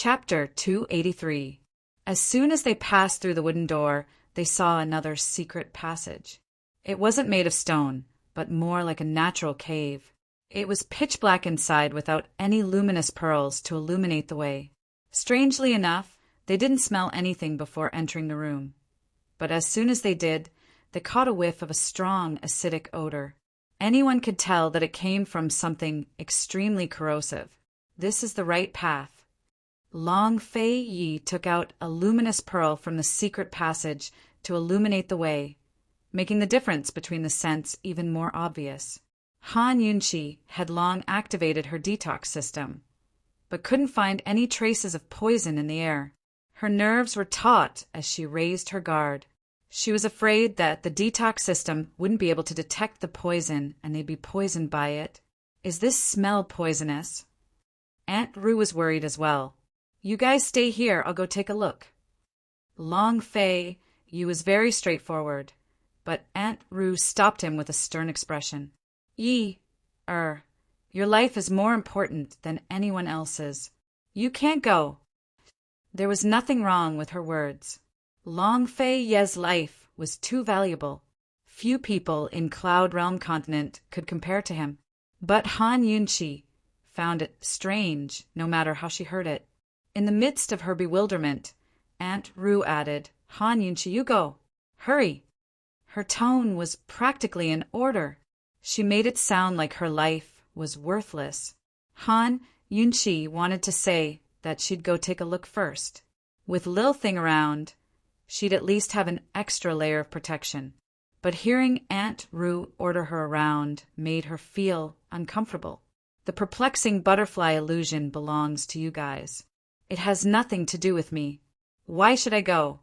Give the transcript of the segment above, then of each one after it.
Chapter 283. As soon as they passed through the wooden door, they saw another secret passage. It wasn't made of stone, but more like a natural cave. It was pitch black inside without any luminous pearls to illuminate the way. Strangely enough, they didn't smell anything before entering the room. But as soon as they did, they caught a whiff of a strong, acidic odor. Anyone could tell that it came from something extremely corrosive. This is the right path. Long Fei Yi took out a luminous pearl from the secret passage to illuminate the way, making the difference between the scents even more obvious. Han Yunqi had long activated her detox system, but couldn't find any traces of poison in the air. Her nerves were taut as she raised her guard. She was afraid that the detox system wouldn't be able to detect the poison and they'd be poisoned by it. Is this smell poisonous? Aunt Rue was worried as well. You guys stay here, I'll go take a look. Long Fei Yi was very straightforward, but Aunt Rue stopped him with a stern expression. Yi, your life is more important than anyone else's. You can't go. There was nothing wrong with her words. Long Fei Ye's life was too valuable. Few people in Cloud Realm continent could compare to him. But Han Yunqi found it strange, no matter how she heard it. In the midst of her bewilderment, Aunt Rue added, Han Yunqi, you go. Hurry. Her tone was practically an order. She made it sound like her life was worthless. Han Yunqi wanted to say that she'd go take a look first. With Lil Thing around, she'd at least have an extra layer of protection. But hearing Aunt Rue order her around made her feel uncomfortable. The perplexing butterfly illusion belongs to you guys. It has nothing to do with me. Why should I go?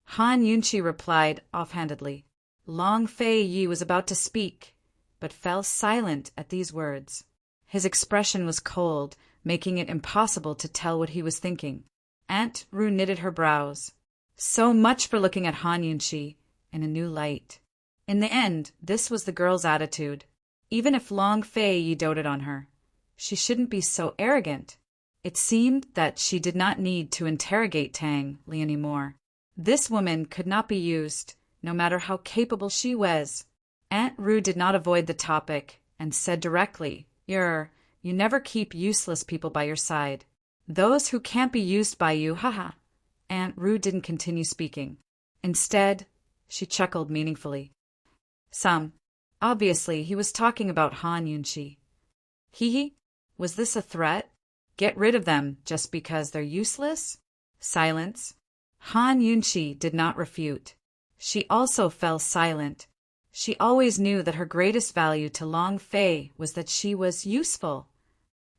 Han Yunqi replied offhandedly. Long Fei Yi was about to speak, but fell silent at these words. His expression was cold, making it impossible to tell what he was thinking. Aunt Rue knitted her brows. So much for looking at Han Yunqi in a new light. In the end, this was the girl's attitude. Even if Long Fei Yi doted on her, she shouldn't be so arrogant. It seemed that she did not need to interrogate Tang Li anymore. This woman could not be used, no matter how capable she was. Aunt Rue did not avoid the topic and said directly, You never keep useless people by your side. Those who can't be used by you, haha. Aunt Rue didn't continue speaking. Instead, she chuckled meaningfully. Obviously, he was talking about Han Yunqi. Hee, was this a threat? Get rid of them just because they're useless? Silence. Han Yunqi did not refute. She also fell silent. She always knew that her greatest value to Long Fei was that she was useful.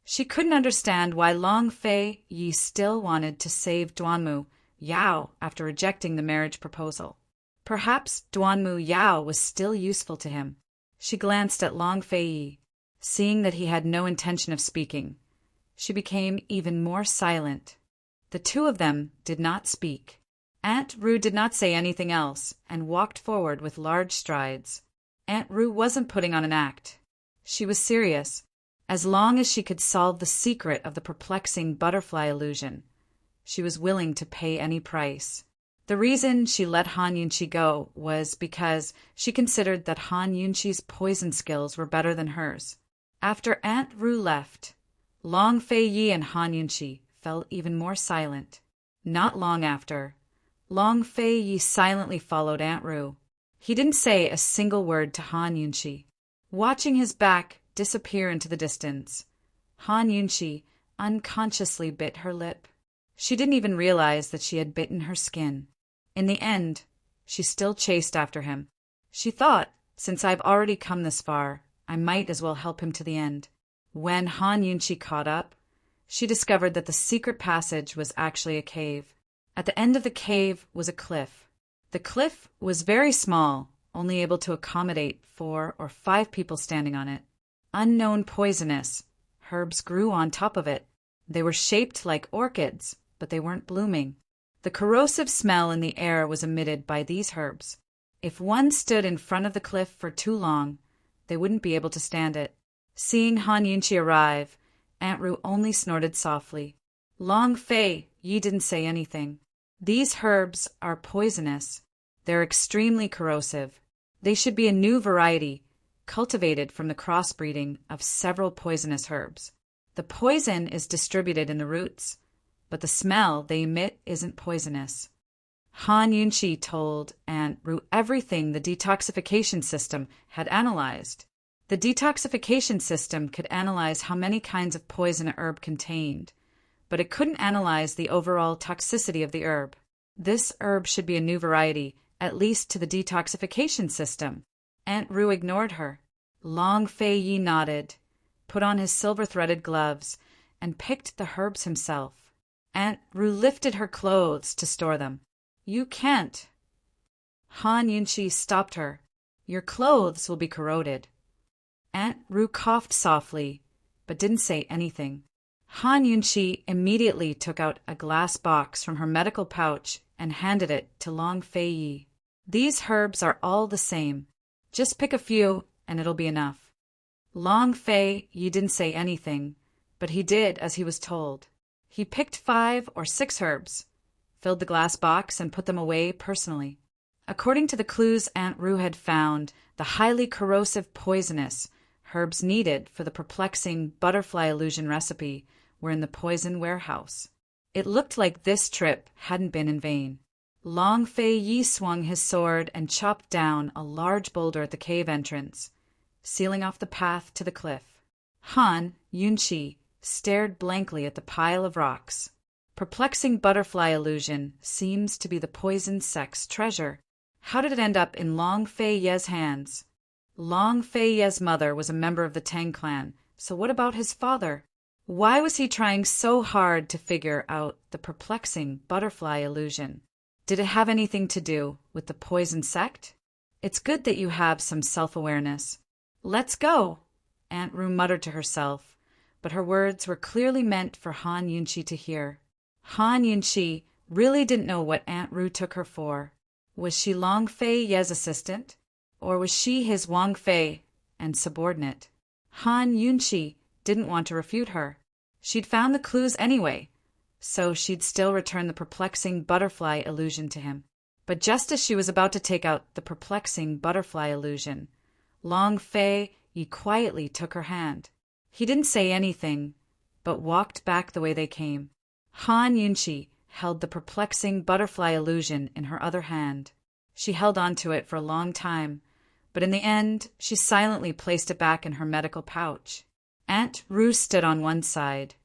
She couldn't understand why Long Fei Yi still wanted to save Duanmu Yao after rejecting the marriage proposal. Perhaps Duanmu Yao was still useful to him. She glanced at Long Fei Yi, seeing that he had no intention of speaking. She became even more silent. The two of them did not speak. Aunt Rue did not say anything else and walked forward with large strides. Aunt Rue wasn't putting on an act. She was serious. As long as she could solve the secret of the perplexing butterfly illusion, she was willing to pay any price. The reason she let Han Yunqi go was because she considered that Han Yunqi's poison skills were better than hers. After Aunt Rue left, Long Fei Yi and Han Yunqi fell even more silent. Not long after, Long Fei Yi silently followed Aunt Rue. He didn't say a single word to Han Yunqi. Watching his back disappear into the distance, Han Yunqi unconsciously bit her lip. She didn't even realize that she had bitten her skin. In the end, she still chased after him. She thought, since I've already come this far, I might as well help him to the end. When Han Yunqi caught up, she discovered that the secret passage was actually a cave. At the end of the cave was a cliff. The cliff was very small, only able to accommodate 4 or 5 people standing on it. Unknown poisonous herbs grew on top of it. They were shaped like orchids, but they weren't blooming. The corrosive smell in the air was emitted by these herbs. If one stood in front of the cliff for too long, they wouldn't be able to stand it. Seeing Han Yunqi arrive, Aunt Rue only snorted softly. Long Fei, Yi didn't say anything. These herbs are poisonous. They're extremely corrosive. They should be a new variety, cultivated from the crossbreeding of several poisonous herbs. The poison is distributed in the roots, but the smell they emit isn't poisonous. Han Yunqi told Aunt Ru everything the detoxification system had analyzed. The detoxification system could analyze how many kinds of poison a herb contained, but it couldn't analyze the overall toxicity of the herb. This herb should be a new variety, at least to the detoxification system. Aunt Ru ignored her. Long Fei Yi nodded, put on his silver-threaded gloves, and picked the herbs himself. Aunt Ru lifted her clothes to store them. You can't. Han Yunqi stopped her. Your clothes will be corroded. Aunt Ru coughed softly, but didn't say anything. Han Yunqi immediately took out a glass box from her medical pouch and handed it to Long Fei Yi. These herbs are all the same. Just pick a few and it'll be enough. Long Fei Yi didn't say anything, but he did as he was told. He picked 5 or 6 herbs, filled the glass box, and put them away personally. According to the clues Aunt Ru had found, the highly corrosive poisonous herbs needed for the perplexing butterfly illusion recipe were in the poison warehouse. It looked like this trip hadn't been in vain. Long Fei Yi swung his sword and chopped down a large boulder at the cave entrance, sealing off the path to the cliff. Han Yunqi stared blankly at the pile of rocks. Perplexing butterfly illusion seems to be the poison sect's treasure. How did it end up in Long Fei Ye's hands? Long Fei Ye's mother was a member of the Tang clan, so what about his father? Why was he trying so hard to figure out the perplexing butterfly illusion? Did it have anything to do with the poison sect? It's good that you have some self-awareness. Let's go, Aunt Ru muttered to herself, but her words were clearly meant for Han Yunqi to hear. Han Yunqi really didn't know what Aunt Ru took her for. Was she Long Fei Ye's assistant, or was she his Wang Fei and subordinate? Han Yunqi didn't want to refute her. She'd found the clues anyway, so she'd still return the perplexing butterfly illusion to him. But just as she was about to take out the perplexing butterfly illusion, Long Fei Yi quietly took her hand. He didn't say anything, but walked back the way they came. Han Yunqi held the perplexing butterfly illusion in her other hand. She held on to it for a long time, but in the end she silently placed it back in her medical pouch. Aunt Ru stood on one side,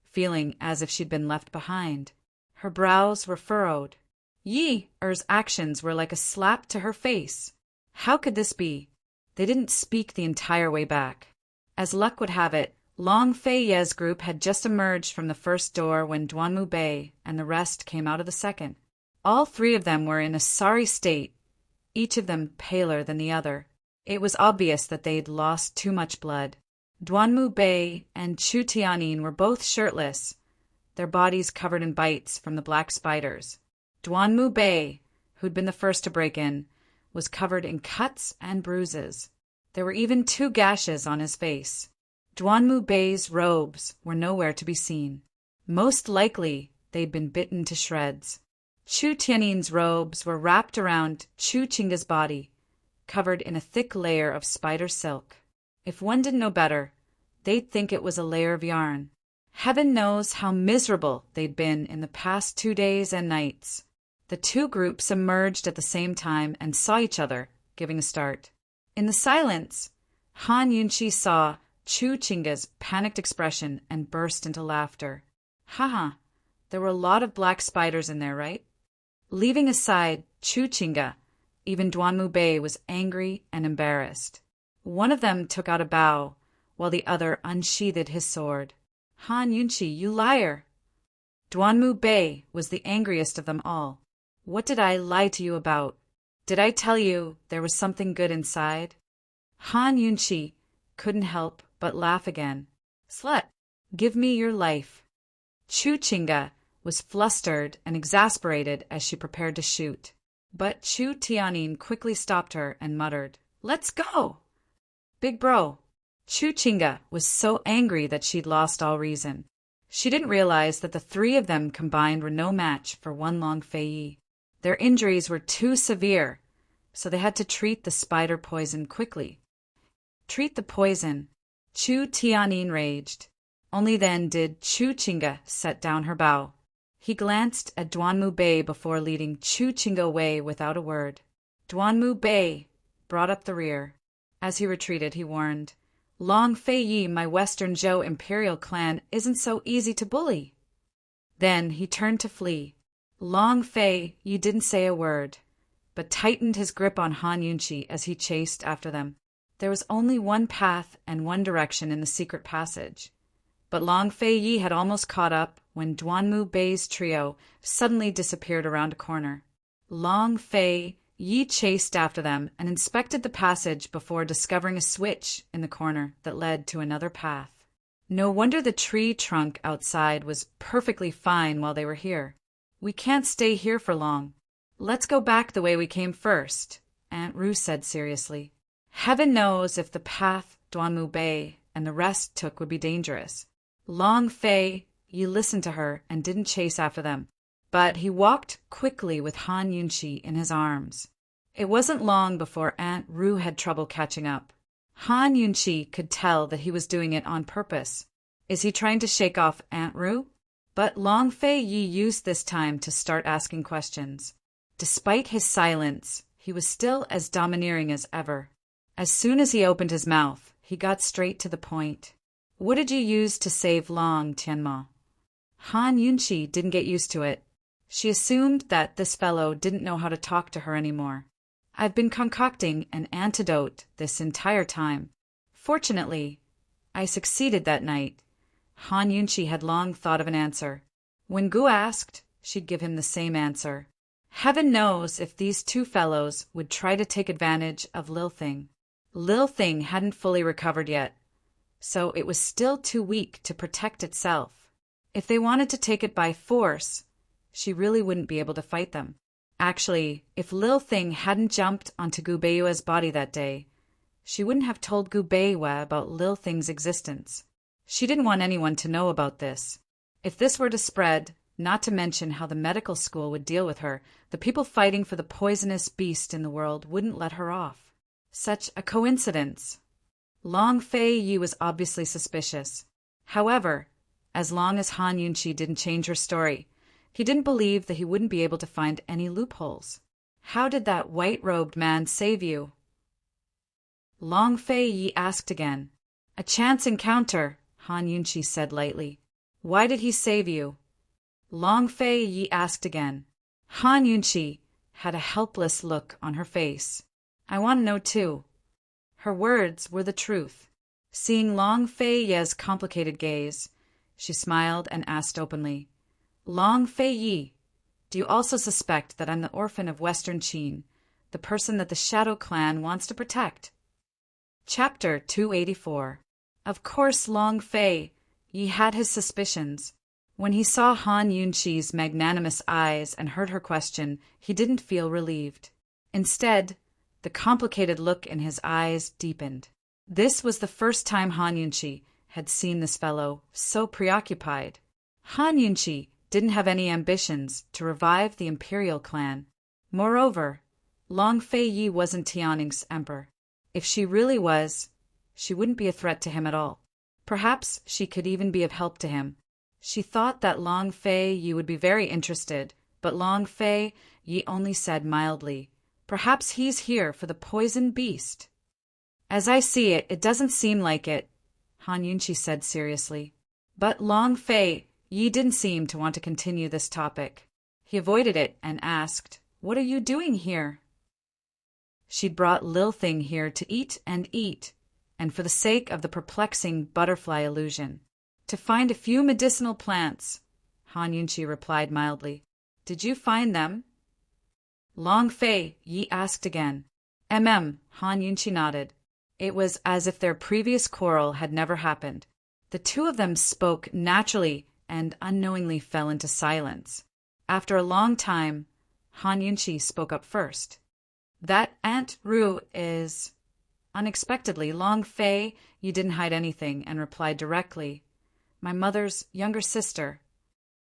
feeling as if she'd been left behind. Her brows were furrowed. Yi Er's actions were like a slap to her face. How could this be? They didn't speak the entire way back. As luck would have it, Long Fei Ye's group had just emerged from the first door when Duanmu Bei and the rest came out of the second. All 3 of them were in a sorry state, each of them paler than the other. It was obvious that they'd lost too much blood. Duanmu Bei and Chu Tianyin were both shirtless, their bodies covered in bites from the black spiders. Duanmu Bei, who'd been the first to break in, was covered in cuts and bruises. There were even 2 gashes on his face. Duanmu Bei's robes were nowhere to be seen. Most likely, they'd been bitten to shreds. Chu Tianyin's robes were wrapped around Chu Qingga's body, covered in a thick layer of spider silk. If one didn't know better, they'd think it was a layer of yarn. Heaven knows how miserable they'd been in the past 2 days and nights. The 2 groups emerged at the same time and saw each other, giving a start. In the silence, Han Yunqi saw Chu Qingga's panicked expression and burst into laughter. Haha, there were a lot of black spiders in there, right? Leaving aside Chu Qingga, even Duanmu Bei was angry and embarrassed. One of them took out a bow, while the other unsheathed his sword. Han Yunqi, you liar! Duanmu Bei was the angriest of them all. What did I lie to you about? Did I tell you there was something good inside? Han Yunqi couldn't help but laugh again. Slut, give me your life. Chu Qingga was flustered and exasperated as she prepared to shoot. But Chu Tianyin quickly stopped her and muttered, Let's go! Big bro. Chu Qingga was so angry that she'd lost all reason. She didn't realize that the three of them combined were no match for one Long Fei Yi. Their injuries were too severe, so they had to treat the spider poison quickly. Treat the poison. Chu Tianyin raged. Only then did Chu Qingge set down her bow. He glanced at Duanmu Bei before leading Chu Qingge away without a word. Duanmu Bei brought up the rear. As he retreated, he warned, Long Fei Yi, my Western Zhou imperial clan, isn't so easy to bully. Then he turned to flee. Long Fei Yi didn't say a word, but tightened his grip on Han Yunqi as he chased after them. There was only one path and one direction in the secret passage. But Long Fei Yi had almost caught up when Duanmu Bei's trio suddenly disappeared around a corner. Long Fei Yi chased after them and inspected the passage before discovering a switch in the corner that led to another path. No wonder the tree trunk outside was perfectly fine while they were here. We can't stay here for long. Let's go back the way we came first, Aunt Ru said seriously. Heaven knows if the path Duanmu Bei and the rest took would be dangerous. Long Fei Yi listened to her and didn't chase after them, but he walked quickly with Han Yunqi in his arms. It wasn't long before Aunt Ru had trouble catching up. Han Yunqi could tell that he was doing it on purpose. Is he trying to shake off Aunt Ru? But Long Fei Yi used this time to start asking questions. Despite his silence, he was still as domineering as ever. As soon as he opened his mouth, he got straight to the point. What did you use to save Long Tianma? Han Yunqi didn't get used to it. She assumed that this fellow didn't know how to talk to her anymore. I've been concocting an antidote this entire time. Fortunately, I succeeded that night. Han Yunqi had long thought of an answer. When Gu asked, she'd give him the same answer. Heaven knows if these two fellows would try to take advantage of Lil Thing. Lil Thing hadn't fully recovered yet, so it was still too weak to protect itself. If they wanted to take it by force, she really wouldn't be able to fight them. Actually, if Lil Thing hadn't jumped onto Gu Beiyue's body that day, she wouldn't have told Gu Beiyue about Lil Thing's existence. She didn't want anyone to know about this. If this were to spread, not to mention how the medical school would deal with her, the people fighting for the poisonous beast in the world wouldn't let her off. Such a coincidence. Long Fei Yi was obviously suspicious. However, as long as Han Yunqi didn't change her story, he didn't believe that he wouldn't be able to find any loopholes. How did that white-robed man save you? Long Fei Yi asked again. A chance encounter, Han Yunqi said lightly. Why did he save you? Long Fei Yi asked again. Han Yunqi had a helpless look on her face. I want to know too. Her words were the truth. Seeing Long Fei Yi's complicated gaze, she smiled and asked openly, Long Fei Yi, do you also suspect that I'm the orphan of Western Qin, the person that the Shadow Clan wants to protect? Chapter 284. Of course Long Fei Yi had his suspicions. When he saw Han Yunqi's magnanimous eyes and heard her question, he didn't feel relieved. Instead, the complicated look in his eyes deepened. This was the first time Han Yunqi had seen this fellow so preoccupied. Han Yunqi didn't have any ambitions to revive the imperial clan. Moreover, Long Fei Yi wasn't Tianning's emperor. If she really was, she wouldn't be a threat to him at all. Perhaps she could even be of help to him. She thought that Long Fei Yi would be very interested, but Long Fei Yi only said mildly, Perhaps he's here for the poison beast. As I see it, it doesn't seem like it, Han Yunqi said seriously. But Long Fei Yi didn't seem to want to continue this topic. He avoided it and asked, What are you doing here? She'd brought Lil Thing here to eat, and for the sake of the perplexing butterfly illusion. To find a few medicinal plants, Han Yunqi replied mildly. Did you find them? Long Fei Yi asked again. Han Yunqi nodded. It was as if their previous quarrel had never happened. The two of them spoke naturally and unknowingly fell into silence. After a long time, Han Yunqi spoke up first. That Aunt Ru is... Unexpectedly, Long Fei Yi didn't hide anything and replied directly. my mother's younger sister.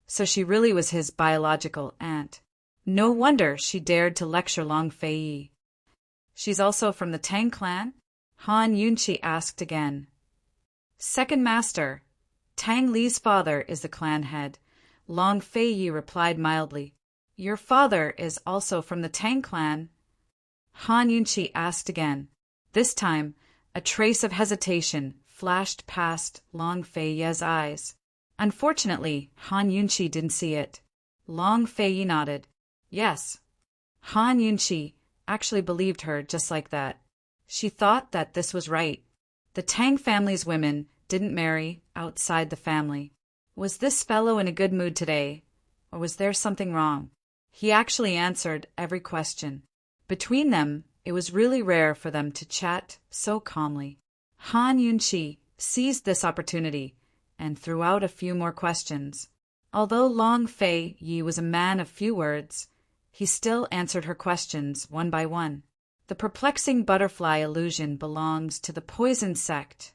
So she really was his biological aunt. No wonder she dared to lecture Long Fei. She's also from the Tang clan? Han Yunqi asked again. Second master. Tang Li's father is the clan head. Long Fei replied mildly. Your father is also from the Tang clan? Han Yunqi asked again. This time, a trace of hesitation flashed past Long Fei's eyes. Unfortunately, Han Yunqi didn't see it. Long Fei nodded. Yes. Han Yunqi actually believed her just like that. She thought that this was right. The Tang family's women didn't marry outside the family. Was this fellow in a good mood today, or was there something wrong? He actually answered every question. Between them, it was really rare for them to chat so calmly. Han Yunqi seized this opportunity and threw out a few more questions. Although Long Fei was a man of few words, he still answered her questions one by one. The perplexing butterfly illusion belongs to the poison sect.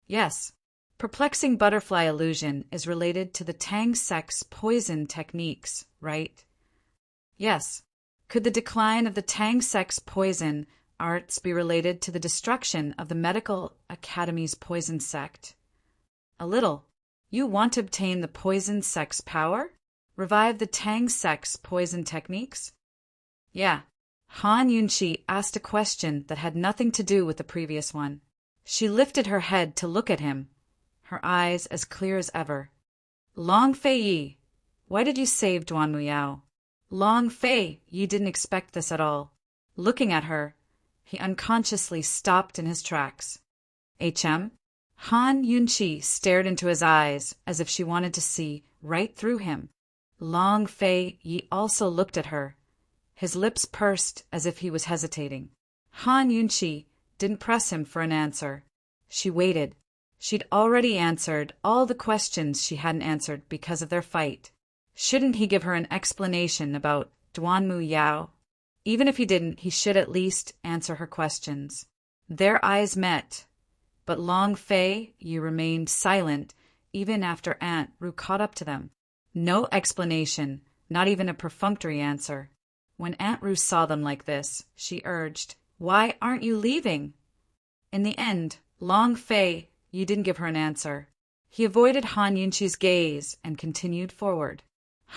Yes, perplexing butterfly illusion is related to the Tang sect's poison techniques, right? Yes. Could the decline of the Tang sect's poison arts be related to the destruction of the Medical Academy's poison sect? A little. You want to obtain the poison sect's power? Revive the Tang sect's poison techniques? Yeah. Han Yunqi asked a question that had nothing to do with the previous one. She lifted her head to look at him, her eyes as clear as ever. Long Fei, why did you save Duan Muyao? Long Fei didn't expect this at all. Looking at her, he unconsciously stopped in his tracks. HM? Han Yunqi stared into his eyes as if she wanted to see right through him. Long Fei also looked at her. His lips pursed as if he was hesitating. Han Yunqi didn't press him for an answer. She waited. She'd already answered all the questions she hadn't answered because of their fight. Shouldn't he give her an explanation about Duan Muyao? Even if he didn't, he should at least answer her questions. Their eyes met, but Long Fei remained silent even after Aunt Ru caught up to them. No explanation, not even a perfunctory answer. When Aunt Ru saw them like this, she urged, "Why aren't you leaving?" In the end, Long Fei didn't give her an answer. He avoided Han Yunqi's gaze and continued forward.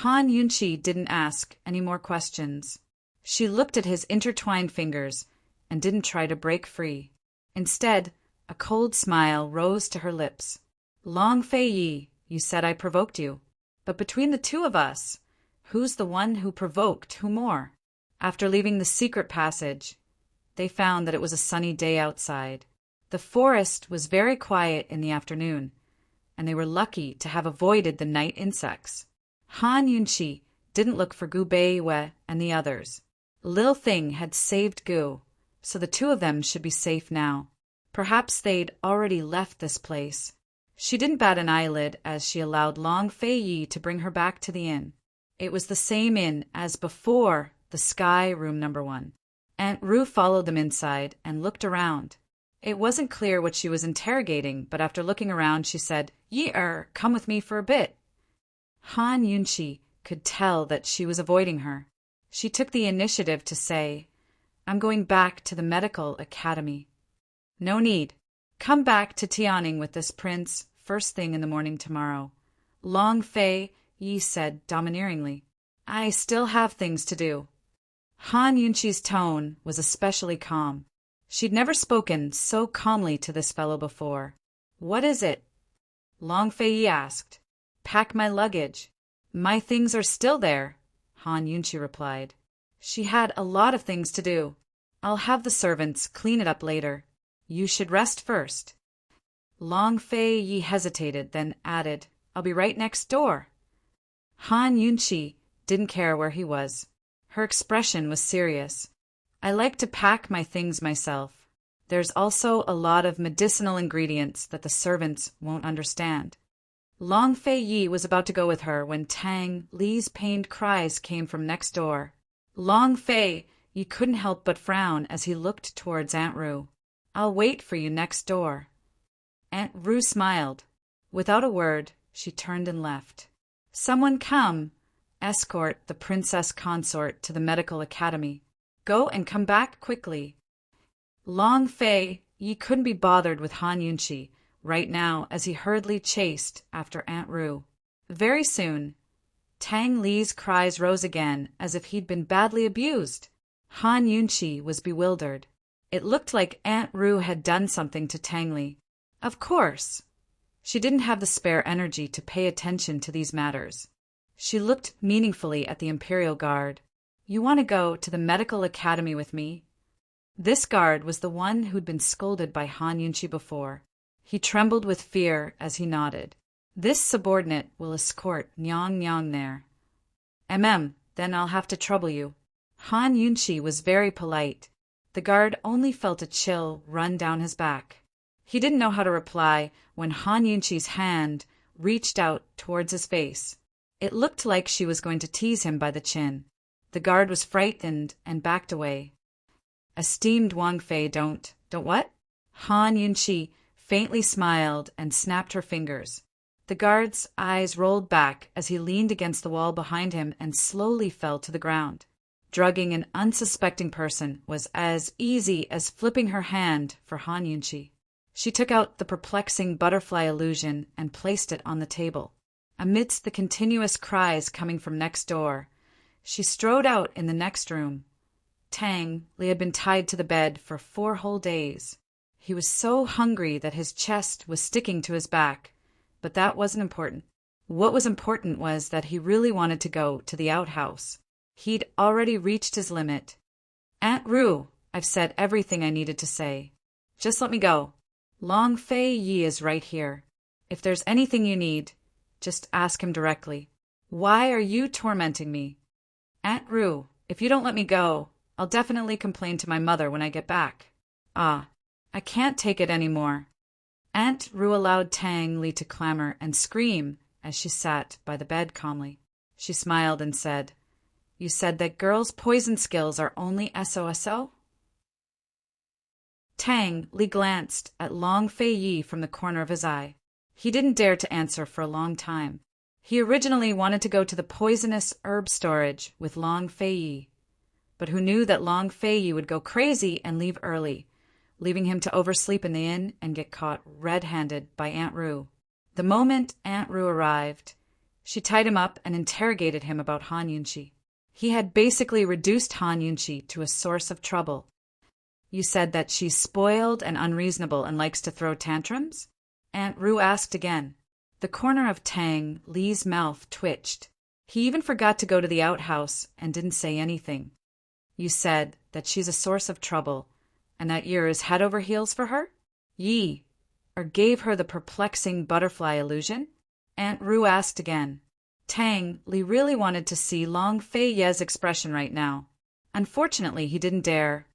Han Yunqi didn't ask any more questions. She looked at his intertwined fingers and didn't try to break free. Instead, a cold smile rose to her lips. Long Fei, you said I provoked you. But between the two of us, who's the one who provoked who more? After leaving the secret passage, they found that it was a sunny day outside. The forest was very quiet in the afternoon, and they were lucky to have avoided the night insects. Han Yunqi didn't look for Gu Beiwei and the others. Lil Thing had saved Gu, so the two of them should be safe now. Perhaps they'd already left this place. She didn't bat an eyelid as she allowed Long Fei to bring her back to the inn. It was the same inn as before, the Sky Room No. 1. Aunt Ru followed them inside and looked around. It wasn't clear what she was interrogating, but after looking around, she said, come with me for a bit." Han Yunqi could tell that she was avoiding her. She took the initiative to say, "I'm going back to the Medical Academy." "No need. Come back to Tianing with this prince first thing in the morning tomorrow," Long Fei said domineeringly. "I still have things to do." Han Yunqi's tone was especially calm. She'd never spoken so calmly to this fellow before. "What is it?" Long Fei asked. "Pack my luggage." "My things are still there," Han Yunqi replied. She had a lot of things to do. "I'll have the servants clean it up later. You should rest first." Long Fei hesitated, then added, "I'll be right next door." Han Yunqi didn't care where he was. Her expression was serious. "I like to pack my things myself. There's also a lot of medicinal ingredients that the servants won't understand." Long Fei was about to go with her when Tang Li's pained cries came from next door. Long Fei couldn't help but frown as he looked towards Aunt Ru. "I'll wait for you next door." Aunt Ru smiled. Without a word, she turned and left. Someone come! Escort the Princess Consort to the medical academy. Go and come back quickly. Long Fei Yi couldn't be bothered with Han Yunqi right now as he hurriedly chased after Aunt Ru. Very soon, Tang Li's cries rose again as if he'd been badly abused. Han Yunqi was bewildered. It looked like Aunt Ru had done something to Tang Li. Of course. She didn't have the spare energy to pay attention to these matters. She looked meaningfully at the Imperial Guard. You want to go to the medical academy with me? This guard was the one who'd been scolded by Han Yunqi before. He trembled with fear as he nodded. This subordinate will escort Nyang Nyang there. Then I'll have to trouble you. Han Yunqi was very polite. The guard only felt a chill run down his back. He didn't know how to reply when Han Yunqi's hand reached out towards his face. It looked like she was going to tease him by the chin. The guard was frightened and backed away. Esteemed Wang Fei, don't what? Han Yunqi faintly smiled and snapped her fingers. The guard's eyes rolled back as he leaned against the wall behind him and slowly fell to the ground. Drugging an unsuspecting person was as easy as flipping her hand for Han Yunqi. She took out the perplexing butterfly illusion and placed it on the table. Amidst the continuous cries coming from next door, she strode out in the next room. Tang Li had been tied to the bed for 4 whole days. He was so hungry that his chest was sticking to his back, but that wasn't important. What was important was that he really wanted to go to the outhouse. He'd already reached his limit. Aunt Ru, I've said everything I needed to say. Just let me go. Long Fei Yi is right here. If there's anything you need, just ask him directly. Why are you tormenting me? Aunt Ru, if you don't let me go, I'll definitely complain to my mother when I get back. I can't take it anymore. Aunt Ru allowed Tang Li to clamor and scream as she sat by the bed calmly. She smiled and said, You said that girls' poison skills are only SOSO? Tang Li glanced at Long Fei Yi from the corner of his eye. He didn't dare to answer for a long time. He originally wanted to go to the poisonous herb storage with Long Fei Yi, but who knew that Long Fei Yi would go crazy and leave early, leaving him to oversleep in the inn and get caught red-handed by Aunt Ru. The moment Aunt Ru arrived, she tied him up and interrogated him about Han Yunqi. He had basically reduced Han Yunqi to a source of trouble. You said that she's spoiled and unreasonable and likes to throw tantrums? Aunt Ru asked again. The corner of Tang Li's mouth twitched. He even forgot to go to the outhouse and didn't say anything. You said that she's a source of trouble and that you're as head over heels for her? Yi, or gave her the perplexing butterfly illusion? Aunt Ru asked again. Tang Li really wanted to see Long Fei Ye's expression right now. Unfortunately, he didn't dare.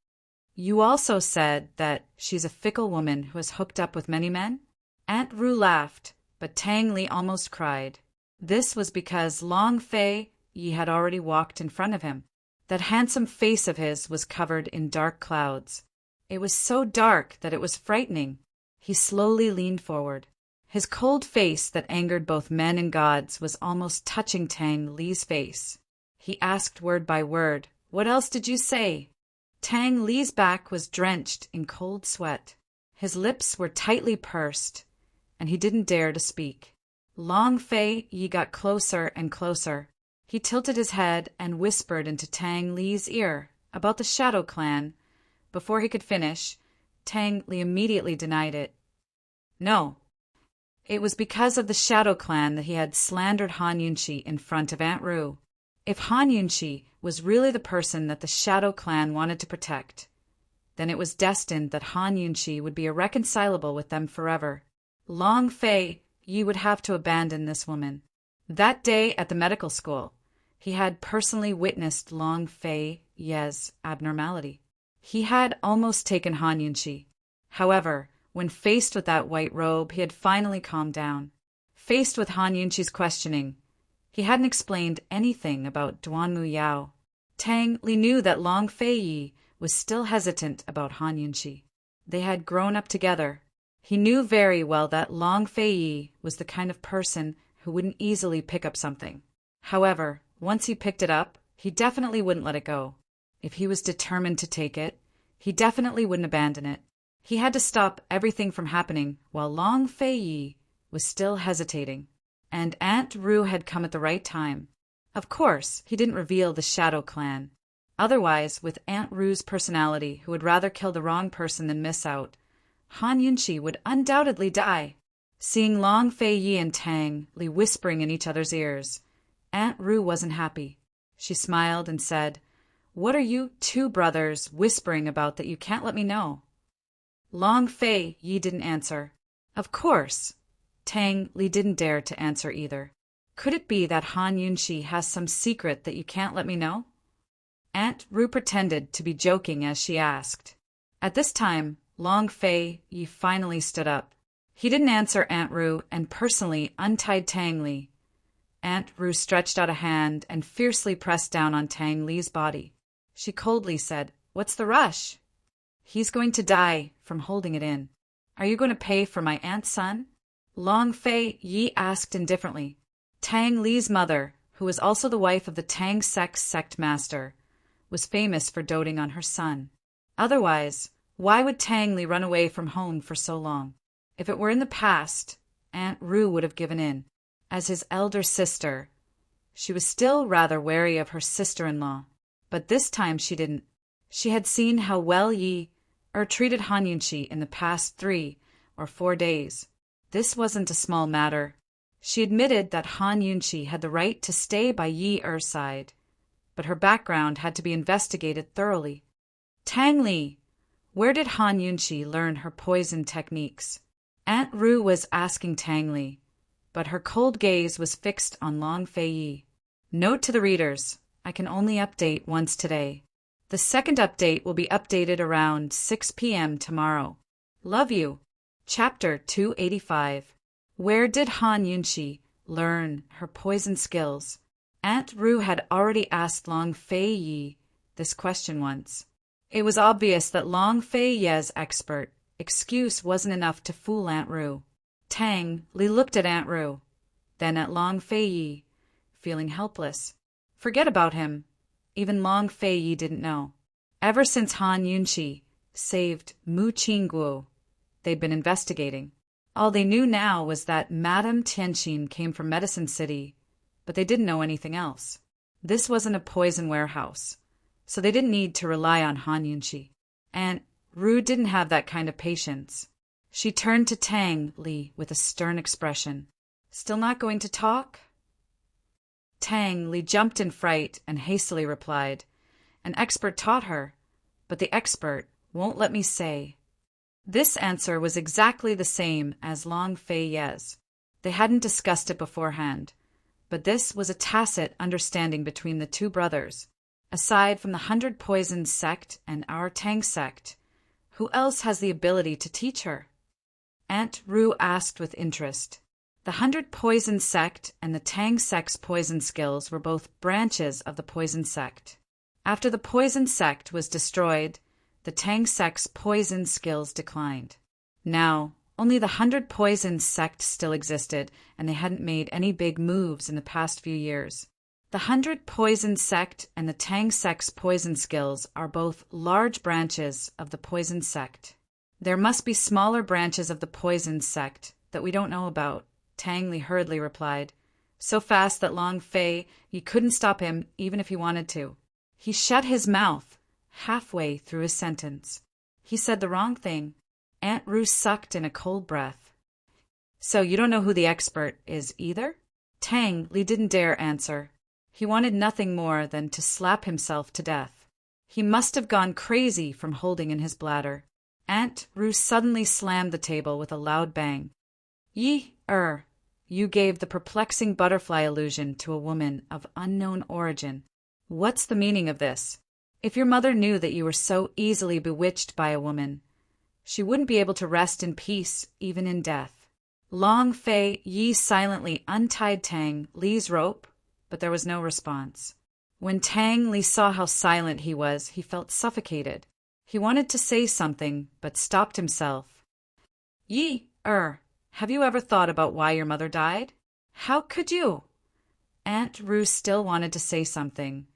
You also said that she's a fickle woman who has hooked up with many men? Aunt Ru laughed, but Tang Li almost cried. This was because Long Fei Yi had already walked in front of him. That handsome face of his was covered in dark clouds. It was so dark that it was frightening. He slowly leaned forward. His cold face that angered both men and gods was almost touching Tang Li's face. He asked word by word, What else did you say? Tang Li's back was drenched in cold sweat. His lips were tightly pursed, and he didn't dare to speak. Long Fei Yi got closer and closer. He tilted his head and whispered into Tang Li's ear about the Shadow Clan. Before he could finish, Tang Li immediately denied it. No. It was because of the Shadow Clan that he had slandered Han Yunqi in front of Aunt Ru. If Han Yunqi was really the person that the Shadow Clan wanted to protect, then it was destined that Han Yunqi would be irreconcilable with them forever. Long Fei Yi would have to abandon this woman. That day at the medical school, he had personally witnessed Long Fei Ye's abnormality. He had almost taken Han Yunqi. However, when faced with that white robe, he had finally calmed down. Faced with Han Yunqi's questioning, he hadn't explained anything about Duanmu Yao. Tang Li knew that Long Fei Yi was still hesitant about Han Yunqi. They had grown up together. He knew very well that Long Fei Yi was the kind of person who wouldn't easily pick up something. However, once he picked it up, he definitely wouldn't let it go. If he was determined to take it, he definitely wouldn't abandon it. He had to stop everything from happening while Long Fei Yi was still hesitating. And Aunt Ru had come at the right time. Of course, he didn't reveal the Shadow Clan. Otherwise, with Aunt Ru's personality, who would rather kill the wrong person than miss out, Han Yunqi would undoubtedly die. Seeing Long Fei Yi and Tang Li whispering in each other's ears, Aunt Ru wasn't happy. She smiled and said, "What are you two brothers whispering about that you can't let me know?" Long Fei Yi didn't answer. Of course, Tang Li didn't dare to answer either. Could it be that Han Yunqi has some secret that you can't let me know? Aunt Ru pretended to be joking as she asked. At this time, Long Fei Yi finally stood up. He didn't answer Aunt Ru and personally untied Tang Li. Aunt Ru stretched out a hand and fiercely pressed down on Tang Li's body. She coldly said, "What's the rush?" "He's going to die from holding it in. Are you going to pay for my aunt's son?" Long Fei Yi asked indifferently. Tang Li's mother, who was also the wife of the Tang sect master, was famous for doting on her son. Otherwise, why would Tang Li run away from home for so long? If it were in the past, Aunt Ru would have given in. As his elder sister, she was still rather wary of her sister-in-law, but this time she didn't. She had seen how well Yi treated Han Yunqi in the past 3 or 4 days. This wasn't a small matter. She admitted that Han Yunqi had the right to stay by Yi-er's side, but her background had to be investigated thoroughly. Tang Li, where did Han Yunqi learn her poison techniques? Aunt Ru was asking Tang Li, but her cold gaze was fixed on Long Fei Yi. Note to the readers, I can only update once today. The second update will be updated around 6 p.m. tomorrow. Love you. Chapter 285. Where did Han Yunqi learn her poison skills? Aunt Ru had already asked Long Fei Yi this question once. It was obvious that Long Fei Yi's expert excuse wasn't enough to fool Aunt Ru. Tang Li looked at Aunt Ru, then at Long Fei Yi, feeling helpless. Forget about him. Even Long Fei Yi didn't know. Ever since Han Yunqi saved Mu Qingguo, they'd been investigating. All they knew now was that Madame Tianqin came from Medicine City, but they didn't know anything else. This wasn't a poison warehouse, so they didn't need to rely on Han Yunqi. Aunt Ru didn't have that kind of patience. She turned to Tang Li with a stern expression. "Still not going to talk?" Tang Li jumped in fright and hastily replied, "An expert taught her, but the expert won't let me say." This answer was exactly the same as Long Fei Yi's. They hadn't discussed it beforehand, but this was a tacit understanding between the two brothers. Aside from the 100 Poisons sect and our Tang sect, who else has the ability to teach her? Aunt Ru asked with interest. The 100 Poison sect and the Tang sect's poison skills were both branches of the Poison sect. After the Poison sect was destroyed, the Tang sect's poison skills declined. Now, only the 100 Poison sect still existed, and they hadn't made any big moves in the past few years. The 100 Poison sect and the Tang sect's poison skills are both large branches of the Poison sect. There must be smaller branches of the Poison sect that we don't know about, Tang Li hurriedly replied, so fast that Long Fei Yi couldn't stop him even if he wanted to. He shut his mouth halfway through his sentence. He said the wrong thing. Aunt Ru sucked in a cold breath. "So you don't know who the expert is either?" Tang Li didn't dare answer. He wanted nothing more than to slap himself to death. He must have gone crazy from holding in his bladder. Aunt Ru suddenly slammed the table with a loud bang. "Yi-er, you gave the perplexing butterfly illusion to a woman of unknown origin. What's the meaning of this? If your mother knew that you were so easily bewitched by a woman, she wouldn't be able to rest in peace even in death." Long Fei Yi silently untied Tang Li's rope, but there was no response. When Tang Li saw how silent he was, he felt suffocated. He wanted to say something, but stopped himself. Have you ever thought about why your mother died? How could you? Aunt Rue still wanted to say something,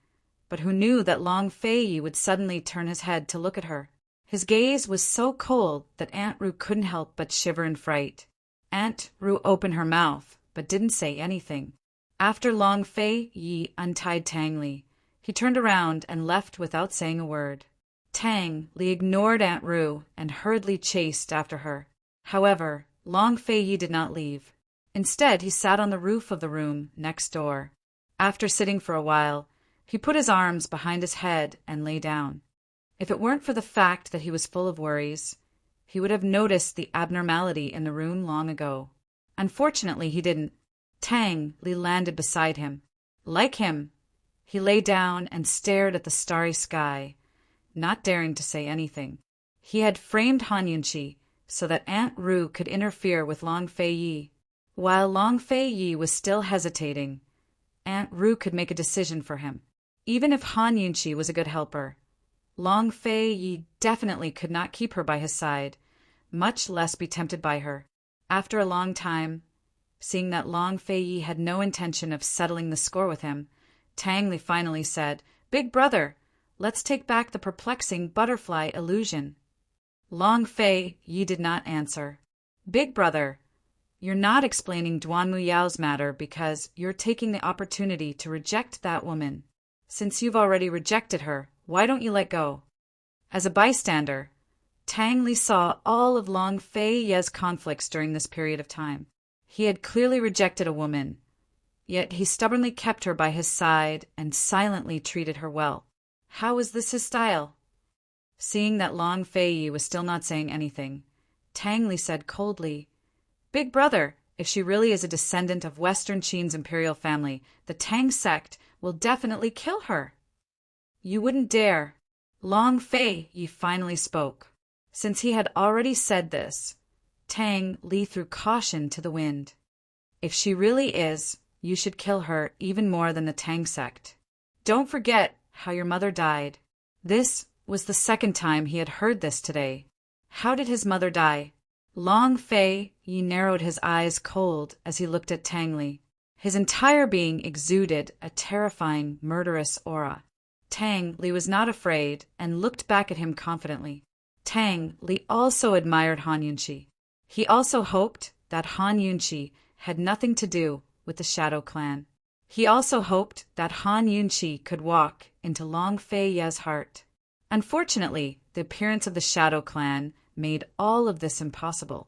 but who knew that Long Fei would suddenly turn his head to look at her. His gaze was so cold that Aunt Rue couldn't help but shiver in fright. Aunt Rue opened her mouth, but didn't say anything. After Long Fei untied Tang Li, he turned around and left without saying a word. Tang Li ignored Aunt Rue and hurriedly chased after her. However, Long Fei did not leave. Instead, he sat on the roof of the room next door. After sitting for a while, he put his arms behind his head and lay down. If it weren't for the fact that he was full of worries, he would have noticed the abnormality in the room long ago. Unfortunately, he didn't. Tang Li landed beside him. Like him, he lay down and stared at the starry sky, not daring to say anything. He had framed Han Yunqi so that Aunt Rue could interfere with Long Fei. While Long Fei was still hesitating, Aunt Rue could make a decision for him. Even if Han Yunqi was a good helper, Long Fei definitely could not keep her by his side, much less be tempted by her. After a long time, seeing that Long Fei had no intention of settling the score with him, Tang Li finally said, "Big brother, let's take back the perplexing butterfly illusion." Long Fei did not answer. "Big brother, you're not explaining Duan Muyao's matter because you're taking the opportunity to reject that woman. Since you've already rejected her, why don't you let go?" As a bystander, Tang Li saw all of Long Fei's conflicts during this period of time. He had clearly rejected a woman, yet he stubbornly kept her by his side and silently treated her well. How was this his style? Seeing that Long Fei was still not saying anything, Tang Li said coldly, "Big brother, if she really is a descendant of Western Qin's imperial family, the Tang sect will definitely kill her." "You wouldn't dare." Long Fei finally spoke. Since he had already said this, Tang Li threw caution to the wind. "If she really is, you should kill her even more than the Tang sect. Don't forget how your mother died." This was the second time he had heard this today. How did his mother die? Long Fei narrowed his eyes cold as he looked at Tang Li. His entire being exuded a terrifying, murderous aura. Tang Li was not afraid and looked back at him confidently. Tang Li also admired Han Yunqi. He also hoped that Han Yunqi had nothing to do with the Shadow Clan. He also hoped that Han Yunqi could walk into Long Fei's heart. Unfortunately, the appearance of the Shadow Clan made all of this impossible.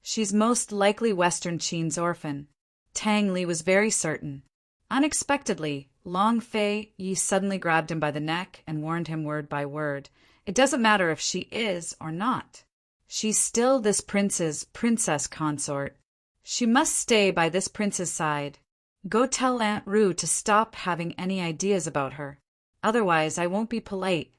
She's most likely Western Qin's orphan. Tang Li was very certain. Unexpectedly, Long Fei suddenly grabbed him by the neck and warned him word by word. "It doesn't matter if she is or not. She's still this princess consort. She must stay by this prince's side. Go tell Aunt Rue to stop having any ideas about her. Otherwise, I won't be polite."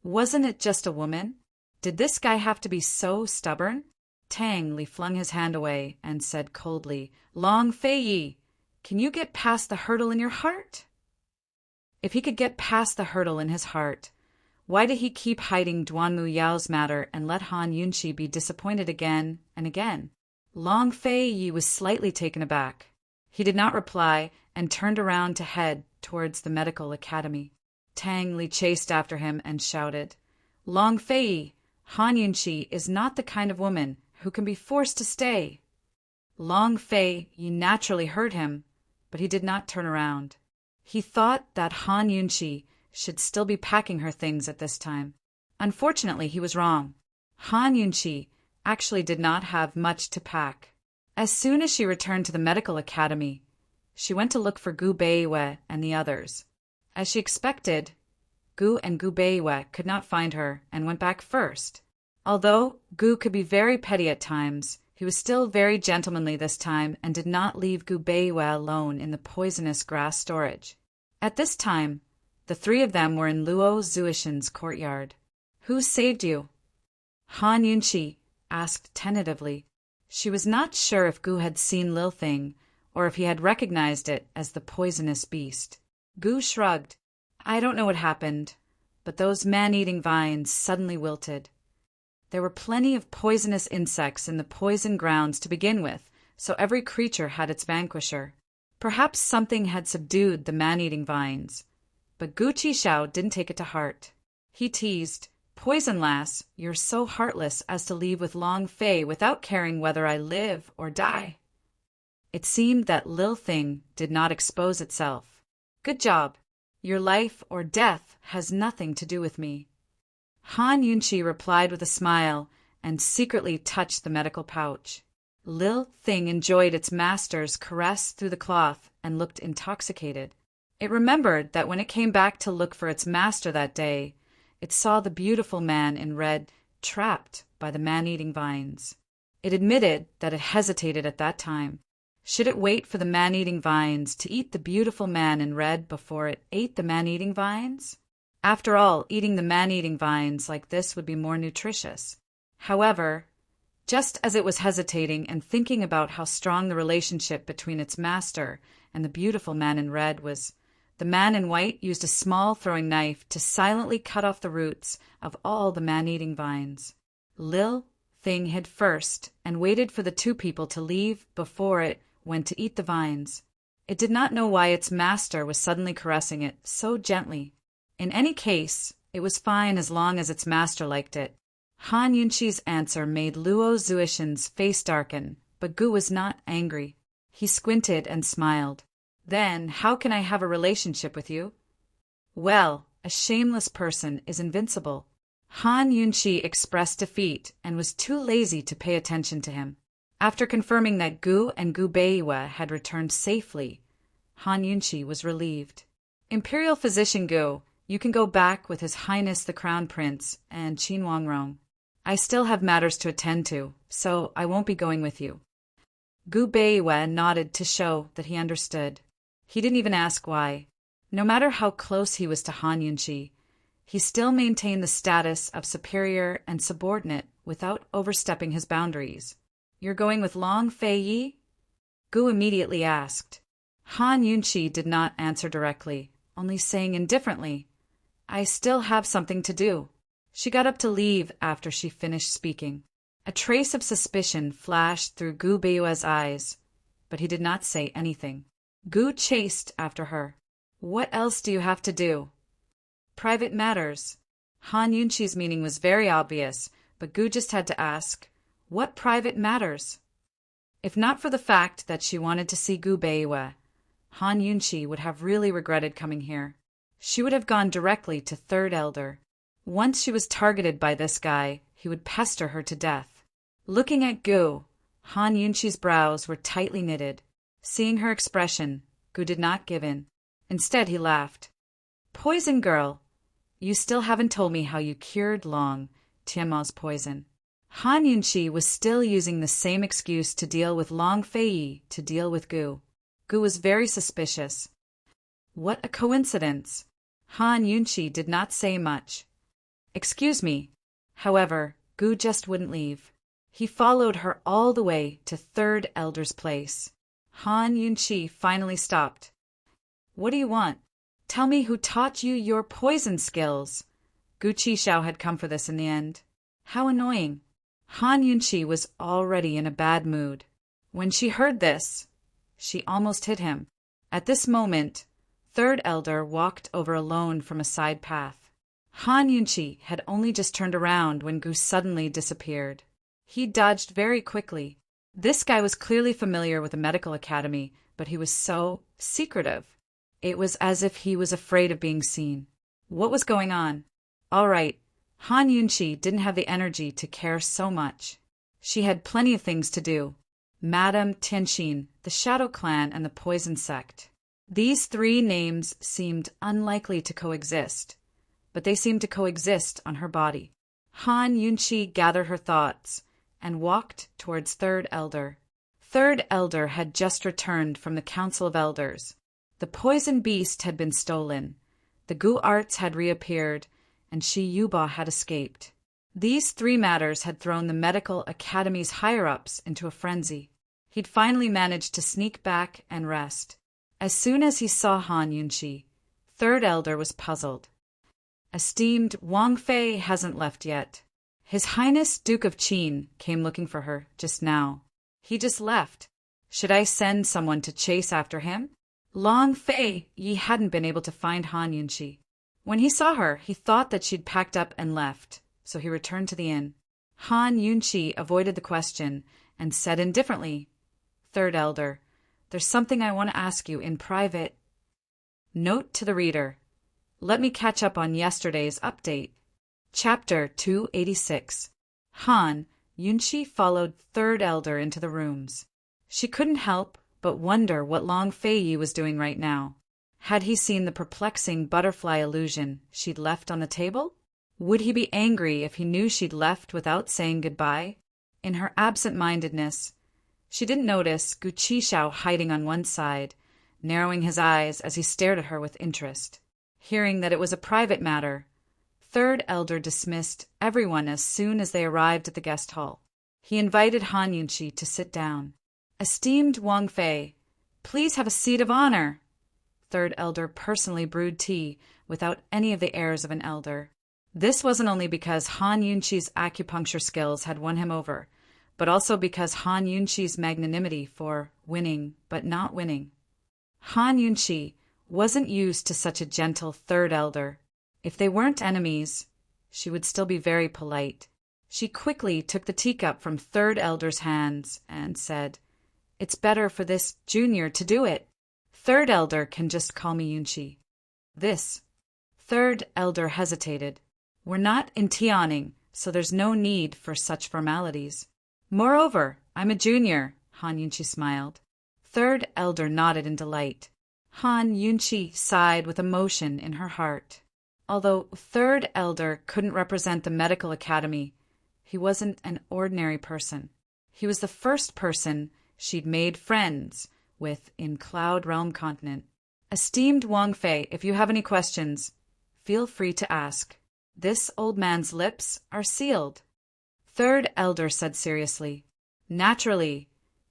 Wasn't it just a woman? Did this guy have to be so stubborn? Tang Li flung his hand away and said coldly, "Long Fei, can you get past the hurdle in your heart?" If he could get past the hurdle in his heart, why did he keep hiding Duan Muyao's matter and let Han Yunqi be disappointed again and again? Long Fei was slightly taken aback. He did not reply and turned around to head towards the medical academy. Tang Li chased after him and shouted, "Long Fei, Han Yunqi is not the kind of woman who can be forced to stay." Long Fei naturally heard him, but he did not turn around. He thought that Han Yunqi should still be packing her things at this time. Unfortunately, he was wrong. Han Yunqi actually did not have much to pack. As soon as she returned to the medical academy, she went to look for Gu Beiwei and the others. As she expected, Gu and Gu Beiwei could not find her and went back first. Although Gu could be very petty at times, he was still very gentlemanly this time and did not leave Gu Beiwei alone in the poisonous grass storage. At this time, the three of them were in Luo Zuishan's courtyard. "Who saved you?" Han Yunqi asked tentatively. She was not sure if Gu had seen Lil Thing or if he had recognized it as the poisonous beast. Gu shrugged. "I don't know what happened, but those man-eating vines suddenly wilted." There were plenty of poisonous insects in the poison grounds to begin with, so every creature had its vanquisher. Perhaps something had subdued the man-eating vines. But Gu Qixiao didn't take it to heart. He teased, "Poison lass, you're so heartless as to leave with Long Fei without caring whether I live or die." It seemed that Lil Thing did not expose itself. "Good job. Your life or death has nothing to do with me." Han Yunqi replied with a smile and secretly touched the medical pouch. Lil Thing enjoyed its master's caress through the cloth and looked intoxicated. It remembered that when it came back to look for its master that day, it saw the beautiful man in red trapped by the man-eating vines. It admitted that it hesitated at that time. Should it wait for the man-eating vines to eat the beautiful man in red before it ate the man-eating vines? After all, eating the man-eating vines like this would be more nutritious. However, just as it was hesitating and thinking about how strong the relationship between its master and the beautiful man in red was, the man in white used a small throwing knife to silently cut off the roots of all the man-eating vines. Lil Thing hid first and waited for the two people to leave before it went to eat the vines. It did not know why its master was suddenly caressing it so gently. In any case, it was fine as long as its master liked it. Han Yunqi's answer made Luo Zuishan's face darken, but Gu was not angry. He squinted and smiled. "Then how can I have a relationship with you?" "Well, a shameless person is invincible." Han Yunqi expressed defeat and was too lazy to pay attention to him. After confirming that Gu and Gu Beiwa had returned safely, Han Yunqi was relieved. "Imperial Physician Gu, you can go back with His Highness the Crown Prince and Qin Wangrong. I still have matters to attend to, so I won't be going with you." Gu Beiwa nodded to show that he understood. He didn't even ask why. No matter how close he was to Han Yunqi, he still maintained the status of superior and subordinate without overstepping his boundaries. "You're going with Long Fei Yi?" Gu immediately asked. Han Yunqi did not answer directly, only saying indifferently, "I still have something to do." She got up to leave after she finished speaking. A trace of suspicion flashed through Gu Beiwa's eyes, but he did not say anything. Gu chased after her. "What else do you have to do?" "Private matters." Han Yunqi's meaning was very obvious, but Gu just had to ask, "What private matters?" If not for the fact that she wanted to see Gu Beiwa, Han Yunqi would have really regretted coming here. She would have gone directly to Third Elder. Once she was targeted by this guy, he would pester her to death. Looking at Gu, Han Yunqi's brows were tightly knitted. Seeing her expression, Gu did not give in. Instead, he laughed. "Poison girl, you still haven't told me how you cured Long Tianmao's poison." Han Yunqi was still using the same excuse to deal with Long Fei to deal with Gu. Gu was very suspicious. What a coincidence. Han Yunqi did not say much. "Excuse me." However, Gu just wouldn't leave. He followed her all the way to Third Elder's place. Han Yunqi finally stopped. "What do you want?" "Tell me who taught you your poison skills." Gu Qixiao had come for this in the end. How annoying. Han Yunqi was already in a bad mood. When she heard this, she almost hit him. At this moment, Third Elder walked over alone from a side path. Han Yunqi had only just turned around when Gu suddenly disappeared. He dodged very quickly. This guy was clearly familiar with the medical academy, but he was so secretive. It was as if he was afraid of being seen. What was going on? All right, Han Yunqi didn't have the energy to care so much. She had plenty of things to do. Madame Tianxin, the Shadow Clan, and the Poison Sect. These three names seemed unlikely to coexist, but they seemed to coexist on her body. Han Yunqi gathered her thoughts and walked towards Third Elder. Third Elder had just returned from the Council of Elders. The poison beast had been stolen, the Gu arts had reappeared, and Shi Yuba had escaped. These three matters had thrown the medical academy's higher-ups into a frenzy. He'd finally managed to sneak back and rest. As soon as he saw Han Yunqi, Third Elder was puzzled. Esteemed Wang Fei hasn't left yet. His Highness Duke of Qin came looking for her just now. He just left. Should I send someone to chase after him? Long Fei Yi hadn't been able to find Han Yunqi. When he saw her, he thought that she'd packed up and left, so he returned to the inn. Han Yunqi avoided the question and said indifferently, "Third Elder, there's something I want to ask you in private." Note to the reader. Let me catch up on yesterday's update. Chapter 286. Han Yunqi followed Third Elder into the rooms. She couldn't help but wonder what Long Fei Yi was doing right now. Had he seen the perplexing butterfly illusion she'd left on the table? Would he be angry if he knew she'd left without saying goodbye? In her absent-mindedness, she didn't notice Gu Qishao hiding on one side, narrowing his eyes as he stared at her with interest. Hearing that it was a private matter, Third Elder dismissed everyone as soon as they arrived at the guest hall. He invited Han Yunqi to sit down. "Esteemed Wang Fei, please have a seat of honor." Third Elder personally brewed tea without any of the airs of an elder. This wasn't only because Han Yunqi's acupuncture skills had won him over, but also because Han Yunqi's magnanimity for winning but not winning. Han Yunqi wasn't used to such a gentle Third Elder. If they weren't enemies, she would still be very polite. She quickly took the teacup from Third Elder's hands and said, "It's better for this junior to do it. Third Elder can just call me Yunqi." This. Third Elder hesitated. "We're not in Tianing, so there's no need for such formalities. Moreover, I'm a junior," Han Yunqi smiled. Third Elder nodded in delight. Han Yunqi sighed with emotion in her heart. Although Third Elder couldn't represent the medical academy, he wasn't an ordinary person. He was the first person she'd made friends with in Cloud Realm Continent. "Esteemed Wang Fei, if you have any questions, feel free to ask. This old man's lips are sealed." Third Elder said seriously. Naturally,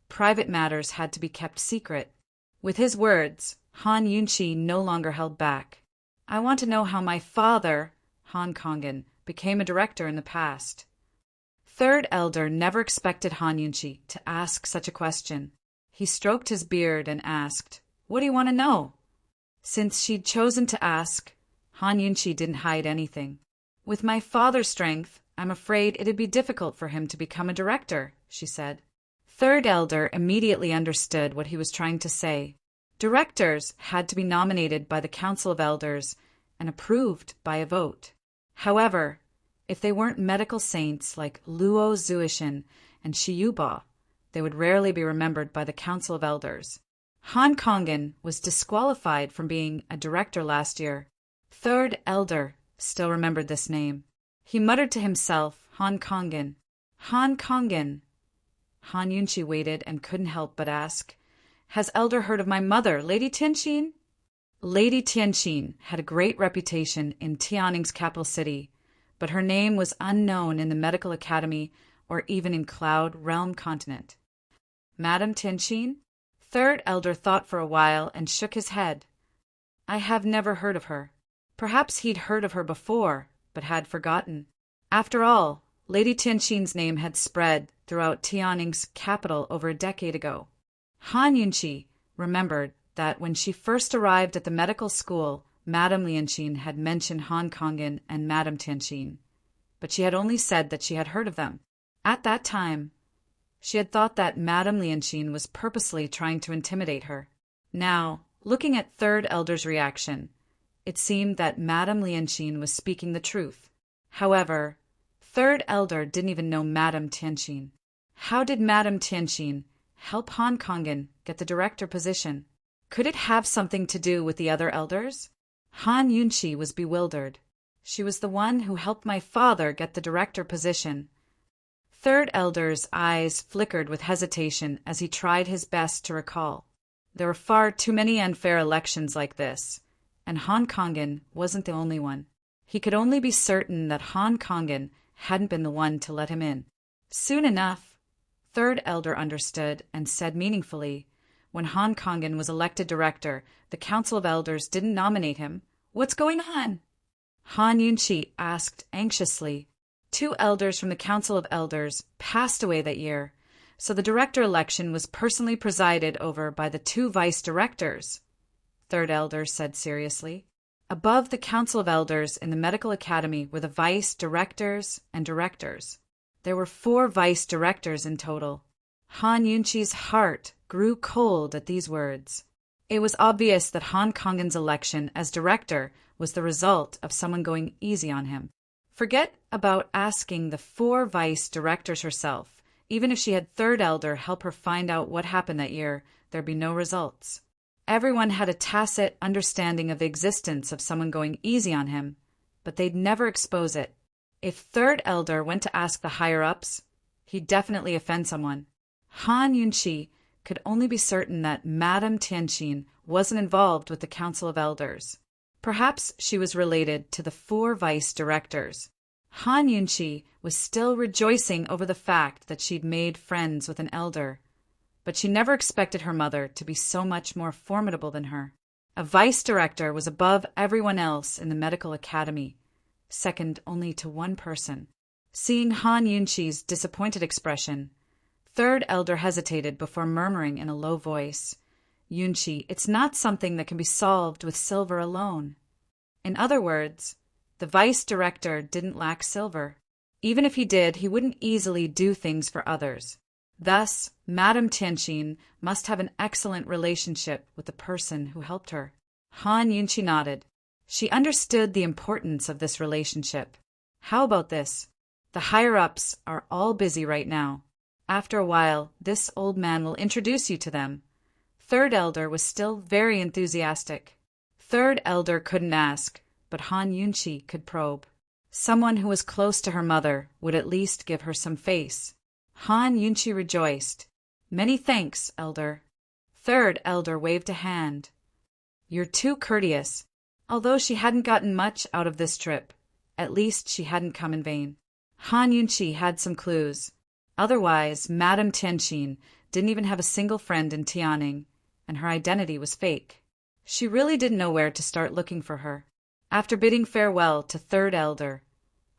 private matters had to be kept secret. With his words, Han Yunqi no longer held back. "I want to know how my father, Han Kongan, became a director in the past." Third Elder never expected Han Yunqi to ask such a question. He stroked his beard and asked, "What do you want to know?" Since she'd chosen to ask, Han Yunqi didn't hide anything. "With my father's strength, I'm afraid it'd be difficult for him to become a director," she said. Third Elder immediately understood what he was trying to say. Directors had to be nominated by the Council of Elders and approved by a vote. However, if they weren't medical saints like Luo Zuishin and Shiyuba, they would rarely be remembered by the Council of Elders. Han Kongan was disqualified from being a director last year. Third Elder still remembered this name. He muttered to himself, "Han Kongan. Han Kongan." Han Yunqi waited and couldn't help but ask, "Has Elder heard of my mother, Lady Tianqin?" Lady Tianqin had a great reputation in Tianning's capital city, but her name was unknown in the medical academy or even in Cloud Realm Continent. "Madame Tianqin?" Third Elder thought for a while and shook his head. "I have never heard of her." Perhaps he'd heard of her before, but had forgotten. After all, Lady Tianqin's name had spread throughout Tianning's capital over a decade ago. Han Yunqi remembered that when she first arrived at the medical school, Madame Lianqin had mentioned Han Kongan and Madame Tianqin, but she had only said that she had heard of them. At that time, she had thought that Madame Lianqin was purposely trying to intimidate her. Now, looking at Third Elder's reaction, it seemed that Madame Lianqin was speaking the truth. However, Third Elder didn't even know Madame Tianqin. How did Madame Tianqin help Han Kongan get the director position? Could it have something to do with the other elders? Han Yunqi was bewildered. She was the one who helped my father get the director position. Third Elder's eyes flickered with hesitation as he tried his best to recall. There were far too many unfair elections like this, and Han Kongan wasn't the only one. He could only be certain that Han Kongan hadn't been the one to let him in. Soon enough, Third Elder understood and said meaningfully, "When Han Kongan was elected director, the Council of Elders didn't nominate him. What's going on?" Han Yunqi asked anxiously. 2 elders from the Council of Elders passed away that year, so the director election was personally presided over by the 2 vice directors, third elder said seriously. Above the Council of Elders in the medical academy were the vice directors and directors. There were 4 vice directors in total. Han Yunqi's heart grew cold at these words. It was obvious that Han Kongen's election as director was the result of someone going easy on him. Forget about asking the 4 vice directors herself. Even if she had third elder help her find out what happened that year, there'd be no results. Everyone had a tacit understanding of the existence of someone going easy on him, but they'd never expose it. If third elder went to ask the higher-ups, he'd definitely offend someone. Han Yunqi could only be certain that Madame Tianqin wasn't involved with the Council of Elders. Perhaps she was related to the 4 vice directors. Han Yunqi was still rejoicing over the fact that she'd made friends with an elder, but she never expected her mother to be so much more formidable than her. A vice director was above everyone else in the medical academy, second only to one person. Seeing Han Yunqi's disappointed expression, third elder hesitated before murmuring in a low voice, "Yunqi, it's not something that can be solved with silver alone." In other words, the vice director didn't lack silver. Even if he did, he wouldn't easily do things for others. Thus, Madame Tianqin must have an excellent relationship with the person who helped her. Han Yunqi nodded. She understood the importance of this relationship. How about this? The higher-ups are all busy right now. After a while, this old man will introduce you to them. Third elder was still very enthusiastic. Third elder couldn't ask, but Han Yunqi could probe. Someone who was close to her mother would at least give her some face. Han Yunqi rejoiced. "Many thanks, elder." Third elder waved a hand. "You're too courteous." Although she hadn't gotten much out of this trip, at least she hadn't come in vain. Han Yunqi had some clues. Otherwise, Madame Tianqin didn't even have a single friend in Tianing, and her identity was fake. She really didn't know where to start looking for her. After bidding farewell to third elder,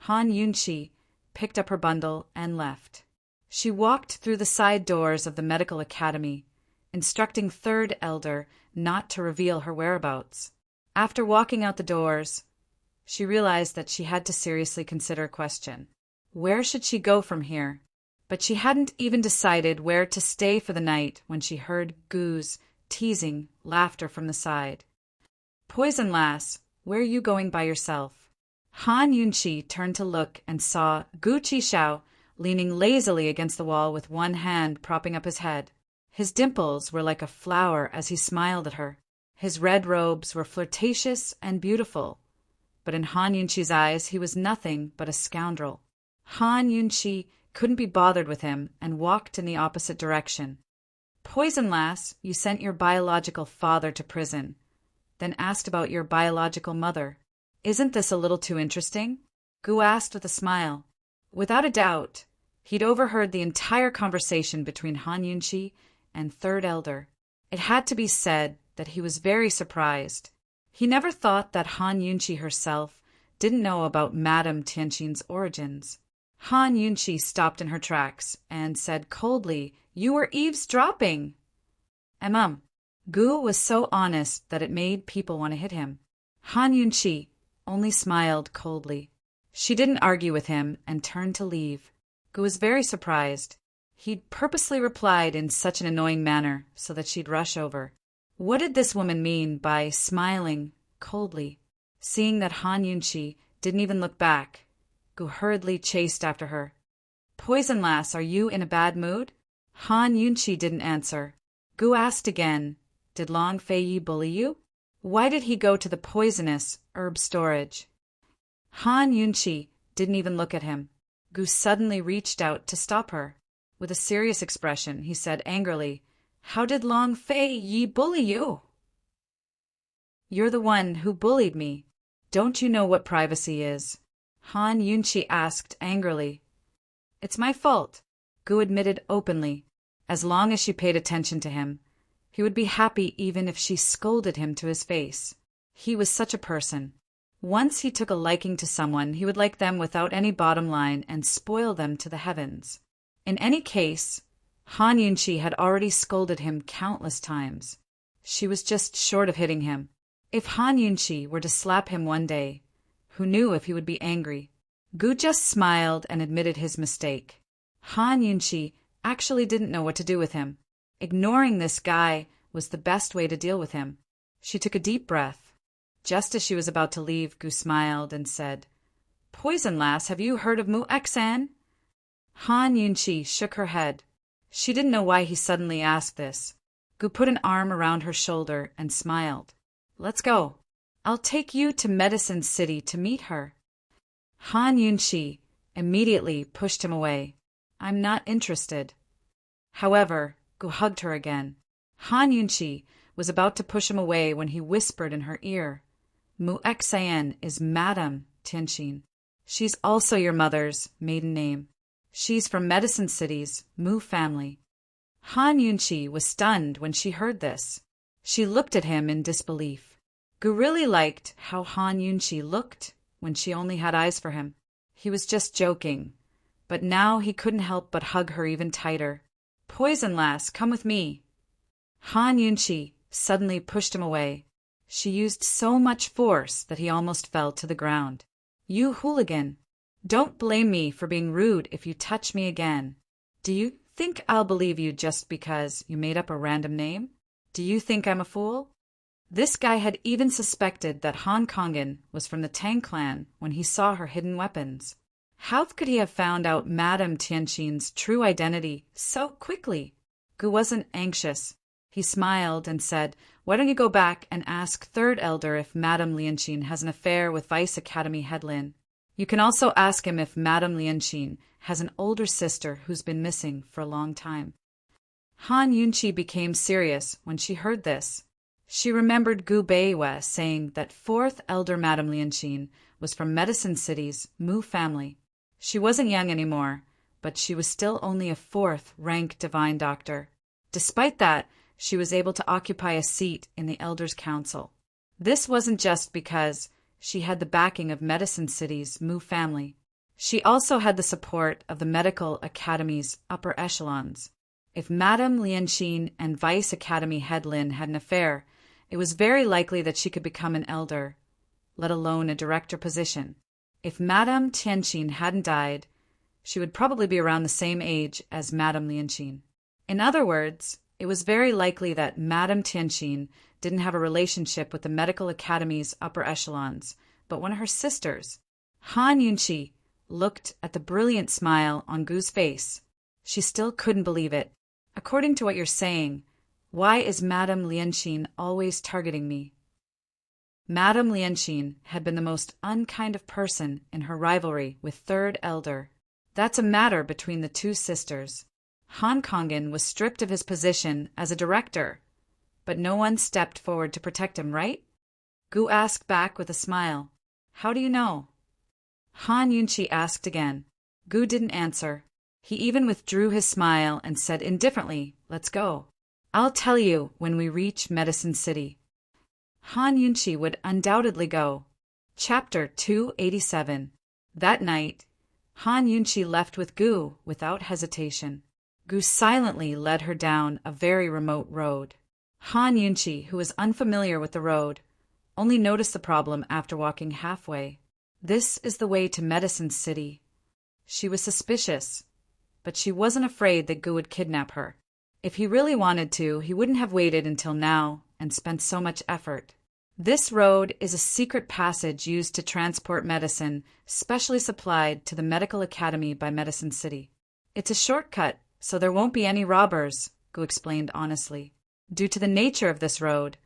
Han Yunqi picked up her bundle and left. She walked through the side doors of the medical academy, instructing third elder not to reveal her whereabouts. After walking out the doors, she realized that she had to seriously consider a question. Where should she go from here? But she hadn't even decided where to stay for the night when she heard Gu's teasing laughter from the side. "Poison lass, where are you going by yourself?" Han Yunqi turned to look and saw Gu Qishao leaning lazily against the wall with one hand propping up his head. His dimples were like a flower as he smiled at her. His red robes were flirtatious and beautiful, but in Han Yunqi's eyes he was nothing but a scoundrel. Han Yunqi couldn't be bothered with him and walked in the opposite direction. "Poison lass, you sent your biological father to prison, then asked about your biological mother. Isn't this a little too interesting?" Gu asked with a smile. Without a doubt, he'd overheard the entire conversation between Han Yunqi and third elder. It had to be said that he was very surprised. He never thought that Han Yunqi herself didn't know about Madame Tianqin's origins. Han Yunqi stopped in her tracks and said coldly, "You were eavesdropping!" Gu was so honest that it made people want to hit him. Han Yunqi only smiled coldly. She didn't argue with him and turned to leave. Gu was very surprised. He'd purposely replied in such an annoying manner so that she'd rush over. What did this woman mean by smiling coldly? Seeing that Han Yunqi didn't even look back, Gu hurriedly chased after her. "Poison lass, are you in a bad mood?" Han Yunqi didn't answer. Gu asked again, "Did Long Fei Yi bully you? Why did he go to the poisonous herb storage?" Han Yunqi didn't even look at him. Gu suddenly reached out to stop her. With a serious expression, he said angrily, "How did Long Fei Yi bully you?" "You're the one who bullied me. Don't you know what privacy is?" Han Yunqi asked angrily. "It's my fault," Gu admitted openly. As long as she paid attention to him, he would be happy even if she scolded him to his face. He was such a person. Once he took a liking to someone, he would like them without any bottom line and spoil them to the heavens. In any case, Han Yunchi had already scolded him countless times. She was just short of hitting him. If Han Yunchi were to slap him one day, who knew if he would be angry? Gu just smiled and admitted his mistake. Han Yunchi actually didn't know what to do with him. Ignoring this guy was the best way to deal with him. She took a deep breath. Just as she was about to leave, Gu smiled and said, "Poison lass, have you heard of Mu Xan?" Han Yunchi shook her head. She didn't know why he suddenly asked this. Gu put an arm around her shoulder and smiled. "Let's go. I'll take you to Medicine City to meet her." Han Yunchi immediately pushed him away. "I'm not interested." However, Gu hugged her again. Han Yunchi was about to push him away when he whispered in her ear, "Mu Xan is Madame Tianqin. She's also your mother's maiden name. She's from Medicine City's Mu family." Han Yunchi was stunned when she heard this. She looked at him in disbelief. Gu really liked how Han Yunchi looked when she only had eyes for him. He was just joking, but now he couldn't help but hug her even tighter. "Poison lass, come with me." Han Yunchi suddenly pushed him away. She used so much force that he almost fell to the ground. "You hooligan! Don't blame me for being rude if you touch me again. Do you think I'll believe you just because you made up a random name? Do you think I'm a fool?" This guy had even suspected that Han Kongan was from the Tang clan when he saw her hidden weapons. How could he have found out Madame Tianqin's true identity so quickly? Gu wasn't anxious. He smiled and said, "Why don't you go back and ask Third Elder if Madame Lianqin has an affair with Vice Academy head Lin? You can also ask him if Madame Lianqin has an older sister who's been missing for a long time." Han Yunchi became serious when she heard this. She remembered Gu Beiwa saying that Fourth Elder Madame Lianqin was from Medicine City's Mu family. She wasn't young anymore, but she was still only a fourth-rank divine doctor. Despite that, she was able to occupy a seat in the Elders' Council. This wasn't just because she had the backing of Medicine City's Mu family. She also had the support of the Medical Academy's upper echelons. If Madame Lianqin and Vice Academy head Lin had an affair, it was very likely that she could become an elder, let alone a director position. If Madame Tianqin hadn't died, she would probably be around the same age as Madame Lianqin. In other words, it was very likely that Madame Tianqin didn't have a relationship with the Medical Academy's upper echelons, but one of her sisters. Han Yunchi looked at the brilliant smile on Gu's face. She still couldn't believe it. "According to what you're saying, why is Madame Lianqin always targeting me?" Madame Lianqin had been the most unkind of person in her rivalry with Third Elder. That's a matter between the two sisters. Han Kongan was stripped of his position as a director, but no one stepped forward to protect him, right? Gu asked back with a smile. "How do you know?" Han Yunchi asked again. Gu didn't answer. He even withdrew his smile and said indifferently, "Let's go. I'll tell you when we reach Medicine City." Han Yunchi would undoubtedly go. Chapter 287. That night, Han Yunchi left with Gu without hesitation. Gu silently led her down a very remote road. Han Yunchi, who was unfamiliar with the road, only noticed the problem after walking halfway. This is the way to Medicine City. She was suspicious, but she wasn't afraid that Gu would kidnap her. If he really wanted to, he wouldn't have waited until now and spent so much effort. This road is a secret passage used to transport medicine specially supplied to the Medical Academy by Medicine City. It's a shortcut, so there won't be any robbers, Gu explained honestly. Due to the nature of this road,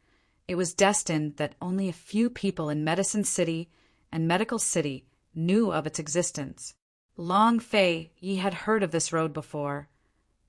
it was destined that only a few people in Medicine City and Medical City knew of its existence. Long Fei Yi had heard of this road before,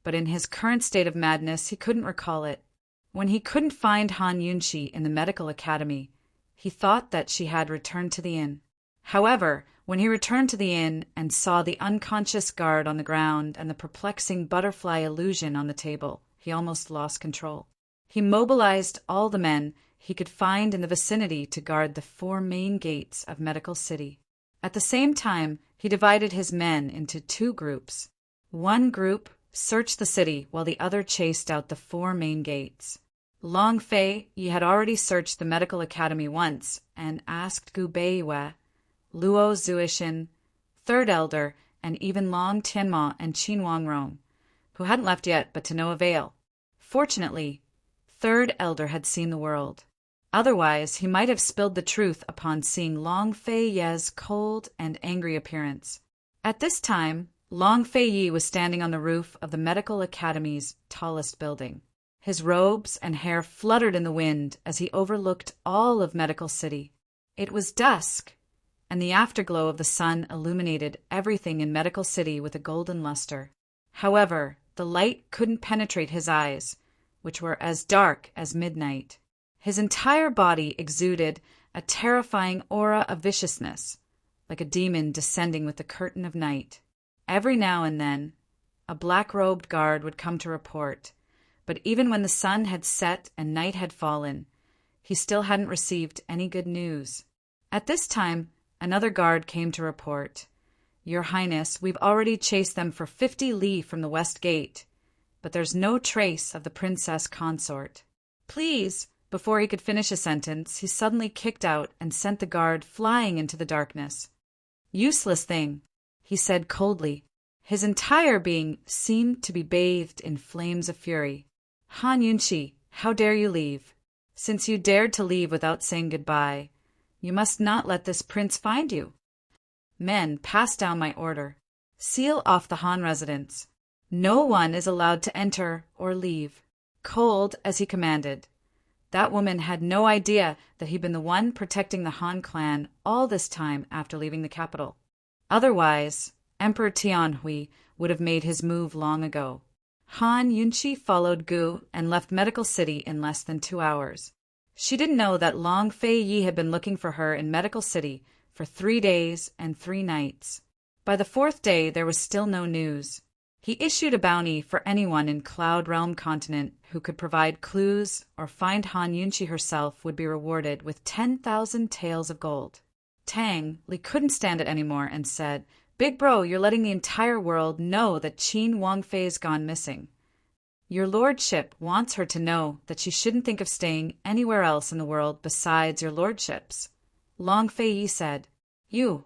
but in his current state of madness he couldn't recall it. When he couldn't find Han Yunchi in the Medical Academy, he thought that she had returned to the inn. However, when he returned to the inn and saw the unconscious guard on the ground and the perplexing butterfly illusion on the table, he almost lost control. He mobilized all the men he could find in the vicinity to guard the 4 main gates of Medical City. At the same time, he divided his men into 2 groups. One group searched the city while the other chased out the 4 main gates. Long Fei Yi had already searched the medical academy once and asked Gu Beiwe, Luo Zuishin, Third Elder, and even Long Tianma and Qin Wangrong, who hadn't left yet but to no avail. Fortunately, Third Elder had seen the world. Otherwise, he might have spilled the truth upon seeing Long Fei Ye's cold and angry appearance. At this time, Long Fei Yi was standing on the roof of the Medical Academy's tallest building. His robes and hair fluttered in the wind as he overlooked all of Medical City. It was dusk, and the afterglow of the sun illuminated everything in Medical City with a golden luster. However, the light couldn't penetrate his eyes, which were as dark as midnight. His entire body exuded a terrifying aura of viciousness, like a demon descending with the curtain of night. Every now and then, a black-robed guard would come to report, but even when the sun had set and night had fallen, he still hadn't received any good news. At this time, another guard came to report, Your Highness, we've already chased them for 50 li from the west gate, but there's no trace of the Princess Consort. Please. Before he could finish a sentence, he suddenly kicked out and sent the guard flying into the darkness. Useless thing, he said coldly. His entire being seemed to be bathed in flames of fury. Han Yunqi, how dare you leave? Since you dared to leave without saying goodbye, you must not let this prince find you. Men, pass down my order. Seal off the Han residence. No one is allowed to enter or leave. Cold as he commanded. That woman had no idea that he'd been the one protecting the Han clan all this time after leaving the capital. Otherwise, Emperor Tianhui would have made his move long ago. Han Yunqi followed Gu and left Medical City in less than 2 hours. She didn't know that Long Fei Yi had been looking for her in Medical City for 3 days and 3 nights. By the 4th day, there was still no news. He issued a bounty for anyone in Cloud Realm Continent who could provide clues or find Han Yunqi herself would be rewarded with 10,000 taels of gold. Tang Li couldn't stand it anymore and said, Big bro, you're letting the entire world know that Qin Wangfei's gone missing. Your lordship wants her to know that she shouldn't think of staying anywhere else in the world besides your lordship's. Long Fei Yi said, You.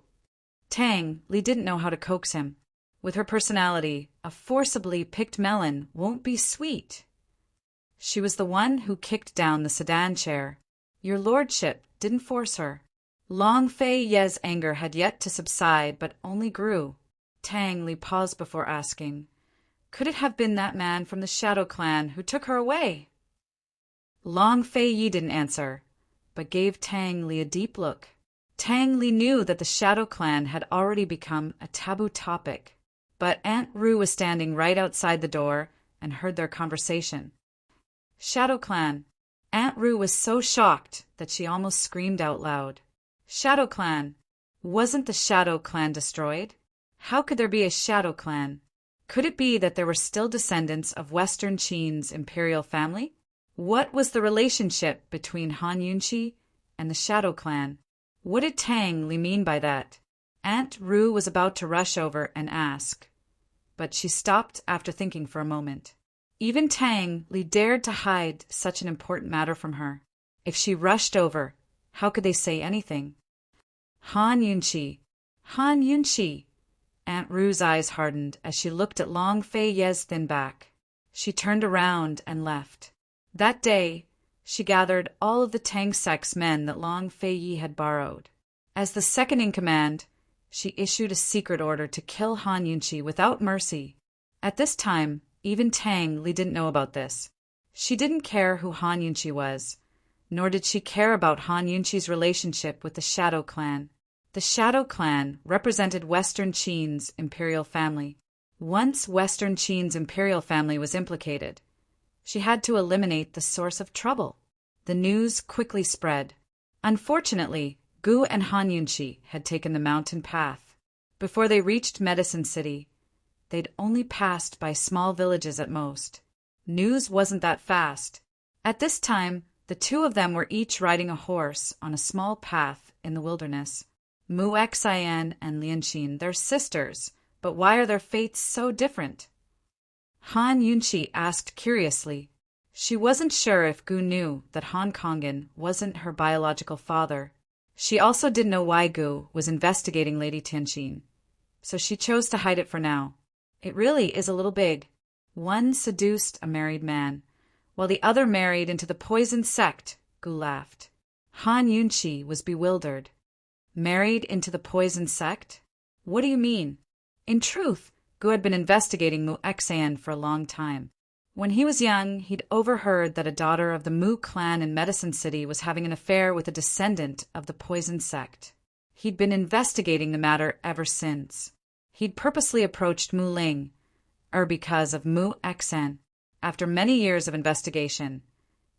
Tang Li didn't know how to coax him. With her personality, a forcibly picked melon won't be sweet. She was the one who kicked down the sedan chair. Your lordship didn't force her. Long Fei Ye's anger had yet to subside, but only grew. Tang Li paused before asking, Could it have been that man from the Shadow Clan who took her away? Long Fei Yi didn't answer, but gave Tang Li a deep look. Tang Li knew that the Shadow Clan had already become a taboo topic. But Aunt Ru was standing right outside the door and heard their conversation. Shadow Clan. Aunt Ru was so shocked that she almost screamed out loud. Shadow Clan. Wasn't the Shadow Clan destroyed? How could there be a Shadow Clan? Could it be that there were still descendants of Western Qin's imperial family? What was the relationship between Han Yunqi and the Shadow Clan? What did Tang Li mean by that? Aunt Ru was about to rush over and ask, but she stopped after thinking for a moment. Even Tang Li dared to hide such an important matter from her. If she rushed over, how could they say anything? Han Yunqi. Han Yunqi. Aunt Ru's eyes hardened as she looked at Long Fei Ye's thin back. She turned around and left. That day, she gathered all of the Tang Sect's men that Long Fei Yi had borrowed. As the second in command, she issued a secret order to kill Han Yunqi without mercy. At this time, even Tang Li didn't know about this. She didn't care who Han Yunqi was, nor did she care about Han Yunqi's relationship with the Shadow Clan. The Shadow Clan represented Western Qin's imperial family. Once Western Qin's imperial family was implicated, she had to eliminate the source of trouble. The news quickly spread. Unfortunately, Gu and Han Yunqi had taken the mountain path. Before they reached Medicine City, they'd only passed by small villages at most. News wasn't that fast. At this time, The two of them were each riding a horse on a small path in the wilderness. Mu Xian and Lianxin, they're sisters, but why are their fates so different? Han Yunqi asked curiously. She wasn't sure if Gu knew that Han Kongan wasn't her biological father. She also didn't know why Gu was investigating Lady Tianqin, so she chose to hide it for now. It really is a little big. One seduced a married man, while the other married into the poison sect, Gu laughed. Han Yunqi was bewildered. Married into the poison sect? What do you mean? In truth, Gu had been investigating Mu Xian for a long time. When he was young, he'd overheard that a daughter of the Mu clan in Medicine City was having an affair with a descendant of the poison sect. He'd been investigating the matter ever since. He'd purposely approached Mu Ling, because of Mu Xian. After many years of investigation,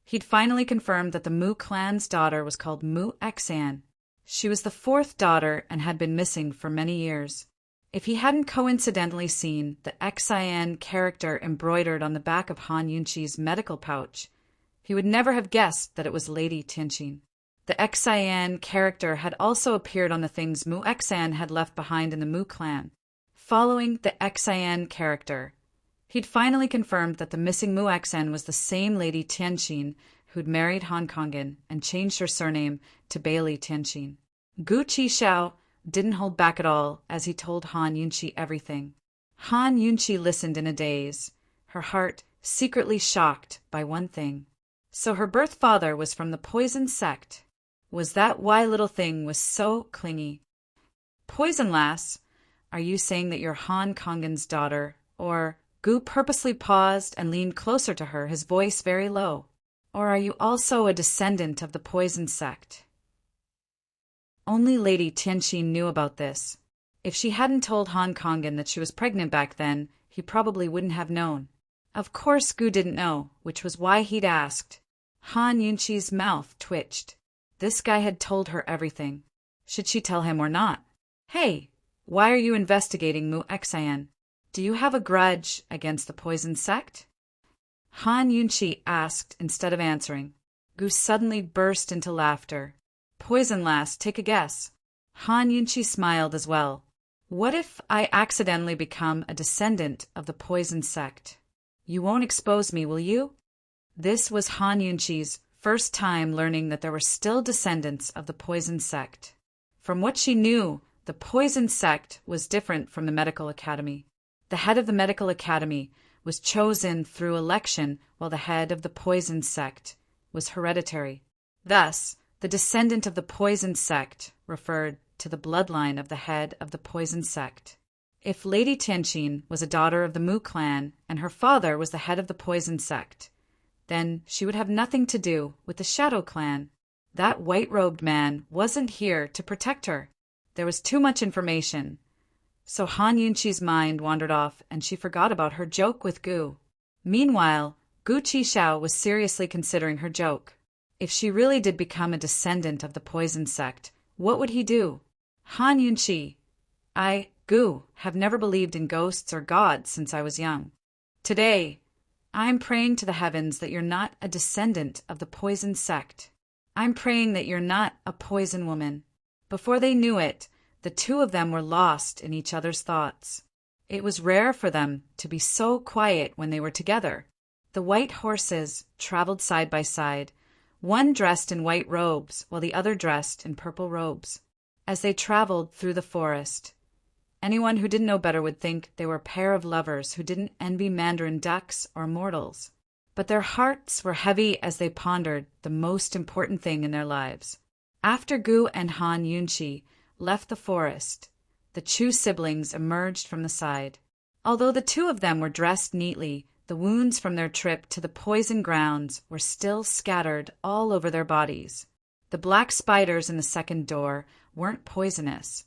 he'd finally confirmed that the Mu clan's daughter was called Mu Xian. She was the fourth daughter and had been missing for many years. If he hadn't coincidentally seen the Xian character embroidered on the back of Han Yunqi's medical pouch, he would never have guessed that it was Lady Tianqin. The Xian character had also appeared on the things Mu Xian had left behind in the Mu clan. Following the Xian character, he'd finally confirmed that the missing Mu Xian was the same Lady Tianqin who'd married Han Kongan and changed her surname to Bailey Tianqin. Gu Qishao didn't hold back at all as he told Han Yunqi everything. Han Yunqi listened in a daze, her heart secretly shocked by one thing. So her birth father was from the poison sect. Was that why little thing was so clingy? Poison lass, are you saying that you're Han Kongan's daughter, or— Gu purposely paused and leaned closer to her, his voice very low. Or are you also a descendant of the poison sect? Only Lady Tianqin knew about this. If she hadn't told Han Kongan that she was pregnant back then, he probably wouldn't have known. Of course Gu didn't know, which was why he'd asked. Han Yunqi's mouth twitched. This guy had told her everything. Should she tell him or not? Hey, why are you investigating Mu Xian? Do you have a grudge against the poison sect? Han Yunqi asked instead of answering. Gu suddenly burst into laughter. Poison lass, take a guess. Han Yunqi smiled as well. What if I accidentally become a descendant of the poison sect? You won't expose me, will you? This was Han Yunqi's first time learning that there were still descendants of the poison sect. From what she knew, the poison sect was different from the medical academy. The head of the medical academy was chosen through election, while the head of the poison sect was hereditary. Thus, the descendant of the poison sect referred to the bloodline of the head of the poison sect. If Lady Tianqin was a daughter of the Mu clan and her father was the head of the poison sect, then she would have nothing to do with the Shadow clan. That white-robed man wasn't here to protect her. There was too much information. So Han Yunqi's mind wandered off and she forgot about her joke with Gu. Meanwhile, Gu Qishao was seriously considering her joke. If she really did become a descendant of the poison sect, what would he do? Han Yunqi, Gu, have never believed in ghosts or gods since I was young. Today, I'm praying to the heavens that you're not a descendant of the poison sect. I'm praying that you're not a poison woman. Before they knew it, the two of them were lost in each other's thoughts. It was rare for them to be so quiet when they were together. The white horses traveled side by side, one dressed in white robes while the other dressed in purple robes. As they traveled through the forest, anyone who didn't know better would think they were a pair of lovers who didn't envy mandarin ducks or mortals. But their hearts were heavy as they pondered the most important thing in their lives. After Gu and Han Yunqi left the forest, the Chu siblings emerged from the side. Although the two of them were dressed neatly, the wounds from their trip to the poison grounds were still scattered all over their bodies. The black spiders in the second door weren't poisonous,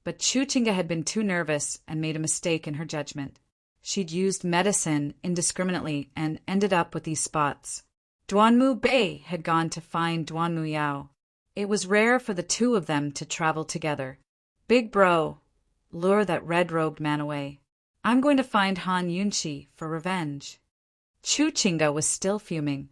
but Chu Chinga had been too nervous and made a mistake in her judgment. She'd used medicine indiscriminately and ended up with these spots. Duanmu Bei had gone to find Duanmu Yao. It was rare for the two of them to travel together. Big bro, lure that red-robed man away. I'm going to find Han Yunqi for revenge. Chu Chinga was still fuming.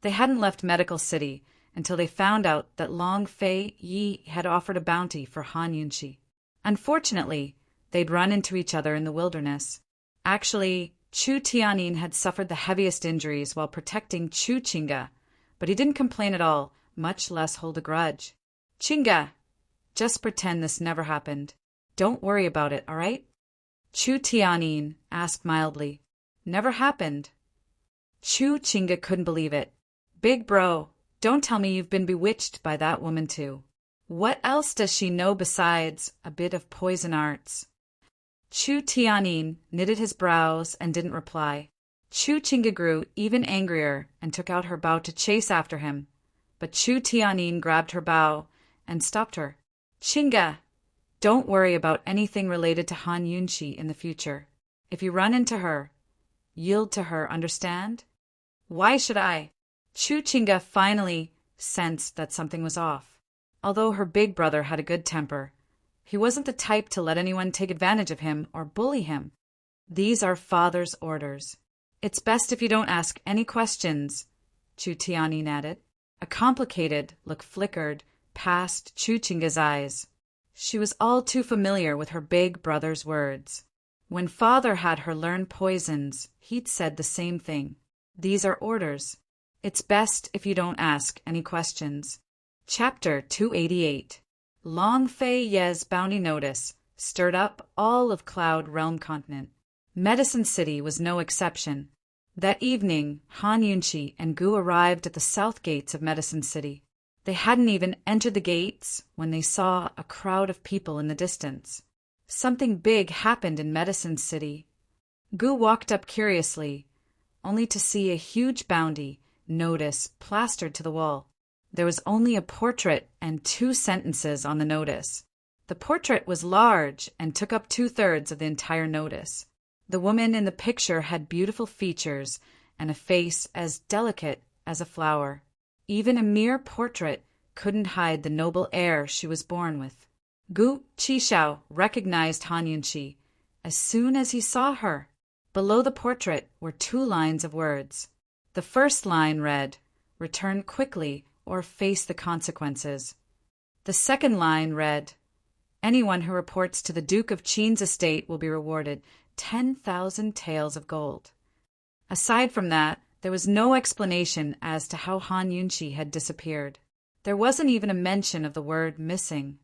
They hadn't left Medical City until they found out that Long Fei Yi had offered a bounty for Han Yunshi. Unfortunately, they'd run into each other in the wilderness. Actually, Chu Tianyin had suffered the heaviest injuries while protecting Chu Qingge, but he didn't complain at all, much less hold a grudge. Qingge, just pretend this never happened. Don't worry about it, all right? Chu Tianyin asked mildly. Never happened. Chu Qingge couldn't believe it. Big bro, don't tell me you've been bewitched by that woman too. What else does she know besides a bit of poison arts? Chu Tianyin knitted his brows and didn't reply. Chu Qingge grew even angrier and took out her bow to chase after him, but Chu Tianyin grabbed her bow and stopped her. Qingge, don't worry about anything related to Han Yunshi in the future. If you run into her, yield to her, understand? Why should I? Chu Qingge finally sensed that something was off. Although her big brother had a good temper, he wasn't the type to let anyone take advantage of him or bully him. These are father's orders. It's best if you don't ask any questions, Chu Tianyin added. A complicated look flickered past Chu Qingge's eyes. She was all too familiar with her big brother's words. When father had her learn poisons, he'd said the same thing. These are orders. It's best if you don't ask any questions. Chapter 288. Long Fei Ye's bounty notice stirred up all of Cloud Realm Continent. Medicine City was no exception. That evening, Han Yunshi and Gu arrived at the south gates of Medicine City. They hadn't even entered the gates when they saw a crowd of people in the distance. Something big happened in Medicine City. Gu walked up curiously, only to see a huge bounty notice plastered to the wall. There was only a portrait and 2 sentences on the notice. The portrait was large and took up 2/3 of the entire notice. The woman in the picture had beautiful features and a face as delicate as a flower. Even a mere portrait couldn't hide the noble air she was born with. Gu Qishao recognized Han Yunshi as soon as he saw her. Below the portrait were 2 lines of words. The first line read, "Return quickly or face the consequences." The second line read, "Anyone who reports to the Duke of Qin's estate will be rewarded 10,000 taels of gold." Aside from that, there was no explanation as to how Han Yunshi had disappeared. There wasn't even a mention of the word missing.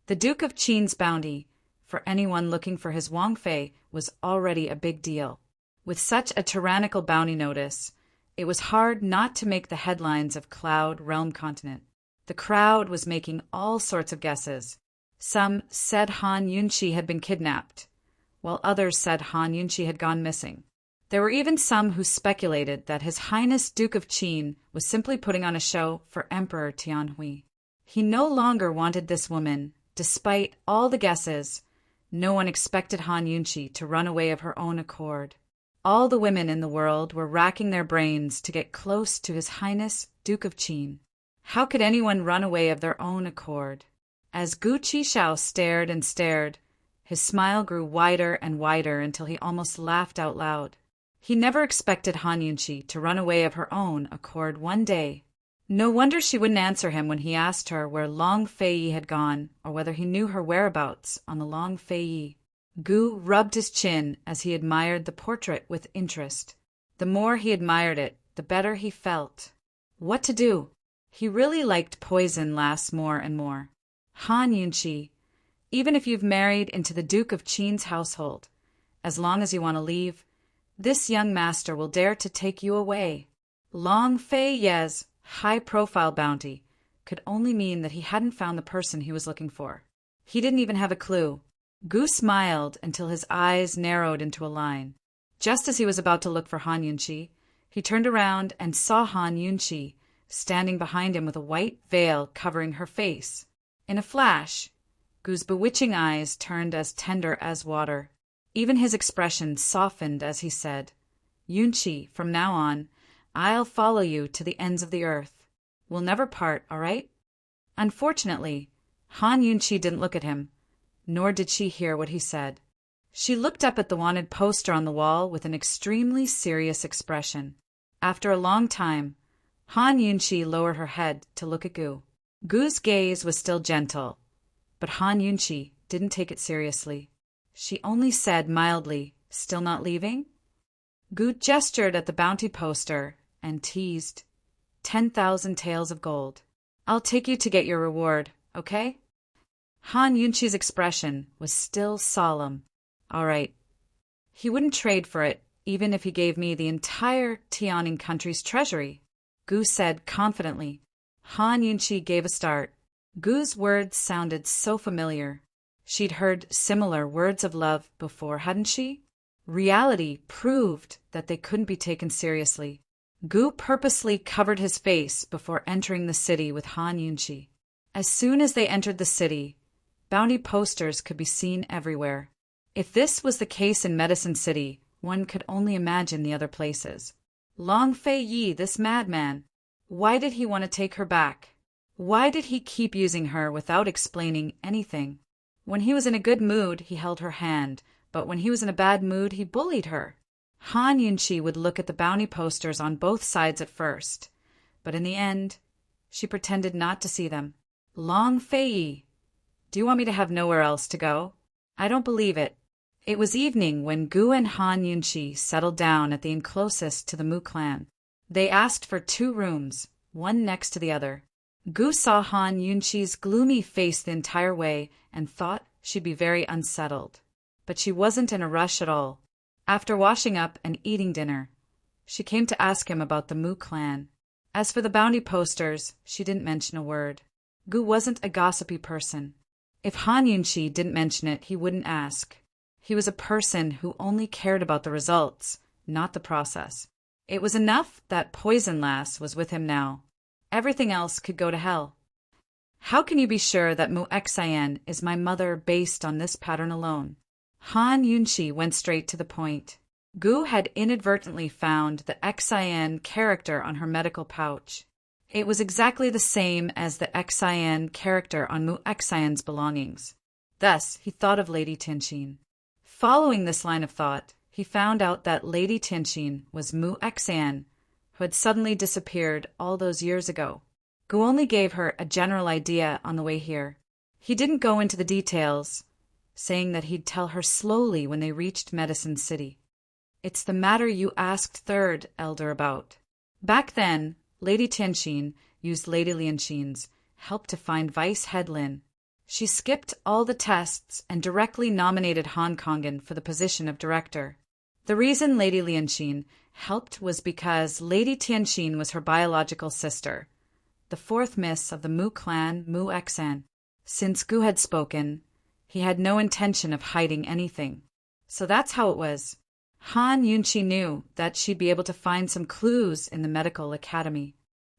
The Duke of Qin's bounty, for anyone looking for his Wang Fei, was already a big deal. With such a tyrannical bounty notice, it was hard not to make the headlines of Cloud Realm Continent. The crowd was making all sorts of guesses. Some said Han Yunshi had been kidnapped, while others said Han Yunshi had gone missing. There were even some who speculated that His Highness Duke of Qin was simply putting on a show for Emperor Tianhui. He no longer wanted this woman. Despite all the guesses, no one expected Han Yunshi to run away of her own accord. All the women in the world were racking their brains to get close to His Highness Duke of Qin. How could anyone run away of their own accord? As Gu Qishao stared and stared, his smile grew wider and wider until he almost laughed out loud. He never expected Han Yunshi to run away of her own accord one day. No wonder she wouldn't answer him when he asked her where Long Fei had gone or whether he knew her whereabouts on the Long Fei. Gu rubbed his chin as he admired the portrait with interest. The more he admired it, the better he felt. What to do? He really liked poison lasts more and more. Han Yunshi, even if you've married into the Duke of Qin's household, as long as you want to leave, this young master will dare to take you away. Long Fei Ye's high-profile bounty could only mean that he hadn't found the person he was looking for. He didn't even have a clue. Gu smiled until his eyes narrowed into a line. Just as he was about to look for Han Yunshi, he turned around and saw Han Yunshi standing behind him with a white veil covering her face. In a flash, Gu's bewitching eyes turned as tender as water. Even his expression softened as he said, "Yunshi, from now on, I'll follow you to the ends of the earth. We'll never part, all right?" Unfortunately, Han Yunshi didn't look at him, nor did she hear what he said. She looked up at the wanted poster on the wall with an extremely serious expression. After a long time, Han Yunchi lowered her head to look at Gu. Gu's gaze was still gentle, but Han Yunchi didn't take it seriously. She only said mildly, "Still not leaving?" Gu gestured at the bounty poster and teased, 10,000 taels of gold. "I'll take you to get your reward, okay?" Han Yunchi's expression was still solemn. "All right." He wouldn't trade for it, even if he gave me the entire Tianing country's treasury, Gu said confidently. Han Yunchi gave a start. Gu's words sounded so familiar. She'd heard similar words of love before, hadn't she? Reality proved that they couldn't be taken seriously. Gu purposely covered his face before entering the city with Han Yunchi. As soon as they entered the city, bounty posters could be seen everywhere. If this was the case in Medicine City, one could only imagine the other places. Long Fei Yi, this madman. Why did he want to take her back? Why did he keep using her without explaining anything? When he was in a good mood, he held her hand, but when he was in a bad mood, he bullied her. Han Yunchi would look at the bounty posters on both sides at first, but in the end, she pretended not to see them. Long Fei Yi. Do you want me to have nowhere else to go? I don't believe it. It was evening when Gu and Han Yunchi settled down at the inn closest to the Mu clan. They asked for 2 rooms, one next to the other. Gu saw Han Yunchi's gloomy face the entire way and thought she'd be very unsettled. But she wasn't in a rush at all. After washing up and eating dinner, she came to ask him about the Mu clan. As for the bounty posters, she didn't mention a word. Gu wasn't a gossipy person. If Han Yunchi didn't mention it, he wouldn't ask. He was a person who only cared about the results, not the process. It was enough that Poison Lass was with him now. Everything else could go to hell. How can you be sure that Mu Xian is my mother based on this pattern alone? Han Yunchi went straight to the point. Gu had inadvertently found the Xian character on her medical pouch. It was exactly the same as the Xian character on Mu Xian's belongings. Thus, he thought of Lady Tianxin. Following this line of thought, he found out that Lady Tianxin was Mu Xian, who had suddenly disappeared all those years ago. Gu only gave her a general idea on the way here. He didn't go into the details, saying that he'd tell her slowly when they reached Medicine City. It's the matter you asked third, Elder, about. Back then, Lady Tianxin used Lady Lianxin's help to find Vice Head Lin. She skipped all the tests and directly nominated Han Kongan for the position of director. The reason Lady Lianxin helped was because Lady Tianxin was her biological sister, the 4th miss of the Mu clan Mu Xan. Since Gu had spoken, he had no intention of hiding anything. So that's how it was. Han Yunchi knew that she'd be able to find some clues in the medical academy.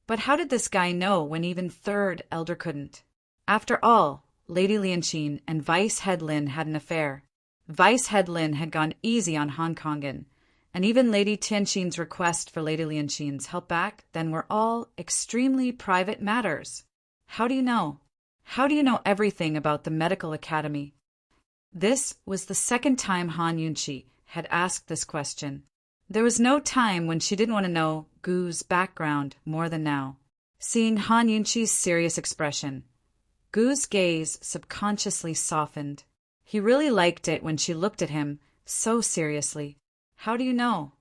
But how did this guy know when even third Elder couldn't? After all, Lady Lianxin and Vice Head Lin had an affair. Vice Head Lin had gone easy on Han Kongan, and even Lady Tianxin's request for Lady Lianxin's help back then were all extremely private matters. How do you know? How do you know everything about the medical academy? This was the second time Han Yunchi had asked this question. There was no time when she didn't want to know Gu's background more than now. Seeing Han Yunchi's serious expression, Gu's gaze subconsciously softened. He really liked it when she looked at him so seriously. How do you know?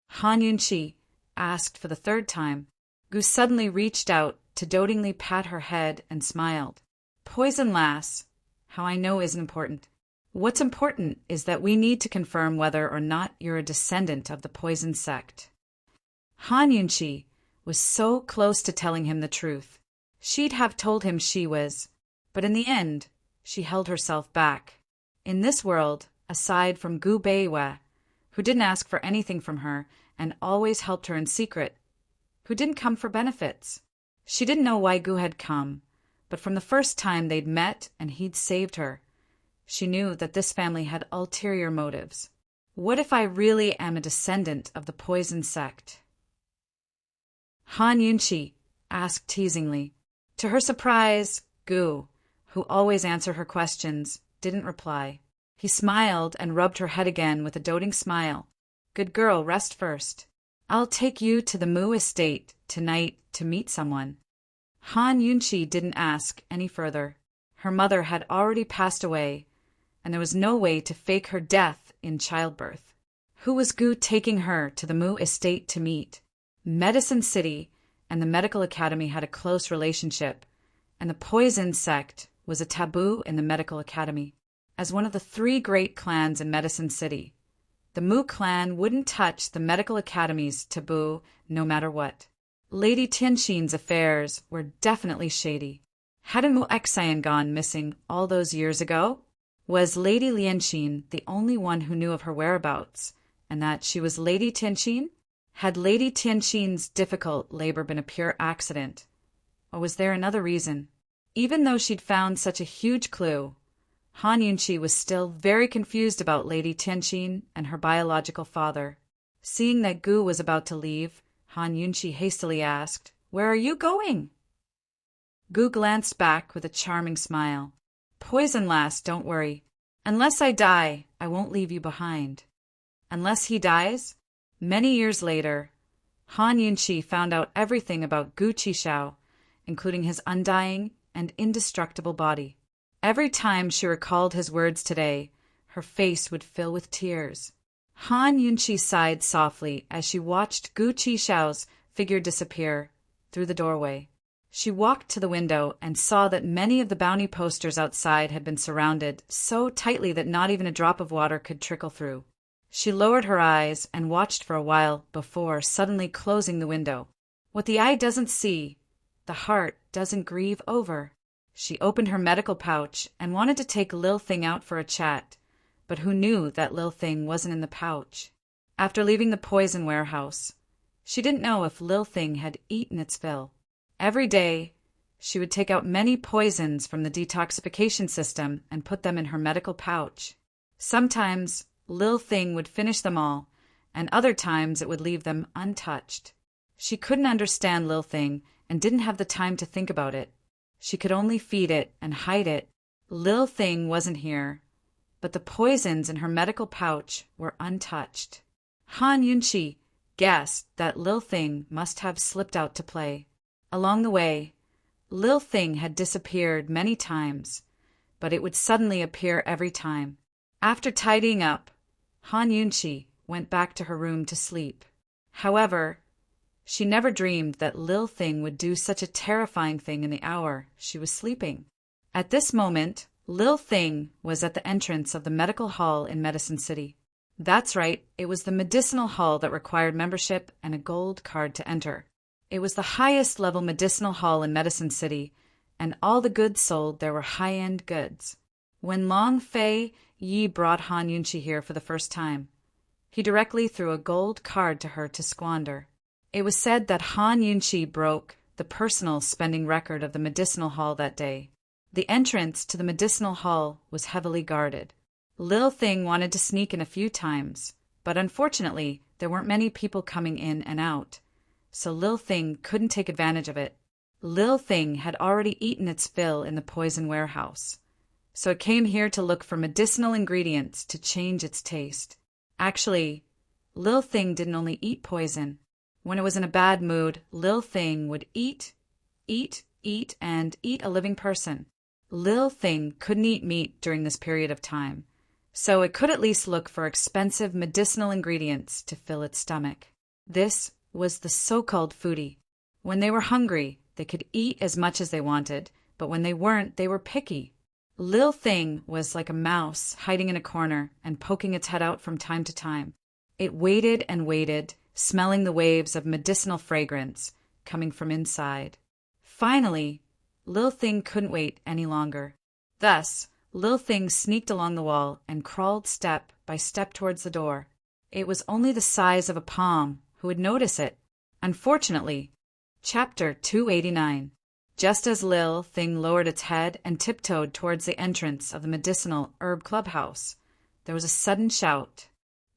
Han Yunchi asked for the 3rd time. Gu suddenly reached out to dotingly pat her head and smiled. Poison Lass, how I know isn't important. What's important is that we need to confirm whether or not you're a descendant of the poison sect. Han Yunchi was so close to telling him the truth. She'd have told him she was, but in the end, she held herself back. In this world, aside from Gu Beiwe, who didn't ask for anything from her and always helped her in secret, who didn't come for benefits. She didn't know why Gu had come, but from the first time they'd met and he'd saved her, she knew that this family had ulterior motives. What if I really am a descendant of the poison sect? Han Yunchi asked teasingly. To her surprise, Gu, who always answered her questions, didn't reply. He smiled and rubbed her head again with a doting smile. Good girl, rest first. I'll take you to the Moo estate tonight to meet someone. Han Yunchi didn't ask any further. Her mother had already passed away, and there was no way to fake her death in childbirth. Who was Gu taking her to the Moo estate to meet? Medicine City and the medical academy had a close relationship, and the poison sect was a taboo in the medical academy. As one of the 3 great clans in Medicine City, the Moo clan wouldn't touch the medical academy's taboo no matter what. Lady Tianxin's affairs were definitely shady. Hadn't Moo Xian gone missing all those years ago? Was Lady Lianxin the only one who knew of her whereabouts, and that she was Lady Tianxin? Had Lady Tianxin's difficult labor been a pure accident? Or was there another reason? Even though she'd found such a huge clue, Han Yunchi was still very confused about Lady Tianxin and her biological father. Seeing that Gu was about to leave, Han Yunchi hastily asked, "Where are you going?" Gu glanced back with a charming smile. "Poison lass, don't worry. Unless I die, I won't leave you behind." Unless he dies? Many years later, Han Yunchi found out everything about Gu Qishao, including his undying and indestructible body. Every time she recalled his words today, her face would fill with tears. Han Yunchi sighed softly as she watched Gu Qishao's figure disappear through the doorway. She walked to the window and saw that many of the bounty posters outside had been surrounded so tightly that not even a drop of water could trickle through. She lowered her eyes and watched for a while before suddenly closing the window. What the eye doesn't see, the heart doesn't grieve over. She opened her medical pouch and wanted to take Lil Thing out for a chat, but who knew that Lil Thing wasn't in the pouch? After leaving the poison warehouse, she didn't know if Lil Thing had eaten its fill. Every day, she would take out many poisons from the detoxification system and put them in her medical pouch. Sometimes, Lil Thing would finish them all, and other times it would leave them untouched. She couldn't understand Lil Thing and didn't have the time to think about it. She could only feed it and hide it. Lil Thing wasn't here, but the poisons in her medical pouch were untouched. Han Yunchi guessed that Lil Thing must have slipped out to play. Along the way, Lil Thing had disappeared many times, but it would suddenly appear every time. After tidying up, Han Yunchi went back to her room to sleep. However, she never dreamed that Lil Thing would do such a terrifying thing in the hour she was sleeping. At this moment, Lil Thing was at the entrance of the medical hall in Medicine City. That's right, it was the medicinal hall that required membership and a gold card to enter. It was the highest level medicinal hall in Medicine City, and all the goods sold there were high-end goods. When Long Fei Yi brought Han Yunchi here for the first time, he directly threw a gold card to her to squander. It was said that Han Yunchi broke the personal spending record of the medicinal hall that day. The entrance to the medicinal hall was heavily guarded. Lil Thing wanted to sneak in a few times, but unfortunately there weren't many people coming in and out, so Lil Thing couldn't take advantage of it. Lil Thing had already eaten its fill in the poison warehouse, so it came here to look for medicinal ingredients to change its taste. Actually, Lil Thing didn't only eat poison. When it was in a bad mood, Lil Thing would eat, and eat a living person. Lil Thing couldn't eat meat during this period of time, so it could at least look for expensive medicinal ingredients to fill its stomach. This was the so-called foodie. When they were hungry, they could eat as much as they wanted, but when they weren't, they were picky. Lil Thing was like a mouse hiding in a corner and poking its head out from time to time. It waited and waited, smelling the waves of medicinal fragrance coming from inside. Finally, Lil Thing couldn't wait any longer. Thus, Lil Thing sneaked along the wall and crawled step by step towards the door. It was only the size of a palm who would notice it. Unfortunately, Chapter 289. Just as Lil Thing lowered its head and tiptoed towards the entrance of the medicinal herb clubhouse, there was a sudden shout.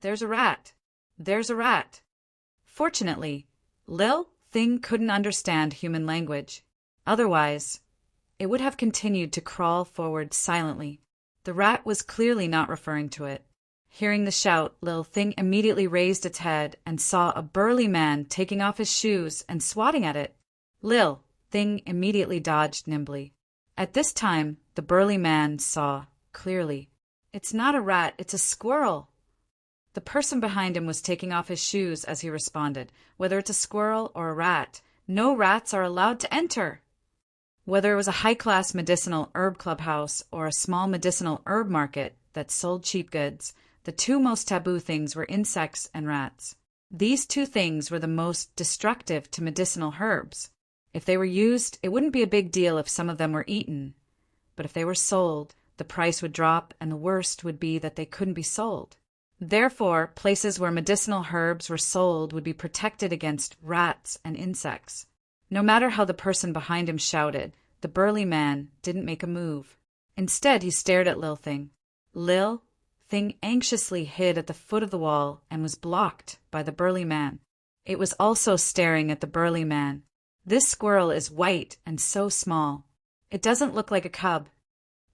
"There's a rat! There's a rat!" Fortunately, Lil Thing couldn't understand human language. Otherwise, it would have continued to crawl forward silently. The rat was clearly not referring to it. Hearing the shout, Lil Thing immediately raised its head and saw a burly man taking off his shoes and swatting at it. Lil Thing immediately dodged nimbly. At this time, the burly man saw clearly. It's not a rat, it's a squirrel. The person behind him was taking off his shoes as he responded. Whether it's a squirrel or a rat, no rats are allowed to enter. Whether it was a high-class medicinal herb clubhouse or a small medicinal herb market that sold cheap goods, the two most taboo things were insects and rats. These two things were the most destructive to medicinal herbs. If they were used, it wouldn't be a big deal if some of them were eaten. But if they were sold, the price would drop, and the worst would be that they couldn't be sold. Therefore, places where medicinal herbs were sold would be protected against rats and insects. No matter how the person behind him shouted, the burly man didn't make a move. Instead, he stared at Lil Thing. Lil Thing anxiously hid at the foot of the wall and was blocked by the burly man. It was also staring at the burly man. This squirrel is white and so small. It doesn't look like a cub.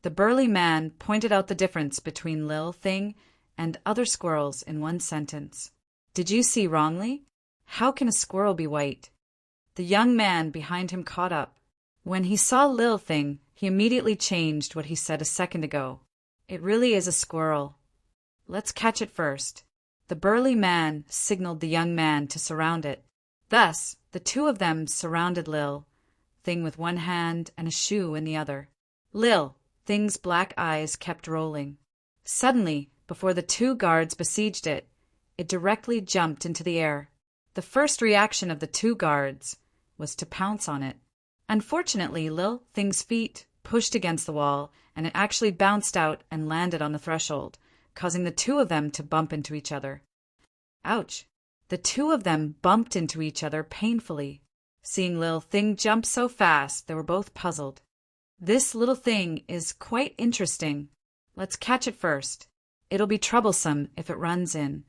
The burly man pointed out the difference between Lil Thing and other squirrels in one sentence. Did you see wrongly? How can a squirrel be white? The young man behind him caught up. When he saw Lil Thing, he immediately changed what he said a second ago. It really is a squirrel. Let's catch it first. The burly man signaled the young man to surround it. Thus, the two of them surrounded Lil Thing with one hand and a shoe in the other. Lil Thing's black eyes kept rolling. Suddenly, before the two guards besieged it, it directly jumped into the air. The first reaction of the two guards was to pounce on it. Unfortunately, Lil Thing's feet pushed against the wall, and it actually bounced out and landed on the threshold, causing the two of them to bump into each other. Ouch! The two of them bumped into each other painfully. Seeing Lil Thing jump so fast, they were both puzzled. This little thing is quite interesting. Let's catch it first. It'll be troublesome if it runs in.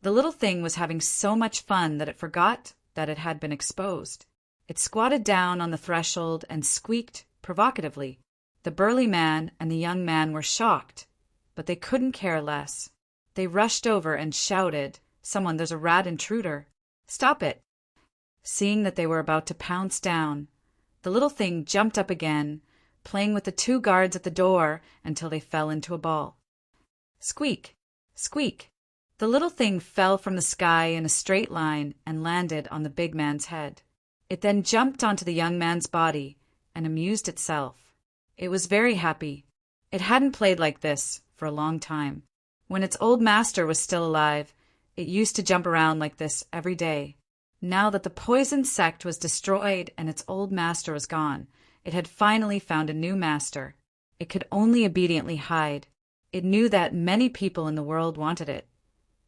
The little thing was having so much fun that it forgot that it had been exposed. It squatted down on the threshold and squeaked provocatively. The burly man and the young man were shocked, but they couldn't care less. They rushed over and shouted, "Someone, there's a rat intruder. Stop it!" Seeing that they were about to pounce down, the little thing jumped up again, playing with the two guards at the door until they fell into a ball. Squeak! Squeak! The little thing fell from the sky in a straight line and landed on the big man's head. It then jumped onto the young man's body and amused itself. It was very happy. It hadn't played like this for a long time. When its old master was still alive, it used to jump around like this every day. Now that the poison sect was destroyed and its old master was gone, it had finally found a new master. It could only obediently hide. It knew that many people in the world wanted it,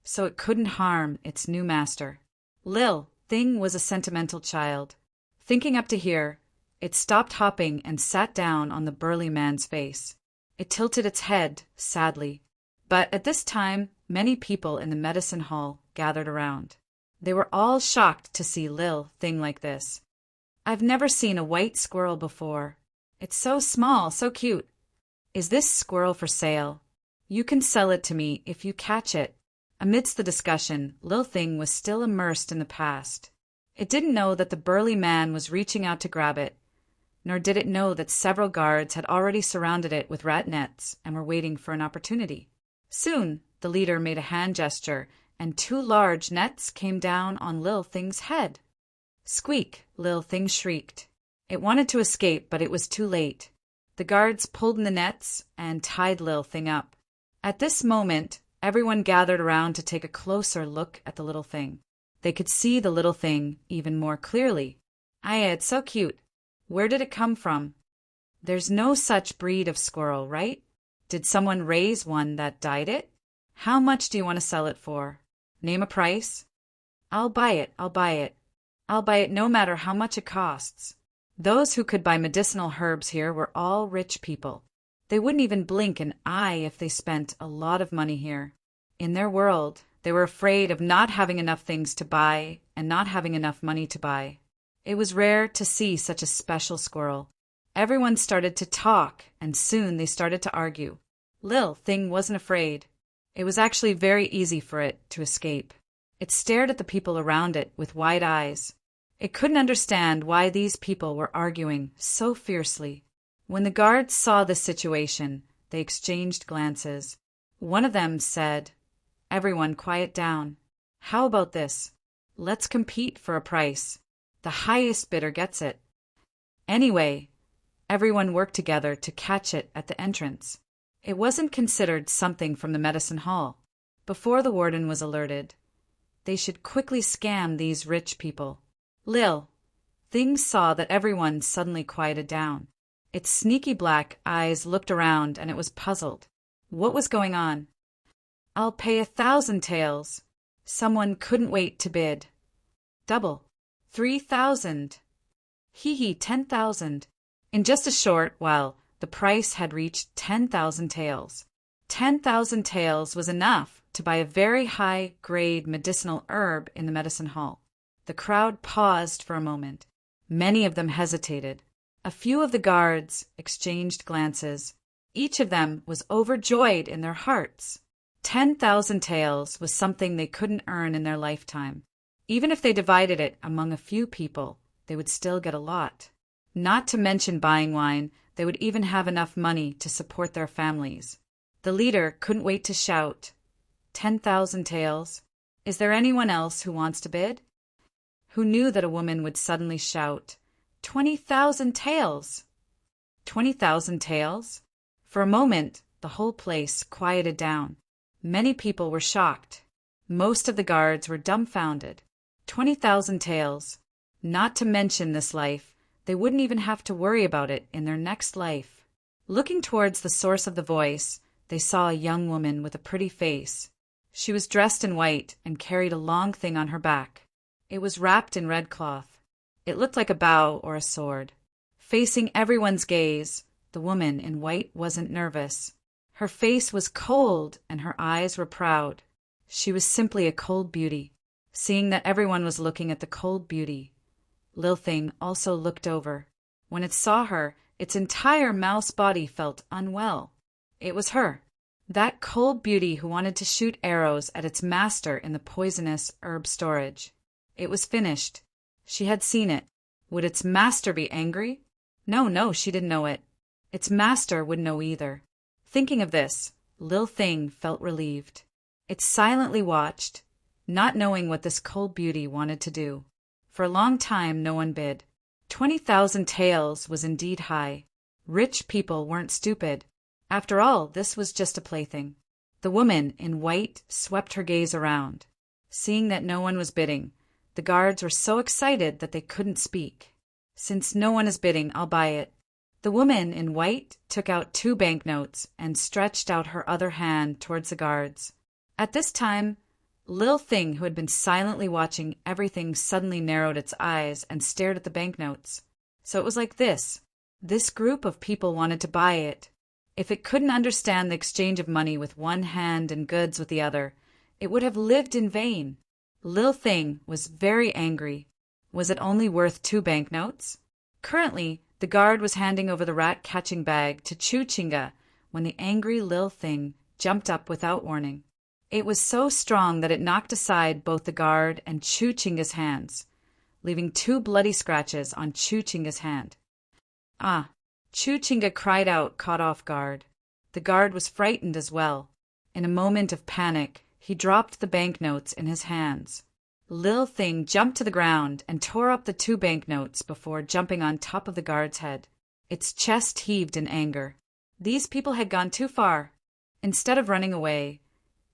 so it couldn't harm its new master. Lil Thing was a sentimental child. Thinking up to here, it stopped hopping and sat down on the burly man's face. It tilted its head, sadly. But at this time, many people in the medicine hall gathered around. They were all shocked to see Lil Thing like this. "I've never seen a white squirrel before. It's so small, so cute. Is this squirrel for sale? You can sell it to me if you catch it." Amidst the discussion, Lil Thing was still immersed in the past. It didn't know that the burly man was reaching out to grab it, nor did it know that several guards had already surrounded it with rat nets and were waiting for an opportunity. Soon, the leader made a hand gesture, and two large nets came down on Lil Thing's head. Squeak! Lil Thing shrieked. It wanted to escape, but it was too late. The guards pulled in the nets and tied Lil Thing up. At this moment, everyone gathered around to take a closer look at the little thing. They could see the little thing even more clearly. It's so cute. Where did it come from? There's no such breed of squirrel, right? Did someone raise one that dyed it? How much do you want to sell it for? Name a price. I'll buy it, I'll buy it. I'll buy it no matter how much it costs. Those who could buy medicinal herbs here were all rich people. They wouldn't even blink an eye if they spent a lot of money here. In their world, they were afraid of not having enough things to buy and not having enough money to buy. It was rare to see such a special squirrel. Everyone started to talk, and soon they started to argue. Lil Thing wasn't afraid. It was actually very easy for it to escape. It stared at the people around it with wide eyes. It couldn't understand why these people were arguing so fiercely. When the guards saw this situation, they exchanged glances. One of them said, "Everyone quiet down. How about this? Let's compete for a price. The highest bidder gets it." Anyway, everyone worked together to catch it at the entrance. It wasn't considered something from the medicine hall. Before the warden was alerted, they should quickly scam these rich people. Lil Things saw that everyone suddenly quieted down. Its sneaky black eyes looked around and it was puzzled. What was going on? "I'll pay 1,000 taels." Someone couldn't wait to bid. "Double. 3,000. Hee 10,000. In just a short while, the price had reached 10,000 taels. 10,000 taels was enough to buy a very high-grade medicinal herb in the medicine hall. The crowd paused for a moment. Many of them hesitated. A few of the guards exchanged glances. Each of them was overjoyed in their hearts. 10,000 taels was something they couldn't earn in their lifetime. Even if they divided it among a few people, they would still get a lot. Not to mention buying wine, they would even have enough money to support their families. The leader couldn't wait to shout, "10,000 taels. Is there anyone else who wants to bid?" Who knew that a woman would suddenly shout, 20,000 taels! 20,000 taels? For a moment, the whole place quieted down. Many people were shocked. Most of the guards were dumbfounded. 20,000 taels. Not to mention this life, they wouldn't even have to worry about it in their next life. Looking towards the source of the voice, they saw a young woman with a pretty face. She was dressed in white and carried a long thing on her back. It was wrapped in red cloth. It looked like a bow or a sword. Facing everyone's gaze, the woman in white wasn't nervous. Her face was cold and her eyes were proud. She was simply a cold beauty. Seeing that everyone was looking at the cold beauty, Lil Thing also looked over. When it saw her, its entire mouse body felt unwell. It was her, that cold beauty who wanted to shoot arrows at its master in the poisonous herb storage. It was finished. She had seen it. Would its master be angry? No, she didn't know it. Its master wouldn't know either. Thinking of this, Lil Thing felt relieved. It silently watched, not knowing what this cold beauty wanted to do. For a long time no one bid. 20,000 taels was indeed high. Rich people weren't stupid. After all, this was just a plaything. The woman in white swept her gaze around. Seeing that no one was bidding, the guards were so excited that they couldn't speak. "Since no one is bidding, I'll buy it." The woman in white took out 2 banknotes and stretched out her other hand towards the guards. At this time, Lil Thing, who had been silently watching everything, suddenly narrowed its eyes and stared at the banknotes. So it was like this. This group of people wanted to buy it. If it couldn't understand the exchange of money with one hand and goods with the other, it would have lived in vain. Lil Thing was very angry. Was it only worth 2 banknotes? Currently, the guard was handing over the rat-catching bag to Chuchinga when the angry Lil Thing jumped up without warning. It was so strong that it knocked aside both the guard and Chuchinga's hands, leaving 2 bloody scratches on Chuchinga's hand. "Ah!" Chuchinga cried out, caught off guard. The guard was frightened as well. In a moment of panic, he dropped the banknotes in his hands. Lil Thing jumped to the ground and tore up the 2 banknotes before jumping on top of the guard's head. Its chest heaved in anger. These people had gone too far. Instead of running away,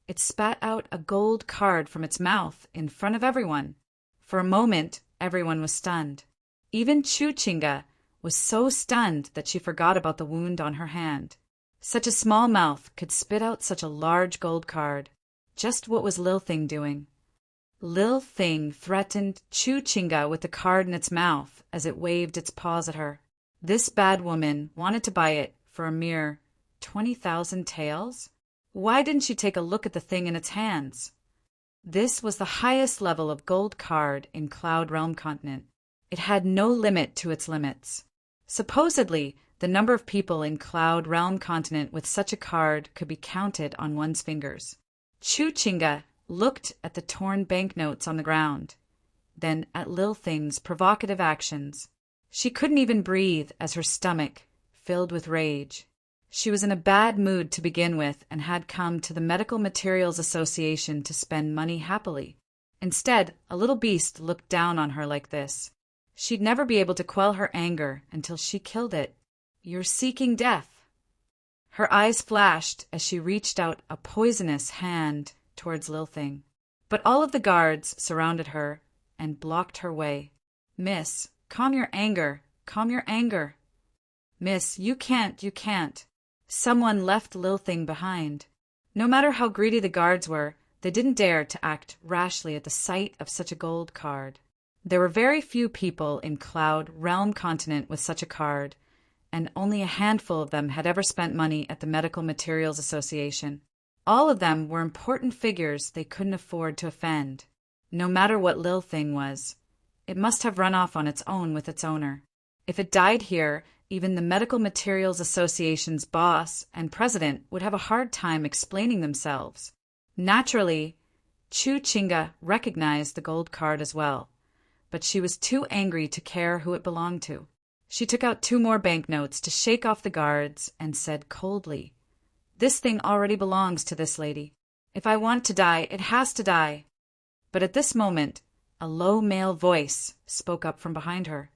it spat out a gold card from its mouth in front of everyone. For a moment, everyone was stunned. Even Chuchinga was so stunned that she forgot about the wound on her hand. Such a small mouth could spit out such a large gold card. Just what was Lil Thing doing? Lil Thing threatened Chuchinga with the card in its mouth as it waved its paws at her. This bad woman wanted to buy it for a mere 20,000 taels? Why didn't she take a look at the thing in its hands? This was the highest level of gold card in Cloud Realm Continent. It had no limit to its limits. Supposedly, the number of people in Cloud Realm Continent with such a card could be counted on one's fingers. Chu Chinga looked at the torn banknotes on the ground, then at Lil Thing's provocative actions. She couldn't even breathe as her stomach filled with rage. She was in a bad mood to begin with and had come to the Medical Materials Association to spend money happily. Instead, a little beast looked down on her like this. She'd never be able to quell her anger until she killed it. "You're seeking death." Her eyes flashed as she reached out a poisonous hand towards Lil Thing. But all of the guards surrounded her and blocked her way. "Miss, calm your anger. Calm your anger." "Miss, you can't. Someone left Lil Thing behind." No matter how greedy the guards were, they didn't dare to act rashly at the sight of such a gold card. There were very few people in Cloud Realm Continent with such a card, and only a handful of them had ever spent money at the Medical Materials Association. All of them were important figures they couldn't afford to offend. No matter what Lil Thing was, it must have run off on its own with its owner. If it died here, even the Medical Materials Association's boss and president would have a hard time explaining themselves. Naturally, Chu Chinga recognized the gold card as well, but she was too angry to care who it belonged to. She took out 2 more banknotes to shake off the guards and said coldly, "This thing already belongs to this lady. If I want to die, it has to die." But at this moment, a low male voice spoke up from behind her.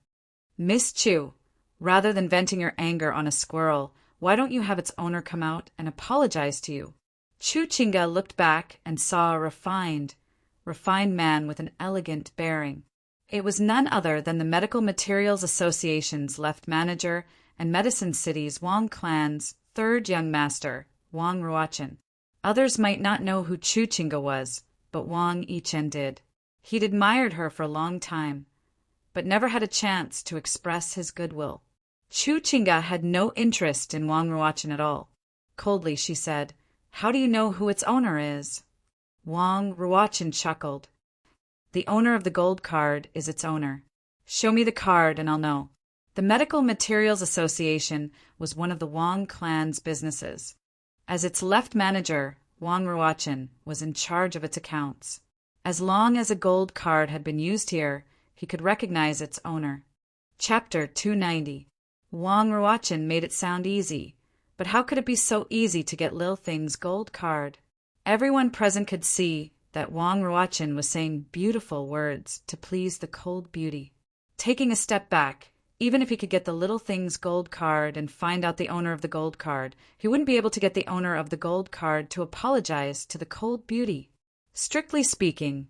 "Miss Chu, rather than venting your anger on a squirrel, why don't you have its owner come out and apologize to you?" Chu Chinga looked back and saw a refined man with an elegant bearing. It was none other than the Medical Materials Association's left manager and Medicine City's Wang clan's 3rd young master, Wang Ruachin. Others might not know who Chu Chinga was, but Wang Yichen did. He'd admired her for a long time, but never had a chance to express his goodwill. Chu Chinga had no interest in Wang Ruachin at all. Coldly she said, "How do you know who its owner is?" Wang Ruachin chuckled. "The owner of the gold card is its owner. Show me the card and I'll know." The Medical Materials Association was one of the Wang clan's businesses. As its left manager, Wang Ruachin was in charge of its accounts. As long as a gold card had been used here, he could recognize its owner. Chapter 290. Wang Ruachin made it sound easy, but how could it be so easy to get Lil Thing's gold card? Everyone present could see that Wang Ruachin was saying beautiful words to please the cold beauty. Taking a step back, even if he could get the Little Thing's gold card and find out the owner of the gold card, he wouldn't be able to get the owner of the gold card to apologize to the cold beauty. Strictly speaking,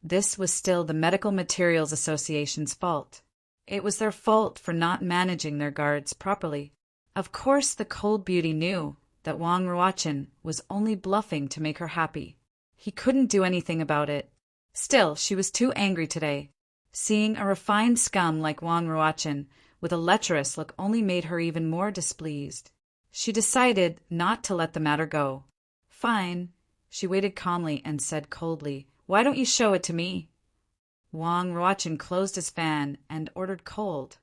this was still the Medical Materials Association's fault. It was their fault for not managing their guards properly. Of course the cold beauty knew that Wang Ruachin was only bluffing to make her happy. He couldn't do anything about it. Still, she was too angry today. Seeing a refined scum like Wang Ruachin with a lecherous look only made her even more displeased. She decided not to let the matter go. "Fine." She waited calmly and said coldly, "Why don't you show it to me?" Wang Ruachin closed his fan and ordered cold,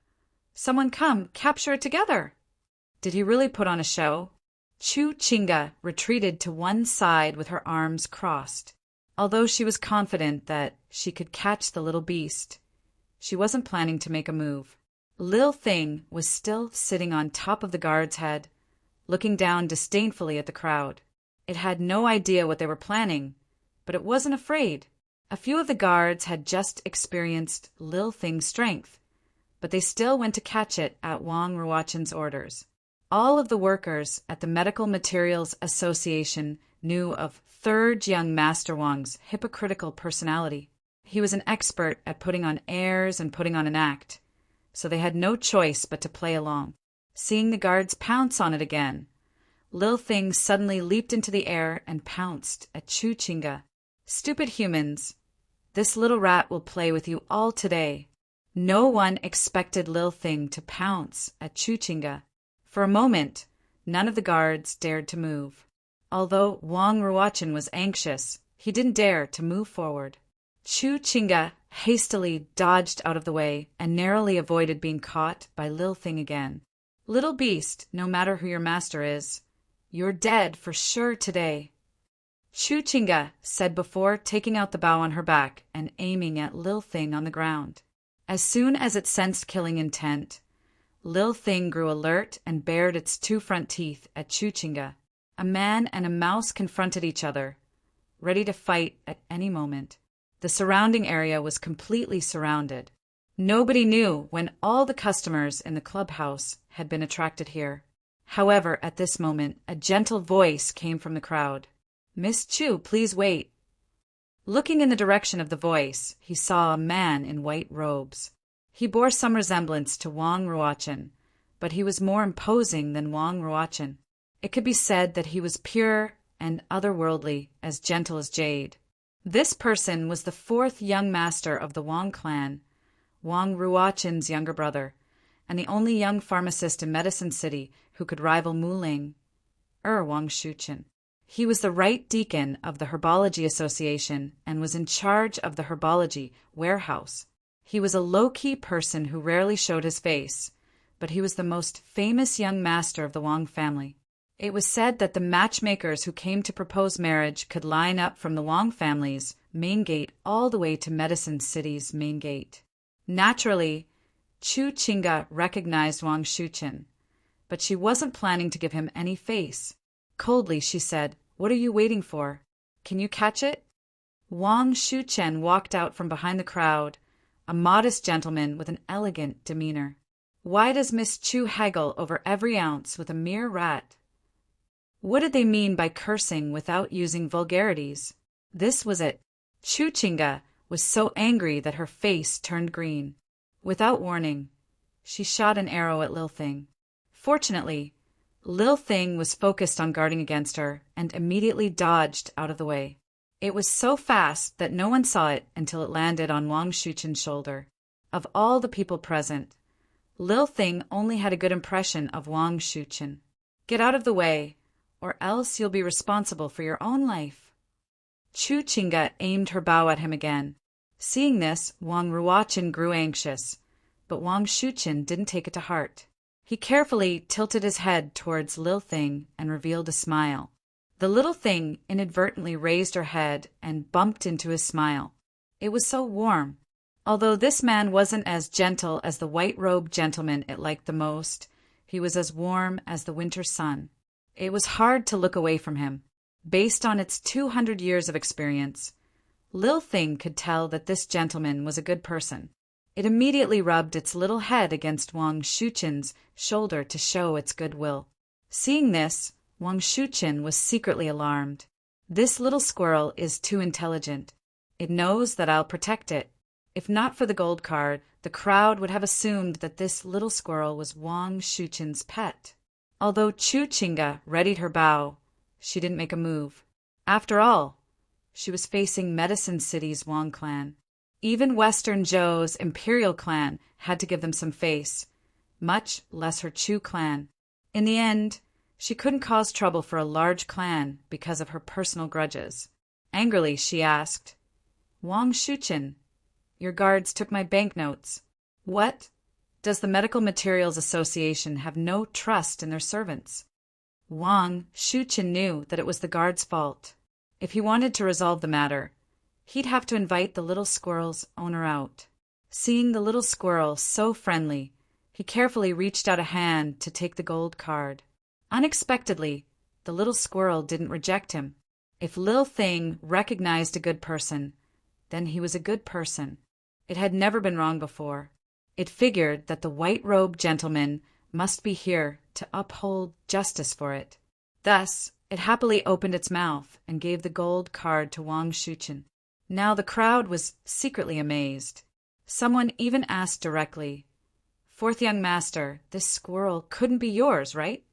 "Someone come, capture it together." Did he really put on a show? Chu Chinga retreated to one side with her arms crossed. Although she was confident that she could catch the little beast, she wasn't planning to make a move. Lil Thing was still sitting on top of the guard's head, looking down disdainfully at the crowd. It had no idea what they were planning, but it wasn't afraid. A few of the guards had just experienced Lil Thing's strength, but they still went to catch it at Wang Ruachin's orders. All of the workers at the Medical Materials Association knew of 3rd young Master Wang's hypocritical personality. He was an expert at putting on airs and putting on an act, so they had no choice but to play along. Seeing the guards pounce on it again, Lil Thing suddenly leaped into the air and pounced at Chu Chinga. "Stupid humans, this little rat will play with you all today." No one expected Lil Thing to pounce at Chu Chinga. For a moment, none of the guards dared to move. Although Wang Ruachin was anxious, he didn't dare to move forward. Chu Chinga hastily dodged out of the way and narrowly avoided being caught by Lil Thing again. "Little beast, no matter who your master is, you're dead for sure today." Chu Chinga said before taking out the bow on her back and aiming at Lil Thing on the ground. As soon as it sensed killing intent, Lil Thing grew alert and bared its two front teeth at Chu Chinga. A man and a mouse confronted each other, ready to fight at any moment. The surrounding area was completely surrounded. Nobody knew when all the customers in the clubhouse had been attracted here. However, at this moment, a gentle voice came from the crowd. "Miss Chu, please wait." Looking in the direction of the voice, he saw a man in white robes. He bore some resemblance to Wang Ruochen, but he was more imposing than Wang Ruochen. It could be said that he was pure and otherworldly, as gentle as jade. This person was the fourth young master of the Wang clan, Wang Ruochen's younger brother, and the only young pharmacist in Medicine City who could rival Muling, Wang Shuchen. He was the right deacon of the Herbology Association and was in charge of the Herbology warehouse. He was a low-key person who rarely showed his face, but he was the most famous young master of the Wang family. It was said that the matchmakers who came to propose marriage could line up from the Wang family's main gate all the way to Medicine City's main gate. Naturally, Chu Chinga recognized Wang Shuchen, but she wasn't planning to give him any face. Coldly, she said, "What are you waiting for? Can you catch it?" Wang Shuchen walked out from behind the crowd, a modest gentleman with an elegant demeanor. Why does Miss Chu haggle over every ounce with a mere rat? What did they mean by cursing without using vulgarities? This was it. Chu Chinga was so angry that her face turned green. Without warning, she shot an arrow at Lil Thing. Fortunately, Lil Thing was focused on guarding against her and immediately dodged out of the way. It was so fast that no one saw it until it landed on Wang Shuchen's shoulder. Of all the people present, Lil Thing only had a good impression of Wang Shuchen. "Get out of the way, or else you'll be responsible for your own life." Chu Chinga aimed her bow at him again. Seeing this, Wang Ruochen grew anxious, but Wang Shuchen didn't take it to heart. He carefully tilted his head towards Lil Thing and revealed a smile. The little thing inadvertently raised her head and bumped into his smile. It was so warm. Although this man wasn't as gentle as the white-robed gentleman it liked the most, he was as warm as the winter sun. It was hard to look away from him. Based on its 200 years of experience, Lil Thing could tell that this gentleman was a good person. It immediately rubbed its little head against Wang Shuchen's shoulder to show its goodwill. Seeing this, Wang Shuchen was secretly alarmed. This little squirrel is too intelligent. It knows that I'll protect it. If not for the gold card, the crowd would have assumed that this little squirrel was Wang Shuchen's pet. Although Chu Chinga readied her bow, she didn't make a move. After all, she was facing Medicine City's Wang clan. Even Western Zhou's Imperial clan had to give them some face, much less her Chu clan. In the end, she couldn't cause trouble for a large clan because of her personal grudges. Angrily, she asked, "Wang Shuchen, your guards took my banknotes. What? Does the Medical Materials Association have no trust in their servants?" Wang Shuchen knew that it was the guards' fault. If he wanted to resolve the matter, he'd have to invite the little squirrel's owner out. Seeing the little squirrel so friendly, he carefully reached out a hand to take the gold card. Unexpectedly, the little squirrel didn't reject him. If Lil Thing recognized a good person, then he was a good person. It had never been wrong before. It figured that the white-robed gentleman must be here to uphold justice for it. Thus, it happily opened its mouth and gave the gold card to Wang Shuchen. Now the crowd was secretly amazed. Someone even asked directly, "Fourth young master, this squirrel couldn't be yours, right?"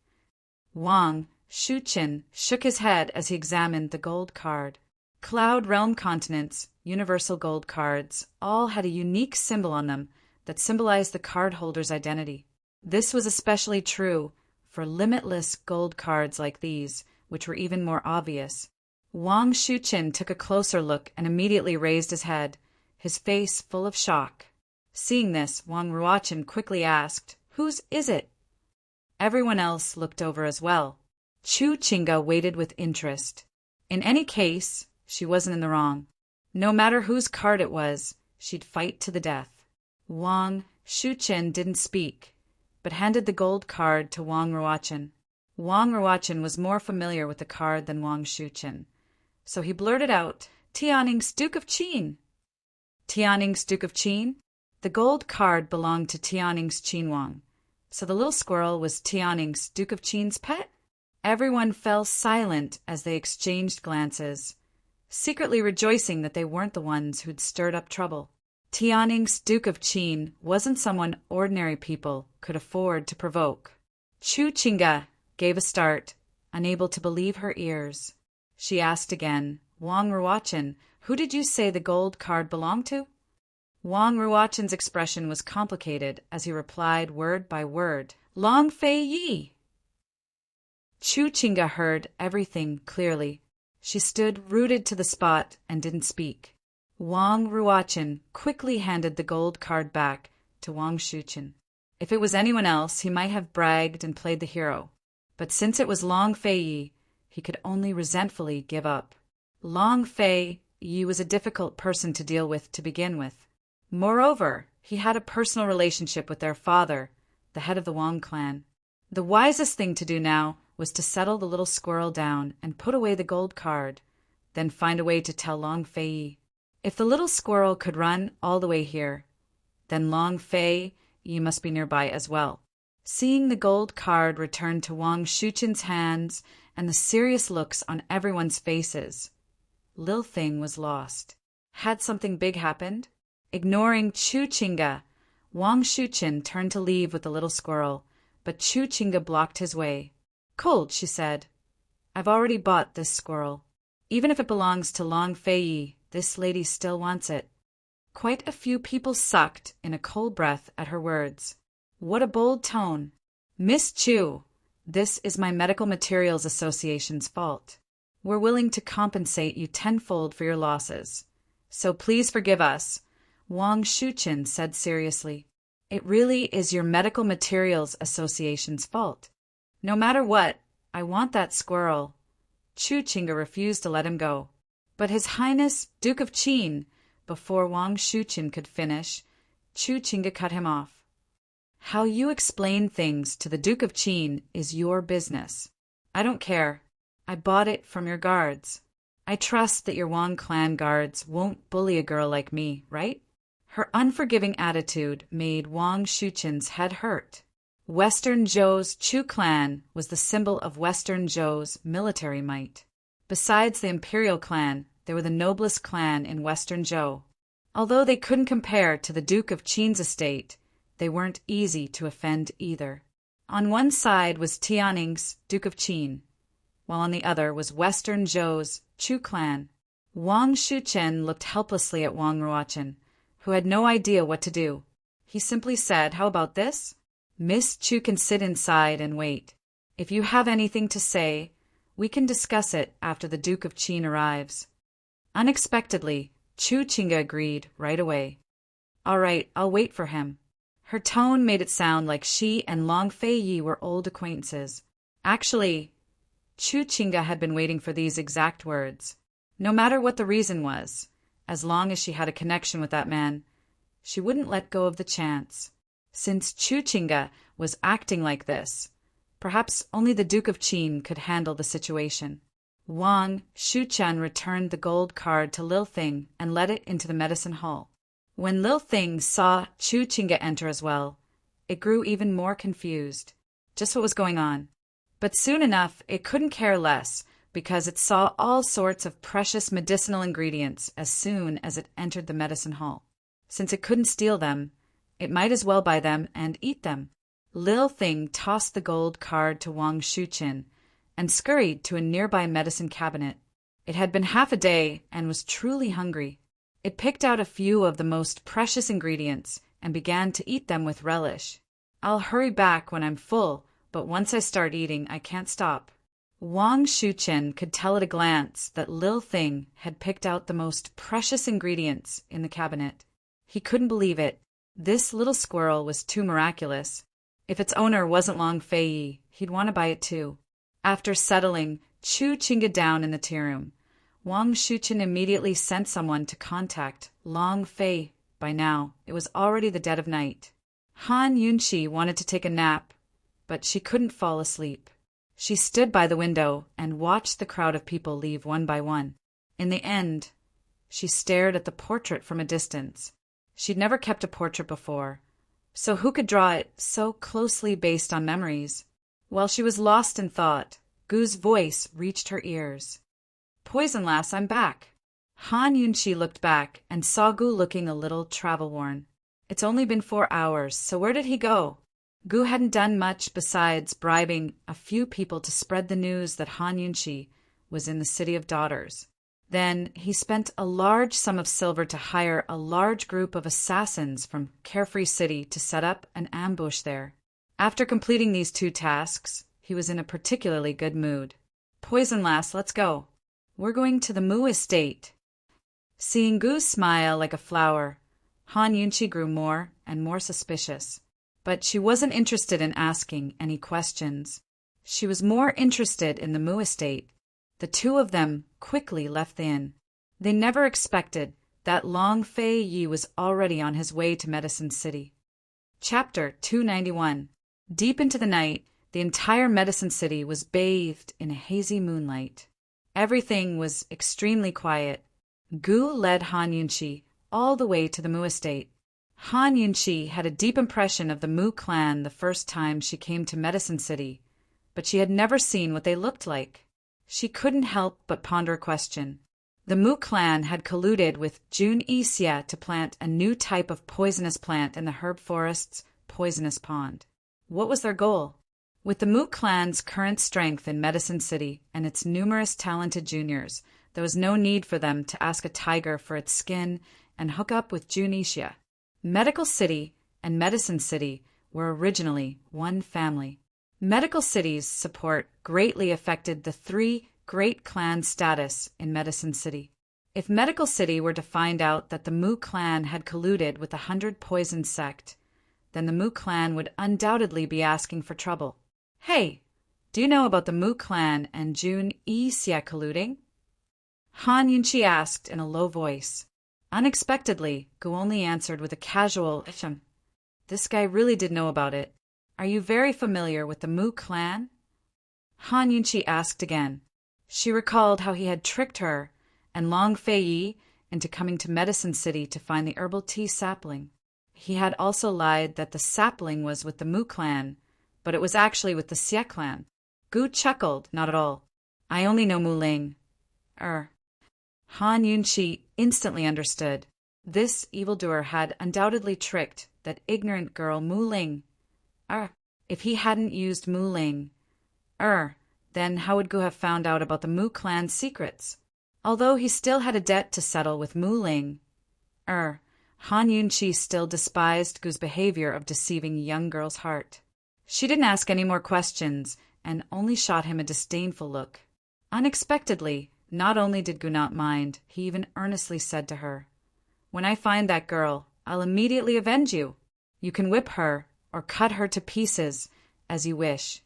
Wang Shuchen shook his head as he examined the gold card. Cloud Realm continents, universal gold cards, all had a unique symbol on them that symbolized the card holder's identity. This was especially true for limitless gold cards like these, which were even more obvious. Wang Shuchen took a closer look and immediately raised his head, his face full of shock. Seeing this, Wang Ruochen quickly asked, "Whose is it?" Everyone else looked over as well. Chu Chinga waited with interest. In any case, she wasn't in the wrong. No matter whose card it was, she'd fight to the death. Wang Shuchen didn't speak, but handed the gold card to Wang Ruochen. Wang Ruochen was more familiar with the card than Wang Shuchen, so he blurted out, "Tianning's Duke of Qin." Tianning's Duke of Qin? The gold card belonged to Tianning's Qinwang, so the little squirrel was Tianning's Duke of Qin's pet? Everyone fell silent as they exchanged glances, secretly rejoicing that they weren't the ones who'd stirred up trouble. Tianning's Duke of Qin wasn't someone ordinary people could afford to provoke. Chu Qingge gave a start, unable to believe her ears. She asked again, "Wang Ruochen, who did you say the gold card belonged to?" Wang Ruochen's expression was complicated as he replied word by word, "Long Fei Yi." Chu Qingge heard everything clearly. She stood rooted to the spot and didn't speak. Wang Ruochen quickly handed the gold card back to Wang Shuchen. If it was anyone else, he might have bragged and played the hero. But since it was Long Fei Yi, he could only resentfully give up. Long Fei Yi was a difficult person to deal with to begin with. Moreover, he had a personal relationship with their father, the head of the Wang clan. The wisest thing to do now was to settle the little squirrel down and put away the gold card, then find a way to tell Long Fei Yi. If the little squirrel could run all the way here, then Long Fei Yi must be nearby as well. Seeing the gold card return to Wang Shuchen's hands and the serious looks on everyone's faces, Lil Thing was lost. Had something big happened? Ignoring Chu Qingge, Wang Shuchen turned to leave with the little squirrel, but Chu Qingge blocked his way. "Cold," she said. "I've already bought this squirrel. Even if it belongs to Long Fei Yi, this lady still wants it." Quite a few people sucked in a cold breath at her words. What a bold tone. "Miss Chu, this is my Medical Materials Association's fault. We're willing to compensate you tenfold for your losses, so please forgive us," Wang Shuchen said seriously. "It really is your Medical Materials Association's fault. No matter what, I want that squirrel." Chu Qingge refused to let him go. But His Highness Duke of Qin, before Wang Shuchen could finish, Chu Qingge cut him off. "How you explain things to the Duke of Qin is your business. I don't care. I bought it from your guards. I trust that your Wang clan guards won't bully a girl like me, right?" Her unforgiving attitude made Wang Shuchen's head hurt. Western Zhou's Chu clan was the symbol of Western Zhou's military might. Besides the imperial clan, they were the noblest clan in Western Zhou. Although they couldn't compare to the Duke of Qin's estate, they weren't easy to offend either. On one side was Tianning's Duke of Qin, while on the other was Western Zhou's Chu clan. Wang Shuchen looked helplessly at Wang Ruochen, who had no idea what to do. He simply said, "How about this? Miss Chu can sit inside and wait. If you have anything to say, we can discuss it after the Duke of Qin arrives." Unexpectedly, Chu Qingge agreed right away. "All right, I'll wait for him." Her tone made it sound like she and Long Fei Yi were old acquaintances. Actually, Chu Qingge had been waiting for these exact words. No matter what the reason was, as long as she had a connection with that man, she wouldn't let go of the chance. Since Chu Qingge was acting like this, perhaps only the Duke of Qin could handle the situation. Wang Shuchen returned the gold card to Lil Thing and led it into the medicine hall. When Lil Thing saw Chu Qingge enter as well, it grew even more confused. Just what was going on? But soon enough, it couldn't care less, because it saw all sorts of precious medicinal ingredients as soon as it entered the medicine hall. Since it couldn't steal them, it might as well buy them and eat them. Lil Thing tossed the gold card to Wang Shuchen and scurried to a nearby medicine cabinet. It had been half a day and was truly hungry. It picked out a few of the most precious ingredients and began to eat them with relish. "I'll hurry back when I'm full, but once I start eating, I can't stop." Wang Shuchen could tell at a glance that Lil Thing had picked out the most precious ingredients in the cabinet. He couldn't believe it. This little squirrel was too miraculous. If its owner wasn't Long Fei Yi, he'd want to buy it too. After settling Chu Qingge down in the tea room, Wang Shuchen immediately sent someone to contact Long Fei. By now, it was already the dead of night. Han Yunqi wanted to take a nap, but she couldn't fall asleep. She stood by the window and watched the crowd of people leave one by one. In the end, she stared at the portrait from a distance. She'd never kept a portrait before, so who could draw it so closely based on memories? While she was lost in thought, Gu's voice reached her ears. "Poison lass, I'm back." Han Yunqi looked back and saw Gu looking a little travel-worn. It's only been 4 hours, so where did he go? Gu hadn't done much besides bribing a few people to spread the news that Han Yunqi was in the City of Daughters. Then he spent a large sum of silver to hire a large group of assassins from Carefree City to set up an ambush there. After completing these 2 tasks, he was in a particularly good mood. "Poison lass, let's go. We're going to the Mu estate." Seeing Gu smile like a flower, Han Yunqi grew more and more suspicious. But she wasn't interested in asking any questions. She was more interested in the Mu estate. The 2 of them quickly left the inn. They never expected that Long Fei Yi was already on his way to Medicine City. Chapter 291. Deep into the night, the entire Medicine City was bathed in a hazy moonlight. Everything was extremely quiet. Gu led Han Yunqi all the way to the Mu estate. Han Yunqi had a deep impression of the Mu clan the first time she came to Medicine City, but she had never seen what they looked like. She couldn't help but ponder a question. The Mu clan had colluded with Jun Yixia to plant a new type of poisonous plant in the herb forest's poisonous pond. What was their goal? With the Mu clan's current strength in Medicine City and its numerous talented juniors, there was no need for them to ask a tiger for its skin and hook up with Jun Yixia. Medical City and Medicine City were originally one family. Medical City's support greatly affected the 3 great clans' status in Medicine City. If Medical City were to find out that the Mu clan had colluded with the 100 Poison sect, then the Mu clan would undoubtedly be asking for trouble. "Hey, do you know about the Mu clan and Jun Yixia colluding?" Han Yunqi asked in a low voice. Unexpectedly, Gu only answered with a casual "Ishm." This guy really did know about it. "Are you very familiar with the Mu clan?" Han Yunqi asked again. She recalled how he had tricked her and Long Fei Yi into coming to Medicine City to find the herbal tea sapling. He had also lied that the sapling was with the Mu clan, but it was actually with the Xie clan. Gu chuckled, "Not at all. I only know Mu Ling." Han Yunqi instantly understood. This evildoer had undoubtedly tricked that ignorant girl Mu Ling. If he hadn't used Mu Ling, then how would Gu have found out about the Mu clan's secrets? Although he still had a debt to settle with Mu Ling, Han Yunqi still despised Gu's behavior of deceiving a young girl's heart. She didn't ask any more questions and only shot him a disdainful look. Unexpectedly, not only did Gu not mind, he even earnestly said to her, "When I find that girl, I'll immediately avenge you. You can whip her or cut her to pieces as you wish."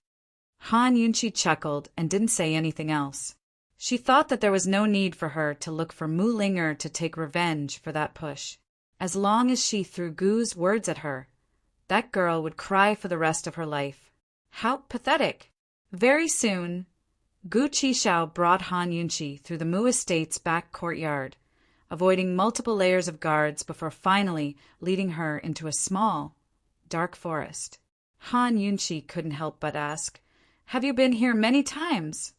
Han Yunqi chuckled and didn't say anything else. She thought that there was no need for her to look for Mu Linger to take revenge for that push. As long as she threw Gu's words at her, that girl would cry for the rest of her life. How pathetic! Very soon, Gu Qishao brought Han Yunqi through the Mu estate's back courtyard, avoiding multiple layers of guards before finally leading her into a small, dark forest. Han Yunqi couldn't help but ask, "Have you been here many times?"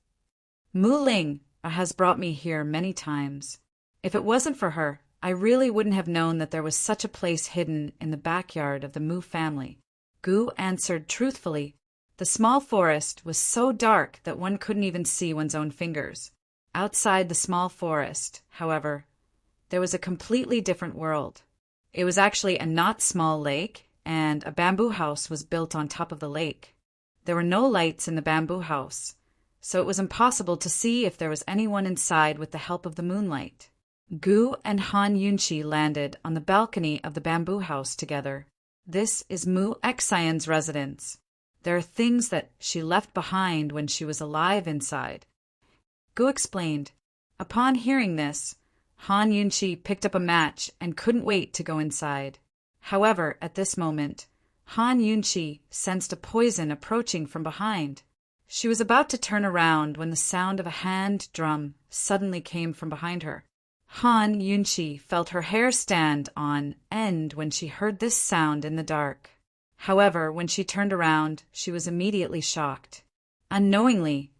"Mu Ling has brought me here many times. If it wasn't for her, I really wouldn't have known that there was such a place hidden in the backyard of the Mu family." Gu answered truthfully. The small forest was so dark that one couldn't even see one's own fingers. Outside the small forest, however, there was a completely different world. It was actually a not small lake, and a bamboo house was built on top of the lake. There were no lights in the bamboo house, so it was impossible to see if there was anyone inside with the help of the moonlight. Gu and Han Yunqi landed on the balcony of the bamboo house together. "This is Mu Xian's residence. There are things that she left behind when she was alive inside." Gu explained. Upon hearing this, Han Yunchi picked up a match and couldn't wait to go inside. However, at this moment, Han Yunchi sensed a poison approaching from behind. She was about to turn around when the sound of a hand drum suddenly came from behind her. Han Yunchi felt her hair stand on end when she heard this sound in the dark. However, when she turned around, she was immediately shocked. Unknowingly,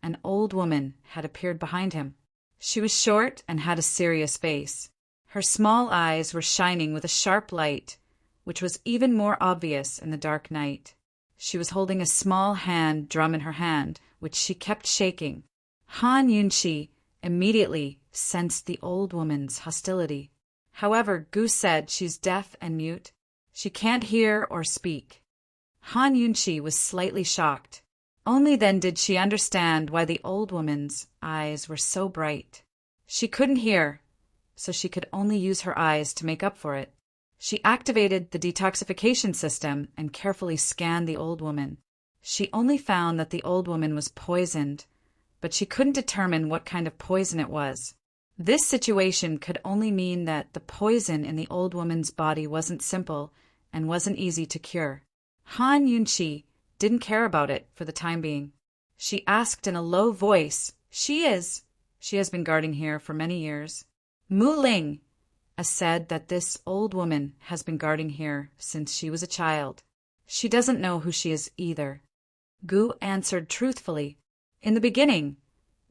an old woman had appeared behind him. She was short and had a serious face. Her small eyes were shining with a sharp light, which was even more obvious in the dark night. She was holding a small hand drum in her hand, which she kept shaking. Han Yunchi immediately sensed the old woman's hostility. However, Gu said she's deaf and mute. She can't hear or speak. Han Yunchi was slightly shocked. Only then did she understand why the old woman's eyes were so bright. She couldn't hear, so she could only use her eyes to make up for it. She activated the detoxification system and carefully scanned the old woman. She only found that the old woman was poisoned, but she couldn't determine what kind of poison it was. This situation could only mean that the poison in the old woman's body wasn't simple and wasn't easy to cure. Han Yunchi didn't care about it for the time being. She asked in a low voice, She has been guarding here for many years. Mu Ling said that this old woman has been guarding here since she was a child. She doesn't know who she is either. Gu answered truthfully. In the beginning,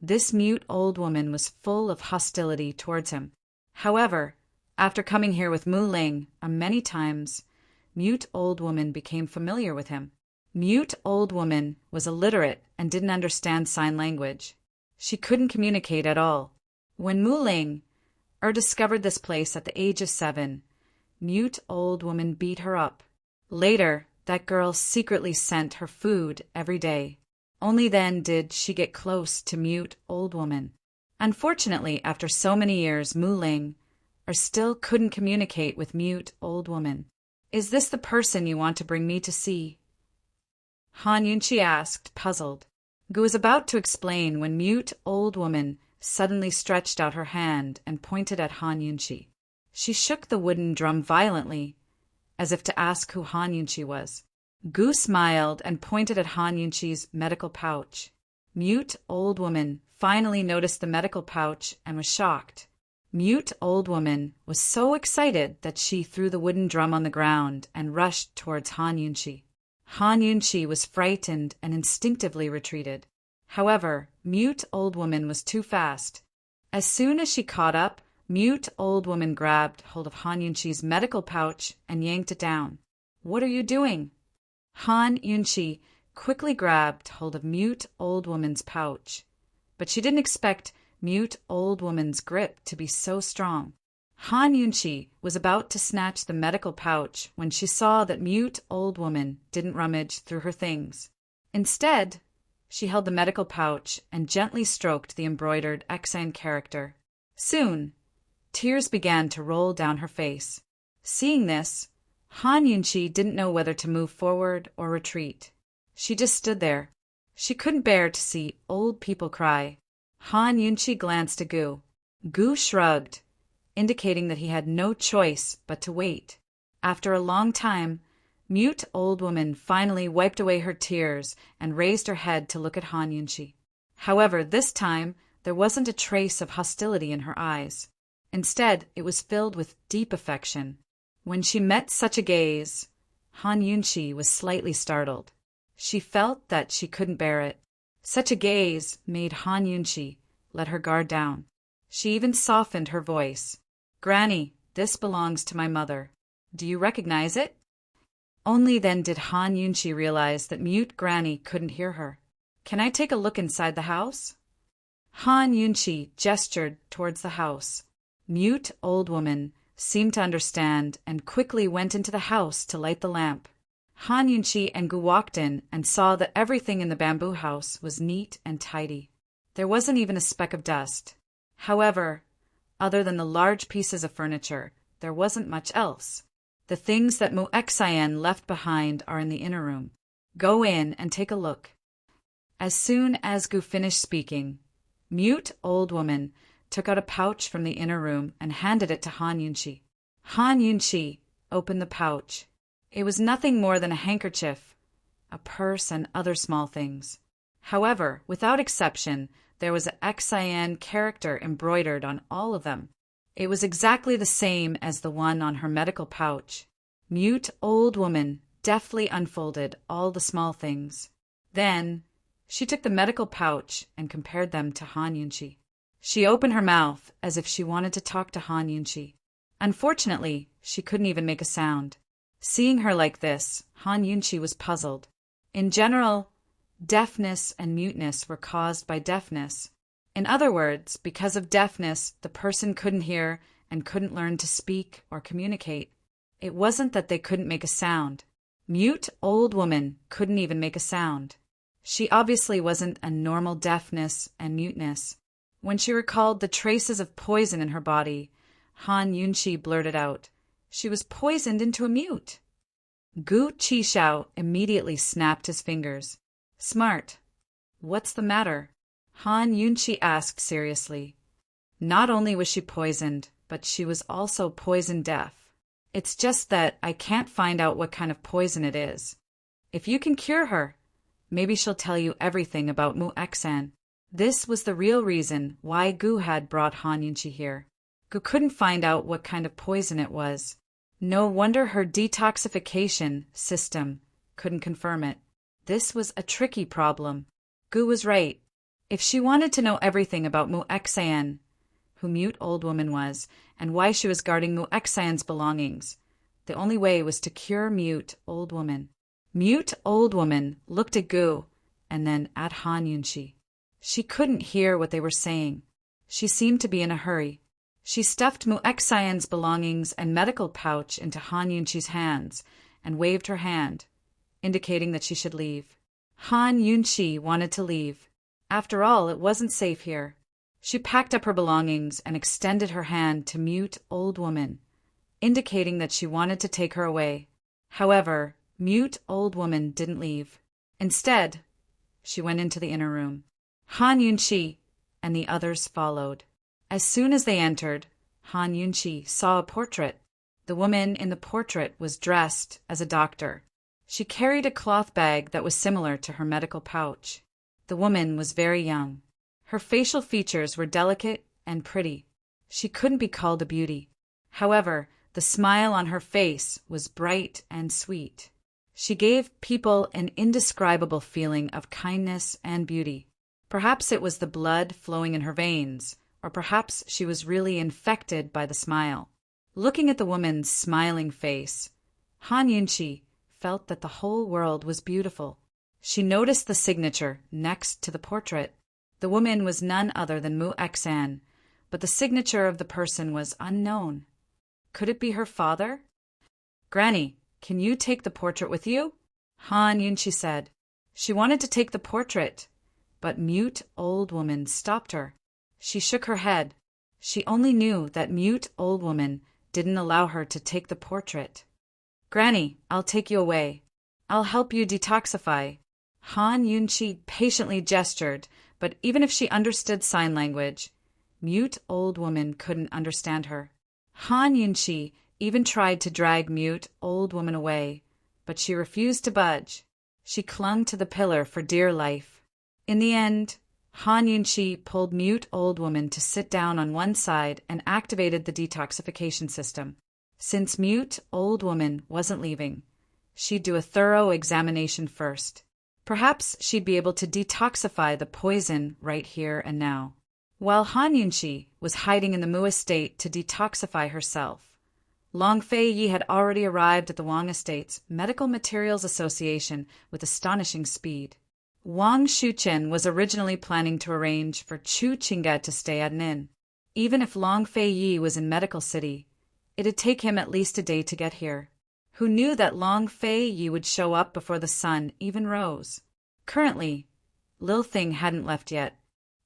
this mute old woman was full of hostility towards him. However, after coming here with Mu Ling many times, mute old woman became familiar with him. Mute old woman was illiterate and didn't understand sign language. She couldn't communicate at all. When Mu Ling discovered this place at the age of 7, mute old woman beat her up. Later, that girl secretly sent her food every day. Only then did she get close to mute old woman. Unfortunately, after so many years, Mu Ling still couldn't communicate with mute old woman. Is this the person you want to bring me to see? Han Yunchi asked, puzzled. Gu was about to explain when mute old woman suddenly stretched out her hand and pointed at Han Yunchi. She shook the wooden drum violently, as if to ask who Han Yunchi was. Gu smiled and pointed at Han Yunchi's medical pouch. Mute old woman finally noticed the medical pouch and was shocked. Mute old woman was so excited that she threw the wooden drum on the ground and rushed towards Han Yunchi. Han Yunchi was frightened and instinctively retreated. However, mute old woman was too fast. As soon as she caught up, mute old woman grabbed hold of Han Yunchi's medical pouch and yanked it down. What are you doing? Han Yunchi quickly grabbed hold of mute old woman's pouch, but she didn't expect mute old woman's grip to be so strong. Han Yunchi was about to snatch the medical pouch when she saw that mute old woman didn't rummage through her things. Instead, she held the medical pouch and gently stroked the embroidered Xan character. Soon, tears began to roll down her face. Seeing this, Han Yunchi didn't know whether to move forward or retreat. She just stood there. She couldn't bear to see old people cry. Han Yunchi glanced at Gu. Gu shrugged, indicating that he had no choice but to wait. After a long time, mute old woman finally wiped away her tears and raised her head to look at Han Yunchi. However, this time, there wasn't a trace of hostility in her eyes. Instead, it was filled with deep affection. When she met such a gaze, Han Yunchi was slightly startled. She felt that she couldn't bear it. Such a gaze made Han Yunchi let her guard down. She even softened her voice. Granny, this belongs to my mother. Do you recognize it? Only then did Han Yunchi realize that mute Granny couldn't hear her. Can I take a look inside the house? Han Yunchi gestured towards the house. Mute old woman seemed to understand and quickly went into the house to light the lamp. Han Yunchi and Gu walked in and saw that everything in the bamboo house was neat and tidy. There wasn't even a speck of dust. However, other than the large pieces of furniture, there wasn't much else. The things that Mu Xian left behind are in the inner room. Go in and take a look. As soon as Gu finished speaking, mute old woman took out a pouch from the inner room and handed it to Han Yunqi. Han Yunqi opened the pouch. It was nothing more than a handkerchief, a purse, and other small things. However, without exception, there was an Xian character embroidered on all of them. It was exactly the same as the one on her medical pouch. Mute old woman deftly unfolded all the small things. Then she took the medical pouch and compared them to Han Yunqi. She opened her mouth as if she wanted to talk to Han Yunqi. Unfortunately, she couldn't even make a sound. Seeing her like this, Han Yunqi was puzzled. In general, deafness and muteness were caused by deafness. In other words, because of deafness, the person couldn't hear and couldn't learn to speak or communicate. It wasn't that they couldn't make a sound. Mute old woman couldn't even make a sound. She obviously wasn't a normal deafness and muteness. When she recalled the traces of poison in her body, Han Yunqi blurted out, "She was poisoned into a mute." Gu Qishao immediately snapped his fingers. "Smart. What's the matter?" Han Yunqi asked seriously. "Not only was she poisoned, but she was also poison deaf. It's just that I can't find out what kind of poison it is. If you can cure her, maybe she'll tell you everything about Mu Xan." This was the real reason why Gu had brought Han Yunqi here. Gu couldn't find out what kind of poison it was. No wonder her detoxification system couldn't confirm it. This was a tricky problem. Gu was right. If she wanted to know everything about Mu Xan, who Mute Old Woman was, and why she was guarding Mu Xan's belongings, the only way was to cure Mute Old Woman. Mute Old Woman looked at Gu and then at Han Yunqi. She couldn't hear what they were saying. She seemed to be in a hurry. She stuffed Mu Xan's belongings and medical pouch into Han Yunqi's hands and waved her hand, indicating that she should leave. Han Yunqi wanted to leave. After all, it wasn't safe here. She packed up her belongings and extended her hand to Mute Old Woman, indicating that she wanted to take her away. However, Mute Old Woman didn't leave. Instead, she went into the inner room. Han Yunqi and the others followed. As soon as they entered, Han Yunqi saw a portrait. The woman in the portrait was dressed as a doctor. She carried a cloth bag that was similar to her medical pouch. The woman was very young. Her facial features were delicate and pretty. She couldn't be called a beauty. However, the smile on her face was bright and sweet. She gave people an indescribable feeling of kindness and beauty. Perhaps it was the blood flowing in her veins, or perhaps she was really infected by the smile. Looking at the woman's smiling face, Han Yunqi felt that the whole world was beautiful. She noticed the signature next to the portrait. The woman was none other than Mu Xan, but the signature of the person was unknown. Could it be her father? "Granny, can you take the portrait with you?" Han Yunqi said. She wanted to take the portrait, but Mute Old Woman stopped her. She shook her head. She only knew that Mute Old Woman didn't allow her to take the portrait. "Granny, I'll take you away. I'll help you detoxify." Han Yunqi patiently gestured, but even if she understood sign language, Mute Old Woman couldn't understand her. Han Yunqi even tried to drag Mute Old Woman away, but she refused to budge. She clung to the pillar for dear life. In the end, Han Yunqi pulled Mute Old Woman to sit down on one side and activated the detoxification system. Since Mute Old Woman wasn't leaving, she'd do a thorough examination first. Perhaps she'd be able to detoxify the poison right here and now. While Han Yunqi was hiding in the Mu estate to detoxify herself, Long Fei Yi had already arrived at the Wang Estate's Medical Materials Association with astonishing speed. Wang Shuchen was originally planning to arrange for Chu Qingge to stay at an inn. Even if Long Fei Yi was in Medical City, it'd take him at least a day to get here. Who knew that Long Fei Yi would show up before the sun even rose? Currently, Lil Thing hadn't left yet.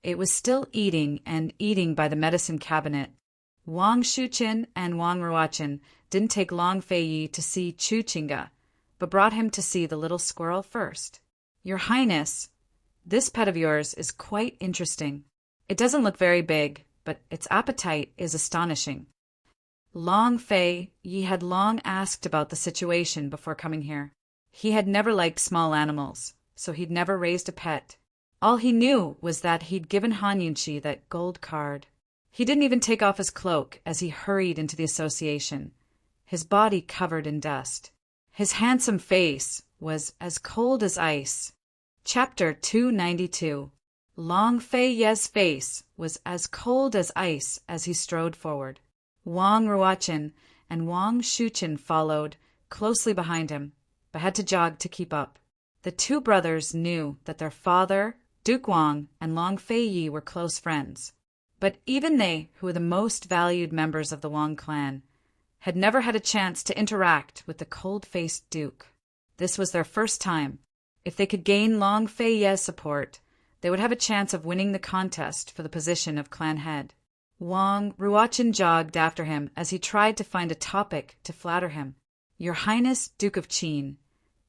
It was still eating and eating by the medicine cabinet. Wang Shuchen and Wang Ruochen didn't take Long Fei Yi to see Chu Qingge, but brought him to see the little squirrel first. "Your Highness, this pet of yours is quite interesting. It doesn't look very big, but its appetite is astonishing. Long Fei Yi had long asked about the situation before coming here. He had never liked small animals, so he'd never raised a pet. All he knew was that he'd given Han Yunqi that gold card. He didn't even take off his cloak as he hurried into the association, his body covered in dust. His handsome face was as cold as ice. Chapter 292. Long Fei Ye's face was as cold as ice as he strode forward. Wang Ruochen and Wang Shuchen followed closely behind him, but had to jog to keep up. The two brothers knew that their father, Duke Wang, and Long Fei Yi were close friends. But even they, who were the most valued members of the Wang clan, had never had a chance to interact with the cold-faced Duke. This was their first time. If they could gain Long Fei Ye's support, they would have a chance of winning the contest for the position of clan head. Wang Ruochen jogged after him as he tried to find a topic to flatter him. "Your Highness, Duke of Qin,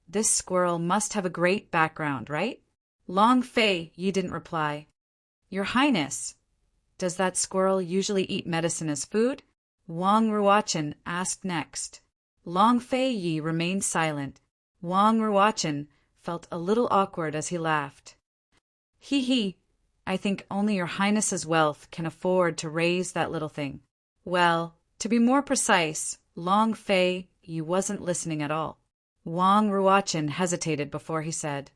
this squirrel must have a great background, right?" Long Fei Yi didn't reply. "Your Highness, does that squirrel usually eat medicine as food?" Wang Ruochen asked next. Long Fei Yi remained silent. Wang Ruochen felt a little awkward as he laughed. "He, I think only your Highness's wealth can afford to raise that little thing." Well, to be more precise, Long Fei Yi wasn't listening at all. Wang Ruochen hesitated before he said,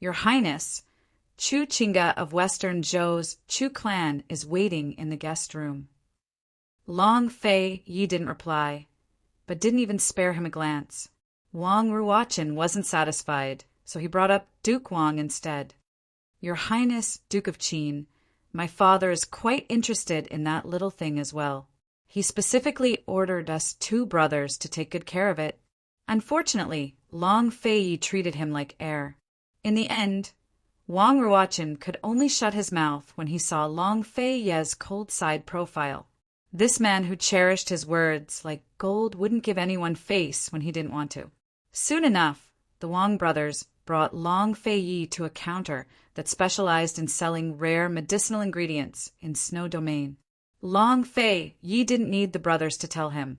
"Your Highness, Chu Qingga of Western Zhou's Chu clan is waiting in the guest room." Long Fei Yi didn't reply, but didn't even spare him a glance. Wang Ruochen wasn't satisfied, so he brought up Duke Wang instead. "Your Highness, Duke of Qin, my father is quite interested in that little thing as well. He specifically ordered us two brothers to take good care of it." Unfortunately, Long Fei Yi treated him like air. In the end, Wang Ruochen could only shut his mouth when he saw Long Fei Ye's cold side profile. This man who cherished his words like gold wouldn't give anyone face when he didn't want to. Soon enough, the Wang brothers brought Long Fei Yi to a counter that specialized in selling rare medicinal ingredients in Snow Domain. Long Fei Yi didn't need the brothers to tell him,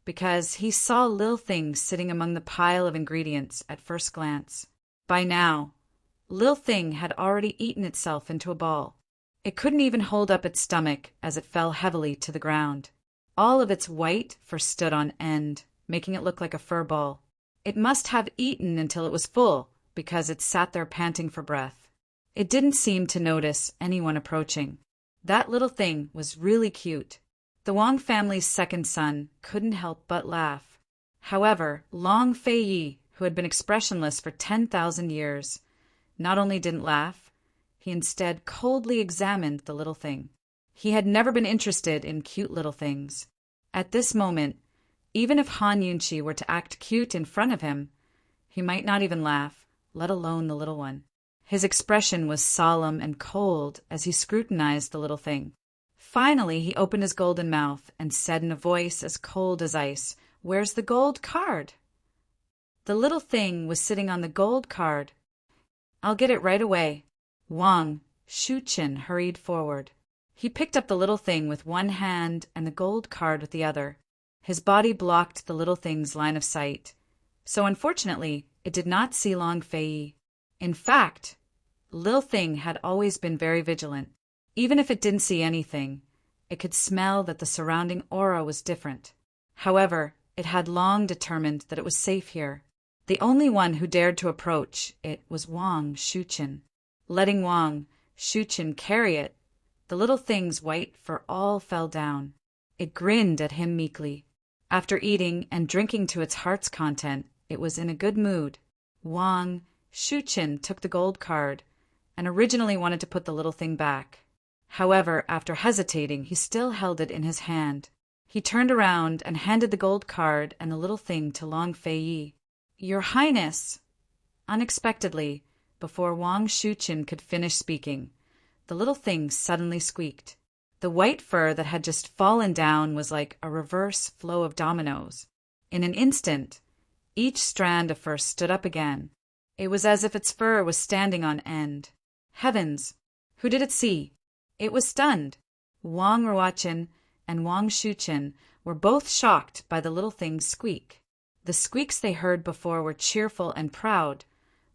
because he saw Lil Thing sitting among the pile of ingredients at first glance. By now, Lil Thing had already eaten itself into a ball. It couldn't even hold up its stomach as it fell heavily to the ground. All of its white fur stood on end, making it look like a fur ball. It must have eaten until it was full, because it sat there panting for breath. It didn't seem to notice anyone approaching. That little thing was really cute. The Wang family's second son couldn't help but laugh. However, Long Fei Yi, who had been expressionless for 10,000 years, not only didn't laugh, he instead coldly examined the little thing. He had never been interested in cute little things. At this moment, even if Han Yunqi were to act cute in front of him, he might not even laugh, let alone the little one. His expression was solemn and cold as he scrutinized the little thing. Finally, he opened his golden mouth and said in a voice as cold as ice, "Where's the gold card?" The little thing was sitting on the gold card. "I'll get it right away." Wang Shuchen hurried forward. He picked up the little thing with one hand and the gold card with the other. His body blocked the little thing's line of sight, so unfortunately, it did not see Long Fei Yi. In fact, Lil Thing had always been very vigilant. Even if it didn't see anything, it could smell that the surrounding aura was different. However, it had long determined that it was safe here. The only one who dared to approach it was Wang Shuchen. Letting Wang Shuchen carry it, the little thing's white fur all fell down. It grinned at him meekly. After eating and drinking to its heart's content, it was in a good mood. Wang Shuchen took the gold card and originally wanted to put the little thing back. However, after hesitating, he still held it in his hand. He turned around and handed the gold card and the little thing to Long Fei Yi. "Your Highness!" Unexpectedly, before Wang Shuchen could finish speaking, the little thing suddenly squeaked. The white fur that had just fallen down was like a reverse flow of dominoes. In an instant, each strand of fur stood up again. It was as if its fur was standing on end. Heavens! Who did it see? It was stunned. Wang Ruochen and Wang Shuchen were both shocked by the little thing's squeak. The squeaks they heard before were cheerful and proud,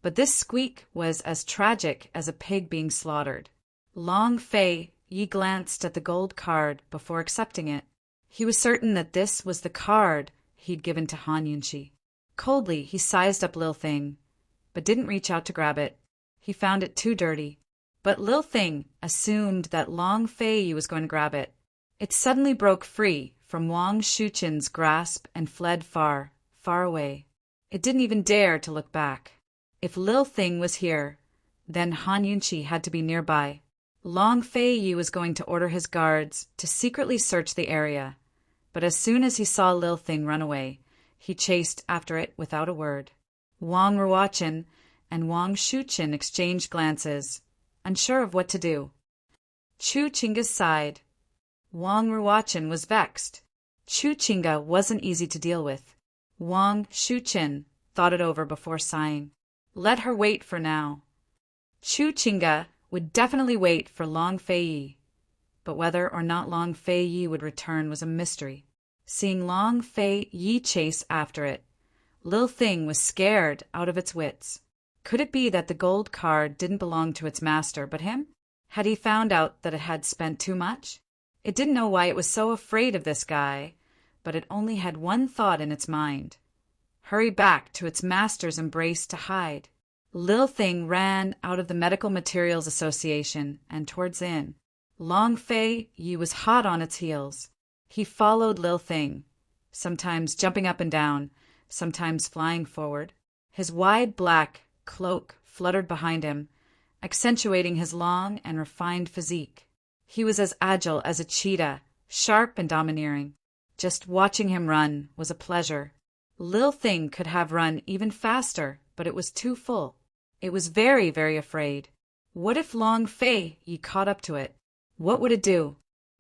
but this squeak was as tragic as a pig being slaughtered. Long Fei Yi glanced at the gold card before accepting it. He was certain that this was the card he'd given to Han Yunqi. Coldly, he sized up Lil Thing, but didn't reach out to grab it. He found it too dirty. But Lil Thing assumed that Long Fei Yi was going to grab it. It suddenly broke free from Wang Shuchen's grasp and fled far, far away. It didn't even dare to look back. If Lil Thing was here, then Han Yunqi had to be nearby. Long Fei Yi was going to order his guards to secretly search the area, but as soon as he saw Lil Thing run away, he chased after it without a word. Wang Ruochen and Wang Shuchen exchanged glances, unsure of what to do. Chu Chinga sighed. Wang Ruochen was vexed. Chu Chinga wasn't easy to deal with. Wang Shuchen thought it over before sighing. Let her wait for now. Chu Chinga would definitely wait for Long Fei Yi, but whether or not Long Fei Yi would return was a mystery. Seeing Long Fei Yi chase after it, Lil Thing was scared out of its wits. Could it be that the gold card didn't belong to its master but him? Had he found out that it had spent too much? It didn't know why it was so afraid of this guy, but it only had one thought in its mind: hurry back to its master's embrace to hide. Lil Thing ran out of the Medical Materials Association and towards the inn. Long Fei Yi was hot on its heels. He followed Lil Thing, sometimes jumping up and down, sometimes flying forward. His wide black cloak fluttered behind him, accentuating his long and refined physique. He was as agile as a cheetah, sharp and domineering. Just watching him run was a pleasure. Lil Thing could have run even faster, but it was too full. It was very, very afraid. What if Long Fei Yi caught up to it? What would it do?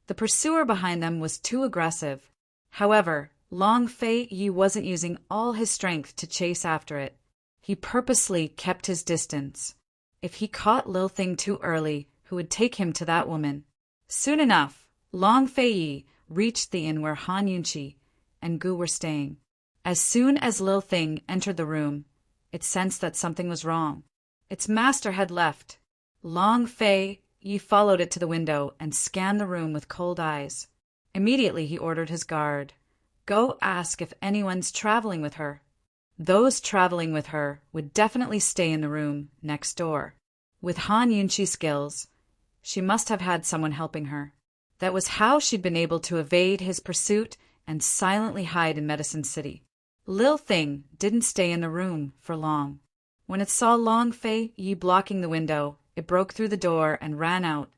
The pursuer behind them was too aggressive. However, Long Fei Yi wasn't using all his strength to chase after it. He purposely kept his distance. If he caught Lil Thing too early, who would take him to that woman? Soon enough, Long Fei Yi reached the inn where Han Yunqi and Gu were staying. As soon as Lil Thing entered the room, it sensed that something was wrong. Its master had left. Long Fei Yi followed it to the window and scanned the room with cold eyes. Immediately he ordered his guard. Go ask if anyone's traveling with her. Those traveling with her would definitely stay in the room next door. With Han Yunqi's skills, she must have had someone helping her. That was how she'd been able to evade his pursuit and silently hide in Medicine City. Lil Thing didn't stay in the room for long. When it saw Long Fei Yi blocking the window, it broke through the door and ran out,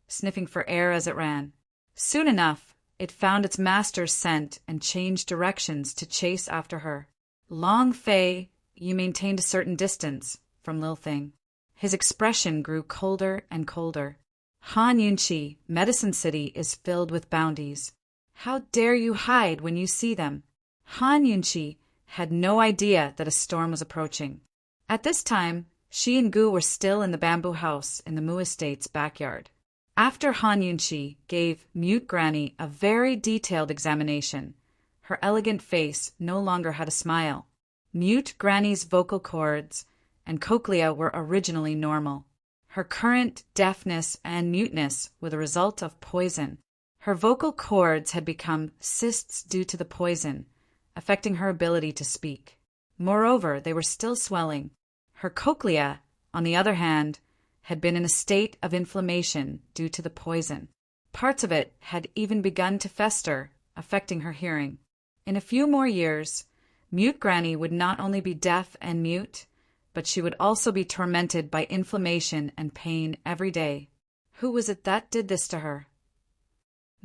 sniffing for air as it ran. Soon enough, it found its master's scent and changed directions to chase after her. Long Fei Yi maintained a certain distance from Lil Thing. His expression grew colder and colder. Han Yunqi, Medicine City is filled with bounties. How dare you hide when you see them? Han Yunqi had no idea that a storm was approaching. At this time, she and Gu were still in the bamboo house in the Mu Estate's backyard. After Han Yunqi gave Mute Granny a very detailed examination, her elegant face no longer had a smile. Mute Granny's vocal cords and cochlea were originally normal. Her current deafness and muteness were the result of poison. Her vocal cords had become cysts due to the poison, affecting her ability to speak. Moreover, they were still swelling. Her cochlea, on the other hand, had been in a state of inflammation due to the poison. Parts of it had even begun to fester, affecting her hearing. In a few more years, Mute Granny would not only be deaf and mute, but she would also be tormented by inflammation and pain every day. Who was it that did this to her?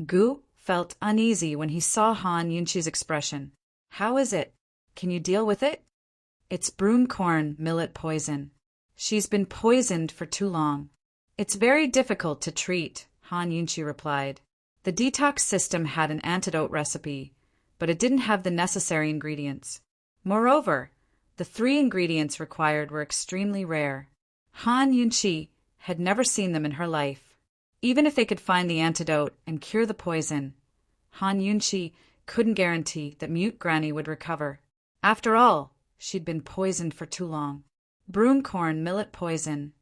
Gu felt uneasy when he saw Han Yunqi's expression. How is it? Can you deal with it? It's broomcorn millet poison. She's been poisoned for too long. It's very difficult to treat, Han Yunqi replied. The detox system had an antidote recipe, but it didn't have the necessary ingredients. Moreover, the 3 ingredients required were extremely rare. Han Yunqi had never seen them in her life. Even if they could find the antidote and cure the poison, Han Yunchi couldn't guarantee that Mute Granny would recover. After all, she'd been poisoned for too long. Broomcorn millet poison.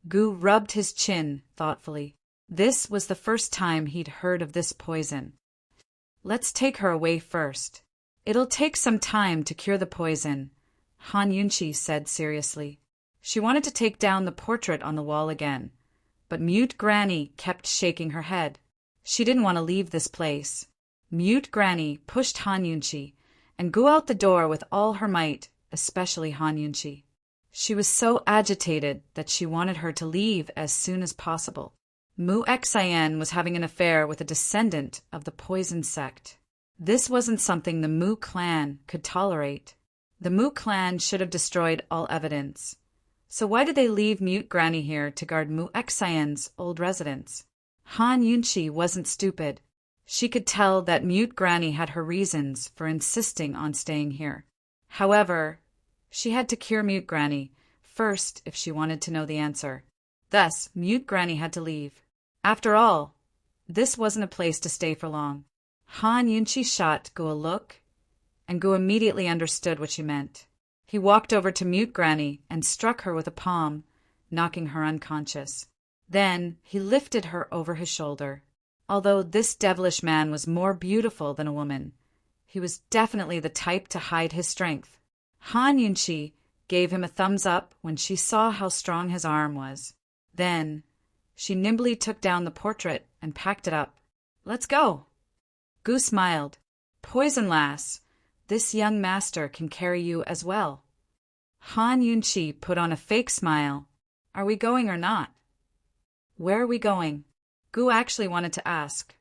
Gu rubbed his chin thoughtfully. This was the first time he'd heard of this poison. Let's take her away first. It'll take some time to cure the poison, Han Yunchi said seriously. She wanted to take down the portrait on the wall again, but Mute Granny kept shaking her head. She didn't want to leave this place. Mute Granny pushed Han Yunchi and Gu out the door with all her might, especially Han Yunchi. She was so agitated that she wanted her to leave as soon as possible. Mu Xian was having an affair with a descendant of the poison sect. This wasn't something the Mu clan could tolerate. The Mu clan should have destroyed all evidence. So why did they leave Mute Granny here to guard Mu Xian's old residence? Han Yunchi wasn't stupid. She could tell that Mute Granny had her reasons for insisting on staying here. However, she had to cure Mute Granny first if she wanted to know the answer. Thus, Mute Granny had to leave. After all, this wasn't a place to stay for long. Han Yunchi shot Gu a look, and Gu immediately understood what she meant. He walked over to Mute Granny and struck her with a palm, knocking her unconscious. Then he lifted her over his shoulder. Although this devilish man was more beautiful than a woman, he was definitely the type to hide his strength. Han Yunchi gave him a thumbs up when she saw how strong his arm was. Then she nimbly took down the portrait and packed it up. Let's go. Gu smiled. Poison lass, this young master can carry you as well. Han Yunchi put on a fake smile. Are we going or not? Where are we going? Gu actually wanted to ask.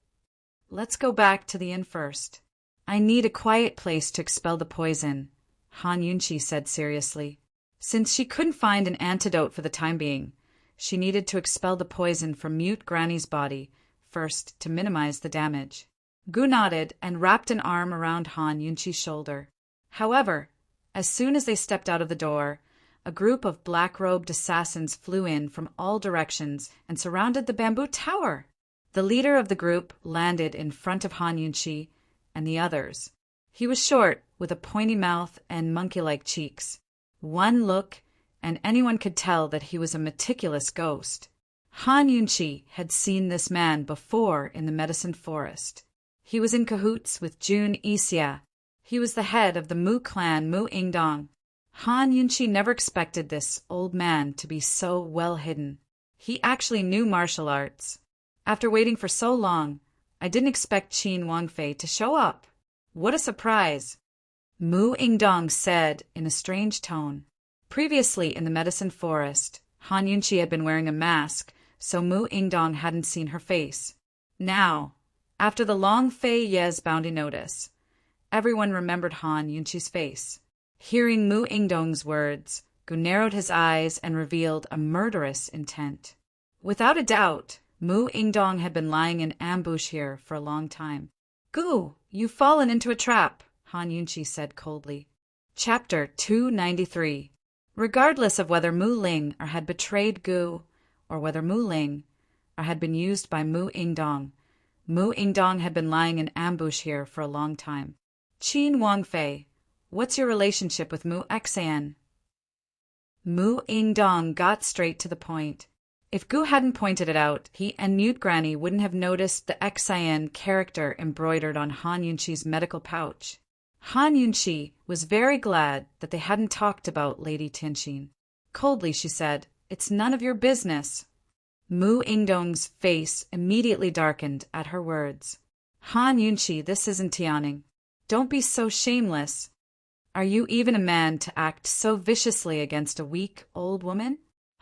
Let's go back to the inn first. I need a quiet place to expel the poison, Han Yunchi said seriously. Since she couldn't find an antidote for the time being, she needed to expel the poison from Mute Granny's body first to minimize the damage. Gu nodded and wrapped an arm around Han Yunchi's shoulder. However, as soon as they stepped out of the door, a group of black-robed assassins flew in from all directions and surrounded the bamboo tower. The leader of the group landed in front of Han Yunchi and the others. He was short, with a pointy mouth and monkey-like cheeks. One look, and anyone could tell that he was a meticulous ghost. Han Yunchi had seen this man before in the Medicine Forest. He was in cahoots with Jun Ixia. He was the head of the Mu clan Mu Ingdong. Han Yunchi never expected this old man to be so well hidden. He actually knew martial arts. After waiting for so long, I didn't expect Qin Wangfei to show up. What a surprise! Mu Ingdong said in a strange tone. Previously in the Medicine Forest, Han Yunchi had been wearing a mask, so Mu Ingdong hadn't seen her face. Now, after the long Fei Ye's bounty notice, everyone remembered Han Yunchi's face. Hearing Mu Ingdong's words, Gu narrowed his eyes and revealed a murderous intent. Without a doubt, Mu Ingdong had been lying in ambush here for a long time. Gu, you've fallen into a trap, Han Yunchi said coldly. Chapter 293. Regardless of whether Mu Ling had betrayed Gu, or whether Mu Ling had been used by Mu Ingdong had been lying in ambush here for a long time. Qin Wangfei, what's your relationship with Mu Xian? Mu Ingdong got straight to the point. If Gu hadn't pointed it out, he and Mute Granny wouldn't have noticed the Xian character embroidered on Han Yunchi's medical pouch. Han Yunchi was very glad that they hadn't talked about Lady Tianxin. Coldly she said, "It's none of your business." Mu Ingdong's face immediately darkened at her words. Han Yunchi, this isn't Tianing. Don't be so shameless. Are you even a man to act so viciously against a weak old woman?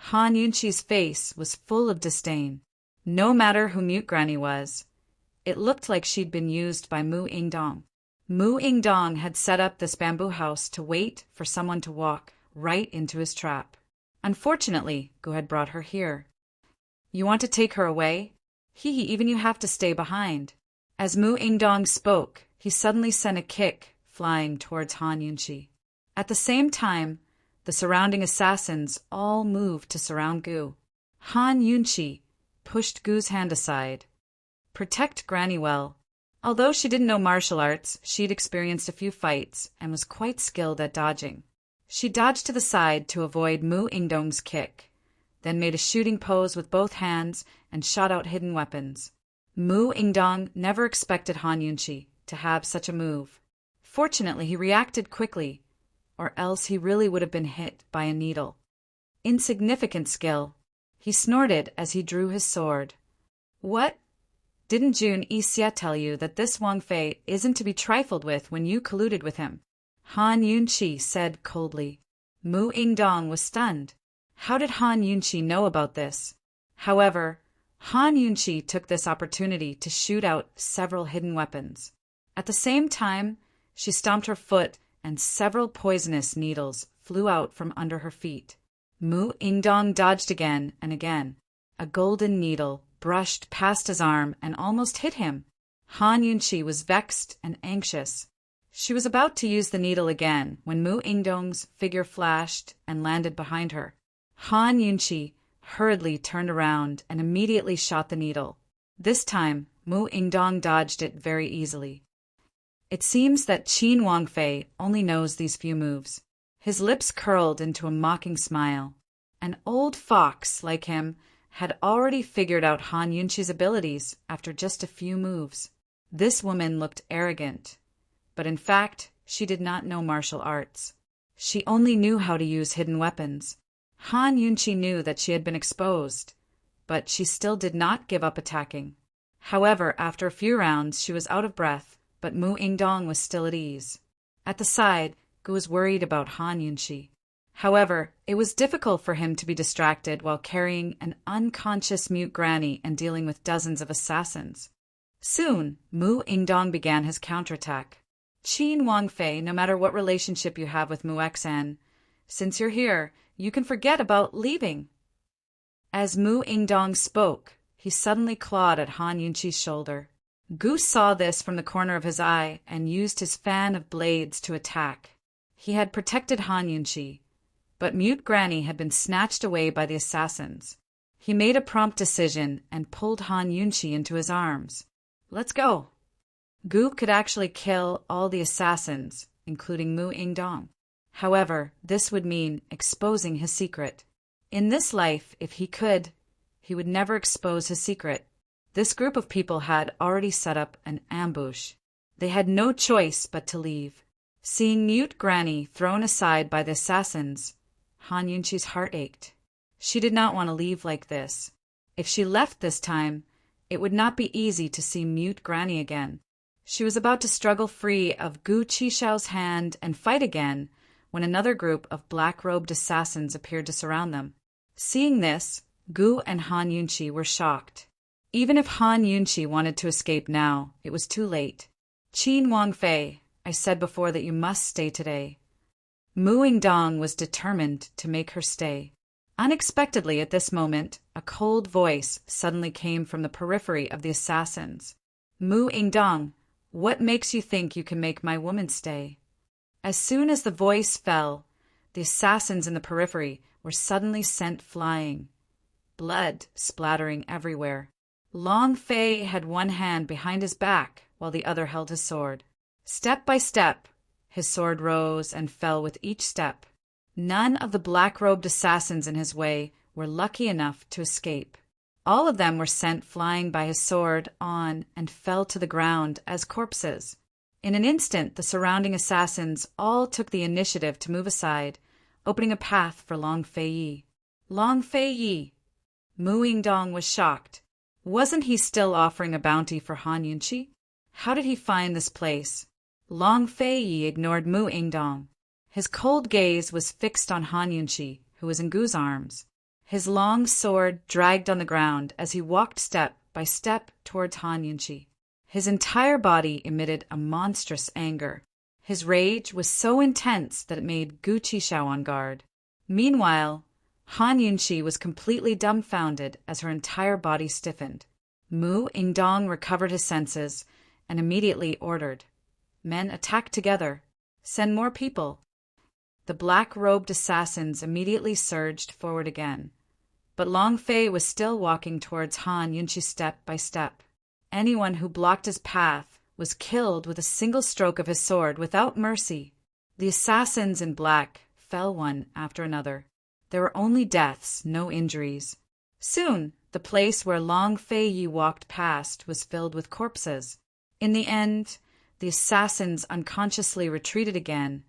Han Yunchi's face was full of disdain. No matter who Mute Granny was, it looked like she'd been used by Mu Ingdong. Mu Ingdong had set up this bamboo house to wait for someone to walk right into his trap. Unfortunately, Gu had brought her here. You want to take her away? Even you have to stay behind. As Mu Ingdong spoke, he suddenly sent a kick flying towards Han Yunchi. At the same time, the surrounding assassins all moved to surround Gu. Han Yunchi pushed Gu's hand aside. Protect Granny well. Although she didn't know martial arts, she'd experienced a few fights and was quite skilled at dodging. She dodged to the side to avoid Mu Ingdong's kick, then made a shooting pose with both hands and shot out hidden weapons. Mu Ingdong never expected Han Yunqi to have such a move. Fortunately, he reacted quickly, or else he really would have been hit by a needle. Insignificant skill. He snorted as he drew his sword. What? Didn't Jun Yixia tell you that this Wang Fei isn't to be trifled with when you colluded with him? Han Yunqi said coldly. Mu Ingdong was stunned. How did Han Yunqi know about this? However, Han Yunqi took this opportunity to shoot out several hidden weapons. At the same time, she stomped her foot and several poisonous needles flew out from under her feet. Mu Ingdong dodged again and again. A golden needle brushed past his arm and almost hit him. Han Yunqi was vexed and anxious. She was about to use the needle again when Mu Ingdong's figure flashed and landed behind her. Han Yunqi hurriedly turned around and immediately shot the needle. This time, Mu Ingdong dodged it very easily. It seems that Qin Wang Fei only knows these few moves. His lips curled into a mocking smile. An old fox like him had already figured out Han Yunqi's abilities after just a few moves. This woman looked arrogant, but in fact, she did not know martial arts. She only knew how to use hidden weapons. Han Yunqi knew that she had been exposed, but she still did not give up attacking. However, after a few rounds, she was out of breath, but Mu Ingdong was still at ease. At the side, Gu was worried about Han Yunqi. However, it was difficult for him to be distracted while carrying an unconscious mute granny and dealing with dozens of assassins. Soon, Mu Ingdong began his counterattack. Qin Wang Fei, no matter what relationship you have with Mu Xan, since you're here, you can forget about leaving. As Mu Ingdong spoke, he suddenly clawed at Han Yunqi's shoulder. Gu saw this from the corner of his eye and used his fan of blades to attack. He had protected Han Yunqi, but Mute Granny had been snatched away by the assassins. He made a prompt decision and pulled Han Yunqi into his arms. Let's go. Gu could actually kill all the assassins, including Mu Ingdong. However, this would mean exposing his secret. In this life, if he could, he would never expose his secret. This group of people had already set up an ambush. They had no choice but to leave. Seeing Mute Granny thrown aside by the assassins, Han Yunqi's heart ached. She did not want to leave like this. If she left this time, it would not be easy to see Mute Granny again. She was about to struggle free of Gu Qixiao's hand and fight again when another group of black-robed assassins appeared to surround them. Seeing this, Gu and Han Yunqi were shocked. Even if Han Yunqi wanted to escape now, it was too late. Qin Wang Fei, I said before that you must stay today. Mu Ingdong was determined to make her stay. Unexpectedly at this moment, a cold voice suddenly came from the periphery of the assassins. Mu Ingdong, what makes you think you can make my woman stay? As soon as the voice fell, the assassins in the periphery were suddenly sent flying, blood splattering everywhere. Long Fei had one hand behind his back while the other held his sword. Step by step, his sword rose and fell with each step. None of the black-robed assassins in his way were lucky enough to escape. All of them were sent flying by his sword on and fell to the ground as corpses. In an instant, the surrounding assassins all took the initiative to move aside, opening a path for Long Fei Yi. Long Fei Yi! Mu Ingdong was shocked. Wasn't he still offering a bounty for Han Yunqi? How did he find this place? Long Fei Yi ignored Mu Ingdong. His cold gaze was fixed on Han Yunqi, who was in Gu's arms. His long sword dragged on the ground as he walked step by step towards Han Yunqi. His entire body emitted a monstrous anger. His rage was so intense that it made Gu Qixiao on guard. Meanwhile, Han Yunqi was completely dumbfounded as her entire body stiffened. Mu Ingdong recovered his senses and immediately ordered, "Men, attack together. Send more people." The black-robed assassins immediately surged forward again. but Long Fei was still walking towards Han Yunqi step by step. Anyone who blocked his path was killed with a single stroke of his sword without mercy. The assassins in black fell one after another. There were only deaths, no injuries. Soon, the place where Long Fei Yi walked past was filled with corpses. In the end, the assassins unconsciously retreated again,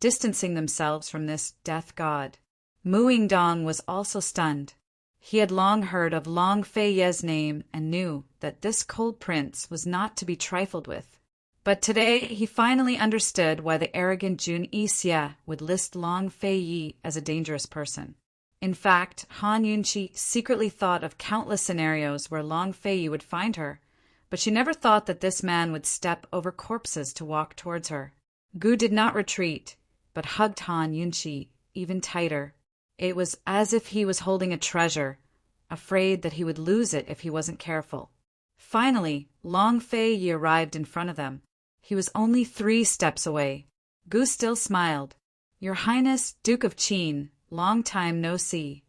distancing themselves from this death god. Mu Yingdong was also stunned. He had long heard of Long Fei Ye's name and knew that this cold prince was not to be trifled with. But today he finally understood why the arrogant Jun Yixie would list Long Fei Yi as a dangerous person. In fact, Han Yunqi secretly thought of countless scenarios where Long Fei Yi would find her, but she never thought that this man would step over corpses to walk towards her. Gu did not retreat, but hugged Han Yunqi even tighter. It was as if he was holding a treasure, afraid that he would lose it if he wasn't careful. Finally, Long Fei Yi arrived in front of them. He was only 3 steps away. Gu still smiled. "Your Highness, Duke of Qin, long time no see."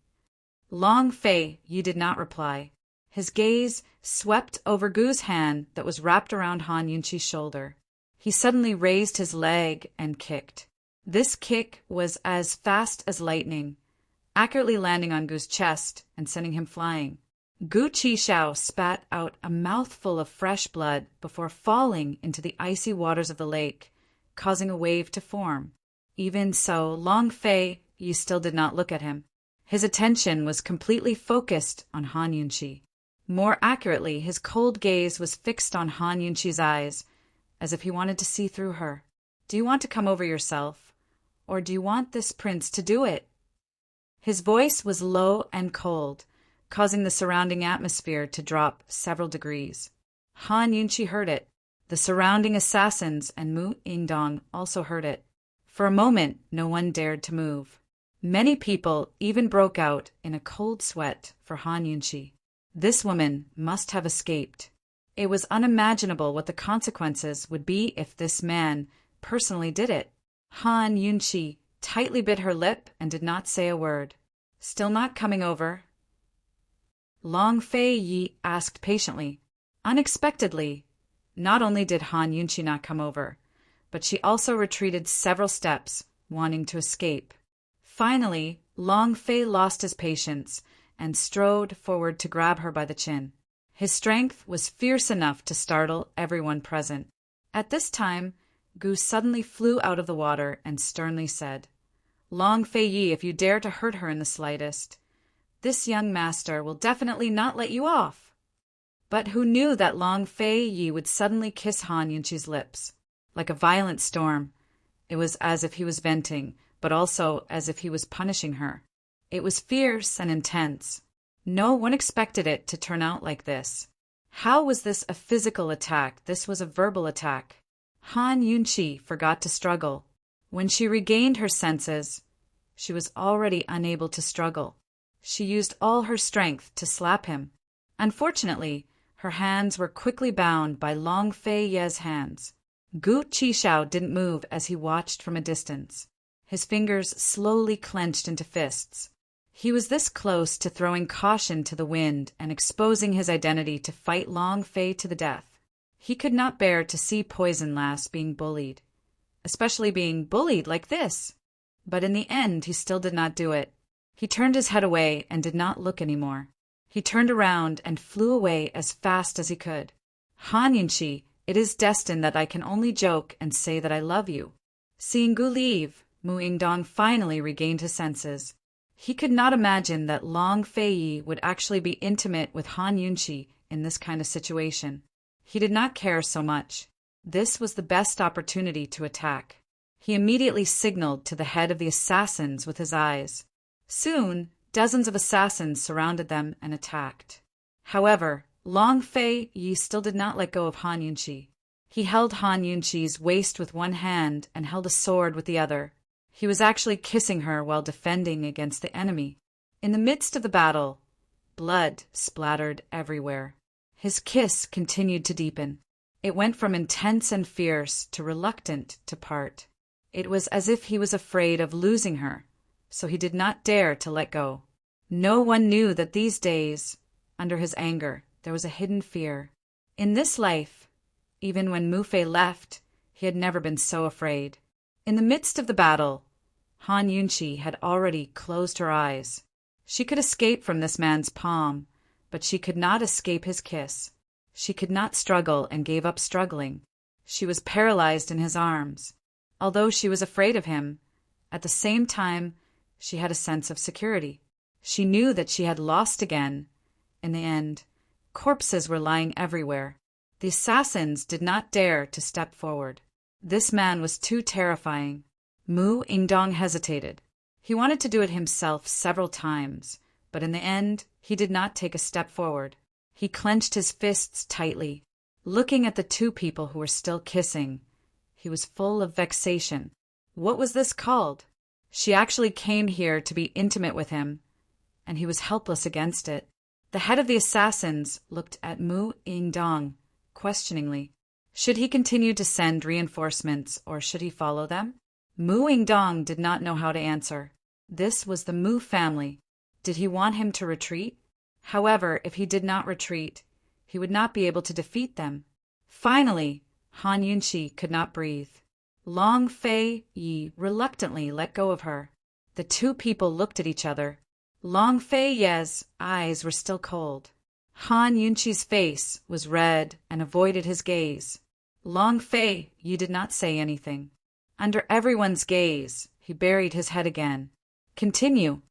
Long Fei Yi did not reply. His gaze swept over Gu's hand that was wrapped around Han Yunqi's shoulder. He suddenly raised his leg and kicked. This kick was as fast as lightning, accurately landing on Gu's chest and sending him flying. Gu Qishao spat out a mouthful of fresh blood before falling into the icy waters of the lake, causing a wave to form. Even so, Long Fei Yi still did not look at him. His attention was completely focused on Han Yunqi. More accurately, his cold gaze was fixed on Han Yunqi's eyes, as if he wanted to see through her. "Do you want to come over yourself? Or do you want this prince to do it?" His voice was low and cold, causing the surrounding atmosphere to drop several degrees. Han Yunqi heard it. The surrounding assassins and Mu Yingdong also heard it. For a moment, no one dared to move. Many people even broke out in a cold sweat for Han Yunqi. This woman must have escaped. It was unimaginable what the consequences would be if this man personally did it. Han Yunqi tightly bit her lip and did not say a word. "Still not coming over?" Long Fei Yi asked patiently. Unexpectedly, not only did Han Yunqi not come over, but she also retreated several steps, wanting to escape. Finally, Long Fei lost his patience and strode forward to grab her by the chin. His strength was fierce enough to startle everyone present. At this time, Gu suddenly flew out of the water and sternly said, "Long Fei Yi, if you dare to hurt her in the slightest, this young master will definitely not let you off." But who knew that Long Fei Yi would suddenly kiss Han Yunqi's lips? Like a violent storm, it was as if he was venting, but also as if he was punishing her. It was fierce and intense. No one expected it to turn out like this. How was this a physical attack? This was a verbal attack. Han Yunqi forgot to struggle. When she regained her senses, she was already unable to struggle. She used all her strength to slap him. Unfortunately, her hands were quickly bound by Long Fei Ye's hands. Gu Qishao didn't move as he watched from a distance. His fingers slowly clenched into fists. He was this close to throwing caution to the wind and exposing his identity to fight Long Fei to the death. He could not bear to see Poison Lass being bullied, especially being bullied like this. But in the end, he still did not do it. He turned his head away and did not look anymore. He turned around and flew away as fast as he could. "Han Yunqi, it is destined that I can only joke and say that I love you." Seeing Gu leave, Mu Yingdong finally regained his senses. He could not imagine that Long Fei Yi would actually be intimate with Han Yunqi in this kind of situation. He did not care so much. This was the best opportunity to attack. He immediately signaled to the head of the assassins with his eyes. Soon, dozens of assassins surrounded them and attacked. However, Long Fei Yi still did not let go of Han Yunqi. He held Han Yunqi's waist with one hand and held a sword with the other. He was actually kissing her while defending against the enemy. In the midst of the battle, blood splattered everywhere. His kiss continued to deepen. It went from intense and fierce to reluctant to part. It was as if he was afraid of losing her, so he did not dare to let go. No one knew that these days, under his anger, there was a hidden fear. In this life, even when Mu Fei left, he had never been so afraid. In the midst of the battle, Han Yunqi had already closed her eyes. She could escape from this man's palm, but she could not escape his kiss. She could not struggle and gave up struggling. She was paralyzed in his arms. Although she was afraid of him, at the same time, she had a sense of security. She knew that she had lost again. In the end, corpses were lying everywhere. The assassins did not dare to step forward. This man was too terrifying. Mu Yingdong hesitated. He wanted to do it himself several times, but in the end, he did not take a step forward. He clenched his fists tightly, looking at the two people who were still kissing. He was full of vexation. What was this called? She actually came here to be intimate with him, and he was helpless against it. The head of the assassins looked at Mu Yingdong questioningly. Should he continue to send reinforcements, or should he follow them? Mu Yingdong did not know how to answer. This was the Mu family. Did he want him to retreat? However, if he did not retreat, he would not be able to defeat them. Finally, Han Yunqi could not breathe. Long Fei Yi reluctantly let go of her. The two people looked at each other. Long Fei Ye's eyes were still cold. Han Yunqi's face was red and avoided his gaze. Long Fei Yi did not say anything. Under everyone's gaze, he buried his head again. Continue.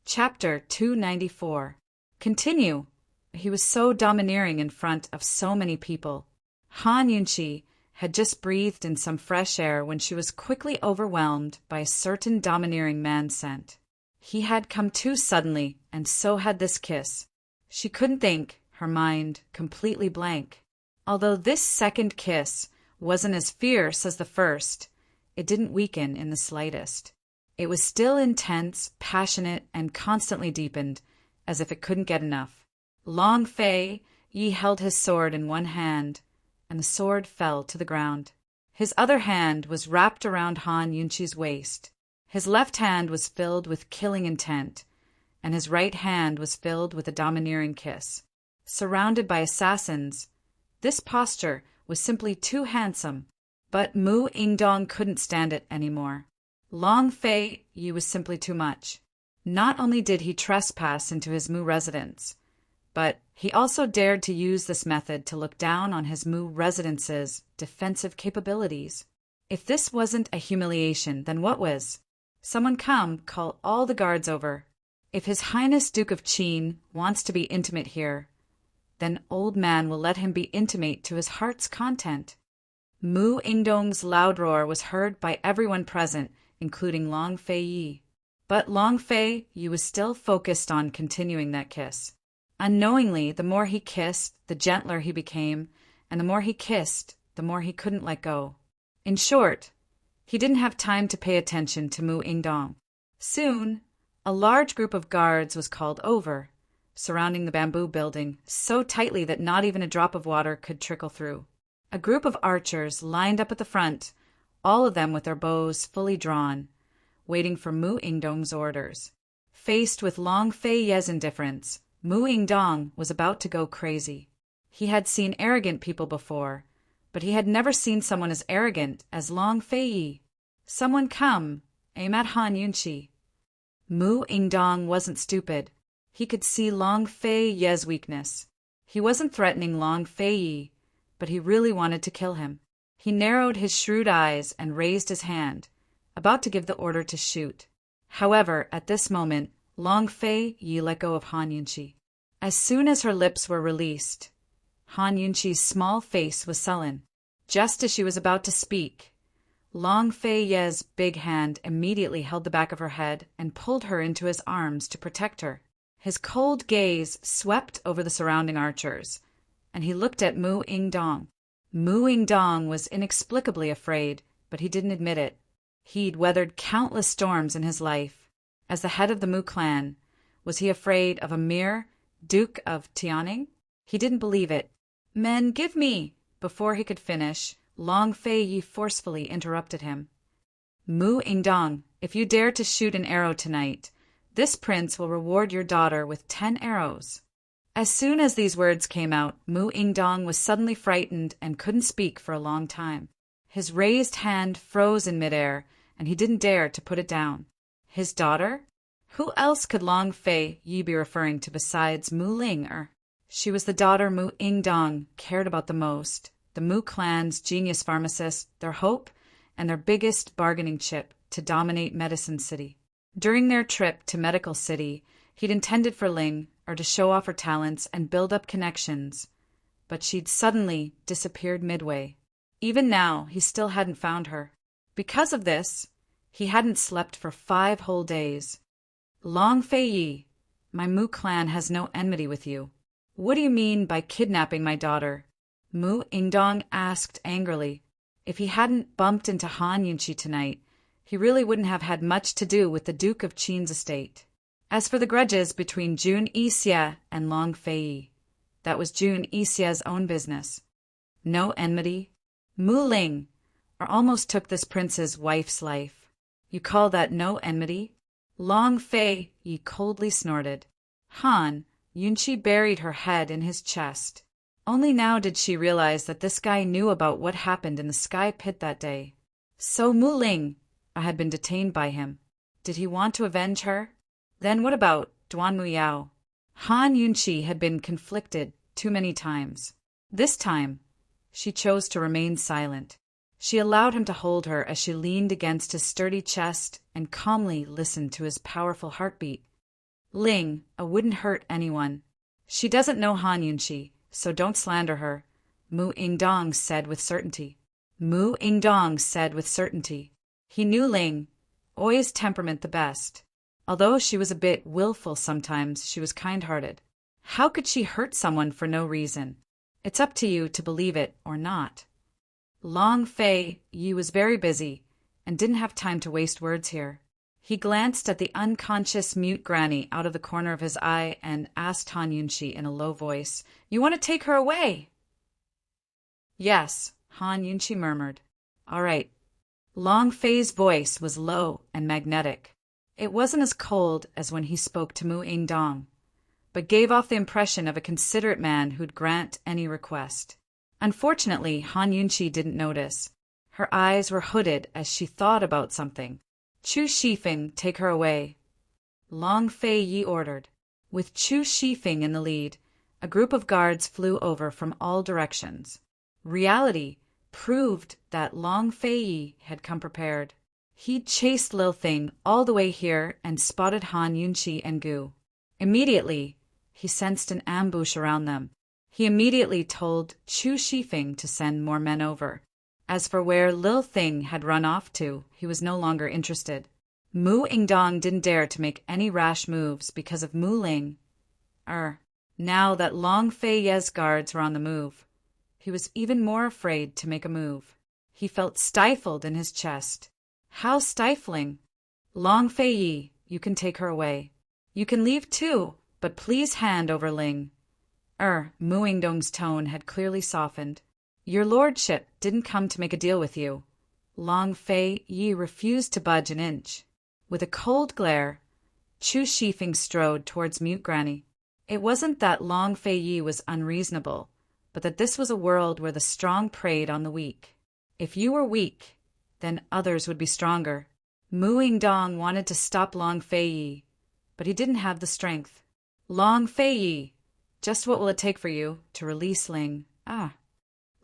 Chapter 294. Continue. He was so domineering in front of so many people. Han Yunqi had just breathed in some fresh air when she was quickly overwhelmed by a certain domineering man scent. He had come too suddenly, and so had this kiss. She couldn't think, her mind completely blank. Although this second kiss wasn't as fierce as the first, it didn't weaken in the slightest. It was still intense, passionate, and constantly deepened, as if it couldn't get enough. Long Fei Yi held his sword in one hand, and the sword fell to the ground. His other hand was wrapped around Han Yunqi's waist. His left hand was filled with killing intent, and his right hand was filled with a domineering kiss. Surrounded by assassins, this posture was simply too handsome, but Mu Yingdong couldn't stand it anymore. Long Fei Yi was simply too much. Not only did he trespass into his Mu residence, but he also dared to use this method to look down on his Mu residence's defensive capabilities. If this wasn't a humiliation, then what was? Someone come, call all the guards over. If His Highness Duke of Qin wants to be intimate here, then old man will let him be intimate to his heart's content. Mu Yingdong's loud roar was heard by everyone present, including Long Fei Yi. But Long Fei Yi was still focused on continuing that kiss. Unknowingly, the more he kissed, the gentler he became, and the more he kissed, the more he couldn't let go. In short, he didn't have time to pay attention to Mu Yingdong. Soon, a large group of guards was called over, surrounding the bamboo building so tightly that not even a drop of water could trickle through. A group of archers lined up at the front, all of them with their bows fully drawn, waiting for Mu Yingdong's orders. Faced with Long Fei Ye's indifference, Mu Yingdong was about to go crazy. He had seen arrogant people before, but he had never seen someone as arrogant as Long Fei Yi. Someone come, aim at Han Yunqi. Mu Yingdong wasn't stupid. He could see Long Fei Ye's weakness. He wasn't threatening Long Fei Yi, but he really wanted to kill him. He narrowed his shrewd eyes and raised his hand, about to give the order to shoot. However, at this moment, Long Fei Yi let go of Han Yunqi. As soon as her lips were released, Han Yunqi's small face was sullen. Just as she was about to speak, Long Fei Ye's big hand immediately held the back of her head and pulled her into his arms to protect her. His cold gaze swept over the surrounding archers, and he looked at Mu Yingdong. Mu Yingdong was inexplicably afraid, but he didn't admit it. He'd weathered countless storms in his life. As the head of the Mu clan, was he afraid of a mere Duke of Tianning? He didn't believe it. Men, give me! Before he could finish, Long Fei Yi forcefully interrupted him. Mu Yingdong, if you dare to shoot an arrow tonight, This prince will reward your daughter with 10 arrows." As soon as these words came out, Mu Ingdong was suddenly frightened and couldn't speak for a long time. His raised hand froze in midair, and he didn't dare to put it down. His daughter? Who else could Long Fei Yi be referring to besides Mu Ling? She was the daughter Mu Ingdong cared about the most, the Mu clan's genius pharmacist, their hope, and their biggest bargaining chip to dominate Medicine City. During their trip to Medical City, he'd intended for Ling, or to show off her talents and build up connections, but she'd suddenly disappeared midway. Even now, he still hadn't found her. Because of this, he hadn't slept for 5 whole days. "Long Fei Yi, my Mu clan has no enmity with you. What do you mean by kidnapping my daughter?" Mu Ingdong asked angrily. If he hadn't bumped into Han Yunqi tonight, he really wouldn't have had much to do with the Duke of Qin's estate. As for the grudges between Jun Yixie and Long Fei Yi, that was Jun Yixie's own business. No enmity. Mu Ling, or almost took this prince's wife's life. You call that no enmity? Long Fei Yi coldly snorted. Han Yunqi buried her head in his chest. Only now did she realize that this guy knew about what happened in the sky pit that day. So Mu Ling had been detained by him. Did he want to avenge her? Then what about Duan Muyao? Han Yunqi had been conflicted too many times. This time, she chose to remain silent. She allowed him to hold her as she leaned against his sturdy chest and calmly listened to his powerful heartbeat. Ling wouldn't hurt anyone. She doesn't know Han Yunqi, so don't slander her, Mu Ingdong said with certainty. Mu Ingdong said with certainty. He knew Ling, Oi's temperament the best. Although she was a bit willful sometimes, she was kind-hearted. How could she hurt someone for no reason? It's up to you to believe it or not. Long Fei Yi was very busy and didn't have time to waste words here. He glanced at the unconscious mute granny out of the corner of his eye and asked Han Yunqi in a low voice, "You want to take her away?" "Yes," Han Yunqi murmured. "All right." Long Fei's voice was low and magnetic. It wasn't as cold as when he spoke to Mu Ingdong, but gave off the impression of a considerate man who'd grant any request. Unfortunately, Han Yunqi didn't notice. Her eyes were hooded as she thought about something. "Chu Shifeng, take her away," Long Fei Yi ordered. With Chu Shifeng in the lead, a group of guards flew over from all directions. Reality proved that Long Fei Yi had come prepared. He'd chased Lil Thing all the way here and spotted Han Yunqi and Gu. Immediately, he sensed an ambush around them. He immediately told Chu Shifeng to send more men over. As for where Lil Thing had run off to, he was no longer interested. Mu Ingdong didn't dare to make any rash moves because of Mu Ling. Now that Long Fei Ye's guards were on the move, he was even more afraid to make a move. He felt stifled in his chest. How stifling! "Long Fei Yi, you can take her away. You can leave too, but please hand over Ling." Mu Ingdong's tone had clearly softened. "Your lordship didn't come to make a deal with you." Long Fei Yi refused to budge an inch. With a cold glare, Chu Shifeng strode towards Mute Granny. It wasn't that Long Fei Yi was unreasonable, but that this was a world where the strong preyed on the weak. If you were weak, then others would be stronger. Mu Ingdong wanted to stop Long Fei Yi, but he didn't have the strength. "Long Fei Yi, just what will it take for you to release Ling?"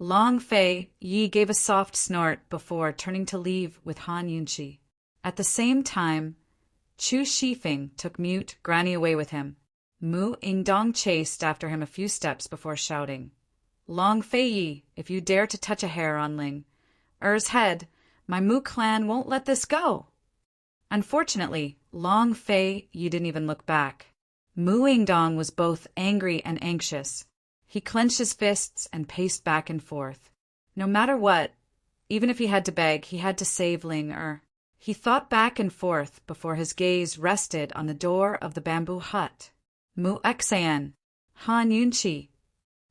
Long Fei Yi gave a soft snort before turning to leave with Han Yunqi. At the same time, Chu Shifeng took Mute Granny away with him. Mu Ingdong chased after him a few steps before shouting, "Long Fei Yi, if you dare to touch a hair on Ling's head, my Mu clan won't let this go." Unfortunately, Long Fei Yi didn't even look back. Mu Ingdong was both angry and anxious. He clenched his fists and paced back and forth. No matter what, even if he had to beg, he had to save Ling. He thought back and forth before his gaze rested on the door of the bamboo hut. "Mu Xan, Han Yunqi,"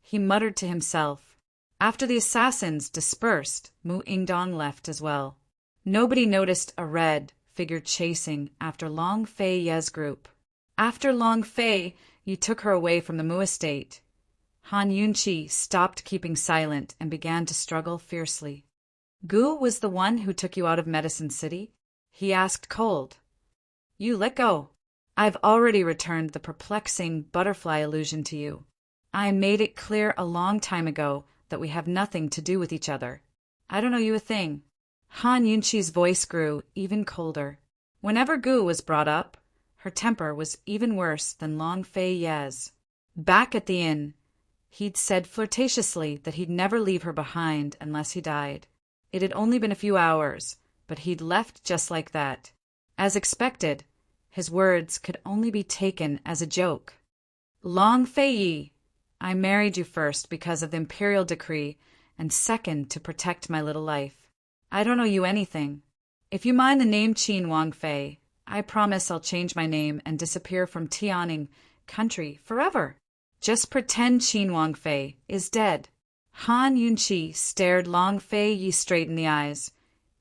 he muttered to himself. After the assassins dispersed, Mu Ingdong left as well. Nobody noticed a red, figure chasing after Long Fei Ye's group. After Long Fei Ye took her away from the Mu estate, Han Yunqi stopped keeping silent and began to struggle fiercely. Gu was the one who took you out of Medicine City? He asked cold. You let go. I've already returned the perplexing butterfly illusion to you. I made it clear a long time ago that we have nothing to do with each other. I don't owe you a thing. Han Yunqi's voice grew even colder. Whenever Gu was brought up, her temper was even worse than Long Fei Ye's. Back at the inn, he'd said flirtatiously that he'd never leave her behind unless he died. It had only been a few hours, but he'd left just like that. As expected, his words could only be taken as a joke. Long Fei Yi, I married you first because of the imperial decree, and second to protect my little life. I don't owe you anything. If you mind the name Qin Wang Fei, I promise I'll change my name and disappear from Tianing country forever. Just pretend Qin Wang Fei is dead. Han Yunqi stared Long Fei Yi straight in the eyes,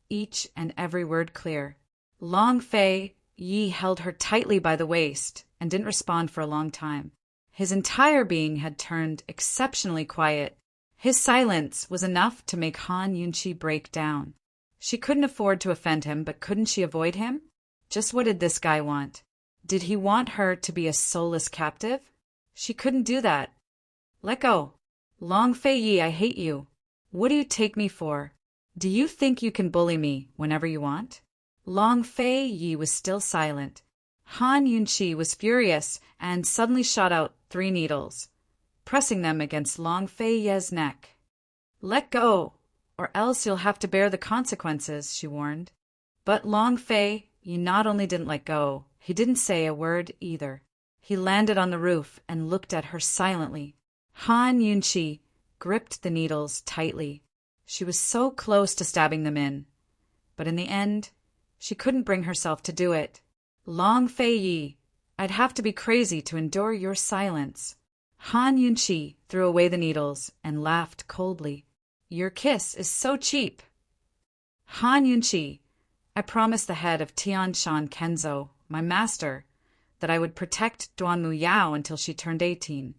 each and every word clear. Long Fei Yi held her tightly by the waist and didn't respond for a long time. His entire being had turned exceptionally quiet. His silence was enough to make Han Yunqi break down. She couldn't afford to offend him, but couldn't she avoid him? Just what did this guy want? Did he want her to be a soulless captive? She couldn't do that. Let go. Long Fei Yi, I hate you. What do you take me for? Do you think you can bully me whenever you want? Long Fei Yi was still silent. Han Yunqi was furious and suddenly shot out 3 needles, pressing them against Long Fei Ye's neck. Let go, or else you'll have to bear the consequences, she warned. But Long Fei Yi not only didn't let go, he didn't say a word either. He landed on the roof and looked at her silently. Han Yunqi gripped the needles tightly. She was so close to stabbing them in, but in the end, she couldn't bring herself to do it. Long Fei Yi, I'd have to be crazy to endure your silence. Han Yunqi threw away the needles and laughed coldly. Your kiss is so cheap. Han Yunqi, I promised the head of Tianshan Kenzo, my master, that I would protect Duanmu Yao until she turned 18,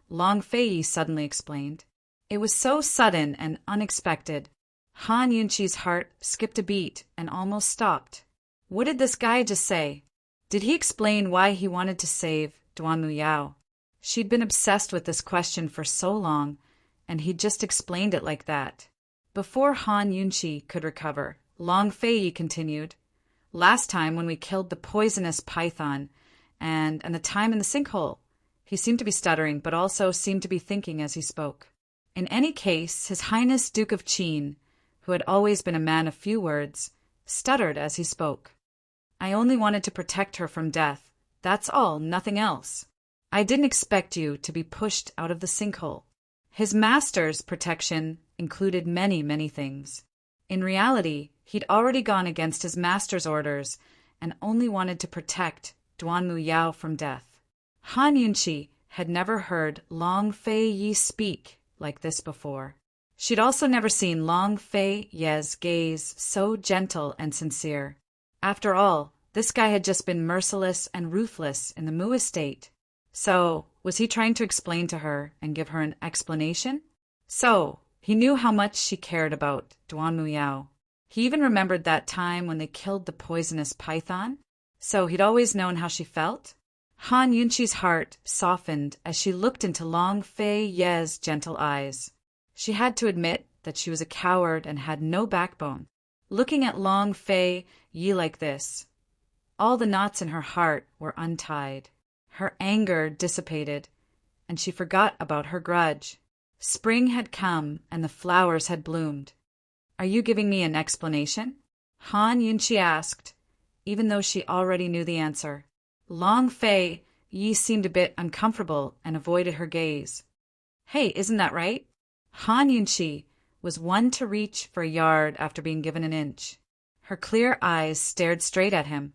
Long Fei Yi suddenly explained. It was so sudden and unexpected. Han Yunqi's heart skipped a beat and almost stopped. What did this guy just say? Did he explain why he wanted to save Duanmu Yao? She'd been obsessed with this question for so long, and he'd just explained it like that. Before Han Yunqi could recover, Long Fei Yi continued, Last time when we killed the poisonous python, and the time in the sinkhole. He seemed to be stuttering, but also seemed to be thinking as he spoke. In any case, His Highness Duke of Qin, who had always been a man of few words, stuttered as he spoke. I only wanted to protect her from death. That's all, nothing else. I didn't expect you to be pushed out of the sinkhole. His master's protection included many, many things. In reality, he'd already gone against his master's orders and only wanted to protect Duanmu Yao from death. Han Yunqi had never heard Long Fei Yi speak like this before. She'd also never seen Long Fei Ye's gaze so gentle and sincere. After all, this guy had just been merciless and ruthless in the Mu estate. So, was he trying to explain to her and give her an explanation? So, he knew how much she cared about Duanmu Yao. He even remembered that time when they killed the poisonous python. So he'd always known how she felt. Han Yunqi's heart softened as she looked into Long Fei Ye's gentle eyes. She had to admit that she was a coward and had no backbone. Looking at Long Fei Yi like this, all the knots in her heart were untied. Her anger dissipated, and she forgot about her grudge. Spring had come, and the flowers had bloomed. Are you giving me an explanation? Han Yunqi asked, even though she already knew the answer. Long Fei Yi seemed a bit uncomfortable and avoided her gaze. Hey, isn't that right? Han Yunqi was one to reach for a yard after being given an inch. Her clear eyes stared straight at him.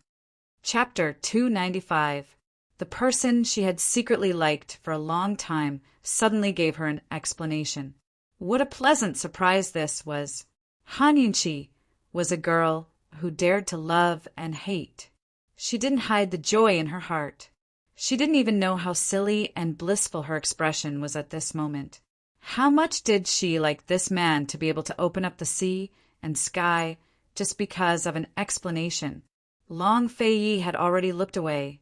Chapter 295. The person she had secretly liked for a long time suddenly gave her an explanation. What a pleasant surprise this was. Han Yunqi was a girl who dared to love and hate. She didn't hide the joy in her heart. She didn't even know how silly and blissful her expression was at this moment. How much did she like this man to be able to open up the sea and sky just because of an explanation? Long Fei had already looked away,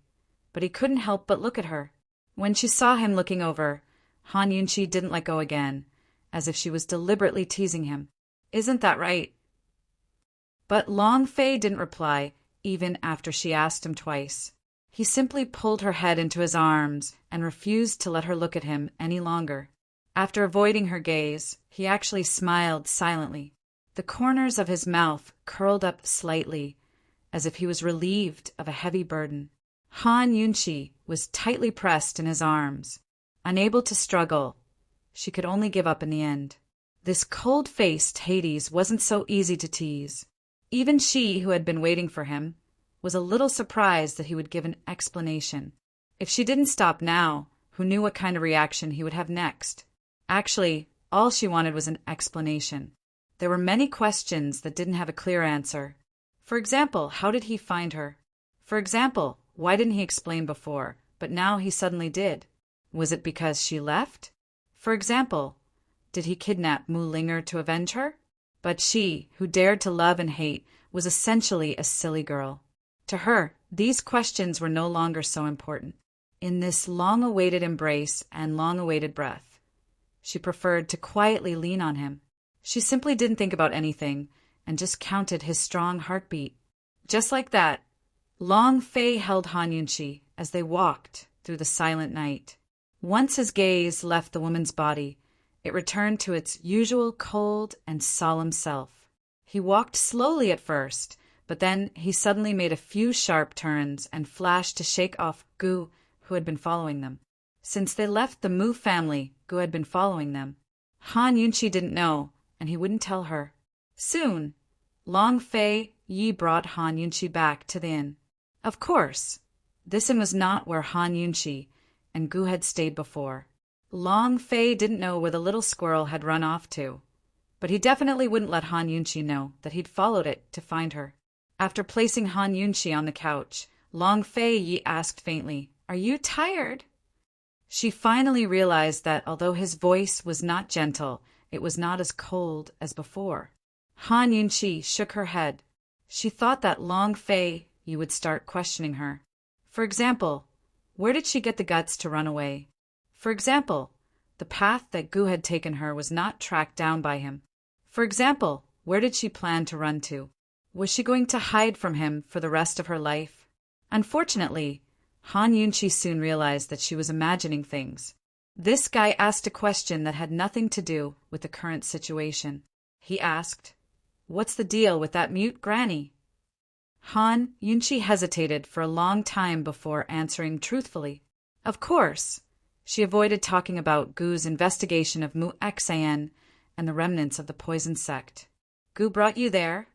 but he couldn't help but look at her. When she saw him looking over, Han Yunqi didn't let go again, as if she was deliberately teasing him. Isn't that right? But Long Fei didn't reply, even after she asked him twice. He simply pulled her head into his arms and refused to let her look at him any longer. After avoiding her gaze, he actually smiled silently. The corners of his mouth curled up slightly, as if he was relieved of a heavy burden. Han Yunqi was tightly pressed in his arms. Unable to struggle, she could only give up in the end. This cold-faced Hades wasn't so easy to tease. Even she, who had been waiting for him, was a little surprised that he would give an explanation. If she didn't stop now, who knew what kind of reaction he would have next? Actually, all she wanted was an explanation. There were many questions that didn't have a clear answer. For example, how did he find her? For example, why didn't he explain before, but now he suddenly did? Was it because she left? For example, did he kidnap Mu Linger to avenge her? But she, who dared to love and hate, was essentially a silly girl. To her, these questions were no longer so important. In this long-awaited embrace and long-awaited breath, she preferred to quietly lean on him. She simply didn't think about anything and just counted his strong heartbeat. Just like that, Long Fei held Han Yunqi as they walked through the silent night. Once his gaze left the woman's body, it returned to its usual cold and solemn self. He walked slowly at first, but then he suddenly made a few sharp turns and flashed to shake off Gu, who had been following them. Since they left the Mu family, Gu had been following them. Han Yunqi didn't know, and he wouldn't tell her. Soon, Long Fei Yi brought Han Yunqi back to the inn. Of course, this inn was not where Han Yunqi and Gu had stayed before. Long Fei didn't know where the little squirrel had run off to, but he definitely wouldn't let Han Yunqi know that he'd followed it to find her. After placing Han Yunqi on the couch, Long Fei Yi asked faintly, "Are you tired?" She finally realized that although his voice was not gentle, it was not as cold as before. Han Yunqi shook her head. She thought that Long Fei Yi would start questioning her. For example, where did she get the guts to run away? For example, the path that Gu had taken her was not tracked down by him. For example, where did she plan to run to? Was she going to hide from him for the rest of her life? Unfortunately, Han Yunqi soon realized that she was imagining things. This guy asked a question that had nothing to do with the current situation. He asked, "What's the deal with that mute granny?" Han Yunqi hesitated for a long time before answering truthfully. Of course, she avoided talking about Gu's investigation of Mu Xan and the remnants of the poison sect. "Gu brought you there?"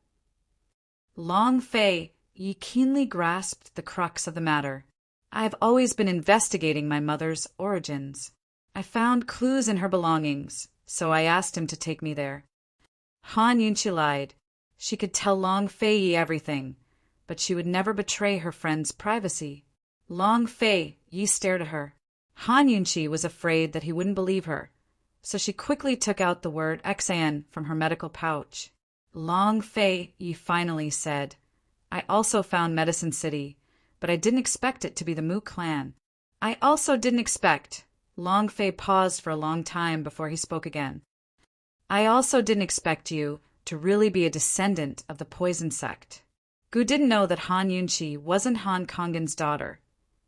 Long Fei Yi keenly grasped the crux of the matter. "I have always been investigating my mother's origins. I found clues in her belongings, so I asked him to take me there." Han Yunqi lied. She could tell Long Fei Yi everything, but she would never betray her friend's privacy. Long Fei Yi stared at her. Han Yunqi was afraid that he wouldn't believe her, so she quickly took out the word Xan from her medical pouch. Long Fei Yi finally said, "I also found Medicine City, but I didn't expect it to be the Mu clan. I also didn't expect." Long Fei paused for a long time before he spoke again. "I also didn't expect you to really be a descendant of the poison sect." Gu didn't know that Han Yunqi wasn't Han Kongen's daughter,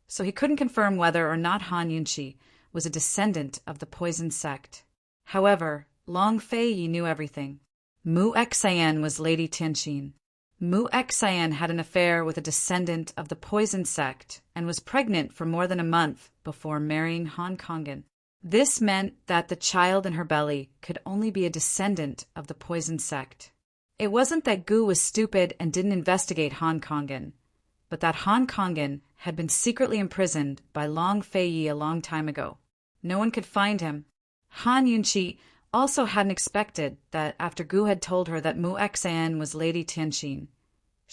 so he couldn't confirm whether or not Han Yunqi was a descendant of the poison sect. However, Long Fei Yi knew everything. Mu Xan was Lady Tianxin. Mu Xan had an affair with a descendant of the poison sect and was pregnant for more than a month before marrying Han Kongen. This meant that the child in her belly could only be a descendant of the poison sect. It wasn't that Gu was stupid and didn't investigate Han Kongen, but that Han Kongen had been secretly imprisoned by Long Fei Yi a long time ago. No one could find him. Han Yunqi also hadn't expected that after Gu had told her that Mu Xan was Lady Tianxin,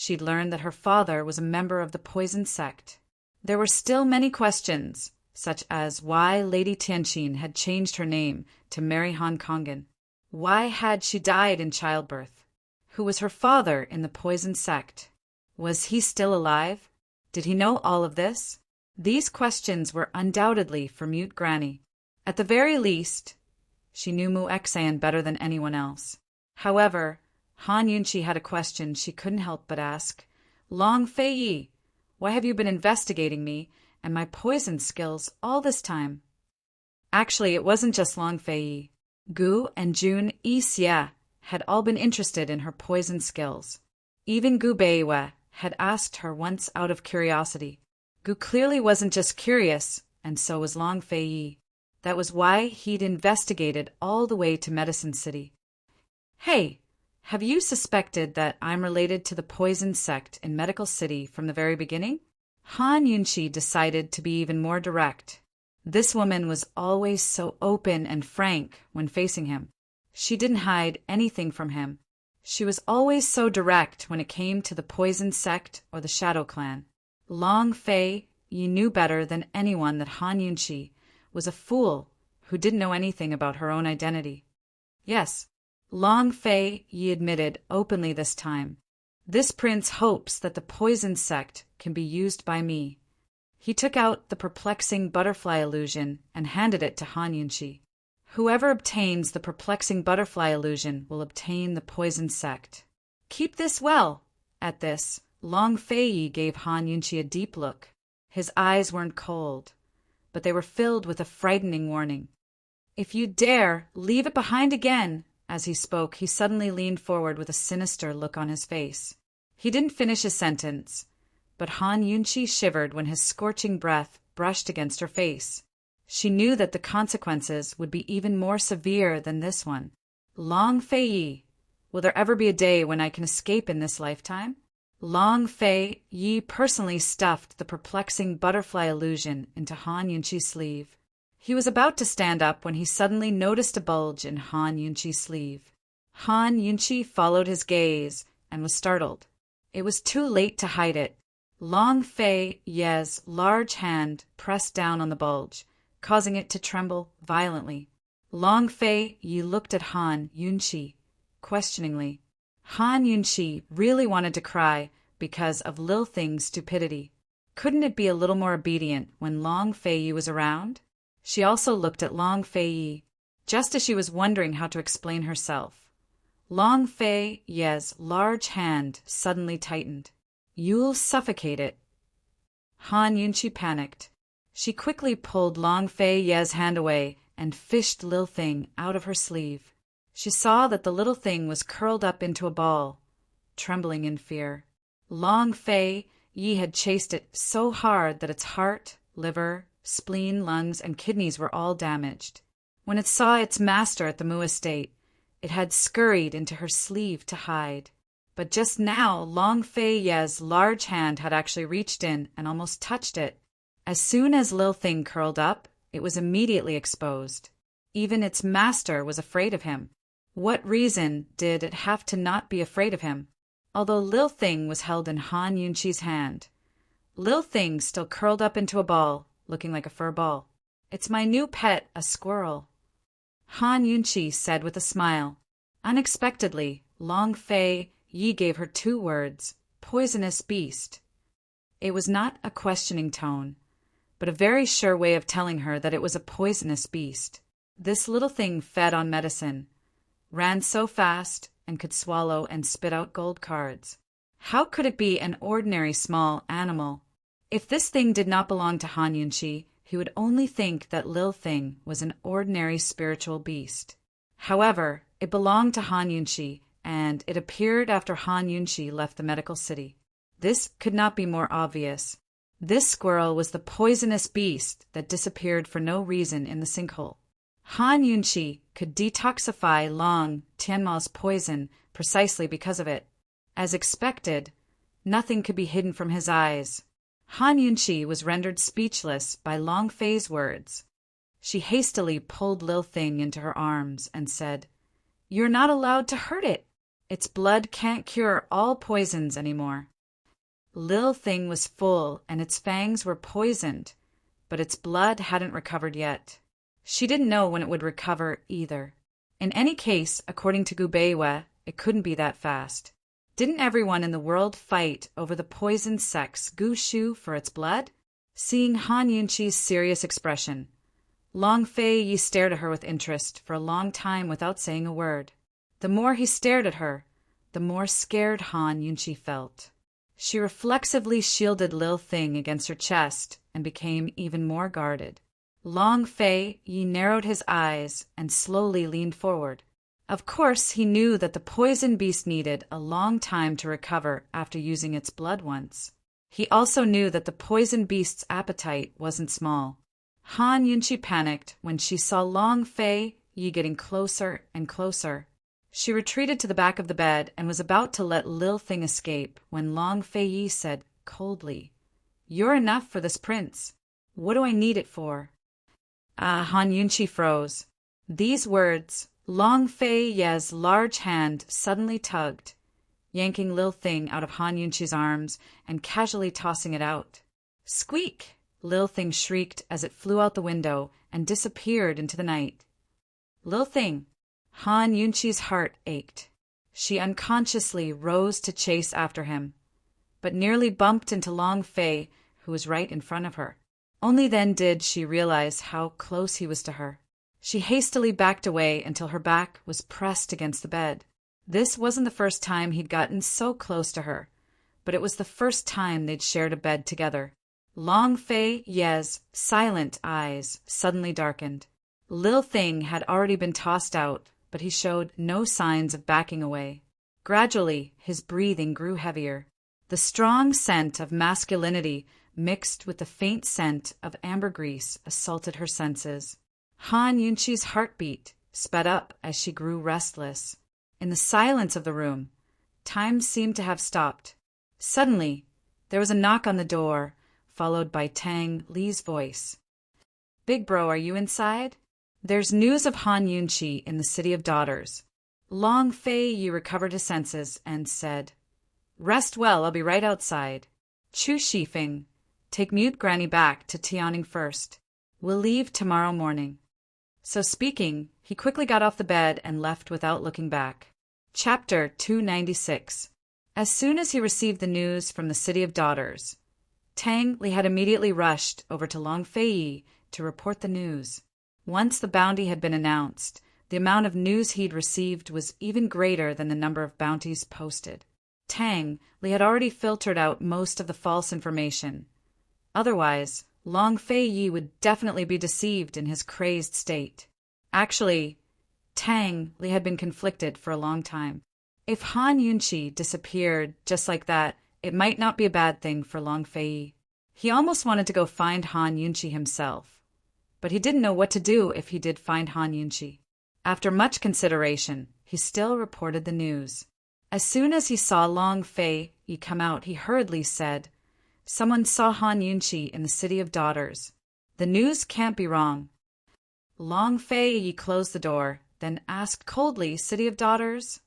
She'd learned that her father was a member of the poison sect. There were still many questions, such as why Lady Tianqin had changed her name to Mary Han Kongan. Why had she died in childbirth? Who was her father in the poison sect? Was he still alive? Did he know all of this? These questions were undoubtedly for Mute Granny. At the very least, she knew Mu Xan better than anyone else. However, Han Yunqi had a question she couldn't help but ask. Long Fei Yi, why have you been investigating me and my poison skills all this time? Actually, it wasn't just Long Fei Yi. Gu and Jun Yixia had all been interested in her poison skills. Even Gu Beiwei had asked her once out of curiosity. Gu clearly wasn't just curious, and so was Long Fei Yi. That was why he'd investigated all the way to Medicine City. Hey, have you suspected that I'm related to the poison sect in Medical City from the very beginning? Han Yunqi decided to be even more direct. This woman was always so open and frank when facing him. She didn't hide anything from him. She was always so direct when it came to the poison sect or the Shadow Clan. Long Fei Yi knew better than anyone that Han Yunqi was a fool who didn't know anything about her own identity. Yes, Long Fei Yi admitted openly this time. This prince hopes that the poison sect can be used by me. He took out the perplexing butterfly illusion and handed it to Han Yunqi. Whoever obtains the perplexing butterfly illusion will obtain the poison sect. Keep this well. At this, Long Fei Yi gave Han Yunqi a deep look. His eyes weren't cold, but they were filled with a frightening warning. If you dare, leave it behind again. As he spoke, he suddenly leaned forward with a sinister look on his face. He didn't finish his sentence, but Han Yunqi shivered when his scorching breath brushed against her face. She knew that the consequences would be even more severe than this one. Long Fei Yi, will there ever be a day when I can escape in this lifetime? Long Fei Yi personally stuffed the perplexing butterfly illusion into Han Yunqi's sleeve. He was about to stand up when he suddenly noticed a bulge in Han Yunqi's sleeve. Han Yunqi followed his gaze and was startled. It was too late to hide it. Long Fei Yi's large hand pressed down on the bulge, causing it to tremble violently. Long Fei Yi looked at Han Yunqi questioningly. Han Yunqi really wanted to cry because of Lil Thing's stupidity. Couldn't it be a little more obedient when Long Fei Yi was around? She also looked at Long Fei Yi, just as she was wondering how to explain herself. Long Fei Yi's large hand suddenly tightened. You'll suffocate it. Han Yunqi panicked. She quickly pulled Long Fei Yi's hand away and fished Lil Thing out of her sleeve. She saw that the little thing was curled up into a ball, trembling in fear. Long Fei Yi had chased it so hard that its heart, liver, spleen, lungs, and kidneys were all damaged. When it saw its master at the Mu estate, it had scurried into her sleeve to hide. But just now, Long Fei Yi's large hand had actually reached in and almost touched it. As soon as Lil Thing curled up, it was immediately exposed. Even its master was afraid of him. What reason did it have to not be afraid of him? Although Lil Thing was held in Han Yunqi's hand, Lil Thing still curled up into a ball, looking like a fur ball. It's my new pet, a squirrel, Han Yunqi said with a smile. Unexpectedly, Long Fei Yi gave her 2 words, poisonous beast. It was not a questioning tone, but a very sure way of telling her that it was a poisonous beast. This little thing fed on medicine, ran so fast, and could swallow and spit out gold cards. How could it be an ordinary small animal? If this thing did not belong to Han Yunqi, he would only think that Lil Thing was an ordinary spiritual beast. However, it belonged to Han Yunqi, and it appeared after Han Yunqi left the medical city. This could not be more obvious. This squirrel was the poisonous beast that disappeared for no reason in the sinkhole. Han Yunqi could detoxify Long Tianma's poison precisely because of it. As expected, nothing could be hidden from his eyes. Han Yunqi was rendered speechless by Long Fei's words. She hastily pulled Lil Thing into her arms and said, "You're not allowed to hurt it." Its blood can't cure all poisons anymore. Lil Thing was full and its fangs were poisoned, but its blood hadn't recovered yet. She didn't know when it would recover either. In any case, according to Gubeiwa, it couldn't be that fast. Didn't everyone in the world fight over the poisoned sex Gushu for its blood? Seeing Han Yunqi's serious expression, Long Fei Yi stared at her with interest for a long time without saying a word. The more he stared at her, the more scared Han Yunqi felt. She reflexively shielded Lil Thing against her chest and became even more guarded. Long Fei Yi narrowed his eyes and slowly leaned forward. Of course, he knew that the poison beast needed a long time to recover after using its blood once. He also knew that the poison beast's appetite wasn't small. Han Yunqi panicked when she saw Long Fei Yi getting closer and closer. She retreated to the back of the bed and was about to let Lil Thing escape when Long Fei Yi said coldly, "You're enough for this prince. What do I need it for?" Han Yunqi froze. These words, Long Fei Yi's large hand suddenly tugged, yanking Lil Thing out of Han Yunqi's arms and casually tossing it out. Squeak! Lil Thing shrieked as it flew out the window and disappeared into the night. Lil Thing! Han Yunqi's heart ached. She unconsciously rose to chase after him, but nearly bumped into Long Fei, who was right in front of her. Only then did she realize how close he was to her. She hastily backed away until her back was pressed against the bed. This wasn't the first time he'd gotten so close to her, but it was the first time they'd shared a bed together. Long Fei Yi's silent eyes suddenly darkened. Lil Thing had already been tossed out, but he showed no signs of backing away. Gradually, his breathing grew heavier. The strong scent of masculinity mixed with the faint scent of ambergris assaulted her senses. Han Yunqi's heartbeat sped up as she grew restless. In the silence of the room, time seemed to have stopped. Suddenly, there was a knock on the door, followed by Tang Li's voice. "Big bro, are you inside? There's news of Han Yunqi in the City of Daughters." Long Fei Yi recovered his senses and said, "Rest well, I'll be right outside. Chu Shifeng, take Mute Granny back to Tianing first. We'll leave tomorrow morning." So speaking, he quickly got off the bed and left without looking back. Chapter 296. As soon as he received the news from the City of Daughters, Tang Li had immediately rushed over to Long Fei Yi to report the news. Once the bounty had been announced, the amount of news he'd received was even greater than the number of bounties posted. Tang Li had already filtered out most of the false information. Otherwise, Long Fei Yi would definitely be deceived in his crazed state. Actually, Tang Li had been conflicted for a long time. If Han Yunqi disappeared just like that, it might not be a bad thing for Long Fei Yi. He almost wanted to go find Han Yunqi himself, but he didn't know what to do if he did find Han Yunqi. After much consideration, he still reported the news. As soon as he saw Long Fei Yi come out, he hurriedly said, "Someone saw Han Yunqi in the City of Daughters. The news can't be wrong." Long Fei Yi closed the door, then asked coldly, "City of Daughters?"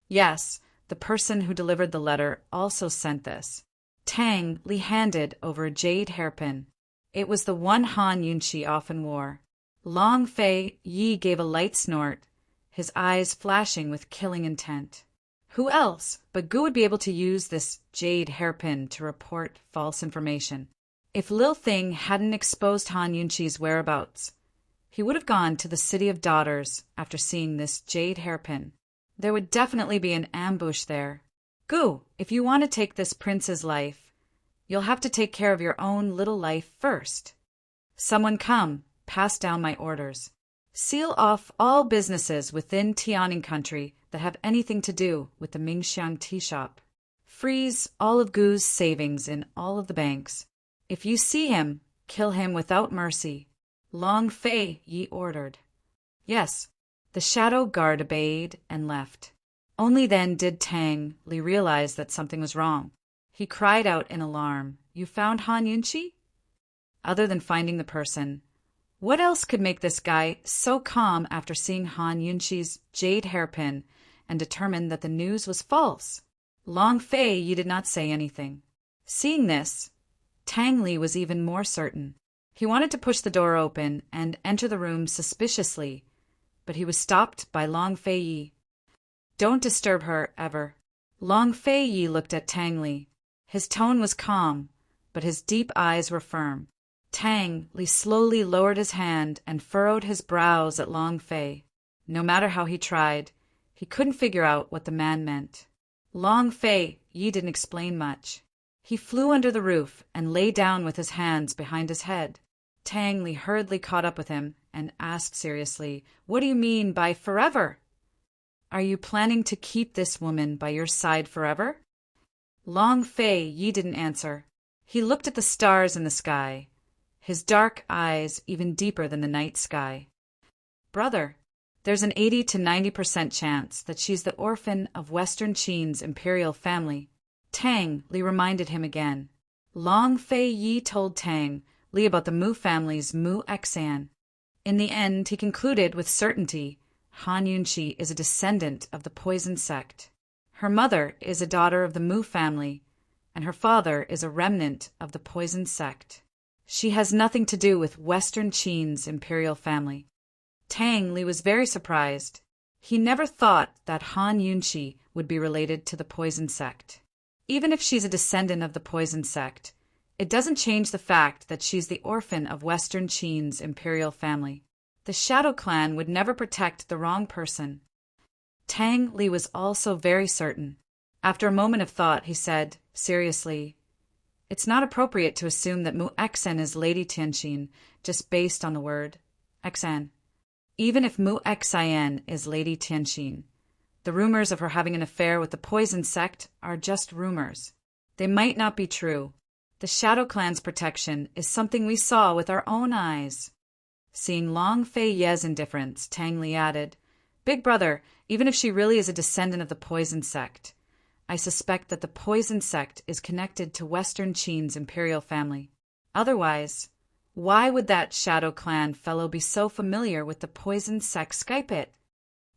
"Yes, the person who delivered the letter also sent this." Tang Li handed over a jade hairpin. It was the one Han Yunqi often wore. Long Fei Yi gave a light snort, his eyes flashing with killing intent. Who else but Gu would be able to use this jade hairpin to report false information? If Lil Thing hadn't exposed Han Yunqi's whereabouts, he would have gone to the City of Daughters after seeing this jade hairpin. There would definitely be an ambush there. "Gu, if you want to take this prince's life, you'll have to take care of your own little life first. Someone come, pass down my orders. Seal off all businesses within Tianing country that have anything to do with the Mingxiang tea shop. Freeze all of Gu's savings in all of the banks. If you see him, kill him without mercy." Long Fei Yi ordered. Yes, the shadow guard obeyed and left. Only then did Tang Li realize that something was wrong. He cried out in alarm, "You found Han Yunqi?" Other than finding the person, what else could make this guy so calm after seeing Han Yunqi's jade hairpin and determined that the news was false. Long Fei Yi did not say anything. Seeing this, Tang Li was even more certain. He wanted to push the door open and enter the room suspiciously, but he was stopped by Long Fei Yi. "Don't disturb her, ever." Long Fei Yi looked at Tang Li. His tone was calm, but his deep eyes were firm. Tang Li slowly lowered his hand and furrowed his brows at Long Fei. No matter how he tried, he couldn't figure out what the man meant. Long Fei Yi didn't explain much. He flew under the roof and lay down with his hands behind his head. Tang Li hurriedly caught up with him and asked seriously, "What do you mean by forever? Are you planning to keep this woman by your side forever?" Long Fei Yi didn't answer. He looked at the stars in the sky, his dark eyes even deeper than the night sky. "Brother, there's an 80 to 90% chance that she's the orphan of Western Qin's imperial family." Tang Li reminded him again. Long Fei Yi told Tang Li about the Mu family's Mu Xan. In the end, he concluded with certainty Han Yunqi is a descendant of the poison sect. Her mother is a daughter of the Mu family, and her father is a remnant of the poison sect. She has nothing to do with Western Qin's imperial family. Tang Li was very surprised. He never thought that Han Yunqi would be related to the poison sect. Even if she's a descendant of the poison sect, it doesn't change the fact that she's the orphan of Western Qin's imperial family. The Shadow Clan would never protect the wrong person. Tang Li was also very certain. After a moment of thought, he said, seriously, "It's not appropriate to assume that Mu Xen is Lady Tianxin just based on the word Xan. Even if Mu Xian is Lady Tianxin, the rumors of her having an affair with the poison sect are just rumors. They might not be true. The Shadow Clan's protection is something we saw with our own eyes." Seeing Long Fei Ye's indifference, Tang Li added, "Big brother, even if she really is a descendant of the poison sect, I suspect that the poison sect is connected to Western Qin's imperial family. Otherwise, why would that Shadow Clan fellow be so familiar with the poison sect Skype it?"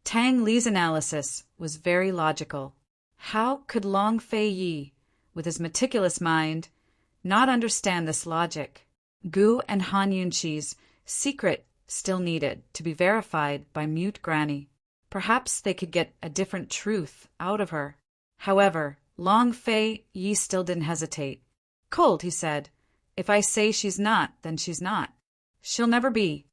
Tang Li's analysis was very logical. How could Long Fei Yi, with his meticulous mind, not understand this logic? Gu and Han Yunqi's secret still needed to be verified by Mute Granny. Perhaps they could get a different truth out of her. However, Long Fei Yi still didn't hesitate. "Cold," he said. "If I say she's not, then she's not. She'll never be."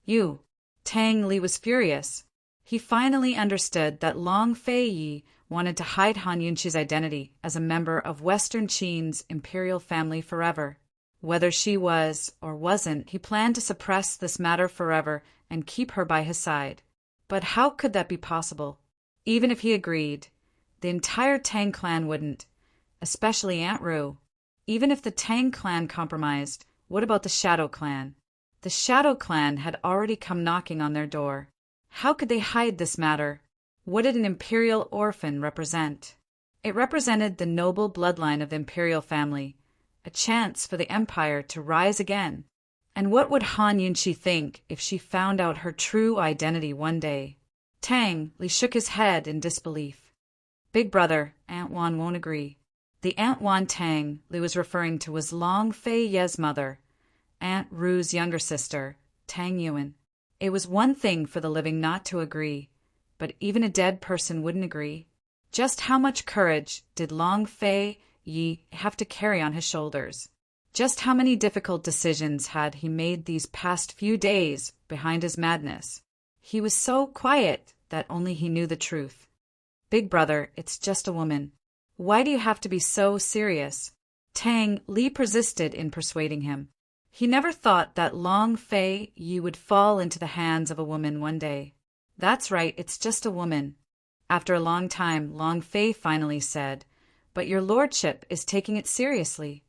"You." Tang Li was furious. He finally understood that Long Fei Yi wanted to hide Han Yunqi's identity as a member of Western Qin's imperial family forever. Whether she was or wasn't, he planned to suppress this matter forever and keep her by his side. But how could that be possible? Even if he agreed, the entire Tang clan wouldn't, especially Aunt Ru. Even if the Tang clan compromised, what about the Shadow Clan? The Shadow Clan had already come knocking on their door. How could they hide this matter? What did an imperial orphan represent? It represented the noble bloodline of the imperial family, a chance for the empire to rise again. And what would Han Yunqi think if she found out her true identity one day? Tang Li shook his head in disbelief. "Big brother, Aunt Wan won't agree." The Aunt Wan Tang Li was referring to was Long Fei Ye's mother, Aunt Ru's younger sister, Tang Yuan. It was one thing for the living not to agree, but even a dead person wouldn't agree. Just how much courage did Long Fei Yi have to carry on his shoulders? Just how many difficult decisions had he made these past few days behind his madness? He was so quiet that only he knew the truth. "Big brother, it's just a woman. Why do you have to be so serious?" Tang Li persisted in persuading him. He never thought that Long Fei Yi would fall into the hands of a woman one day. "That's right, it's just a woman." After a long time, Long Fei finally said, "But your lordship is taking it seriously."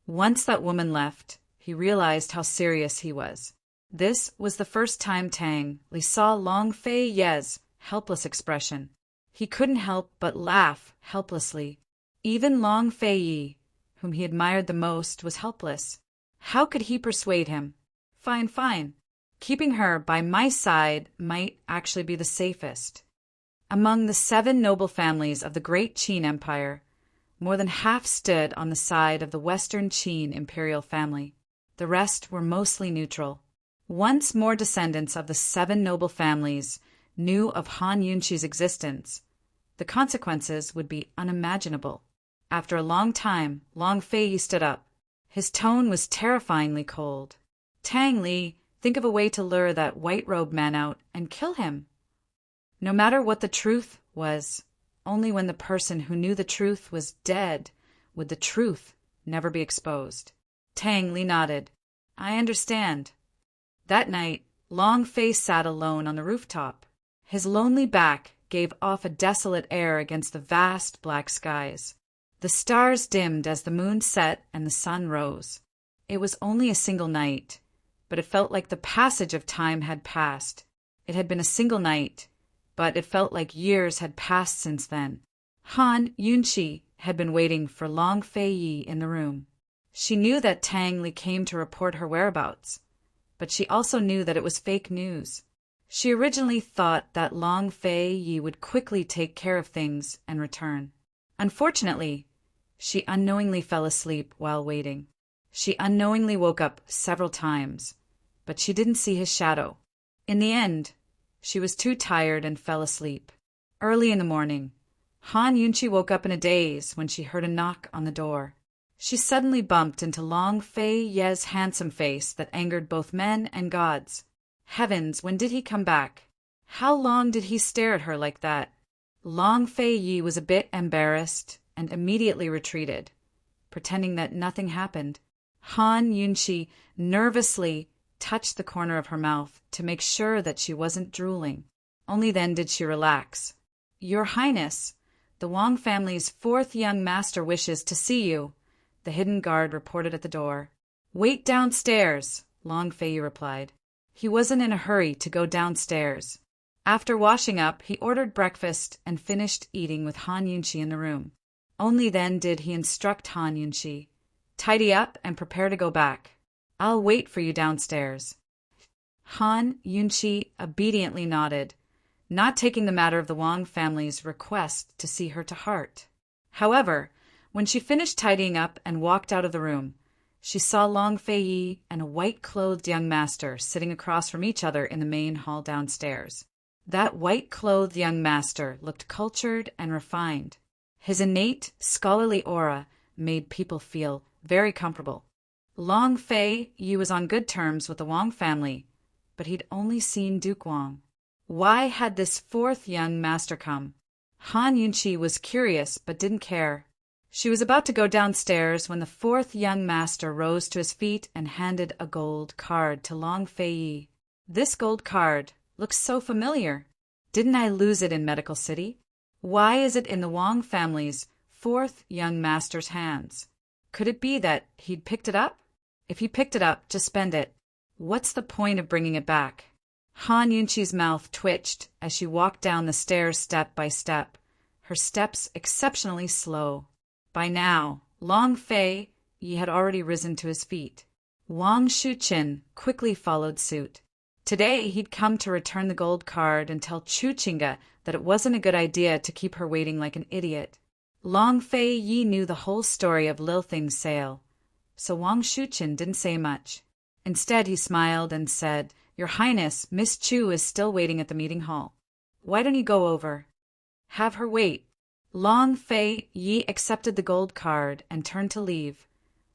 Once that woman left, he realized how serious he was. This was the first time Tang Li saw Long Fei Ye's helpless expression. He couldn't help but laugh helplessly. Even Long Fei Yi, whom he admired the most, was helpless. How could he persuade him? Fine, fine. Keeping her by my side might actually be the safest. Among the 7 noble families of the great Qin Empire, more than half stood on the side of the Western Qin imperial family. The rest were mostly neutral. Once more descendants of the 7 noble families knew of Han Yunqi's existence, the consequences would be unimaginable. After a long time, Long Fei stood up. His tone was terrifyingly cold. Tang Li, think of a way to lure that white-robed man out and kill him. No matter what the truth was, only when the person who knew the truth was dead would the truth never be exposed. Tang Li nodded. I understand. That night, Long Fei sat alone on the rooftop. His lonely back gave off a desolate air against the vast black skies. The stars dimmed as the moon set and the sun rose. It was only a single night, but it felt like the passage of time had passed. It had been a single night, but it felt like years had passed since then. Han Yunqi had been waiting for Long Fei Yi in the room. She knew that Tang Li came to report her whereabouts, but she also knew that it was fake news. She originally thought that Long Fei Yi would quickly take care of things and return. Unfortunately, she unknowingly fell asleep while waiting. She unknowingly woke up several times, but she didn't see his shadow. In the end, she was too tired and fell asleep. Early in the morning, Han Yunqi woke up in a daze when she heard a knock on the door. She suddenly bumped into Long Fei Ye's handsome face that angered both men and gods. Heavens, when did he come back? How long did he stare at her like that? Long Fei Yi was a bit embarrassed and immediately retreated, pretending that nothing happened. Han Yunqi nervously touched the corner of her mouth to make sure that she wasn't drooling. Only then did she relax. Your Highness, the Wang family's 4th young master wishes to see you, the hidden guard reported at the door. Wait downstairs, Long Fei Yi replied. He wasn't in a hurry to go downstairs. After washing up, he ordered breakfast and finished eating with Han Yunqi in the room. Only then did he instruct Han Yunqi, tidy up and prepare to go back. I'll wait for you downstairs. Han Yunqi obediently nodded, not taking the matter of the Wang family's request to see her to heart. However, when she finished tidying up and walked out of the room, she saw Long Fei Yi and a white-clothed young master sitting across from each other in the main hall downstairs. That white-clothed young master looked cultured and refined. His innate, scholarly aura made people feel very comfortable. Long Fei Yi was on good terms with the Wang family, but he'd only seen Duke Wang. Why had this 4th young master come? Han Yunqi was curious but didn't care. She was about to go downstairs when the 4th young master rose to his feet and handed a gold card to Long Fei Yi. This gold card looks so familiar. Didn't I lose it in Medical City? Why is it in the Wang family's 4th young master's hands? Could it be that he'd picked it up? If he picked it up, just spend it. What's the point of bringing it back? Han Yunqi's mouth twitched as she walked down the stairs step by step, her steps exceptionally slow. By now, Long Fei Yi had already risen to his feet. Wang Shuqin quickly followed suit. Today he'd come to return the gold card and tell Chu Qingge that it wasn't a good idea to keep her waiting like an idiot. Long Fei Yi knew the whole story of Lil Thing's sale, so Wang Shuqin didn't say much. Instead he smiled and said, Your Highness, Miss Chu is still waiting at the meeting hall. Why don't you go over? Have her wait. Long Fei Yi accepted the gold card and turned to leave,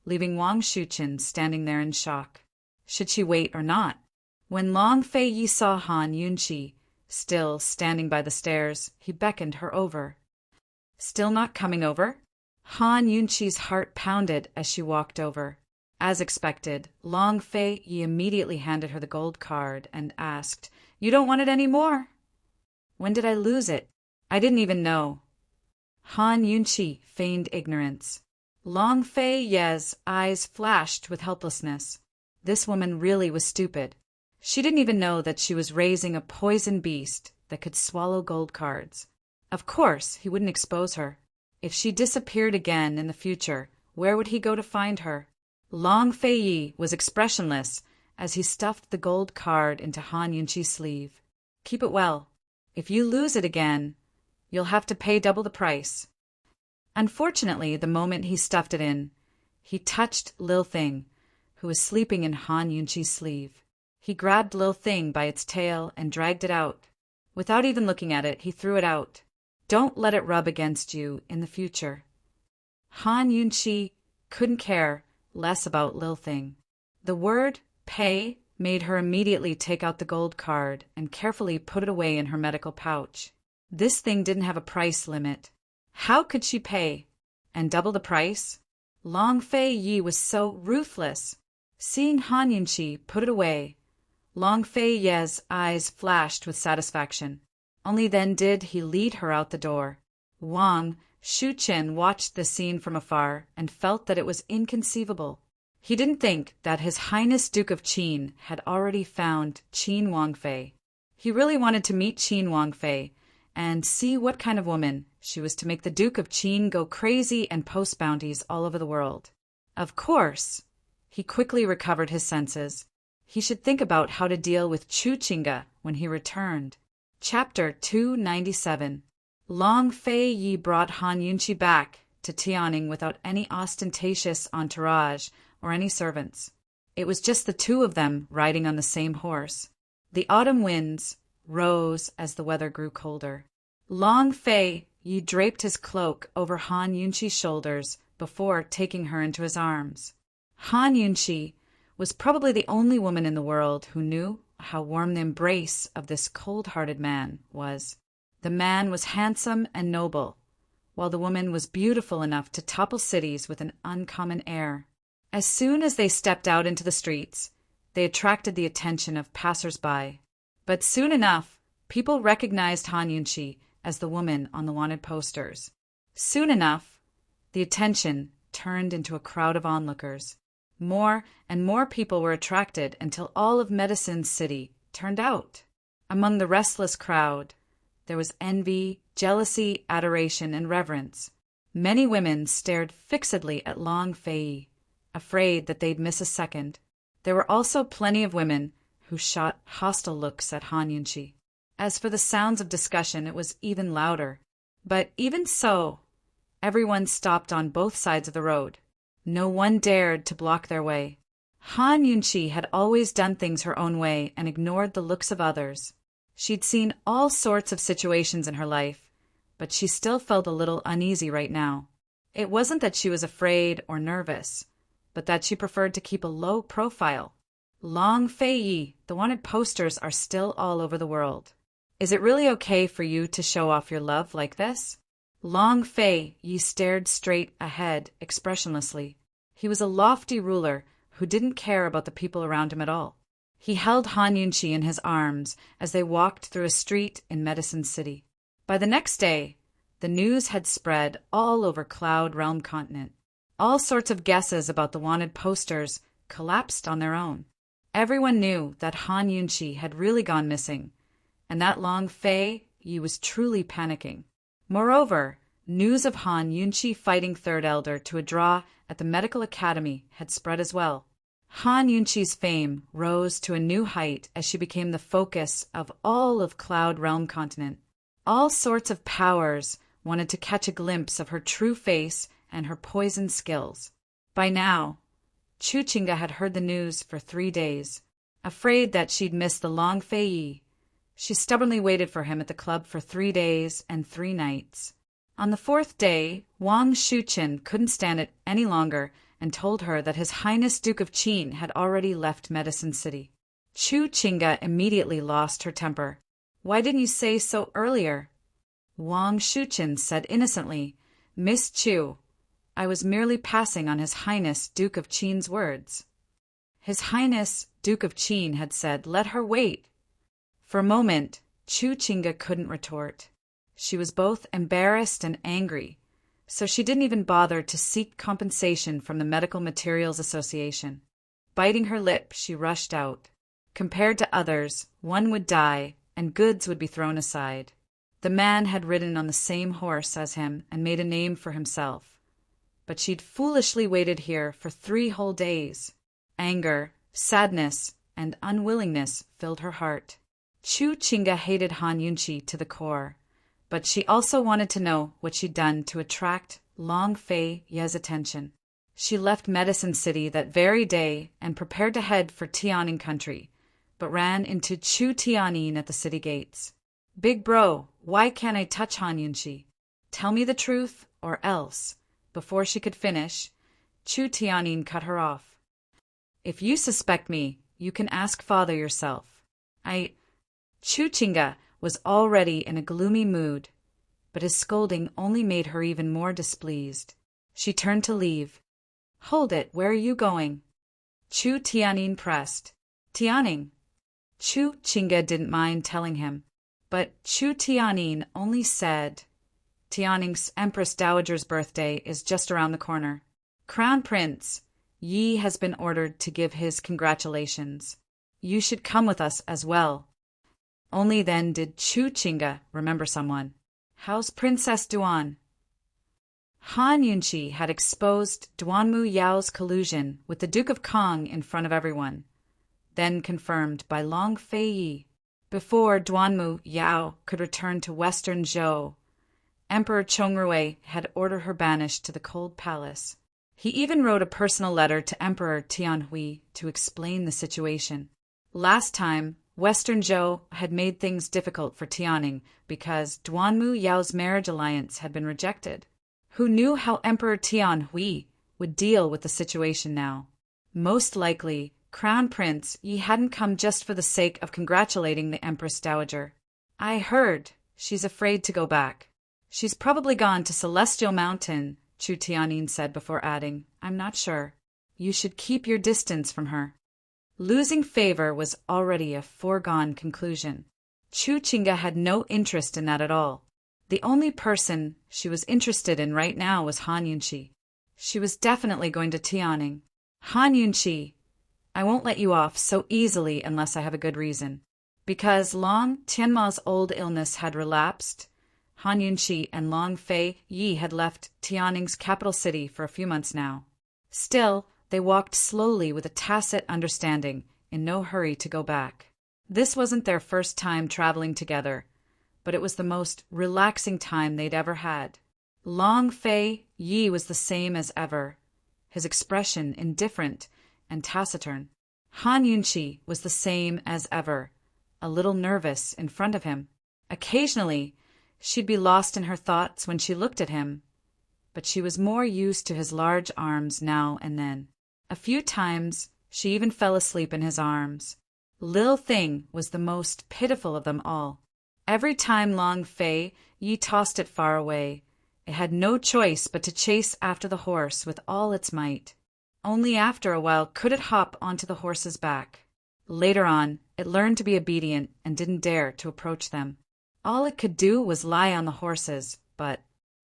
leaving Wang Shuqin standing there in shock. Should she wait or not? When Long Fei Yi saw Han Yunqi still standing by the stairs, he beckoned her over. Still not coming over? Han Yunqi's heart pounded as she walked over. As expected, Long Fei Yi immediately handed her the gold card and asked, You don't want it any more? When did I lose it? I didn't even know. Han Yunqi feigned ignorance. Long Fei Ye's eyes flashed with helplessness. This woman really was stupid. She didn't even know that she was raising a poison beast that could swallow gold cards. Of course, he wouldn't expose her. If she disappeared again in the future, where would he go to find her? Long Fei Yi was expressionless as he stuffed the gold card into Han Yunqi's sleeve. Keep it well. If you lose it again, You'll have to pay double the price." Unfortunately, the moment he stuffed it in, he touched Lil Thing, who was sleeping in Han Yunqi's sleeve. He grabbed Lil Thing by its tail and dragged it out. Without even looking at it, he threw it out. "Don't let it rub against you in the future." Han Yunqi couldn't care less about Lil Thing. The word pay made her immediately take out the gold card and carefully put it away in her medical pouch. This thing didn't have a price limit. How could she pay? And double the price? Long Fei Yi was so ruthless. Seeing Han Yunqi put it away, Long Fei Ye's eyes flashed with satisfaction. Only then did he lead her out the door. Wang Shuqian watched the scene from afar and felt that it was inconceivable. He didn't think that His Highness Duke of Qin had already found Qin Wangfei. He really wanted to meet Qin Wangfei and see what kind of woman she was to make the Duke of Qin go crazy and post bounties all over the world. Of course, he quickly recovered his senses. He should think about how to deal with Chu Qingge when he returned. Chapter 297. Long Fei Yi brought Han Yunqi back to Tianing without any ostentatious entourage or any servants. It was just the two of them riding on the same horse. The autumn winds rose as the weather grew colder. Long Fei Yi draped his cloak over Han Yunqi's shoulders before taking her into his arms. Han Yunqi was probably the only woman in the world who knew how warm the embrace of this cold-hearted man was. The man was handsome and noble, while the woman was beautiful enough to topple cities with an uncommon air. As soon as they stepped out into the streets, they attracted the attention of passers-by. But soon enough, people recognized Han Yunqi as the woman on the wanted posters. Soon enough, the attention turned into a crowd of onlookers. More and more people were attracted until all of Medicine City turned out. Among the restless crowd, there was envy, jealousy, adoration, and reverence. Many women stared fixedly at Long Fei, afraid that they'd miss a second. There were also plenty of women who shot hostile looks at Han Yunqi. As for the sounds of discussion, it was even louder. But even so, everyone stopped on both sides of the road. No one dared to block their way. Han Yunqi had always done things her own way and ignored the looks of others. She'd seen all sorts of situations in her life, but she still felt a little uneasy right now. It wasn't that she was afraid or nervous, but that she preferred to keep a low profile. Long Fei Yi, the wanted posters are still all over the world. Is it really okay for you to show off your love like this? Long Fei Yi stared straight ahead, expressionlessly. He was a lofty ruler who didn't care about the people around him at all. He held Han Yunqi in his arms as they walked through a street in Medicine City. By the next day, the news had spread all over Cloud Realm Continent. All sorts of guesses about the wanted posters collapsed on their own. Everyone knew that Han Yunqi had really gone missing, and that Long Fei Yi was truly panicking. Moreover, news of Han Yunqi fighting Third Elder to a draw at the Medical Academy had spread as well. Han Yunqi's fame rose to a new height as she became the focus of all of Cloud Realm Continent. All sorts of powers wanted to catch a glimpse of her true face and her poison skills. By now, Chu Qingge had heard the news for 3 days. Afraid that she'd miss the Long Fei Yi, she stubbornly waited for him at the club for 3 days and 3 nights. On the 4th day, Wang Shuqian couldn't stand it any longer and told her that His Highness Duke of Qin had already left Medicine City. Chu Qingge immediately lost her temper. "Why didn't you say so earlier?" Wang Shuqian said innocently, "Miss Chu, I was merely passing on His Highness Duke of Qin's words." His Highness Duke of Qin had said, "Let her wait." For a moment, Chu Qingge couldn't retort. She was both embarrassed and angry, so she didn't even bother to seek compensation from the Medical Materials Association. Biting her lip, she rushed out. Compared to others, one would die and goods would be thrown aside. The man had ridden on the same horse as him and made a name for himself. But she'd foolishly waited here for 3 whole days. Anger, sadness, and unwillingness filled her heart. Chu Qingge hated Han Yunqi to the core, but she also wanted to know what she'd done to attract Long Fei Ye's attention. She left Medicine City that very day and prepared to head for Tianing country, but ran into Chu Tianin at the city gates. "Big bro, why can't I touch Han Yunshi? Tell me the truth, or else." Before she could finish, Chu Tianin cut her off. "If you suspect me, you can ask father yourself. Chu Chinga was already in a gloomy mood, but his scolding only made her even more displeased. She turned to leave. "Hold it, where are you going?" Chu Tianin pressed. "Tianing." Chu Chinga didn't mind telling him, but Chu Tianin only said, "Tianing's Empress Dowager's birthday is just around the corner. Crown Prince Yi has been ordered to give his congratulations. You should come with us as well." Only then did Chu Chinga remember someone. "How's Princess Duan?" Han Yunshi had exposed Duanmu Yao's collusion with the Duke of Kong in front of everyone, then confirmed by Long Fei Yi. Before Duanmu Yao could return to Western Zhou, Emperor Chongrui had ordered her banished to the Cold Palace. He even wrote a personal letter to Emperor Tianhui to explain the situation. Last time, Western Zhou had made things difficult for Tianing because Duanmu Yao's marriage alliance had been rejected. Who knew how Emperor Tianhui would deal with the situation now? Most likely, Crown Prince Yi hadn't come just for the sake of congratulating the Empress Dowager. "I heard she's afraid to go back. She's probably gone to Celestial Mountain," Chu Tianin said before adding, "I'm not sure. You should keep your distance from her." Losing favor was already a foregone conclusion. Chu Chinga had no interest in that at all. The only person she was interested in right now was Han Yunshi. She was definitely going to Tianing. "Han Yunshi, I won't let you off so easily unless I have a good reason." Because Long Tianma's old illness had relapsed, Han Yunshi and Long Fei Yi had left Tianing's capital city for a few months now. Still, they walked slowly with a tacit understanding, in no hurry to go back. This wasn't their first time traveling together, but it was the most relaxing time they'd ever had. Long Fei Yi was the same as ever, his expression indifferent and taciturn. Han Yunshi was the same as ever, a little nervous in front of him. Occasionally, she'd be lost in her thoughts when she looked at him, but she was more used to his large arms now and then. A few times, she even fell asleep in his arms. Lil Thing was the most pitiful of them all. Every time Long Fei Yi tossed it far away, it had no choice but to chase after the horse with all its might. Only after a while could it hop onto the horse's back. Later on, it learned to be obedient and didn't dare to approach them. All it could do was lie on the horses, but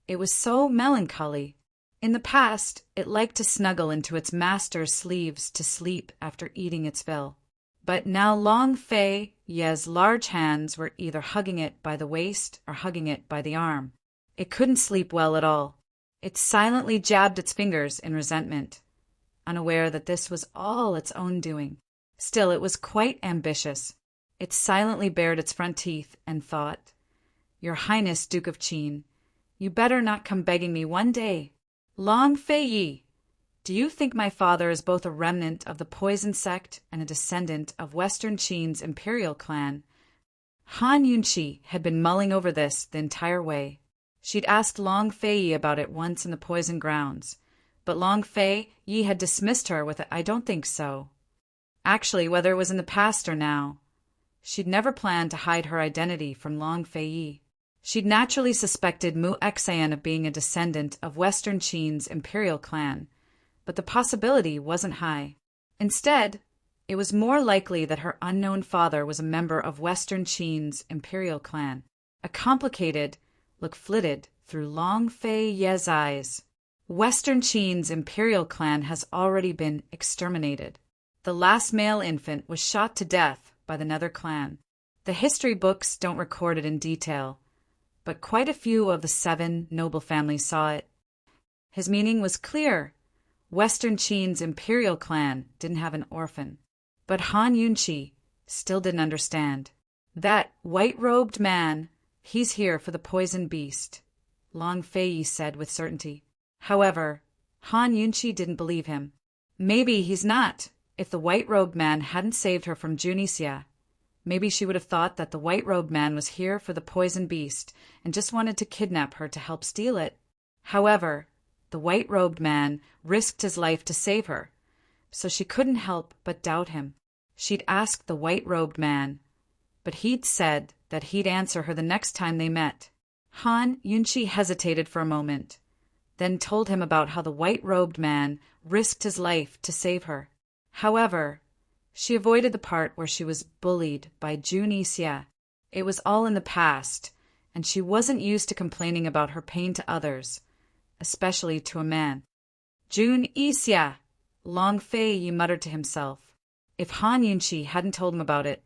it was so melancholy. In the past, it liked to snuggle into its master's sleeves to sleep after eating its fill. But now Long Fei Ye's large hands were either hugging it by the waist or hugging it by the arm. It couldn't sleep well at all. It silently jabbed its fingers in resentment, unaware that this was all its own doing. Still, it was quite ambitious. It silently bared its front teeth and thought, "Your Highness, Duke of Qin, you better not come begging me one day. Long Fei Yi, do you think my father is both a remnant of the poison sect and a descendant of Western Qin's imperial clan?" Han Yunshi had been mulling over this the entire way. She'd asked Long Fei Yi about it once in the poison grounds, but Long Fei Yi had dismissed her with a "I don't think so." Actually, whether it was in the past or now, she'd never planned to hide her identity from Long Fei Yi. She'd naturally suspected Mu Exayan of being a descendant of Western Qin's imperial clan, but the possibility wasn't high. Instead, it was more likely that her unknown father was a member of Western Qin's imperial clan. A complicated look flitted through Long Fei Ye's eyes. Western Qin's imperial clan has already been exterminated. The last male infant was shot to death by the Nether clan. The history books don't record it in detail, but quite a few of the 7 noble families saw it. His meaning was clear. Western Qin's imperial clan didn't have an orphan. But Han Yunshi still didn't understand. That white-robed man He's here for the poison beast, Long Fei said with certainty. However, Han Yunchi didn't believe him. Maybe he's not. If the white-robed man hadn't saved her from Junisia, maybe she would have thought that the white-robed man was here for the poison beast and just wanted to kidnap her to help steal it. However, the white-robed man risked his life to save her, so she couldn't help but doubt him. She'd asked the white-robed man, but he'd said that he'd answer her the next time they met. Han Yunchi hesitated for a moment, then told him about how the white-robed man risked his life to save her. However, she avoided the part where she was bullied by Junisia. It was all in the past, and she wasn't used to complaining about her pain to others, especially to a man. Junisia, Long Fei muttered to himself. If Han Yunchi hadn't told him about it,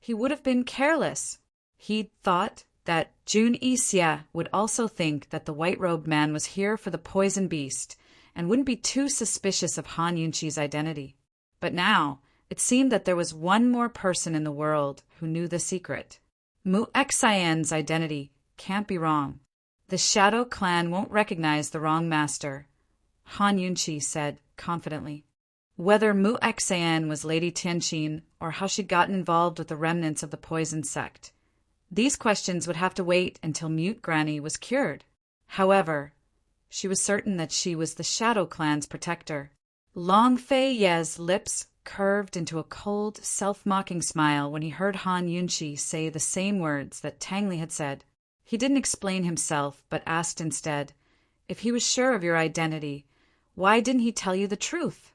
he would have been careless. He'd thought that Junisia would also think that the white-robed man was here for the poison beast and wouldn't be too suspicious of Han Yunchi's identity. But now, it seemed that there was one more person in the world who knew the secret. Mu Xian's identity can't be wrong. The Shadow Clan won't recognize the wrong master, Han Yunchi said confidently. Whether Mu Xian was Lady Tianqin or how she'd gotten involved with the remnants of the poison sect, these questions would have to wait until Mute Granny was cured. However, she was certain that she was the Shadow Clan's protector. Long Fei's lips curved into a cold, self-mocking smile when he heard Han Yunchi say the same words that Tang Li had said. He didn't explain himself, but asked instead, "If he was sure of your identity, why didn't he tell you the truth?"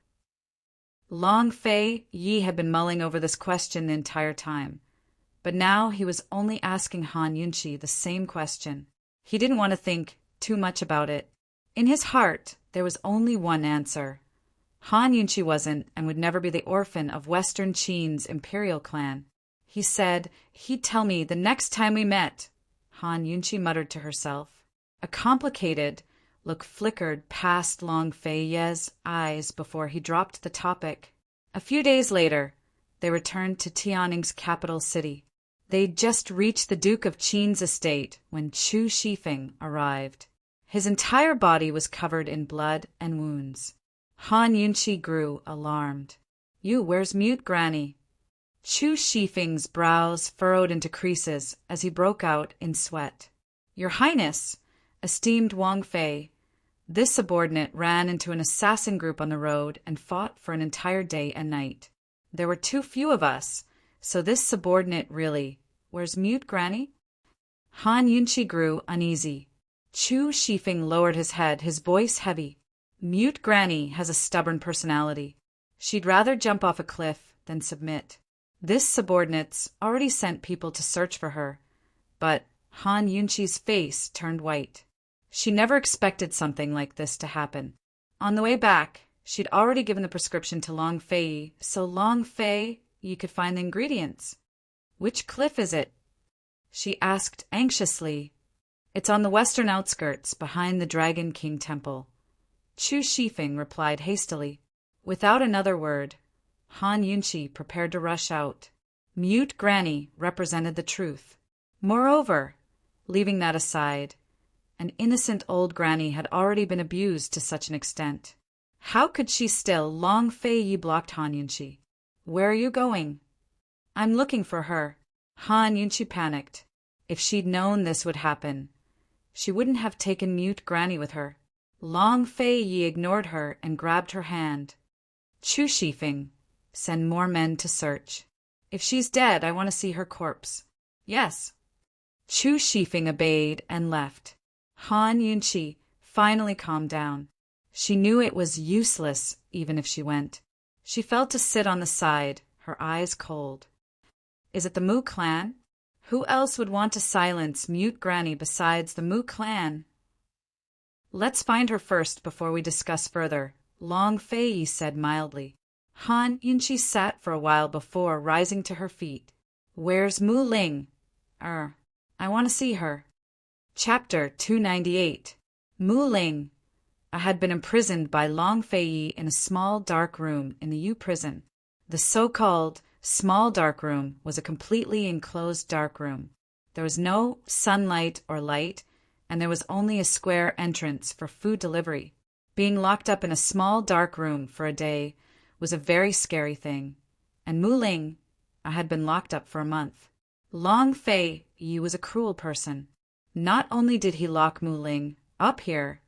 Long Fei had been mulling over this question the entire time, but now he was only asking Han Yunchi the same question. He didn't want to think too much about it. In his heart, there was only one answer. Han Yunchi wasn't and would never be the orphan of Western Qin's imperial clan. He said he'd tell me the next time we met, Han Yunchi muttered to herself. A complicated look flickered past Long Fei's eyes before he dropped the topic. A few days later, they returned to Tianning's capital city. They'd just reached the Duke of Qin's estate when Chu Shifeng arrived. His entire body was covered in blood and wounds. Han Yunchi grew alarmed. Where's Mute Granny?" Chu Shifeng's brows furrowed into creases as he broke out in sweat. "Your Highness, esteemed Wang Fei, this subordinate ran into an assassin group on the road and fought for an entire day and night. There were too few of us, so this subordinate really. Where's Mute Granny?" Han Yunchi grew uneasy. Chu Shifeng lowered his head, his voice heavy. "Mute Granny has a stubborn personality. She'd rather jump off a cliff than submit. This subordinate's already sent people to search for her." But Han Yunchi's face turned white. She never expected something like this to happen. On the way back, she'd already given the prescription to Long Fei, so Long Fei could find the ingredients. "Which cliff is it?" she asked anxiously. "It's on the western outskirts, behind the Dragon King Temple," Chu Shifeng replied hastily. Without another word, Han Yunchi prepared to rush out. Mute Granny represented the truth. Moreover, leaving that aside, an innocent old granny had already been abused to such an extent. How could she still? Long Fei blocked Han Yunchi. "Where are you going?" "I'm looking for her." Han Yunchi panicked. If she'd known this would happen, she wouldn't have taken Mute Granny with her. Long Fei ignored her and grabbed her hand. "Chu Shifeng, send more men to search. If she's dead, I want to see her corpse." "Yes." Chu Shifeng obeyed and left. Han Yunchi finally calmed down. She knew it was useless even if she went. She fell to sit on the side, her eyes cold. Is it the Mu clan? Who else would want to silence Mute Granny besides the Mu clan? "Let's find her first before we discuss further," Long Fei said mildly. Han Yunchi sat for a while before rising to her feet. "Where's Mu Ling?" I want to see her." Chapter 298. Mu Ling had been imprisoned by Long Fei in a small dark room in the Yu prison. The so-called small dark room was a completely enclosed dark room. There was no sunlight or light, and there was only a square entrance for food delivery. Being locked up in a small dark room for a day was a very scary thing, and Mu Ling had been locked up for a month. Long Fei Yi was a cruel person. Not only did he lock Mu Ling up here,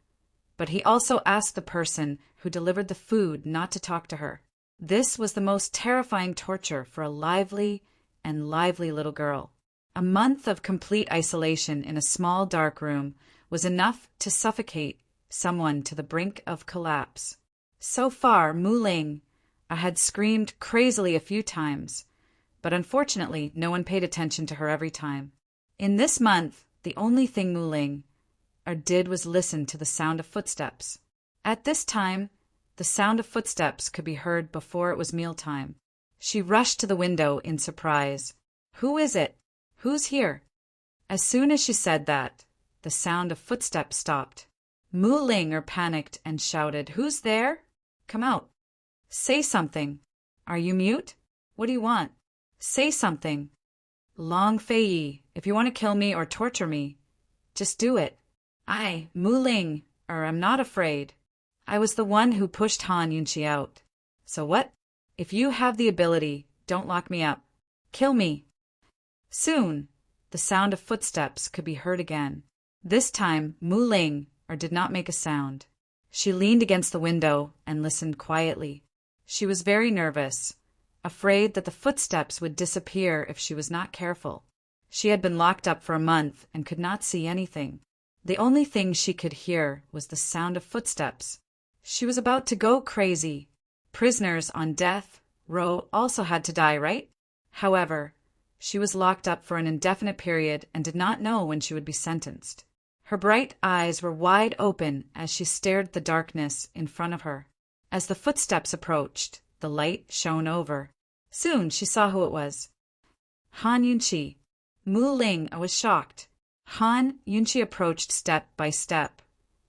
but he also asked the person who delivered the food not to talk to her. This was the most terrifying torture for a lively little girl. A month of complete isolation in a small dark room was enough to suffocate someone to the brink of collapse. So far, Mu Ling had screamed crazily a few times, but unfortunately no one paid attention to her every time. In this month, the only thing Mu Ling did was listen to the sound of footsteps. At this time, the sound of footsteps could be heard before it was mealtime. She rushed to the window in surprise. "Who is it? Who's here?" As soon as she said that, the sound of footsteps stopped. Mu Ling panicked and shouted, "Who's there? Come out. Say something. Are you mute? What do you want? Say something. Long Fei Yi, if you want to kill me or torture me, just do it. I, Mu Ling, am not afraid. I was the one who pushed Han Yunqi out. So what? If you have the ability, don't lock me up. Kill me." Soon, the sound of footsteps could be heard again. This time, Mu Ling did not make a sound. She leaned against the window and listened quietly. She was very nervous, afraid that the footsteps would disappear if she was not careful. She had been locked up for a month and could not see anything. The only thing she could hear was the sound of footsteps. She was about to go crazy. Prisoners on death row also had to die, right? However, she was locked up for an indefinite period and did not know when she would be sentenced. Her bright eyes were wide open as she stared at the darkness in front of her. As the footsteps approached, the light shone over. Soon she saw who it was. Han Yunqi. Mu Ling was shocked. Han Yunqi approached step by step,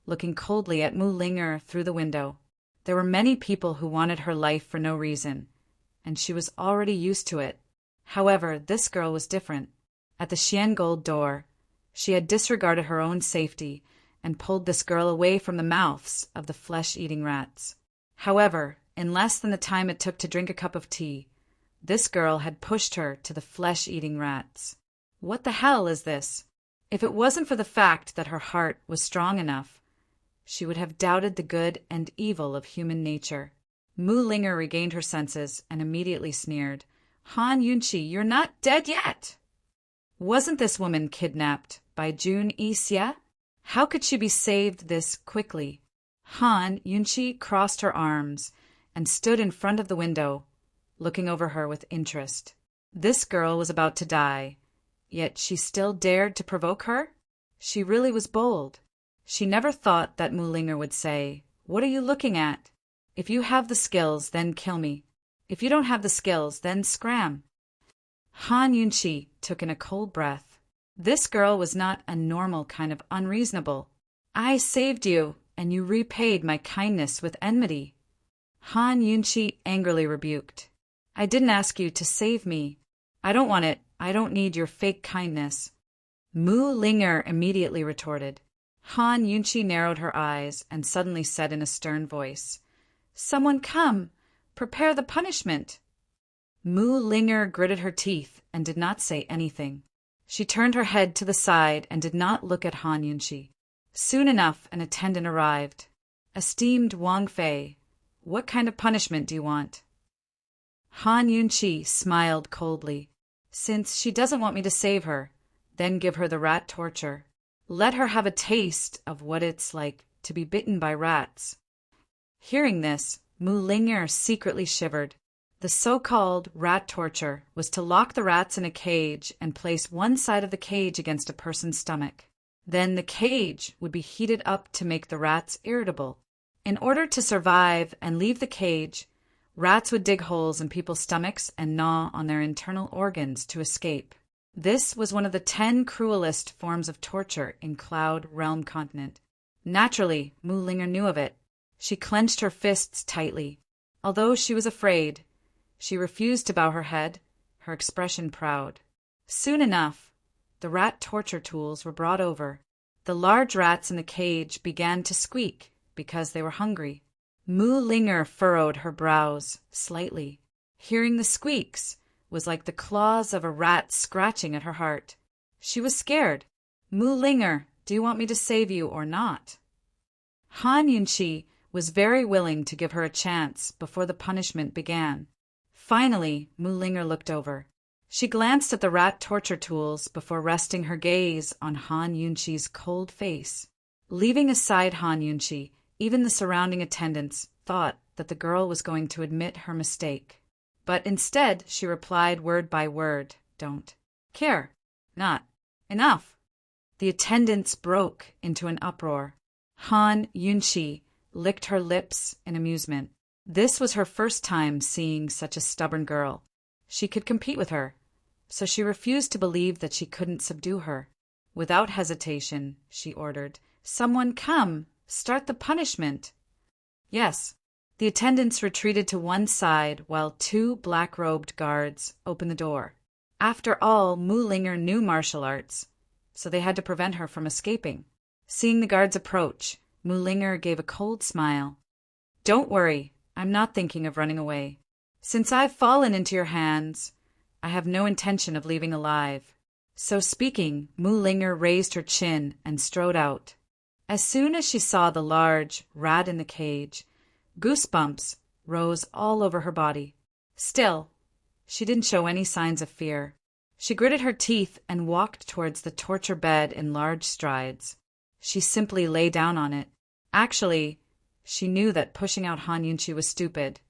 looking coldly at Mu Ling through the window. There were many people who wanted her life for no reason, and she was already used to it. However, this girl was different. At the Xiangold door, she had disregarded her own safety and pulled this girl away from the mouths of the flesh-eating rats. However, in less than the time it took to drink a cup of tea, this girl had pushed her to the flesh-eating rats. What the hell is this? If it wasn't for the fact that her heart was strong enough, she would have doubted the good and evil of human nature. Mu Ling regained her senses and immediately sneered. "Han Yunqi, you're not dead yet! Wasn't this woman kidnapped by Jun Yixia? How could she be saved this quickly?" Han Yunqi crossed her arms and stood in front of the window, looking over her with interest. This girl was about to die, yet she still dared to provoke her? She really was bold. She never thought that Mu Ling would say, "What are you looking at? If you have the skills, then kill me. If you don't have the skills, then scram." Han Yunqi took in a cold breath. This girl was not a normal kind of unreasonable. "I saved you, and you repaid my kindness with enmity." Han Yunqi angrily rebuked. "I didn't ask you to save me. I don't want it. I don't need your fake kindness." Mu Ling immediately retorted. Han Yunqi narrowed her eyes and suddenly said in a stern voice, "Someone come! Prepare the punishment." Mu Ling gritted her teeth and did not say anything. She turned her head to the side and did not look at Han Yunqi. Soon enough, an attendant arrived. "Esteemed Wang Fei, what kind of punishment do you want?" Han Yunqi smiled coldly. "Since she doesn't want me to save her, then give her the rat torture. Let her have a taste of what it's like to be bitten by rats." Hearing this, Mu Ling secretly shivered. The so-called rat torture was to lock the rats in a cage and place one side of the cage against a person's stomach. Then the cage would be heated up to make the rats irritable. In order to survive and leave the cage, rats would dig holes in people's stomachs and gnaw on their internal organs to escape. This was one of the 10 cruelest forms of torture in Cloud Realm Continent. Naturally, Mu Ling knew of it. She clenched her fists tightly. Although she was afraid, she refused to bow her head, her expression proud. Soon enough, the rat torture tools were brought over. The large rats in the cage began to squeak because they were hungry. Mu Linger furrowed her brows slightly. Hearing the squeaks was like the claws of a rat scratching at her heart. She was scared. Mu Linger, do you want me to save you or not? Han Yunqi was very willing to give her a chance before the punishment began. Finally, Mu Linger looked over. She glanced at the rat torture tools before resting her gaze on Han Yunqi's cold face. Leaving aside Han Yunqi, even the surrounding attendants thought that the girl was going to admit her mistake. But instead, she replied word by word, "Don't care. Not enough." The attendants broke into an uproar. Han Yunqi licked her lips in amusement. This was her first time seeing such a stubborn girl. She could compete with her, so she refused to believe that she couldn't subdue her. Without hesitation, she ordered, "Someone come, start the punishment." Yes. The attendants retreated to one side while two black-robed guards opened the door. After all, Mu Linger knew martial arts, so they had to prevent her from escaping. Seeing the guards approach, Mu Linger gave a cold smile. "Don't worry, I'm not thinking of running away. Since I've fallen into your hands, I have no intention of leaving alive." So speaking, Mu Linger raised her chin and strode out. As soon as she saw the large rat in the cage, goosebumps rose all over her body. Still, she didn't show any signs of fear. She gritted her teeth and walked towards the torture bed in large strides. She simply lay down on it. Actually, she knew that pushing out Han Yunqi was stupid,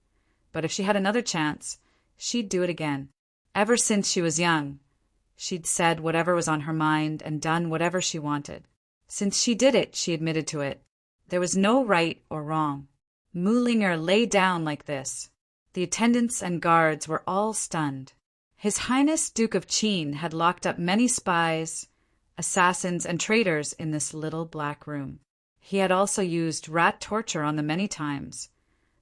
but if she had another chance, she'd do it again. Ever since she was young, she'd said whatever was on her mind and done whatever she wanted. Since she did it, she admitted to it. There was no right or wrong. Mu Linger lay down like this. The attendants and guards were all stunned. His Highness Duke of Qin had locked up many spies, assassins, and traitors in this little black room. He had also used rat torture on them many times,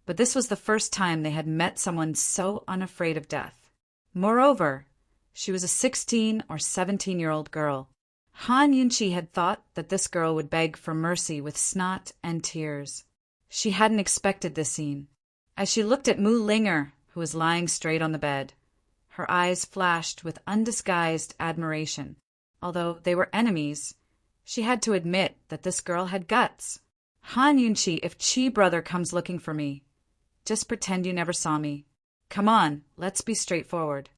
but this was the first time they had met someone so unafraid of death. Moreover, she was a 16 or 17-year-old girl. Han Yunqi had thought that this girl would beg for mercy with snot and tears. She hadn't expected this scene. As she looked at Mu Linger, who was lying straight on the bed, her eyes flashed with undisguised admiration. Although they were enemies, she had to admit that this girl had guts. "Han Yunqi, if Qi brother comes looking for me, just pretend you never saw me. Come on, let's be straightforward."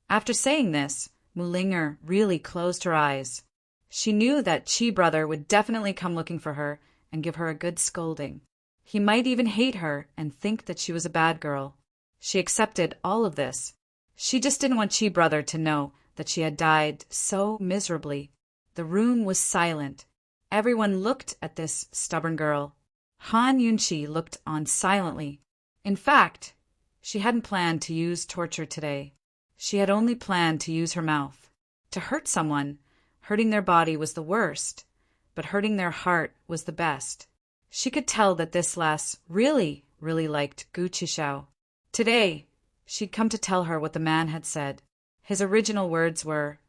After saying this, Mu Linger really closed her eyes. She knew that Qi brother would definitely come looking for her and give her a good scolding. He might even hate her and think that she was a bad girl. She accepted all of this. She just didn't want Qi brother to know that she had died so miserably. The room was silent. Everyone looked at this stubborn girl. Han Yunqi looked on silently. In fact, she hadn't planned to use torture today. She had only planned to use her mouth. To hurt someone, hurting their body was the worst, but hurting their heart was the best. She could tell that this lass really liked Gu Qishao. Today, she'd come to tell her what the man had said. His original words were,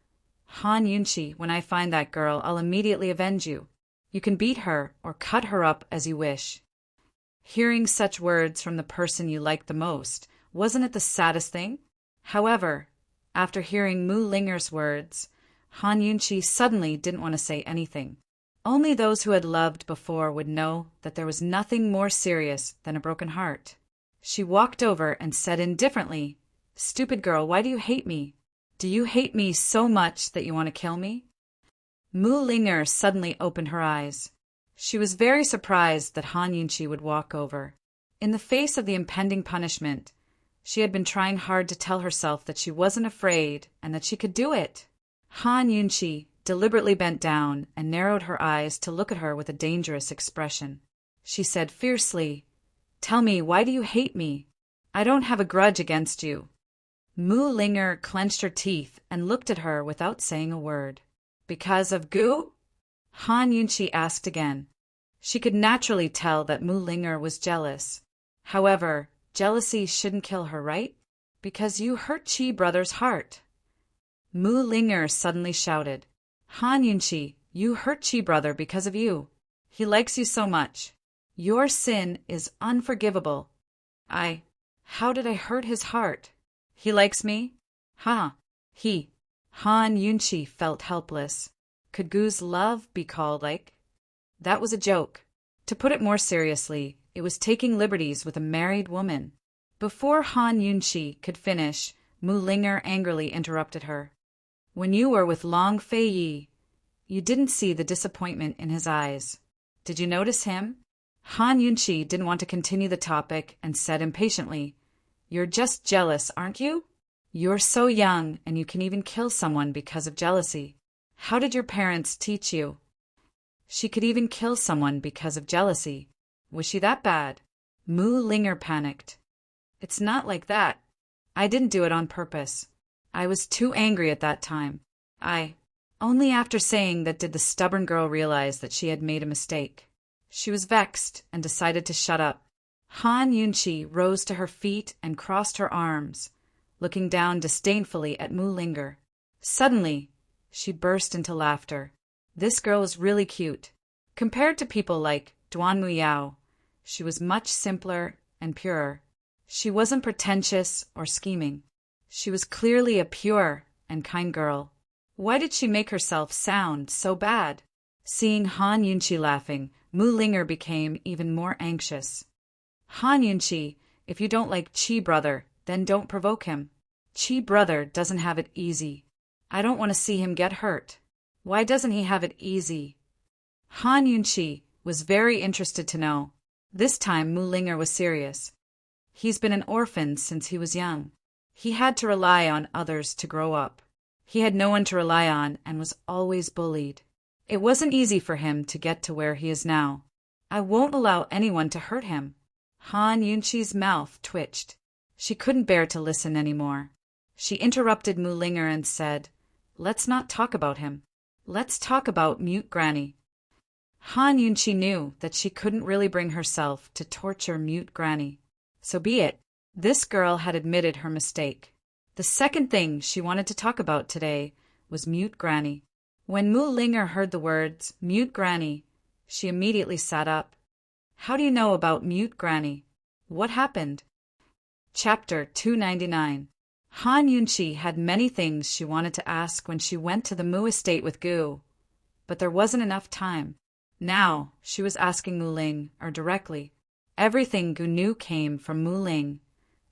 "Han Yunqi, when I find that girl, I'll immediately avenge you. You can beat her or cut her up as you wish." Hearing such words from the person you liked the most, wasn't it the saddest thing? However, after hearing Mu Linger's words, Han Yunqi suddenly didn't want to say anything. Only those who had loved before would know that there was nothing more serious than a broken heart. She walked over and said indifferently, "Stupid girl, why do you hate me? Do you hate me so much that you want to kill me?" Mu Linger suddenly opened her eyes. She was very surprised that Han Yunqi would walk over. In the face of the impending punishment, she had been trying hard to tell herself that she wasn't afraid and that she could do it. Han Yunqi deliberately bent down and narrowed her eyes to look at her with a dangerous expression. She said fiercely, "Tell me, why do you hate me? I don't have a grudge against you." Mu Linger clenched her teeth and looked at her without saying a word. "Because of Gu?" Han Yunqi asked again. She could naturally tell that Mu Linger was jealous. However, jealousy shouldn't kill her, right? "Because you hurt Qi brother's heart." Mu Linger suddenly shouted. Han Yunqi, you hurt Chi brother because of you. He likes you so much. Your sin is unforgivable. How did I hurt his heart? He likes me? Ha! Han Yunqi felt helpless. Could Gu's love be called like? That was a joke. To put it more seriously, it was taking liberties with a married woman. Before Han Yunqi could finish, Mu Linger angrily interrupted her. When you were with Long Fei Yi, you didn't see the disappointment in his eyes. Did you notice him? Han Yunqi didn't want to continue the topic and said impatiently, You're just jealous, aren't you? You're so young and you can even kill someone because of jealousy. How did your parents teach you? She could even kill someone because of jealousy. Was she that bad? Mu Linger panicked. It's not like that. I didn't do it on purpose. I was too angry at that time. Only after saying that did the stubborn girl realize that she had made a mistake. She was vexed and decided to shut up. Han Yunqi rose to her feet and crossed her arms, looking down disdainfully at Mu Linger. Suddenly, she burst into laughter. This girl was really cute. Compared to people like Duan Muyao, she was much simpler and purer. She wasn't pretentious or scheming. She was clearly a pure and kind girl. Why did she make herself sound so bad? Seeing Han Yunqi laughing, Mu Linger became even more anxious. Han Yunqi, if you don't like Chi brother, then don't provoke him. Chi brother doesn't have it easy. I don't want to see him get hurt. Why doesn't he have it easy? Han Yunqi was very interested to know. This time Mu Linger was serious. He's been an orphan since he was young. He had to rely on others to grow up. He had no one to rely on and was always bullied. It wasn't easy for him to get to where he is now. I won't allow anyone to hurt him. Han Yunqi's mouth twitched. She couldn't bear to listen anymore. She interrupted Mu Linger and said, Let's not talk about him. Let's talk about Mute Granny. Han Yunqi knew that she couldn't really bring herself to torture Mute Granny. So be it. This girl had admitted her mistake. The second thing she wanted to talk about today was Mute Granny. When Mu Linger heard the words, Mute Granny, she immediately sat up. How do you know about Mute Granny? What happened? Chapter 299. Han Yunqi had many things she wanted to ask when she went to the Mu estate with Gu, but there wasn't enough time. Now she was asking Mu Ling, directly. Everything Gu knew came from Mu Ling.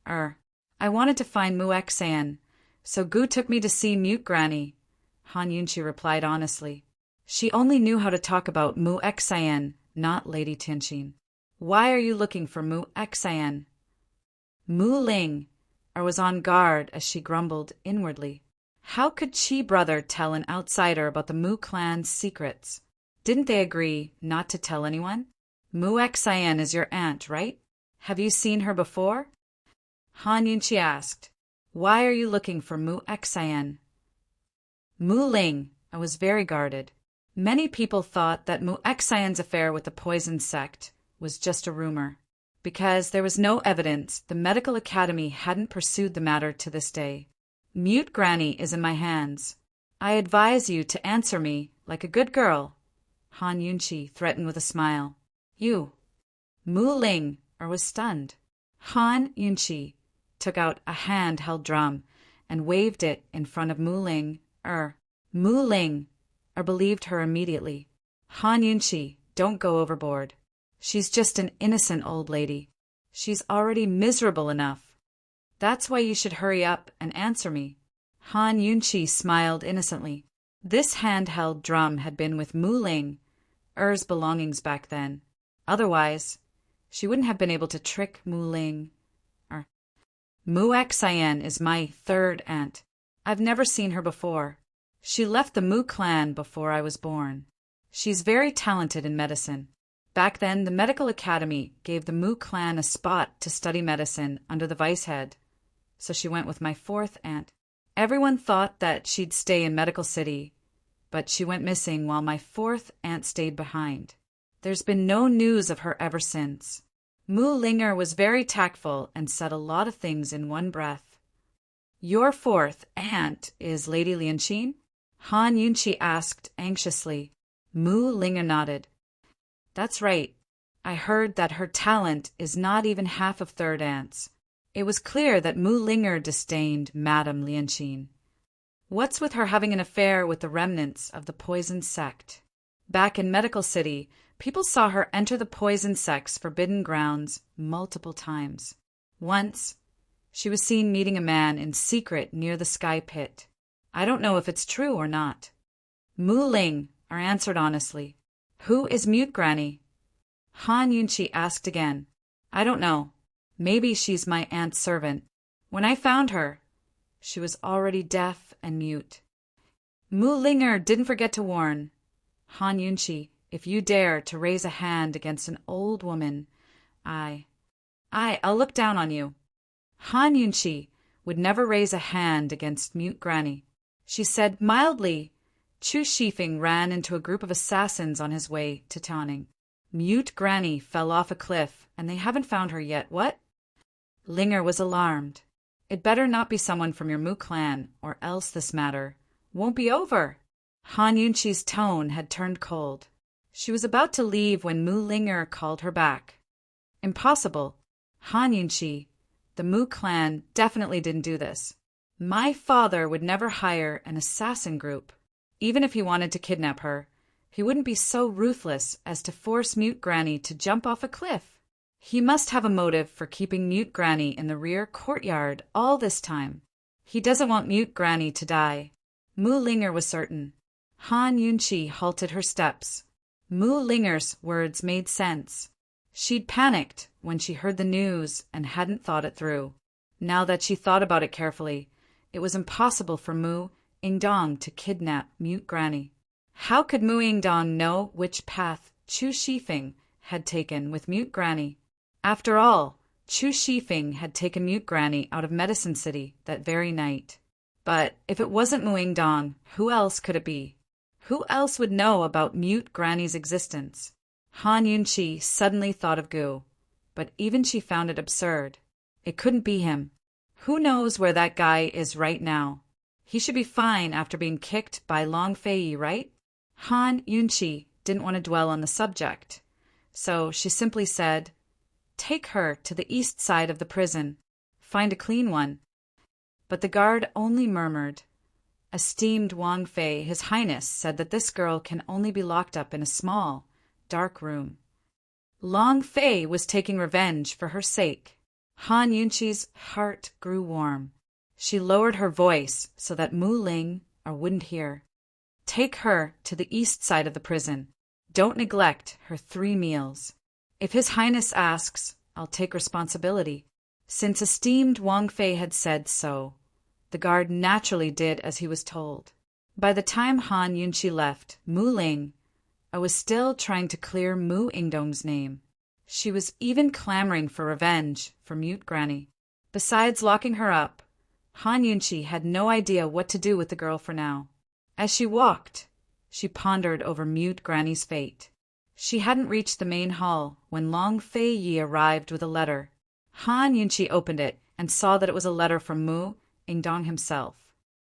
I wanted to find Mu Xan, so Gu took me to see Mute Granny, Han Yunqi replied honestly. She only knew how to talk about Mu Xan, not Lady Tianxin. Why are you looking for Mu Xan? Mu Ling was on guard as she grumbled inwardly. How could Chi brother tell an outsider about the Mu clan's secrets? Didn't they agree not to tell anyone? Mu Xan is your aunt, right? Have you seen her before? Han Yunqi asked. Why are you looking for Mu Xan? Mu Ling was very guarded. Many people thought that Mu Xan's affair with the poison sect was just a rumor. Because there was no evidence, the medical academy hadn't pursued the matter to this day. Mute Granny is in my hands. I advise you to answer me like a good girl. Han Yunqi threatened with a smile. You. Mu Ling was stunned. Han Yunqi took out a hand-held drum and waved it in front of Mu Ling. Mu Ling believed her immediately. Han Yunqi, don't go overboard. She's just an innocent old lady. She's already miserable enough. That's why you should hurry up and answer me. Han Yunqi smiled innocently. This hand-held drum had been with Mu Ling's belongings back then. Otherwise, she wouldn't have been able to trick Mu Ling. Mu Xan is my third aunt. I've never seen her before. She left the Mu clan before I was born. She's very talented in medicine. Back then, the medical academy gave the Mu clan a spot to study medicine under the vice head, so she went with my fourth aunt. Everyone thought that she'd stay in Medical City, but she went missing while my fourth aunt stayed behind. There's been no news of her ever since. Mu Linger was very tactful and said a lot of things in one breath. Your fourth aunt is Lady Lianqin? Han Yunqi asked anxiously. Mu Linger nodded. That's right. I heard that her talent is not even half of third aunt's. It was clear that Mu Linger disdained Madame Lianqin. What's with her having an affair with the remnants of the poison sect? Back in Medical City, people saw her enter the poison sect's forbidden grounds multiple times. Once, she was seen meeting a man in secret near the sky pit. I don't know if it's true or not. Mu Ling answered honestly. Who is Mute Granny? Han Yunqi asked again. I don't know. Maybe she's my aunt's servant. When I found her, she was already deaf and mute. Mu Linger didn't forget to warn. Han Yunqi, if you dare to raise a hand against an old woman, I'll look down on you. Han Yunqi would never raise a hand against Mute Granny. She said mildly. Chu Shifeng ran into a group of assassins on his way to Tanning. Mute Granny fell off a cliff, and they haven't found her yet. What? Linger was alarmed. It better not be someone from your Mu clan, or else this matter won't be over. Han Yunqi's tone had turned cold. She was about to leave when Mu Linger called her back. Impossible. Han Yunqi, the Mu clan definitely didn't do this. My father would never hire an assassin group. Even if he wanted to kidnap her, he wouldn't be so ruthless as to force Mute Granny to jump off a cliff. He must have a motive for keeping Mute Granny in the rear courtyard all this time. He doesn't want Mute Granny to die. Mu Linger was certain. Han Yunqi halted her steps. Mu Linger's words made sense. She'd panicked when she heard the news and hadn't thought it through. Now that she thought about it carefully, it was impossible for Mu Ingdong to kidnap Mute Granny. How could Mu Ingdong know which path Chu Shifeng had taken with Mute Granny? After all, Chu Shifeng had taken Mute Granny out of Medicine City that very night. But if it wasn't Mu Ingdong, who else could it be? Who else would know about Mute Granny's existence? Han Yunqi suddenly thought of Gu, but even she found it absurd. It couldn't be him. Who knows where that guy is right now? He should be fine after being kicked by Long Fei, right? Han Yunqi didn't want to dwell on the subject, so she simply said, Take her to the east side of the prison. Find a clean one. But the guard only murmured. Esteemed Wang Fei, His Highness said that this girl can only be locked up in a small, dark room. Long Fei was taking revenge for her sake. Han Yunqi's heart grew warm. She lowered her voice so that Mu Ling wouldn't hear. Take her to the east side of the prison. Don't neglect her 3 meals. If His Highness asks, I'll take responsibility. Since esteemed Wang Fei had said so, the guard naturally did as he was told. By the time Han Yunqi left, Mu Ling was still trying to clear Mu Ingdong's name. She was even clamoring for revenge for Mute Granny. Besides locking her up, Han Yunqi had no idea what to do with the girl for now. As she walked, she pondered over Mute Granny's fate. She hadn't reached the main hall when Long Fei Yi arrived with a letter. Han Yunqi opened it and saw that it was a letter from Mu Ingdong himself.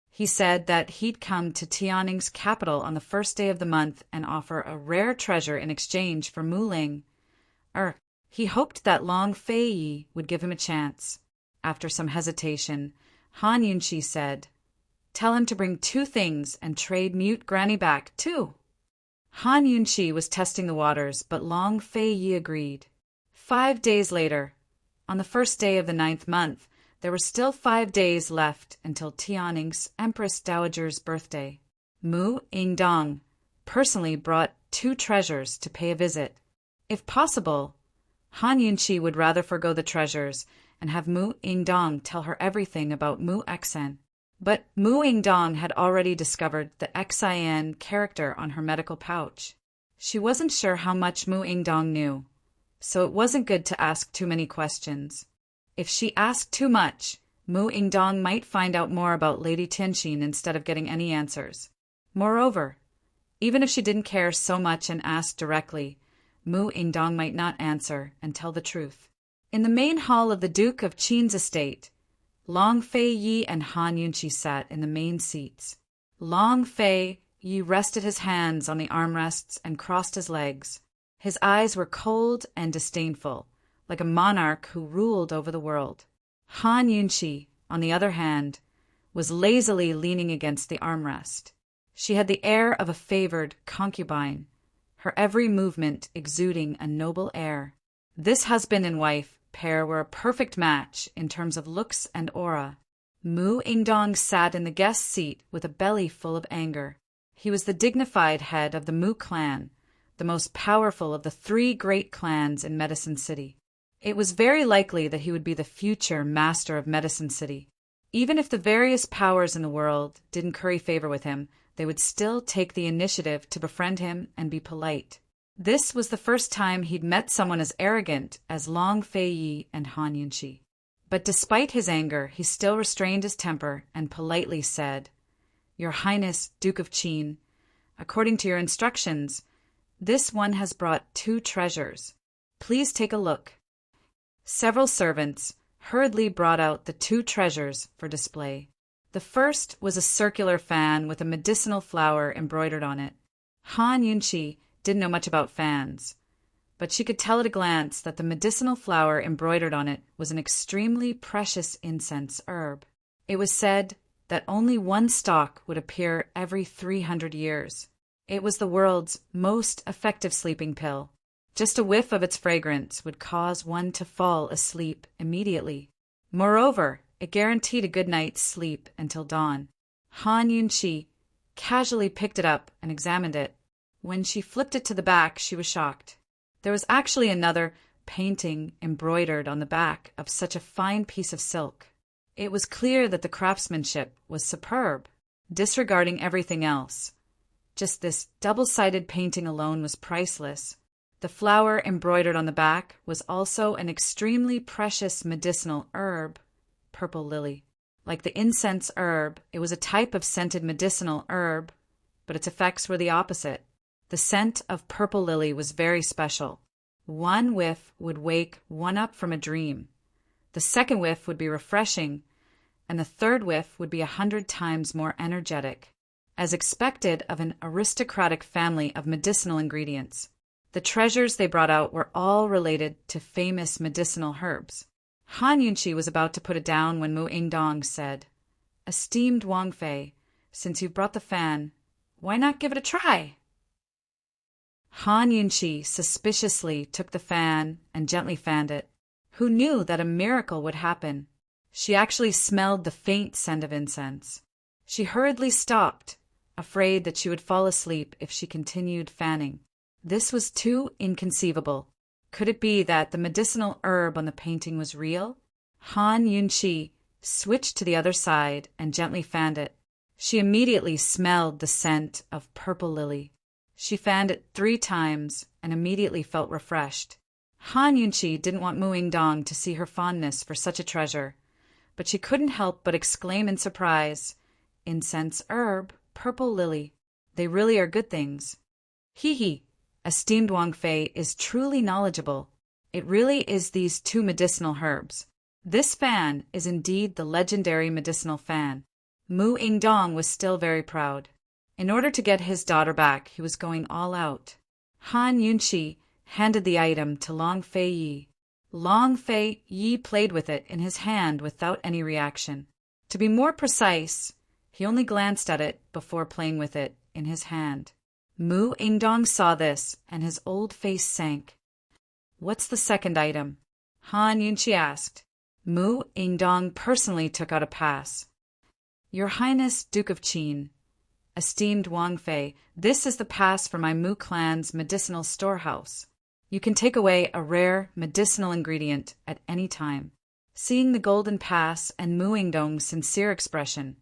He said that he'd come to Tianning's capital on the first day of the month and offer a rare treasure in exchange for Mu Ling. He hoped that Long Fei Yi would give him a chance. After some hesitation, Han Yunqi said, Tell him to bring 2 things and trade Mute Granny back, too. Han Yunqi was testing the waters, but Long Fei Yi agreed. 5 days later, on the first day of the 9th month, there were still 5 days left until Tianning's Empress Dowager's birthday. Mu Ingdong personally brought 2 treasures to pay a visit. If possible, Han Yunqi would rather forgo the treasures and have Mu Ingdong tell her everything about Mu Xen. But Mu Ingdong had already discovered the Xin character on her medical pouch. She wasn't sure how much Mu Ingdong knew, so it wasn't good to ask too many questions. If she asked too much, Mu Ingdong might find out more about Lady Tianqin instead of getting any answers. Moreover, even if she didn't care so much and asked directly, Mu Ingdong might not answer and tell the truth. In the main hall of the Duke of Qin's estate, Long Fei Yi and Han Yunqi sat in the main seats. Long Fei Yi rested his hands on the armrests and crossed his legs. His eyes were cold and disdainful, like a monarch who ruled over the world. Han Yunqi, on the other hand, was lazily leaning against the armrest. She had the air of a favored concubine, her every movement exuding a noble air. This husband and wife pair were a perfect match in terms of looks and aura. Mu Ingdong sat in the guest seat with a belly full of anger. He was the dignified head of the Mu clan, the most powerful of the 3 great clans in Medicine City. It was very likely that he would be the future master of Medicine City. Even if the various powers in the world didn't curry favor with him, they would still take the initiative to befriend him and be polite. This was the first time he'd met someone as arrogant as Long Fei Yi and Han Yunqi. But despite his anger, he still restrained his temper and politely said, "Your Highness, Duke of Qin, according to your instructions, this one has brought 2 treasures. Please take a look." Several servants hurriedly brought out the 2 treasures for display. The first was a circular fan with a medicinal flower embroidered on it. Han Yunqi didn't know much about fans, but she could tell at a glance that the medicinal flower embroidered on it was an extremely precious incense herb. It was said that only 1 stalk would appear every 300 years. It was the world's most effective sleeping pill. Just a whiff of its fragrance would cause one to fall asleep immediately. Moreover, it guaranteed a good night's sleep until dawn. Han Yunqi casually picked it up and examined it. When she flipped it to the back, she was shocked. There was actually another painting embroidered on the back of such a fine piece of silk. It was clear that the craftsmanship was superb, disregarding everything else. Just this double-sided painting alone was priceless. The flower embroidered on the back was also an extremely precious medicinal herb, purple lily. Like the incense herb, it was a type of scented medicinal herb, but its effects were the opposite. The scent of purple lily was very special. 1 whiff would wake one up from a dream. The second whiff would be refreshing, and the third whiff would be 100 times more energetic, as expected of an aristocratic family of medicinal ingredients. The treasures they brought out were all related to famous medicinal herbs. Han Yunqi was about to put it down when Mu Ingdong said, "Esteemed Wang Fei, since you've brought the fan, why not give it a try?" Han Yunqi suspiciously took the fan and gently fanned it. Who knew that a miracle would happen? She actually smelled the faint scent of incense. She hurriedly stopped, afraid that she would fall asleep if she continued fanning. This was too inconceivable. Could it be that the medicinal herb on the painting was real? Han Yunqi switched to the other side and gently fanned it. She immediately smelled the scent of purple lily. She fanned it 3 times and immediately felt refreshed. Han Yunqi didn't want Mu Ingdong to see her fondness for such a treasure, but she couldn't help but exclaim in surprise, "Incense herb, purple lily. They really are good things." "Hee. Esteemed Wang Fei is truly knowledgeable. It really is these 2 medicinal herbs. This fan is indeed the legendary medicinal fan." Mu Ingdong was still very proud. In order to get his daughter back, he was going all out. Han Yunqi handed the item to Long Fei Yi. Long Fei Yi played with it in his hand without any reaction. To be more precise, he only glanced at it before playing with it in his hand. Mu Ingdong saw this, and his old face sank. "What's the second item?" Han Yunqi asked. Mu Ingdong personally took out a pass. "Your Highness, Duke of Qin, esteemed Wang Fei, this is the pass for my Mu clan's medicinal storehouse. You can take away a rare medicinal ingredient at any time." Seeing the golden pass and Mu Ingdong's sincere expression,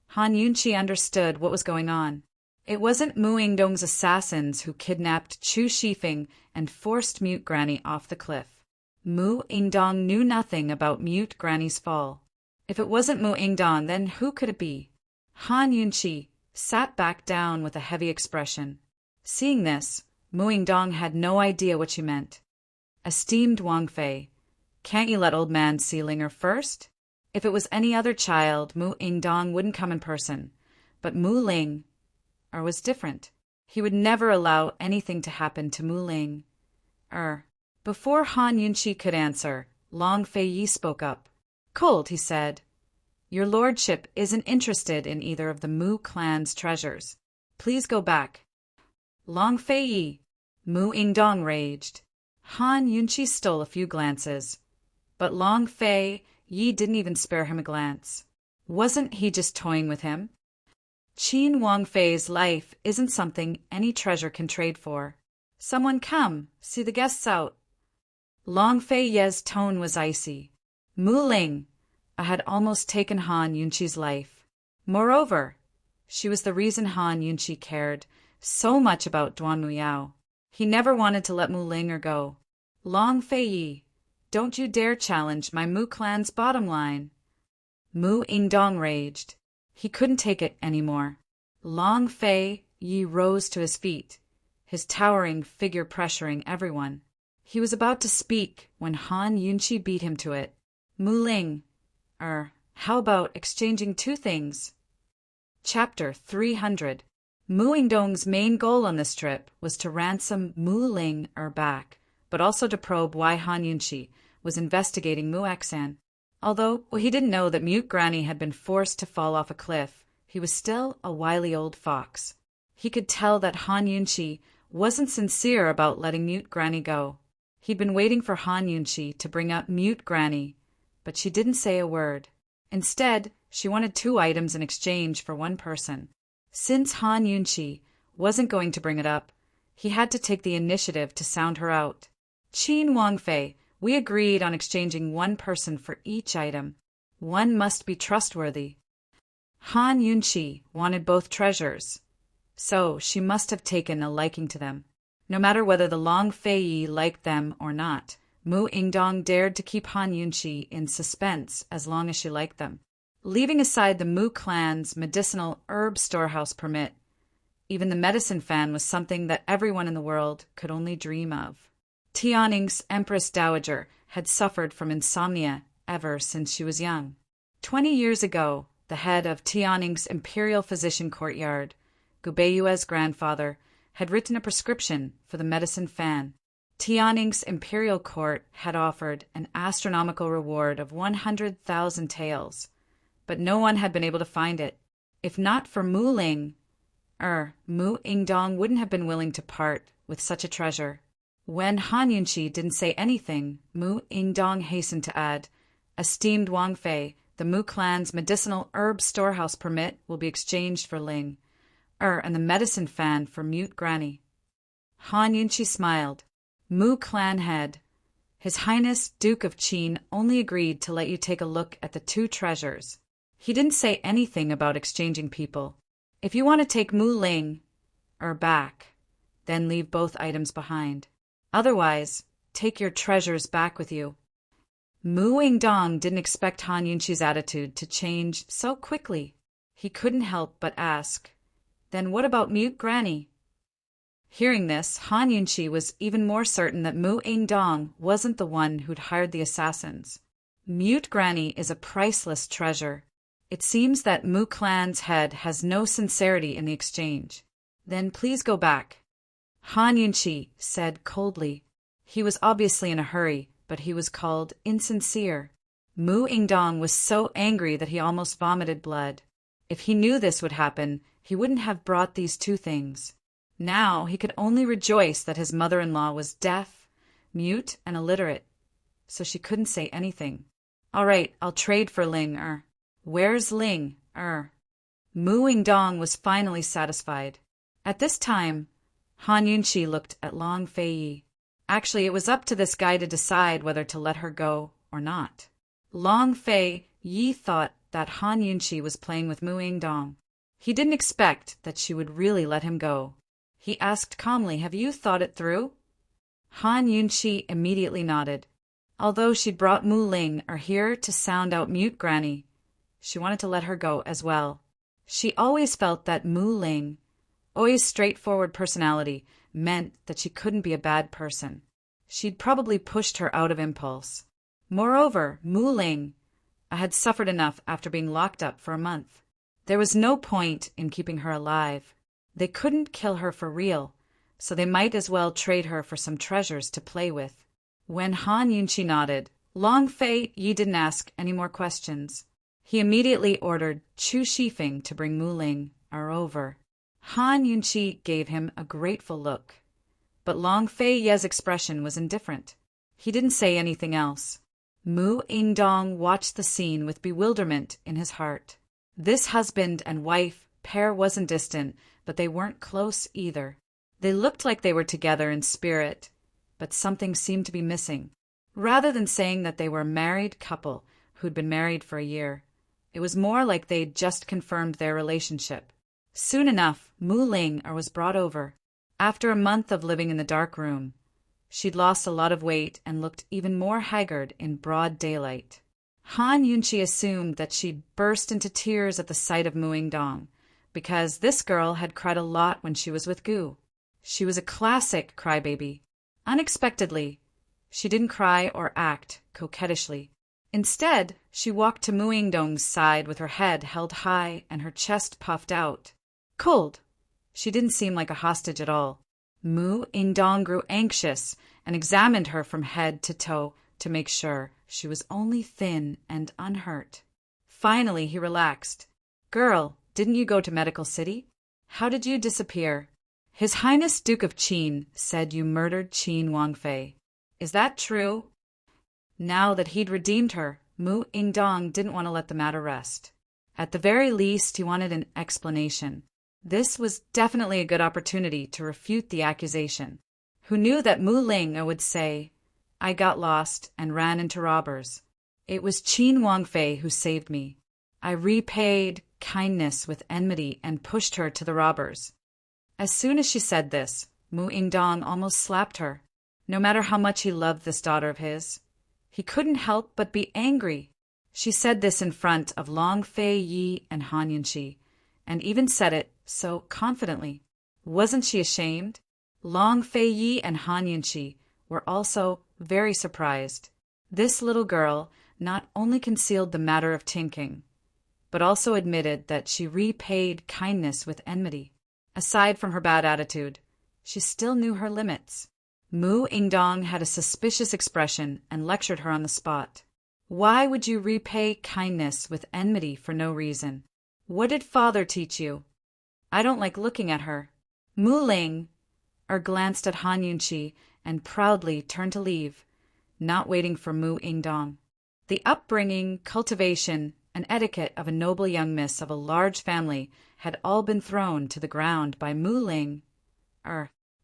Han Yunqi understood what was going on. It wasn't Mu Ingdong's assassins who kidnapped Chu Shifeng and forced Mute Granny off the cliff. Mu Ingdong knew nothing about Mute Granny's fall. If it wasn't Mu Ingdong, then who could it be? Han Yunqi sat back down with a heavy expression. Seeing this, Mu Ingdong had no idea what she meant. "Esteemed Wang Fei, can't you let old man see Linger first? If it was any other child, Mu Ingdong wouldn't come in person. But Mu Ling was different. He would never allow anything to happen to Mu Ling. Before Han Yunqi could answer, Long Fei Yi spoke up. Cold, he said. Your lordship isn't interested in either of the Mu clan's treasures. Please go back. Long Fei Yi, Mu Ingdong raged. Han Yunqi stole a few glances. But Long Fei Yi didn't even spare him a glance. Wasn't he just toying with him? Qin Wangfei's life isn't something any treasure can trade for. Someone come, see the guests out. Long Fei Ye's tone was icy. Mu Ling had almost taken Han Yunqi's life. Moreover, she was the reason Han Yunqi cared so much about Duan Muyao. He never wanted to let Mu Ling go. Long Fei Yi, don't you dare challenge my Mu clan's bottom line. Mu Ingdong raged. He couldn't take it anymore. Long Fei Yi rose to his feet, his towering figure pressuring everyone. He was about to speak when Han Yunqi beat him to it. Mu Ling, how about exchanging two things? Chapter 300. Mu Ingdong's main goal on this trip was to ransom Mu Ling back, but also to probe why Han Yunqi was investigating Mu Xan. Although he didn't know that Mute Granny had been forced to fall off a cliff, he was still a wily old fox. He could tell that Han Yunqi wasn't sincere about letting Mute Granny go. He'd been waiting for Han Yunqi to bring up Mute Granny, but she didn't say a word. Instead, she wanted 2 items in exchange for 1 person. Since Han Yunqi wasn't going to bring it up, he had to take the initiative to sound her out. Qin Wangfei, we agreed on exchanging 1 person for each item. One must be trustworthy. Han Yunqi wanted both treasures, so she must have taken a liking to them. No matter whether the Long Fei Yi liked them or not, Mu Ingdong dared to keep Han Yunqi in suspense as long as she liked them. Leaving aside the Mu clan's medicinal herb storehouse permit, even the medicine fan was something that everyone in the world could only dream of. Tianning's Empress Dowager had suffered from insomnia ever since she was young. 20 years ago, the head of Tianning's Imperial Physician Courtyard, Gubeiyue's grandfather, had written a prescription for the medicine fan. Tianning's Imperial Court had offered an astronomical reward of 100,000 taels, but no one had been able to find it. If not for Mu Ling, Mu Ingdong wouldn't have been willing to part with such a treasure. When Han Yunqi didn't say anything, Mu Ingdong hastened to add, Esteemed Wang Fei, the Mu clan's medicinal herb storehouse permit will be exchanged for Ling, and the medicine fan for Mute Granny. Han Yunqi smiled. Mu clan head. His Highness Duke of Qin only agreed to let you take a look at the 2 treasures. He didn't say anything about exchanging people. If you want to take Mu Ling, back, then leave both items behind. Otherwise, take your treasures back with you. Mu Ingdong didn't expect Han Yunqi's attitude to change so quickly. He couldn't help but ask, Then what about Mute Granny? Hearing this, Han Yunqi was even more certain that Mu Ingdong wasn't the one who'd hired the assassins. Mute Granny is a priceless treasure. It seems that Mu clan's head has no sincerity in the exchange. Then please go back. Han Yunqi said coldly. He was obviously in a hurry, but he was called insincere. Mu Ingdong was so angry that he almost vomited blood. If he knew this would happen, he wouldn't have brought these 2 things. Now he could only rejoice that his mother-in-law was deaf, mute, and illiterate, so she couldn't say anything. All right, I'll trade for Ling, Where's Ling, Mu Ingdong was finally satisfied. At this time, Han Yunqi looked at Long Fei Yi. Actually, it was up to this guy to decide whether to let her go or not. Long Fei Yi thought that Han Yunqi was playing with Mu Ingdong. He didn't expect that she would really let him go. He asked calmly, Have you thought it through? Han Yunqi immediately nodded. Although she'd brought Mu Ling here to sound out Mute Granny, she wanted to let her go as well. She always felt that Mu Ling, always straightforward personality, meant that she couldn't be a bad person. She'd probably pushed her out of impulse. Moreover, Mu Ling I had suffered enough after being locked up for a month. There was no point in keeping her alive. They couldn't kill her for real, so they might as well trade her for some treasures to play with. When Han Yunqi nodded, Long Fei Yi didn't ask any more questions. He immediately ordered Chu Shifeng to bring Mu Ling over. Han Yunqi gave him a grateful look, but Long Fei Ye's expression was indifferent. He didn't say anything else. Mu Ingdong watched the scene with bewilderment in his heart. This husband and wife pair wasn't distant, but they weren't close either. They looked like they were together in spirit, but something seemed to be missing. Rather than saying that they were a married couple who'd been married for a year, it was more like they'd just confirmed their relationship. Soon enough, Mu Ling was brought over. After a month of living in the dark room, she'd lost a lot of weight and looked even more haggard in broad daylight. Han Yunqi assumed that she'd burst into tears at the sight of Mu Ingdong, because this girl had cried a lot when she was with Gu. She was a classic crybaby. Unexpectedly, she didn't cry or act coquettishly. Instead, she walked to Mu Ingdong's side with her head held high and her chest puffed out. Cold. She didn't seem like a hostage at all. Mu Ingdong grew anxious and examined her from head to toe to make sure she was only thin and unhurt. Finally, he relaxed. Girl, didn't you go to Medical City? How did you disappear? His Highness Duke of Qin said you murdered Qin Wangfei. Is that true? Now that he'd redeemed her, Mu Ingdong didn't want to let the matter rest. At the very least, he wanted an explanation. This was definitely a good opportunity to refute the accusation. Who knew that Mu Ling would say, I got lost and ran into robbers. It was Qin Wangfei who saved me. I repaid kindness with enmity and pushed her to the robbers. As soon as she said this, Mu Ingdong almost slapped her. No matter how much he loved this daughter of his, he couldn't help but be angry. She said this in front of Long Fei Yi and Han Yunqi, and even said it so confidently. Wasn't she ashamed? Long Fei Yi and Han Yunqi were also very surprised. This little girl not only concealed the matter of tinking, but also admitted that she repaid kindness with enmity. Aside from her bad attitude, she still knew her limits. Mu Ingdong had a suspicious expression and lectured her on the spot. Why would you repay kindness with enmity for no reason? What did father teach you? I don't like looking at her. Mu Ling glanced at Han Yunqi and proudly turned to leave, not waiting for Mu Ingdong. The upbringing, cultivation, and etiquette of a noble young miss of a large family had all been thrown to the ground by Mu Ling.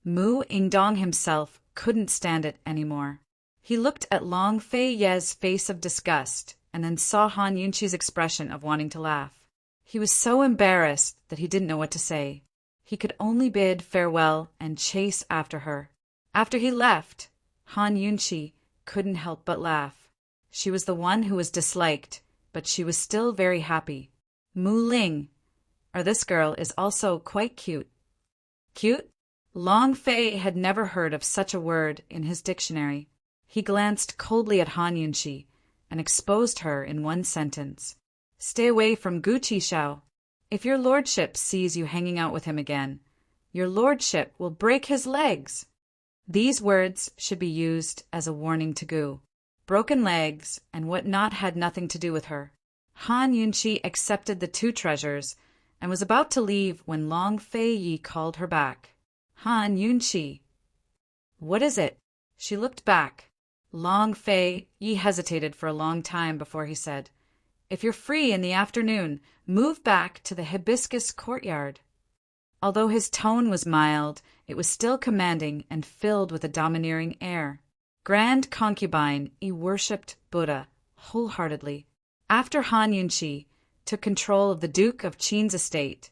Mu Ingdong himself couldn't stand it anymore. He looked at Long Fei Ye's face of disgust and then saw Han Yunqi's expression of wanting to laugh. He was so embarrassed that he didn't know what to say. He could only bid farewell and chase after her. After he left, Han Yunqi couldn't help but laugh. She was the one who was disliked, but she was still very happy. Mu Ling, this girl, is also quite cute. Cute? Long Fei had never heard of such a word in his dictionary. He glanced coldly at Han Yunqi and exposed her in one sentence. Stay away from Gu Qishao. If your lordship sees you hanging out with him again, your lordship will break his legs. These words should be used as a warning to Gu. Broken legs and whatnot had nothing to do with her. Han Yunqi accepted the 2 treasures and was about to leave when Long Fei Yi called her back. Han Yunqi. What is it? She looked back. Long Fei Yi hesitated for a long time before he said, If you're free in the afternoon, move back to the hibiscus courtyard. Although his tone was mild, it was still commanding and filled with a domineering air. Grand concubine, he worshipped Buddha wholeheartedly. After Han Yunqi took control of the Duke of Qin's estate,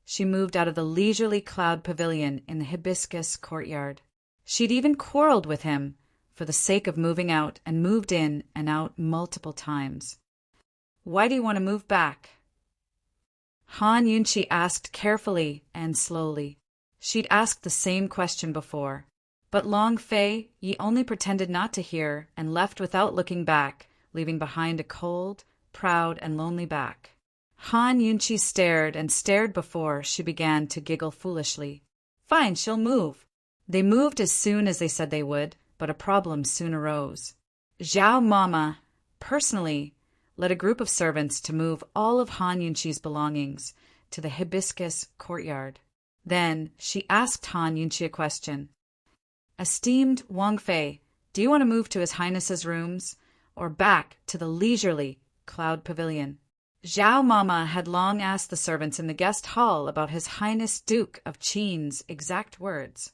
she moved out of the leisurely cloud pavilion in the hibiscus courtyard. She'd even quarreled with him for the sake of moving out and moved in and out multiple times. Why do you want to move back? Han Yunqi asked carefully and slowly. She'd asked the same question before, but Long Fei Yi only pretended not to hear and left without looking back, leaving behind a cold, proud, and lonely back. Han Yunchi stared and stared before she began to giggle foolishly. Fine, she'll move. They moved as soon as they said they would, but a problem soon arose. Zhao Mama, personally, led a group of servants to move all of Han Yunchi's belongings to the hibiscus courtyard. Then she asked Han Yunchi a question. Esteemed Wang Fei, do you want to move to His Highness's rooms or back to the leisurely Cloud Pavilion? Zhao Mama had long asked the servants in the guest hall about His Highness Duke of Qin's exact words.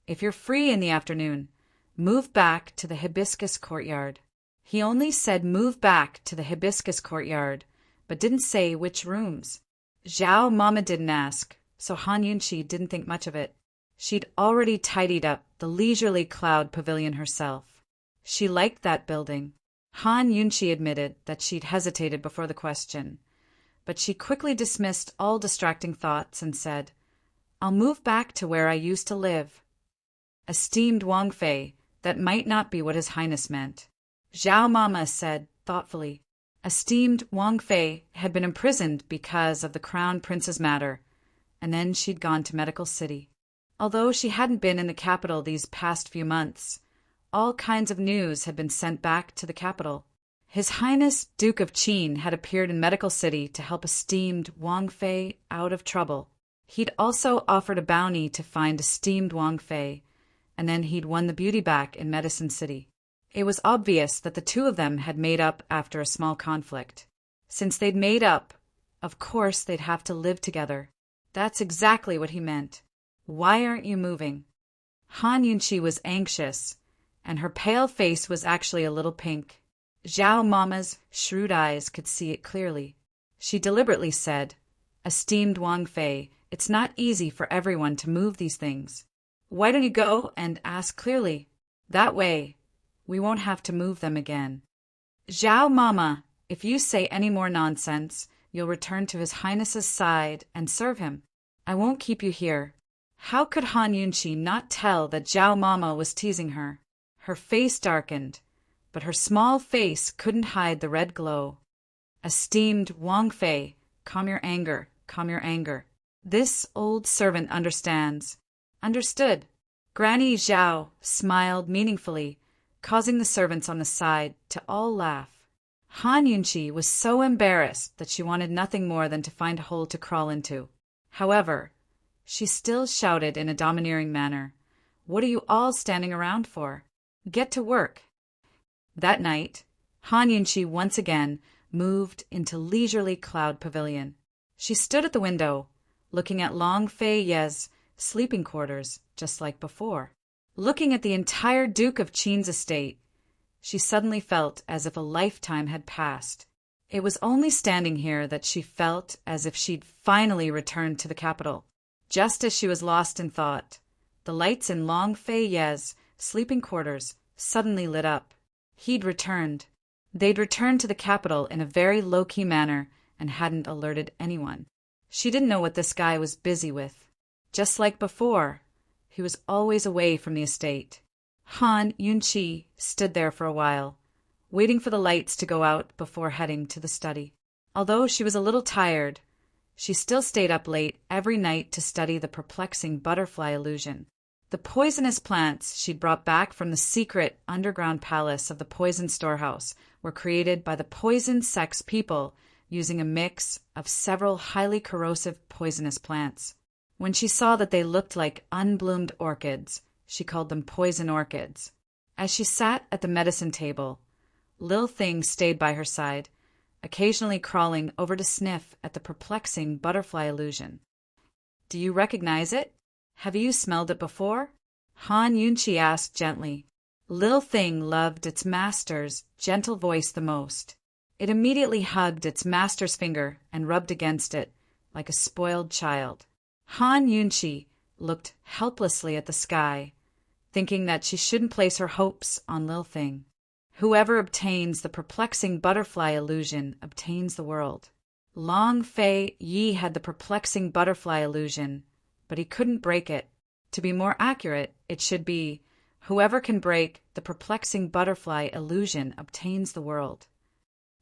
If you're free in the afternoon, move back to the hibiscus courtyard. He only said move back to the hibiscus courtyard, but didn't say which rooms. Zhao Mama didn't ask, so Han Yunchi didn't think much of it. She'd already tidied up the leisurely Cloud Pavilion herself. She liked that building. Han Yunchi admitted that she'd hesitated before the question, but she quickly dismissed all distracting thoughts and said, I'll move back to where I used to live. Esteemed Wang Fei, that might not be what His Highness meant. Zhao Mama said thoughtfully. Esteemed Wang Fei had been imprisoned because of the Crown Prince's matter, and then she'd gone to Medical City. Although she hadn't been in the capital these past few months, all kinds of news had been sent back to the capital. His Highness Duke of Qin had appeared in Medical City to help esteemed Wang Fei out of trouble. He'd also offered a bounty to find esteemed Wang Fei, and then he'd won the beauty back in Medicine City. It was obvious that the two of them had made up after a small conflict. Since they'd made up, of course they'd have to live together. That's exactly what he meant. Why aren't you moving? Han Yunchi was anxious, and her pale face was actually a little pink. Zhao Mama's shrewd eyes could see it clearly. She deliberately said, Esteemed Wang Fei, it's not easy for everyone to move these things. Why don't you go and ask clearly? That way, we won't have to move them again. Zhao Mama, if you say any more nonsense, you'll return to His Highness's side and serve him. I won't keep you here. How could Han Yunchi not tell that Zhao Mama was teasing her? Her face darkened, but her small face couldn't hide the red glow. Esteemed Wang Fei, calm your anger, calm your anger. This old servant understands. Understood. Granny Zhao smiled meaningfully, causing the servants on the side to all laugh. Han Yunchi was so embarrassed that she wanted nothing more than to find a hole to crawl into. However, she still shouted in a domineering manner, What are you all standing around for? Get to work. That night, Han Yunchi once again moved into leisurely Cloud Pavilion. She stood at the window, looking at Long Fei Ye's sleeping quarters, just like before. Looking at the entire Duke of Qin's estate, she suddenly felt as if a lifetime had passed. It was only standing here that she felt as if she'd finally returned to the capital. Just as she was lost in thought, the lights in Long Fei Ye's sleeping quarters suddenly lit up. He'd returned. They'd returned to the capital in a very low-key manner and hadn't alerted anyone. She didn't know what this guy was busy with. Just like before, he was always away from the estate. Han Yunchi stood there for a while, waiting for the lights to go out before heading to the study. Although she was a little tired, she still stayed up late every night to study the perplexing butterfly illusion. The poisonous plants she'd brought back from the secret underground palace of the poison storehouse were created by the poison sex people using a mix of several highly corrosive poisonous plants. When she saw that they looked like unbloomed orchids, she called them poison orchids. As she sat at the medicine table, Lil Thing stayed by her side, occasionally crawling over to sniff at the perplexing butterfly illusion. Do you recognize it? Have you smelled it before? Han Yunchi asked gently. Lil Thing loved its master's gentle voice the most. It immediately hugged its master's finger and rubbed against it like a spoiled child. Han Yunchi looked helplessly at the sky, thinking that she shouldn't place her hopes on Lil Thing. Whoever obtains the perplexing butterfly illusion obtains the world. Long Fei Yi had the perplexing butterfly illusion, but he couldn't break it. To be more accurate, it should be, whoever can break the perplexing butterfly illusion obtains the world.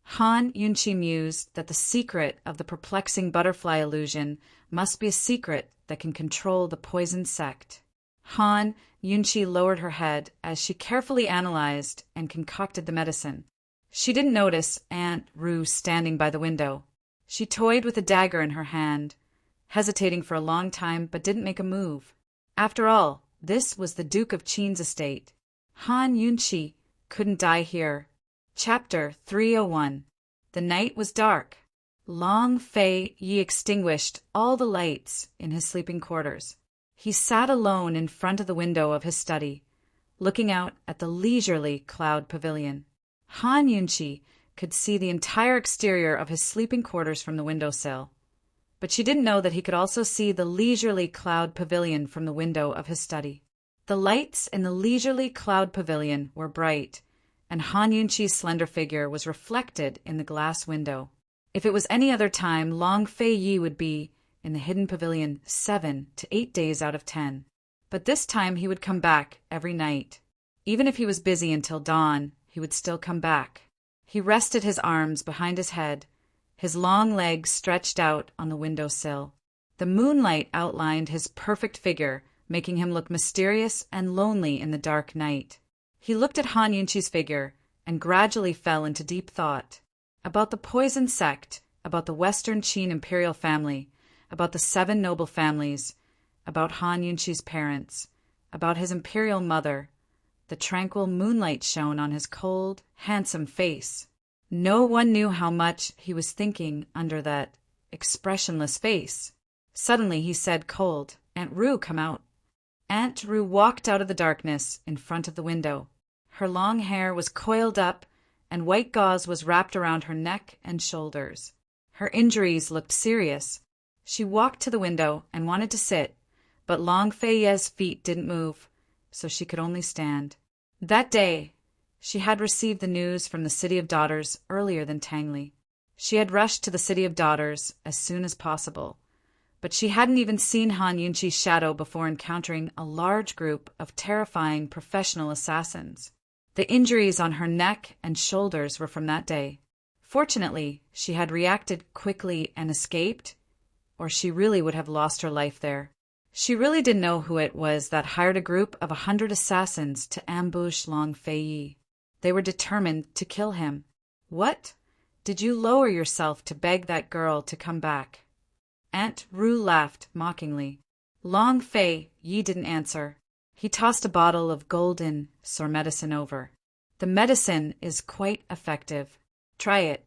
Han Yunqi mused that the secret of the perplexing butterfly illusion must be a secret that can control the poison sect. Han Yunqi lowered her head as she carefully analyzed and concocted the medicine. She didn't notice Aunt Rue standing by the window. She toyed with a dagger in her hand, hesitating for a long time but didn't make a move. After all, this was the Duke of Qin's estate. Han Yunqi couldn't die here. Chapter 301. The night was dark. Long Fei Yi extinguished all the lights in his sleeping quarters. He sat alone in front of the window of his study, looking out at the leisurely cloud pavilion. Han Yunqi could see the entire exterior of his sleeping quarters from the windowsill, but she didn't know that he could also see the leisurely cloud pavilion from the window of his study. The lights in the leisurely cloud pavilion were bright, and Han Yunqi's slender figure was reflected in the glass window. If it was any other time, Long Fei Yi would be in the hidden pavilion 7 to 8 days out of 10. But this time he would come back every night. Even if he was busy until dawn, he would still come back. He rested his arms behind his head, his long legs stretched out on the windowsill. The moonlight outlined his perfect figure, making him look mysterious and lonely in the dark night. He looked at Han Yunqi's figure and gradually fell into deep thought. About the poison sect, about the Western Qin imperial family, about the 7 noble families, about Han Yunqi's parents, about his imperial mother. The tranquil moonlight shone on his cold, handsome face. No one knew how much he was thinking under that expressionless face. Suddenly he said cold, "Aunt Rue, come out." Aunt Rue walked out of the darkness in front of the window. Her long hair was coiled up, and white gauze was wrapped around her neck and shoulders. Her injuries looked serious. She walked to the window and wanted to sit, but Long Fei Ye's feet didn't move, so she could only stand. That day, she had received the news from the City of Daughters earlier than Tangli. She had rushed to the City of Daughters as soon as possible, but she hadn't even seen Han Yunqi's shadow before encountering a large group of terrifying professional assassins. The injuries on her neck and shoulders were from that day. Fortunately, she had reacted quickly and escaped, or she really would have lost her life there. She really didn't know who it was that hired a group of 100 assassins to ambush Long Fei Yi. They were determined to kill him. What? Did you lower yourself to beg that girl to come back? Aunt Rue laughed mockingly. Long Fei Yi didn't answer. He tossed a bottle of golden sore medicine over. The medicine is quite effective. Try it.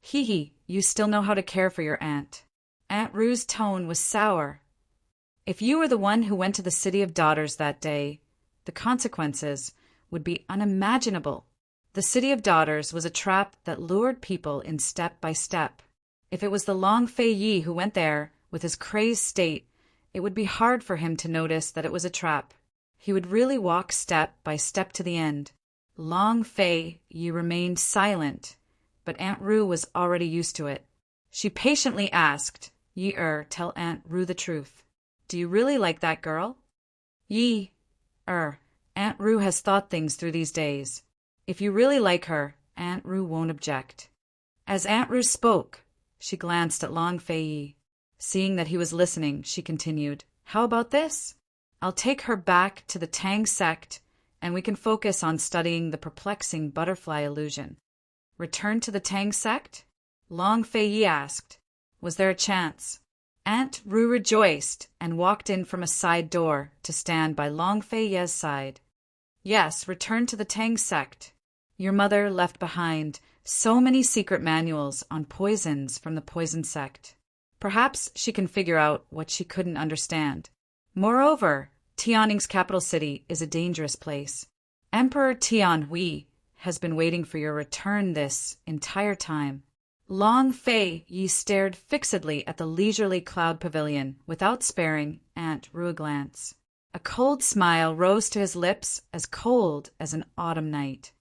Hee, you still know how to care for your aunt. Aunt Rue's tone was sour. If you were the one who went to the City of Daughters that day, the consequences would be unimaginable. The City of Daughters was a trap that lured people in step by step. If it was the Long Fei Yi who went there with his crazed state, it would be hard for him to notice that it was a trap. He would really walk step by step to the end. Long Fei Yi remained silent, but Aunt Rue was already used to it. She patiently asked, Yi tell Aunt Rue the truth. Do you really like that girl? Yi Aunt Rue has thought things through these days. If you really like her, Aunt Rue won't object. As Aunt Rue spoke, she glanced at Long Fei Yi. Seeing that he was listening, she continued, How about this? I'll take her back to the Tang sect, and we can focus on studying the perplexing butterfly illusion. Return to the Tang sect? Long Fei Yi asked. Was there a chance? Aunt Rue rejoiced and walked in from a side door to stand by Long Fei Ye's side. Yes, return to the Tang sect. Your mother left behind so many secret manuals on poisons from the poison sect. Perhaps she can figure out what she couldn't understand. Moreover, Tianning's capital city is a dangerous place. Emperor Tian Hui has been waiting for your return this entire time. Long Fei Yi stared fixedly at the leisurely cloud pavilion without sparing Aunt Rue a glance. A cold smile rose to his lips, as cold as an autumn night.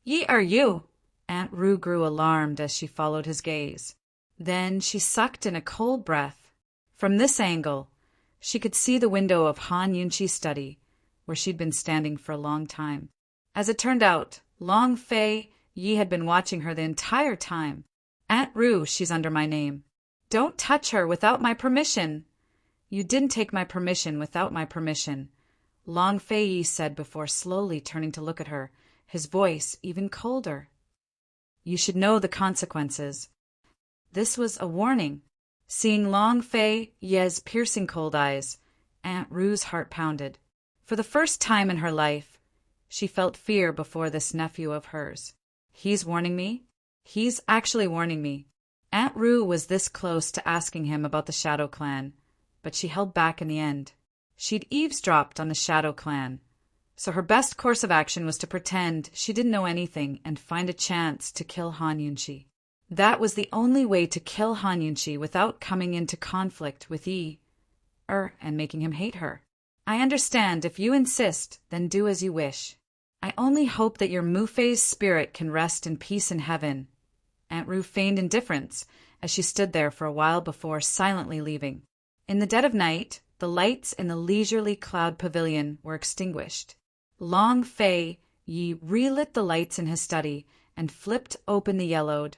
Yi are you? Aunt Rue grew alarmed as she followed his gaze. Then she sucked in a cold breath. From this angle, she could see the window of Han Yunqi's study, where she'd been standing for a long time. As it turned out, Long Fei Yi had been watching her the entire time. Aunt Rue, she's under my name. Don't touch her without my permission. You didn't take my permission without my permission, Long Fei Yi said before slowly turning to look at her, his voice even colder. You should know the consequences. This was a warning. Seeing Long Fei Yi's piercing cold eyes, Aunt Rue's heart pounded. For the first time in her life, she felt fear before this nephew of hers. He's warning me? He's actually warning me. Aunt Rue was this close to asking him about the Shadow Clan, but she held back in the end. She'd eavesdropped on the Shadow Clan, so her best course of action was to pretend she didn't know anything and find a chance to kill Han Yunqi. That was the only way to kill Han Yunqi without coming into conflict with Yi, and making him hate her. I understand. If you insist, then do as you wish. I only hope that your Mufei's spirit can rest in peace in heaven. Aunt Rue feigned indifference as she stood there for a while before silently leaving. In the dead of night, the lights in the leisurely cloud pavilion were extinguished. Long Fei Yi relit the lights in his study and flipped open the yellowed,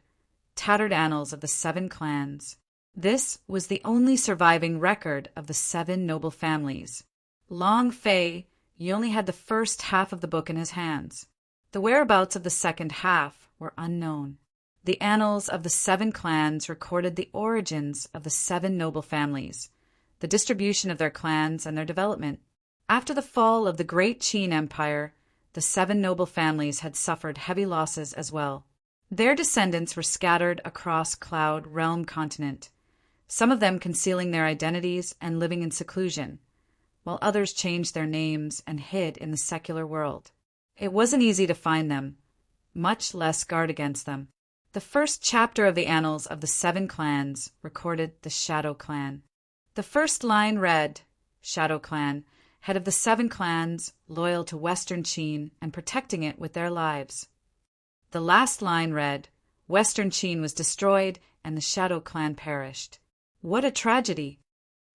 tattered annals of the 7 clans. This was the only surviving record of the 7 noble families. Long Fei Yi only had the first half of the book in his hands. The whereabouts of the second half were unknown. The annals of the 7 clans recorded the origins of the 7 noble families, the distribution of their clans and their development. After the fall of the great Qin Empire, the 7 noble families had suffered heavy losses as well. Their descendants were scattered across Cloud Realm continent, some of them concealing their identities and living in seclusion, while others changed their names and hid in the secular world. It wasn't easy to find them, much less guard against them. The first chapter of the annals of the 7 clans recorded the Shadow Clan. The first line read, Shadow Clan, head of the 7 clans, loyal to Western Qin and protecting it with their lives. The last line read, Western Qin was destroyed and the Shadow Clan perished. What a tragedy!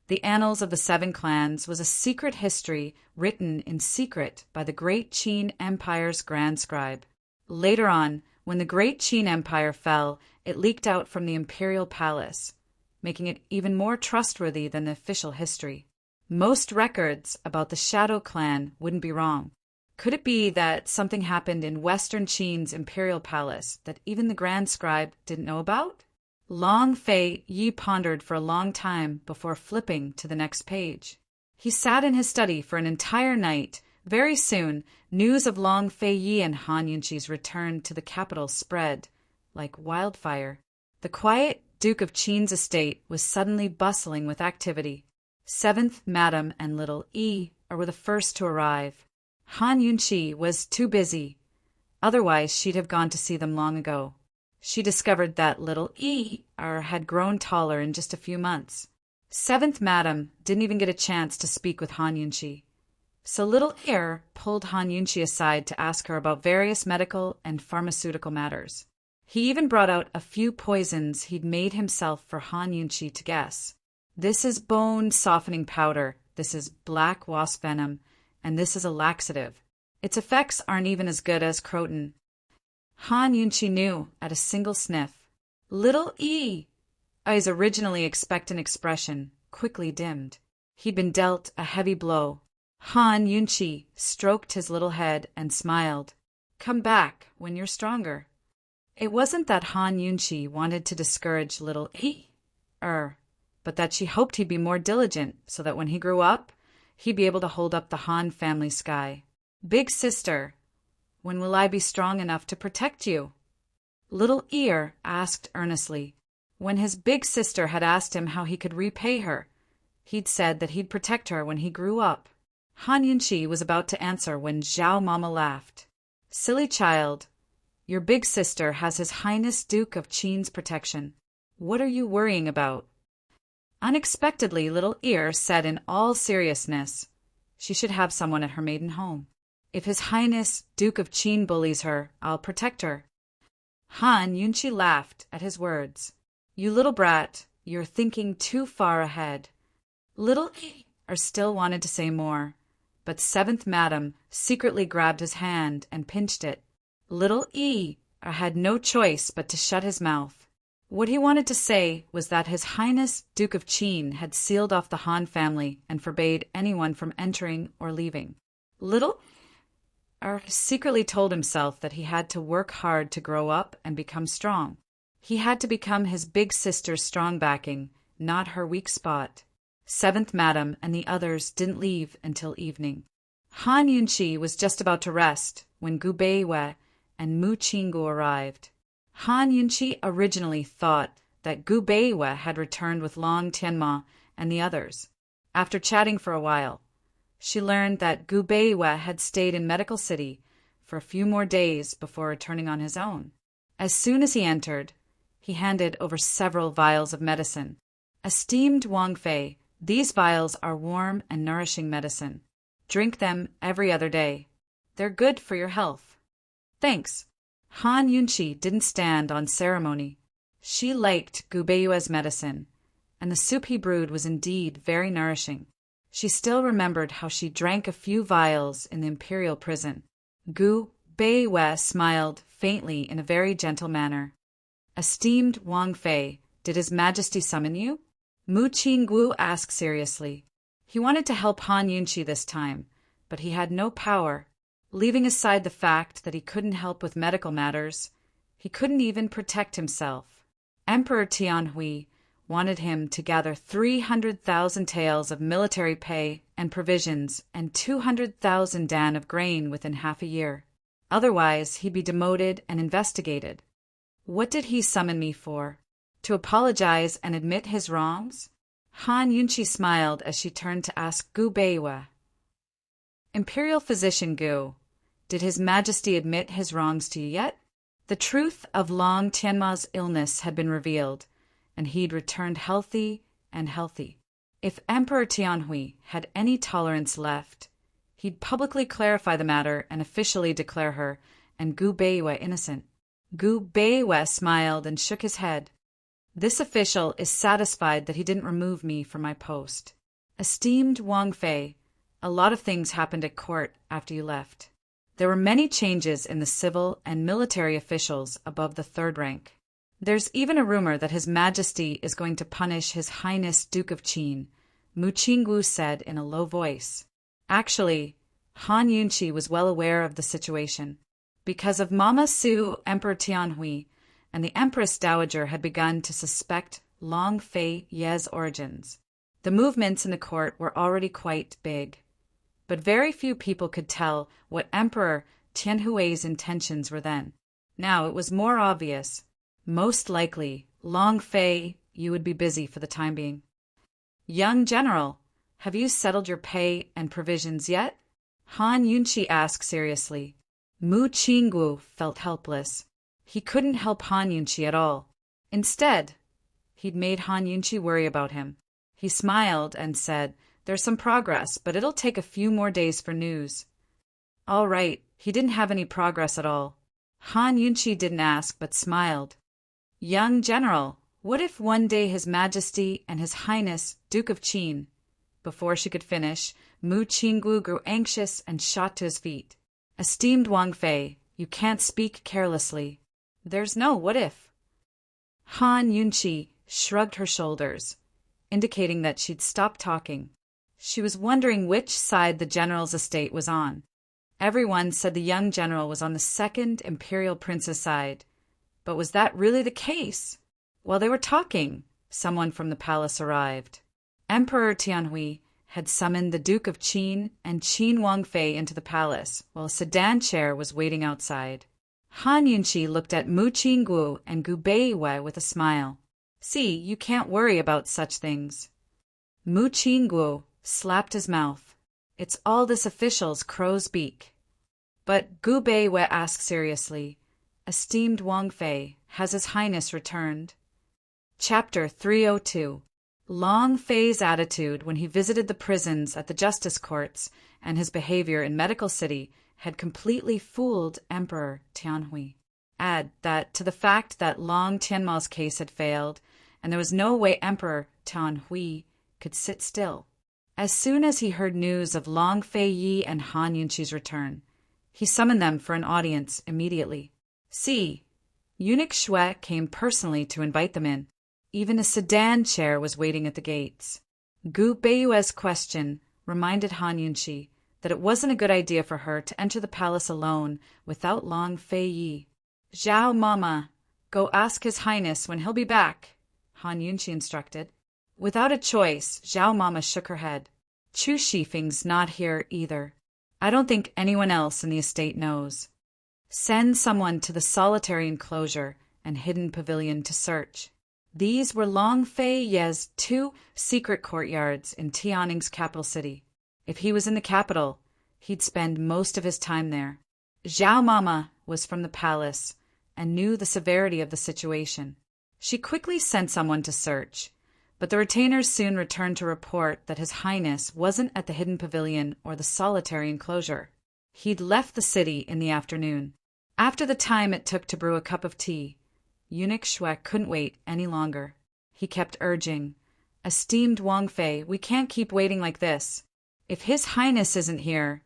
The annals of the 7 clans was a secret history written in secret by the great Qin Empire's Grand Scribe. Later on, when the great Qin Empire fell, it leaked out from the imperial palace, making it even more trustworthy than the official history. Most records about the Shadow Clan wouldn't be wrong. Could it be that something happened in Western Qin's imperial palace that even the Grand Scribe didn't know about? Long Fei Yi pondered for a long time before flipping to the next page. He sat in his study for an entire night. Very soon, news of Long Fei Yi and Han Yunqi's return to the capital spread like wildfire. The quiet Duke of Qin's estate was suddenly bustling with activity. 7th Madam and little Yi were the first to arrive. Han Yunqi was too busy. Otherwise, she'd have gone to see them long ago. She discovered that little Yi had grown taller in just a few months. 7th Madam didn't even get a chance to speak with Han Yunqi. So little Ear pulled Han Yunqi aside to ask her about various medical and pharmaceutical matters. He even brought out a few poisons he'd made himself for Han Yunqi to guess. This is bone-softening powder, this is black wasp venom, and this is a laxative. Its effects aren't even as good as Croton. Han Yunqi knew at a single sniff. Little I's originally expectant expression quickly dimmed. He'd been dealt a heavy blow. Han Yunqi stroked his little head and smiled. Come back when you're stronger. It wasn't that Han Yunqi wanted to discourage little but that she hoped he'd be more diligent so that when he grew up, he'd be able to hold up the Han family sky. Big sister, when will I be strong enough to protect you? Little Ear asked earnestly. When his big sister had asked him how he could repay her, he'd said that he'd protect her when he grew up. Han Yunqi was about to answer when Zhao Mama laughed. Silly child, your big sister has His Highness Duke of Qin's protection. What are you worrying about? Unexpectedly, little Ear said in all seriousness, she should have someone at her maiden home. If His Highness Duke of Qin bullies her, I'll protect her. Han Yunqi laughed at his words. You little brat, you're thinking too far ahead. Little Ear still wanted to say more, but 7th Madam secretly grabbed his hand and pinched it. Little had no choice but to shut his mouth. What he wanted to say was that His Highness Duke of Qin had sealed off the Han family and forbade anyone from entering or leaving. Little secretly told himself that he had to work hard to grow up and become strong. He had to become his big sister's strong backing, not her weak spot. Seventh Madam and the others didn't leave until evening. Han Yunqi was just about to rest when Gu Beiwei and Mu Qinggu arrived. Han Yunqi originally thought that Gu Beiwei had returned with Long Tianma and the others. After chatting for a while, she learned that Gu Beiwei had stayed in Medical City for a few more days before returning on his own. As soon as he entered, he handed over several vials of medicine. Esteemed Wang Fei, these vials are warm and nourishing medicine. Drink them every other day. They're good for your health. Thanks. Han Yunqi didn't stand on ceremony. She liked Gu Beiwei's medicine, and the soup he brewed was indeed very nourishing. She still remembered how she drank a few vials in the imperial prison. Gu Beiwei smiled faintly in a very gentle manner. Esteemed Wang Fei, did His Majesty summon you? Mu Qinggu asked seriously. He wanted to help Han Yunqi this time, but he had no power. Leaving aside the fact that he couldn't help with medical matters, he couldn't even protect himself. Emperor Tianhui wanted him to gather 300,000 taels of military pay and provisions and 200,000 dan of grain within half a year. Otherwise, he'd be demoted and investigated. What did he summon me for? To apologize and admit his wrongs? Han Yunqi smiled as she turned to ask Gu Beiwei. Imperial Physician Gu, did His Majesty admit his wrongs to you yet? The truth of Long Tianma's illness had been revealed, and he'd returned healthy. If Emperor Tianhui had any tolerance left, he'd publicly clarify the matter and officially declare her and Gu Beiwei innocent. Gu Beiwei smiled and shook his head. This official is satisfied that he didn't remove me from my post. Esteemed Wang Fei, a lot of things happened at court after you left. There were many changes in the civil and military officials above the third rank. There's even a rumor that His Majesty is going to punish His Highness Duke of Qin, Mu Qinggu said in a low voice. Actually, Han Yunqi was well aware of the situation. Because of Mama Su, Emperor Tianhui, and the Empress Dowager had begun to suspect Long Fei Ye's origins. The movements in the court were already quite big, but very few people could tell what Emperor Tianhui's intentions were then. Now it was more obvious. Most likely, Long Fei, you would be busy for the time being. Young General, have you settled your pay and provisions yet? Han Yunqi asked seriously. Mu Qinggu felt helpless. He couldn't help Han Yunqi at all. Instead, he'd made Han Yunqi worry about him. He smiled and said, "There's some progress, but it'll take a few more days for news." All right, he didn't have any progress at all. Han Yunqi didn't ask, but smiled. Young General, what if one day His Majesty and His Highness Duke of Qin? Before she could finish, Mu Qinggu grew anxious and shot to his feet. Esteemed Wang Fei, you can't speak carelessly. There's no what if. Han Yunqi shrugged her shoulders, indicating that she'd stopped talking. She was wondering which side the general's estate was on. Everyone said the young general was on the second imperial prince's side. But was that really the case? While they were talking, someone from the palace arrived. Emperor Tianhui had summoned the Duke of Qin and Qin Wang Fei into the palace, while a sedan chair was waiting outside. Han Yunqi looked at Mu Qinggu and Gu Beiwei with a smile. See, you can't worry about such things. Mu Qinggu slapped his mouth. It's all this official's crow's beak. But Gu Beiwei asked seriously, Esteemed Wang Fei, has His Highness returned? Chapter 302. Long Fei's attitude when he visited the prisons at the justice courts and his behavior in Medical City had completely fooled Emperor Tianhui. Add that to the fact that Long Tianma's case had failed, and there was no way Emperor Tianhui could sit still. As soon as he heard news of Long Fei Yi and Han Yunqi's return, he summoned them for an audience immediately. See, Eunuch Shue came personally to invite them in. Even a sedan chair was waiting at the gates. Gu Beiyue's question reminded Han Yunqi that it wasn't a good idea for her to enter the palace alone without Long Fei Yi. "Zhao Mama, go ask His Highness when he'll be back," Han Yunqi instructed. Without a choice, Zhao Mama shook her head. "Chu Shifeng's not here either. I don't think anyone else in the estate knows. Send someone to the solitary enclosure and hidden pavilion to search." These were Long Fei Ye's 2 secret courtyards in Tianning's capital city. If he was in the capital, he'd spend most of his time there. Zhao Mama was from the palace and knew the severity of the situation. She quickly sent someone to search, but the retainers soon returned to report that His Highness wasn't at the hidden pavilion or the solitary enclosure. He'd left the city in the afternoon. After the time it took to brew a cup of tea, Eunuch Shue couldn't wait any longer. He kept urging, "Esteemed Wang Fei, we can't keep waiting like this. If His Highness isn't here,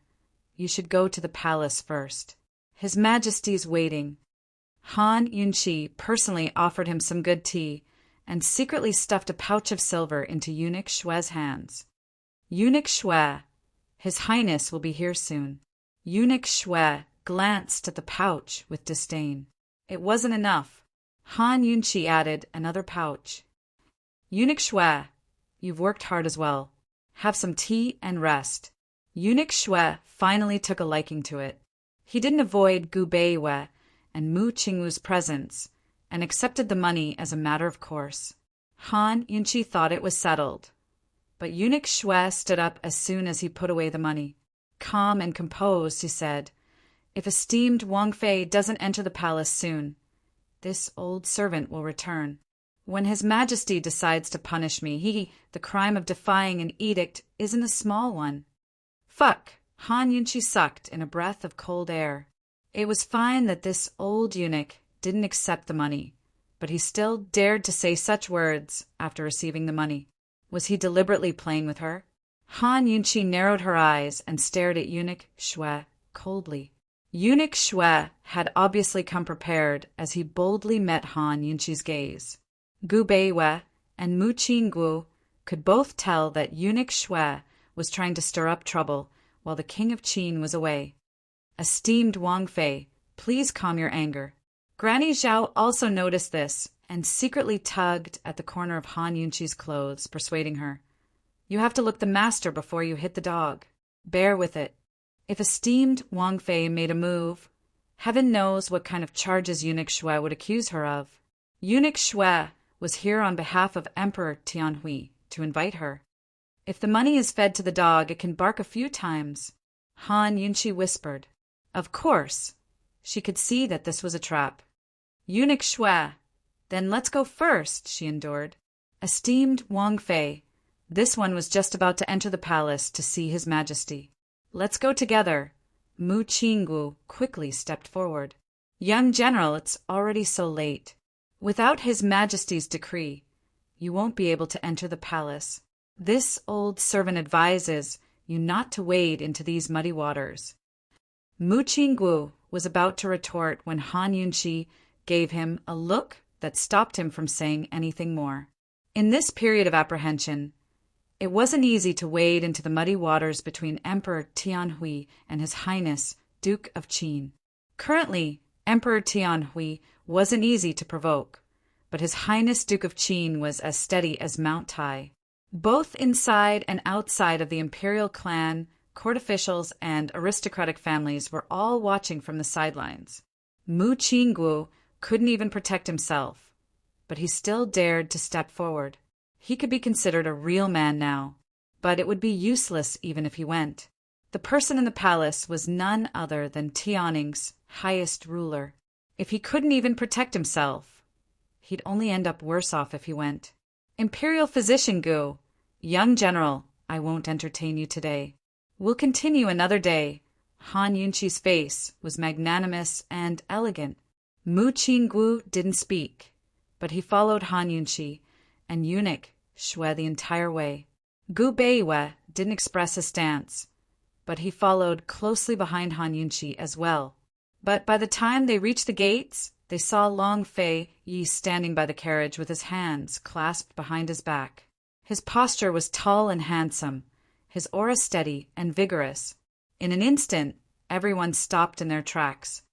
you should go to the palace first. His Majesty's waiting." Han Yunqi personally offered him some good tea and secretly stuffed a pouch of silver into Eunuch Shue's hands. "Eunuch Shue, His Highness will be here soon." Eunuch Shue glanced at the pouch with disdain. It wasn't enough. Han Yunqi added another pouch. "Eunuch Shue, you've worked hard as well. Have some tea and rest." Eunuch Shue finally took a liking to it. He didn't avoid Gu Beiyue and Mu Qingwu's presence and accepted the money as a matter of course. Han Yunqi thought it was settled, but Eunuch Shue stood up as soon as he put away the money. Calm and composed, he said, "If esteemed Wang Fei doesn't enter the palace soon, this old servant will return. When His Majesty decides to punish me, the crime of defying an edict isn't a small one." "Fuck!" Han Yunqi sucked in a breath of cold air. It was fine that this old eunuch didn't accept the money, but he still dared to say such words after receiving the money. Was he deliberately playing with her? Han Yunqi narrowed her eyes and stared at Eunuch Shue coldly. Eunuch Shue had obviously come prepared as he boldly met Han Yunqi's gaze. Gu Beiyue and Mu Qingwu could both tell that Eunuch Shue was trying to stir up trouble while the King of Qin was away. "Esteemed Wang Fei, please calm your anger." Granny Zhao also noticed this and secretly tugged at the corner of Han Yunqi's clothes, persuading her. "You have to look the master before you hit the dog. Bear with it. If esteemed Wang Fei made a move, heaven knows what kind of charges Eunuch Shue would accuse her of." Eunuch Shue was here on behalf of Emperor Tianhui to invite her. "If the money is fed to the dog, it can bark a few times," Han Yunqi whispered. Of course, she could see that this was a trap. "Eunuch Shue, then let's go first," she endured. "Esteemed Wang Fei, this one was just about to enter the palace to see His Majesty. Let's go together." Mu Qingwu quickly stepped forward. "Young General, it's already so late. Without His Majesty's decree, you won't be able to enter the palace. This old servant advises you not to wade into these muddy waters." Mu Qingwu was about to retort when Han Yunqi gave him a look that stopped him from saying anything more. In this period of apprehension, it wasn't easy to wade into the muddy waters between Emperor Tianhui and His Highness, Duke of Qin. Currently, Emperor Tianhui wasn't easy to provoke, but His Highness Duke of Qin was as steady as Mount Tai. Both inside and outside of the imperial clan, court officials, and aristocratic families were all watching from the sidelines. Mu Qingwu couldn't even protect himself, but he still dared to step forward. He could be considered a real man now, but it would be useless even if he went. The person in the palace was none other than Tianning's highest ruler. If he couldn't even protect himself, he'd only end up worse off if he went. "Imperial Physician Gu, young general, I won't entertain you today. We'll continue another day." Han Yunqi's face was magnanimous and elegant. Mu Qingwu didn't speak, but he followed Han Yunqi and Eunuch Shue the entire way. Gu Beiyue didn't express his stance, but he followed closely behind Han Yunqi as well. But by the time they reached the gates, they saw Long Fei Yi standing by the carriage with his hands clasped behind his back. His posture was tall and handsome, his aura steady and vigorous. In an instant, everyone stopped in their tracks.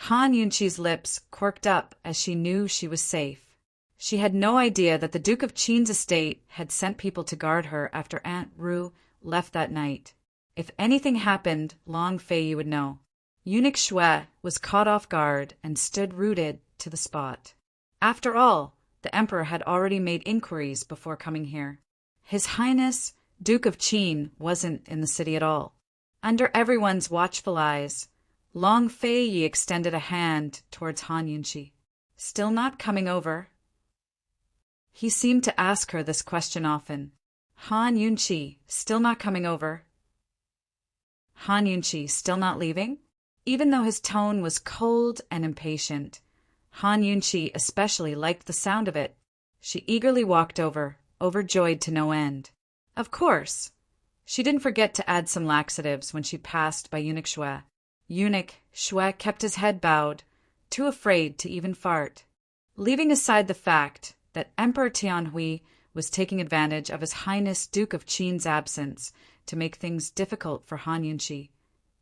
Han Yunqi's lips quirked up as she knew she was safe. She had no idea that the Duke of Qin's estate had sent people to guard her after Aunt Ru left that night. If anything happened, Long Fei Yi would know. Eunuch Shui was caught off guard and stood rooted to the spot. After all, the emperor had already made inquiries before coming here. His Highness, Duke of Qin, wasn't in the city at all. Under everyone's watchful eyes, Long Fei Yi extended a hand towards Han Yunqi. Still not coming over? He seemed to ask her this question often. Han Yunqi, still not coming over? Han Yunqi, still not leaving? Even though his tone was cold and impatient, Han Yunqi especially liked the sound of it. She eagerly walked over, overjoyed to no end. Of course, she didn't forget to add some laxatives when she passed by Eunuch Shui. Eunuch Shui kept his head bowed, too afraid to even fart. Leaving aside the fact that Emperor Tianhui was taking advantage of His Highness Duke of Qin's absence to make things difficult for Han Yunqi.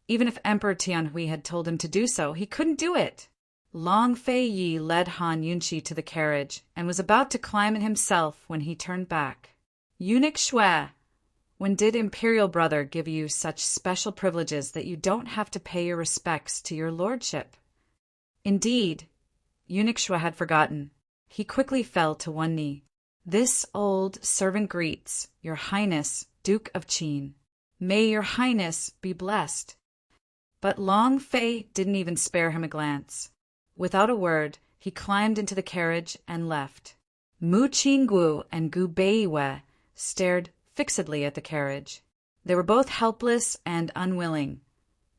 Even if Emperor Tianhui had told him to do so, he couldn't do it. Long Fei Yi led Han Yunqi to the carriage and was about to climb it himself when he turned back. Eunuch Shui, when did Imperial Brother give you such special privileges that you don't have to pay your respects to your lordship? Indeed, Eunuch Shui had forgotten. He quickly fell to one knee. This old servant greets, Your Highness, Duke of Qin. May Your Highness be blessed. But Long Fei didn't even spare him a glance. Without a word, he climbed into the carriage and left. Mu Qinggu and Gu Beiwei stared fixedly at the carriage. They were both helpless and unwilling,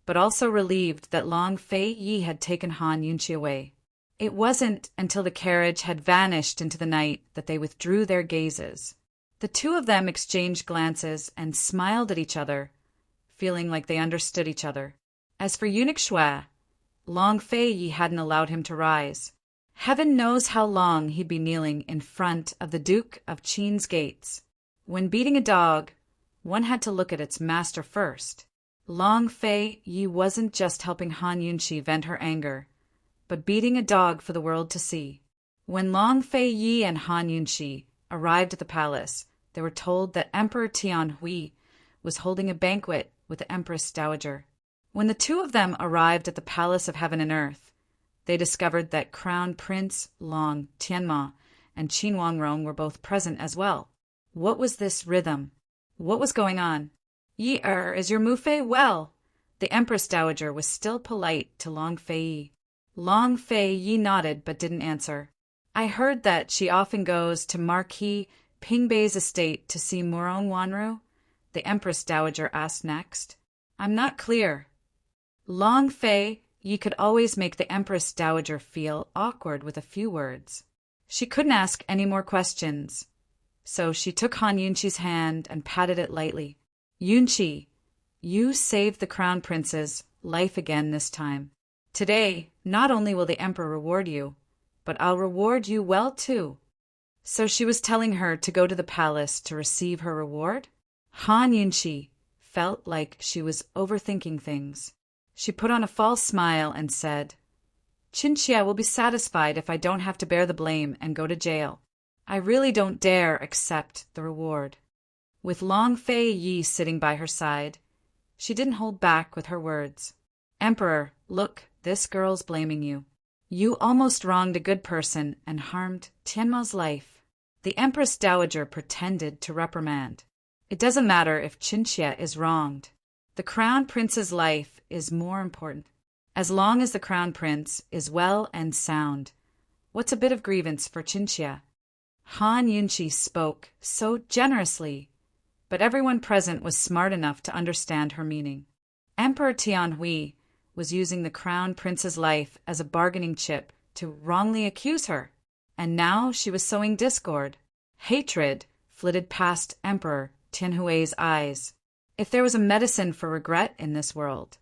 but also relieved that Long Fei Yi had taken Han Yunqi away. It wasn't until the carriage had vanished into the night that they withdrew their gazes. The two of them exchanged glances and smiled at each other, feeling like they understood each other. As for Eunuch Shui, Long Fei Yi hadn't allowed him to rise. Heaven knows how long he'd be kneeling in front of the Duke of Qin's gates. When beating a dog, one had to look at its master first. Long Fei Yi wasn't just helping Han Yunqi vent her anger, but beating a dog for the world to see. When Long Fei Yi and Han Yunqi arrived at the palace, they were told that Emperor Tianhui was holding a banquet with the Empress Dowager. When the two of them arrived at the Palace of Heaven and Earth, they discovered that Crown Prince Long Tianma and Qin Wangrong were both present as well. What was this rhythm? What was going on? Yi is your Mufei well? The Empress Dowager was still polite to Long Fei Yi. Long Fei Yi nodded but didn't answer. I heard that she often goes to Marquis Pingbei's estate to see Morong Wanru, the Empress Dowager asked next. I'm not clear. Long Fei Yi could always make the Empress Dowager feel awkward with a few words. She couldn't ask any more questions, so she took Han Yunqi's hand and patted it lightly. Yunqi, you saved the Crown Prince's life again this time. Today, not only will the Emperor reward you, but I'll reward you well too. So she was telling her to go to the palace to receive her reward? Han Yunqi felt like she was overthinking things. She put on a false smile and said, Qinxia will be satisfied if I don't have to bear the blame and go to jail. I really don't dare accept the reward. With Long Fei Yi sitting by her side, she didn't hold back with her words. Emperor, look, this girl's blaming you. You almost wronged a good person and harmed Tianma's life. The Empress Dowager pretended to reprimand. It doesn't matter if Qinxia is wronged. The Crown Prince's life is more important. As long as the Crown Prince is well and sound, what's a bit of grievance for Qinxia? Han Yunqi spoke so generously, but everyone present was smart enough to understand her meaning. Emperor Tianhui was using the Crown Prince's life as a bargaining chip to wrongly accuse her, and now she was sowing discord. Hatred flitted past Emperor Tianhui's eyes. If there was a medicine for regret in this world,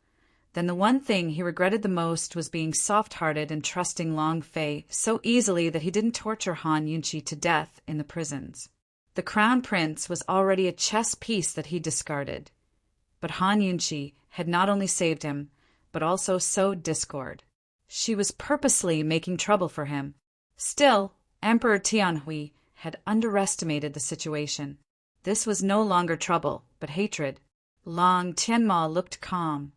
then the one thing he regretted the most was being soft-hearted and trusting Long Fei so easily that he didn't torture Han Yunqi to death in the prisons. The Crown Prince was already a chess piece that he discarded. But Han Yunqi had not only saved him, but also sowed discord. She was purposely making trouble for him. Still, Emperor Tianhui had underestimated the situation. This was no longer trouble, but hatred. Long Tianma looked calm,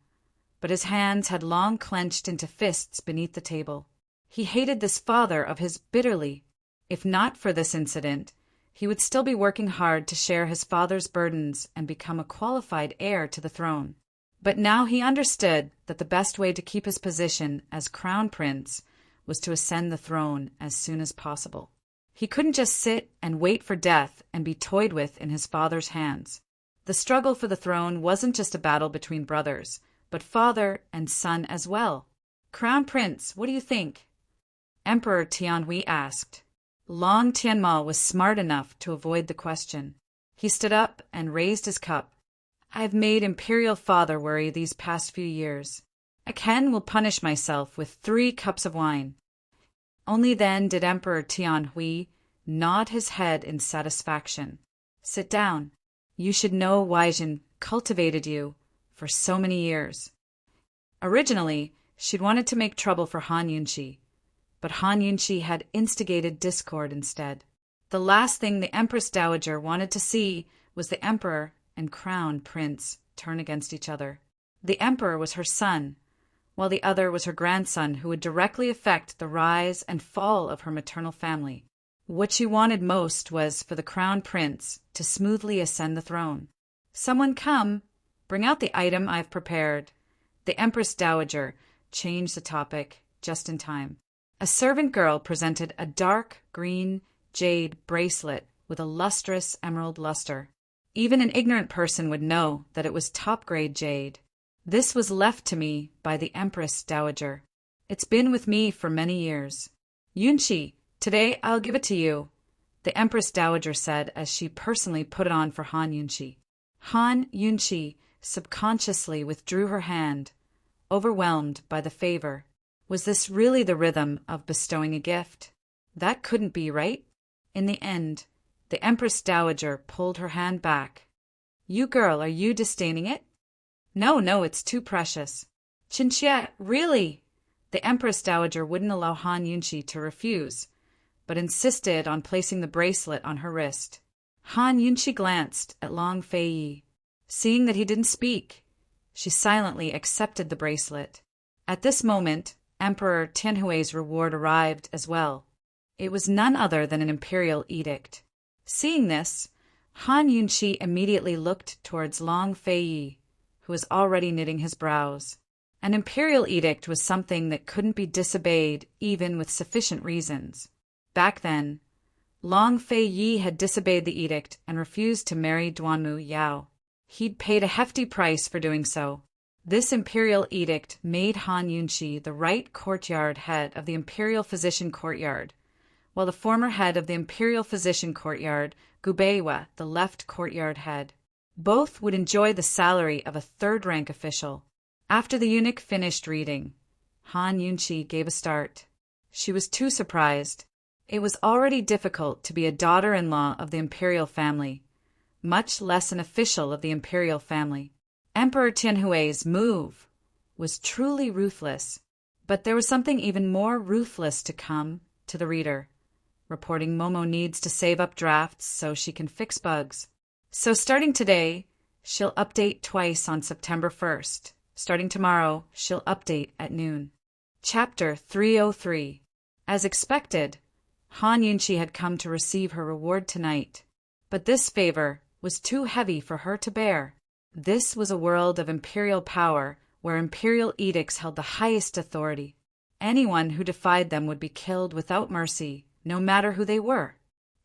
but his hands had long clenched into fists beneath the table. He hated this father of his bitterly. If not for this incident, he would still be working hard to share his father's burdens and become a qualified heir to the throne. But now he understood that the best way to keep his position as crown prince was to ascend the throne as soon as possible. He couldn't just sit and wait for death and be toyed with in his father's hands. The struggle for the throne wasn't just a battle between brothers, but father and son as well. "Crown Prince, what do you think?" Emperor Tianhui asked. Long Tianma was smart enough to avoid the question. He stood up and raised his cup. "I've made Imperial Father worry these past few years. Again will punish myself with 3 cups of wine." Only then did Emperor Tianhui nod his head in satisfaction. "Sit down. You should know Weijin cultivated you for so many years." Originally, she'd wanted to make trouble for Han Yunqi, but Han Yunqi had instigated discord instead. The last thing the Empress Dowager wanted to see was the Emperor and Crown Prince turn against each other. The Emperor was her son, while the other was her grandson who would directly affect the rise and fall of her maternal family. What she wanted most was for the Crown Prince to smoothly ascend the throne. "Someone come! Bring out the item I've prepared." The Empress Dowager changed the topic just in time. A servant girl presented a dark green jade bracelet with a lustrous emerald luster. Even an ignorant person would know that it was top-grade jade. "This was left to me by the Empress Dowager. It's been with me for many years. Yunqi, today I'll give it to you," the Empress Dowager said as she personally put it on for Han Yunqi. Han Yunqi subconsciously withdrew her hand, overwhelmed by the favor. Was this really the rhythm of bestowing a gift? That couldn't be right. In the end, the Empress Dowager pulled her hand back. "You girl, are you disdaining it?" No, it's too precious." "Qinxie, really?" The Empress Dowager wouldn't allow Han Yunqi to refuse, but insisted on placing the bracelet on her wrist. Han Yunqi glanced at Long Fei. Seeing that he didn't speak, she silently accepted the bracelet. At this moment, Emperor Tianhui's reward arrived as well. It was none other than an imperial edict. Seeing this, Han Yunqi immediately looked towards Long Fei, who was already knitting his brows. An imperial edict was something that couldn't be disobeyed even with sufficient reasons. Back then, Long Fei had disobeyed the edict and refused to marry Duanmu Yao. He'd paid a hefty price for doing so. This imperial edict made Han Yunqi the right courtyard head of the imperial physician courtyard, while the former head of the imperial physician courtyard, Gubeiwa, the left courtyard head. Both would enjoy the salary of a third-rank official. After the eunuch finished reading, Han Yunqi gave a start. She was too surprised. It was already difficult to be a daughter-in-law of the imperial family, much less an official of the imperial family. Emperor Tianhui's move was truly ruthless, but there was something even more ruthless to come to the reader. Reporting Momo needs to save up drafts so she can fix bugs. So starting today, she'll update twice on September 1st. Starting tomorrow, she'll update at noon. Chapter 303. As expected, Han Yunqi had come to receive her reward tonight, but this favor was too heavy for her to bear. This was a world of imperial power where imperial edicts held the highest authority. Anyone who defied them would be killed without mercy, no matter who they were.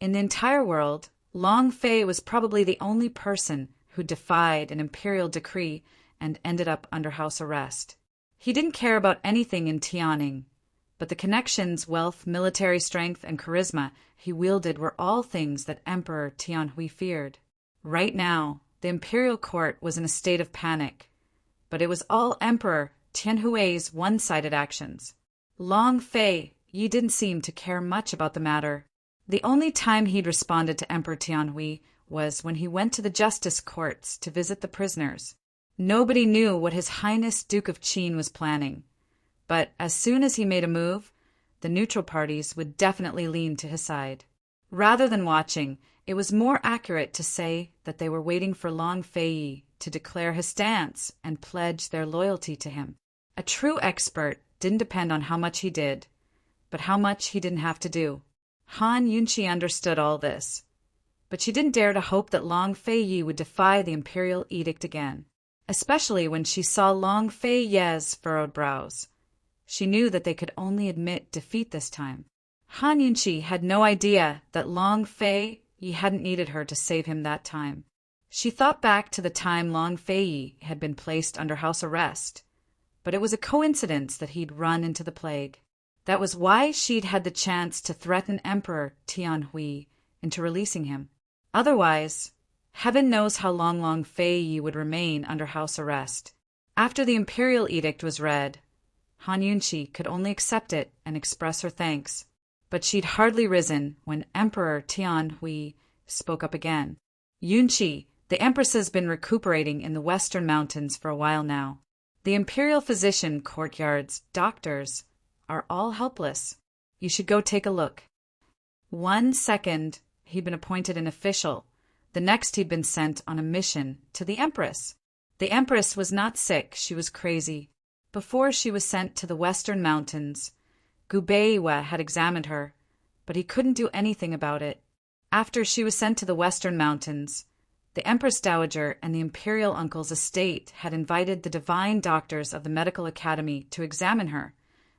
In the entire world, Long Fei was probably the only person who defied an imperial decree and ended up under house arrest. He didn't care about anything in Tianing, but the connections, wealth, military strength, and charisma he wielded were all things that Emperor Tianhui feared. Right now, the imperial court was in a state of panic, but it was all Emperor Tianhui's one-sided actions. Long Fei Yi didn't seem to care much about the matter. The only time he'd responded to Emperor Tianhui was when he went to the justice courts to visit the prisoners. Nobody knew what His Highness Duke of Qin was planning, but as soon as he made a move, the neutral parties would definitely lean to his side. Rather than watching, it was more accurate to say that they were waiting for Long Fei Yi to declare his stance and pledge their loyalty to him. A true expert didn't depend on how much he did, but how much he didn't have to do. Han Yunqi understood all this, but she didn't dare to hope that Long Fei Yi would defy the imperial edict again, especially when she saw Long Fei Ye's furrowed brows. She knew that they could only admit defeat this time. Han Yunqi had no idea that Long Fei Yi hadn't needed her to save him that time. She thought back to the time Long Fei Yi had been placed under house arrest, but it was a coincidence that he'd run into the plague. That was why she'd had the chance to threaten Emperor Tianhui into releasing him. Otherwise, heaven knows how long Long Fei Yi would remain under house arrest. After the imperial edict was read, Han Yunqi could only accept it and express her thanks, but she'd hardly risen when Emperor Tianhui spoke up again. Yunqi, the Empress has been recuperating in the western mountains for a while now. The imperial physician courtyard's doctors are all helpless. You should go take a look. 1 second, he'd been appointed an official. The next, he'd been sent on a mission to the Empress. The Empress was not sick, she was crazy. Before she was sent to the western mountains, Gubeiwa had examined her, but he couldn't do anything about it. After she was sent to the western mountains, the Empress Dowager and the imperial uncle's estate had invited the divine doctors of the medical academy to examine her,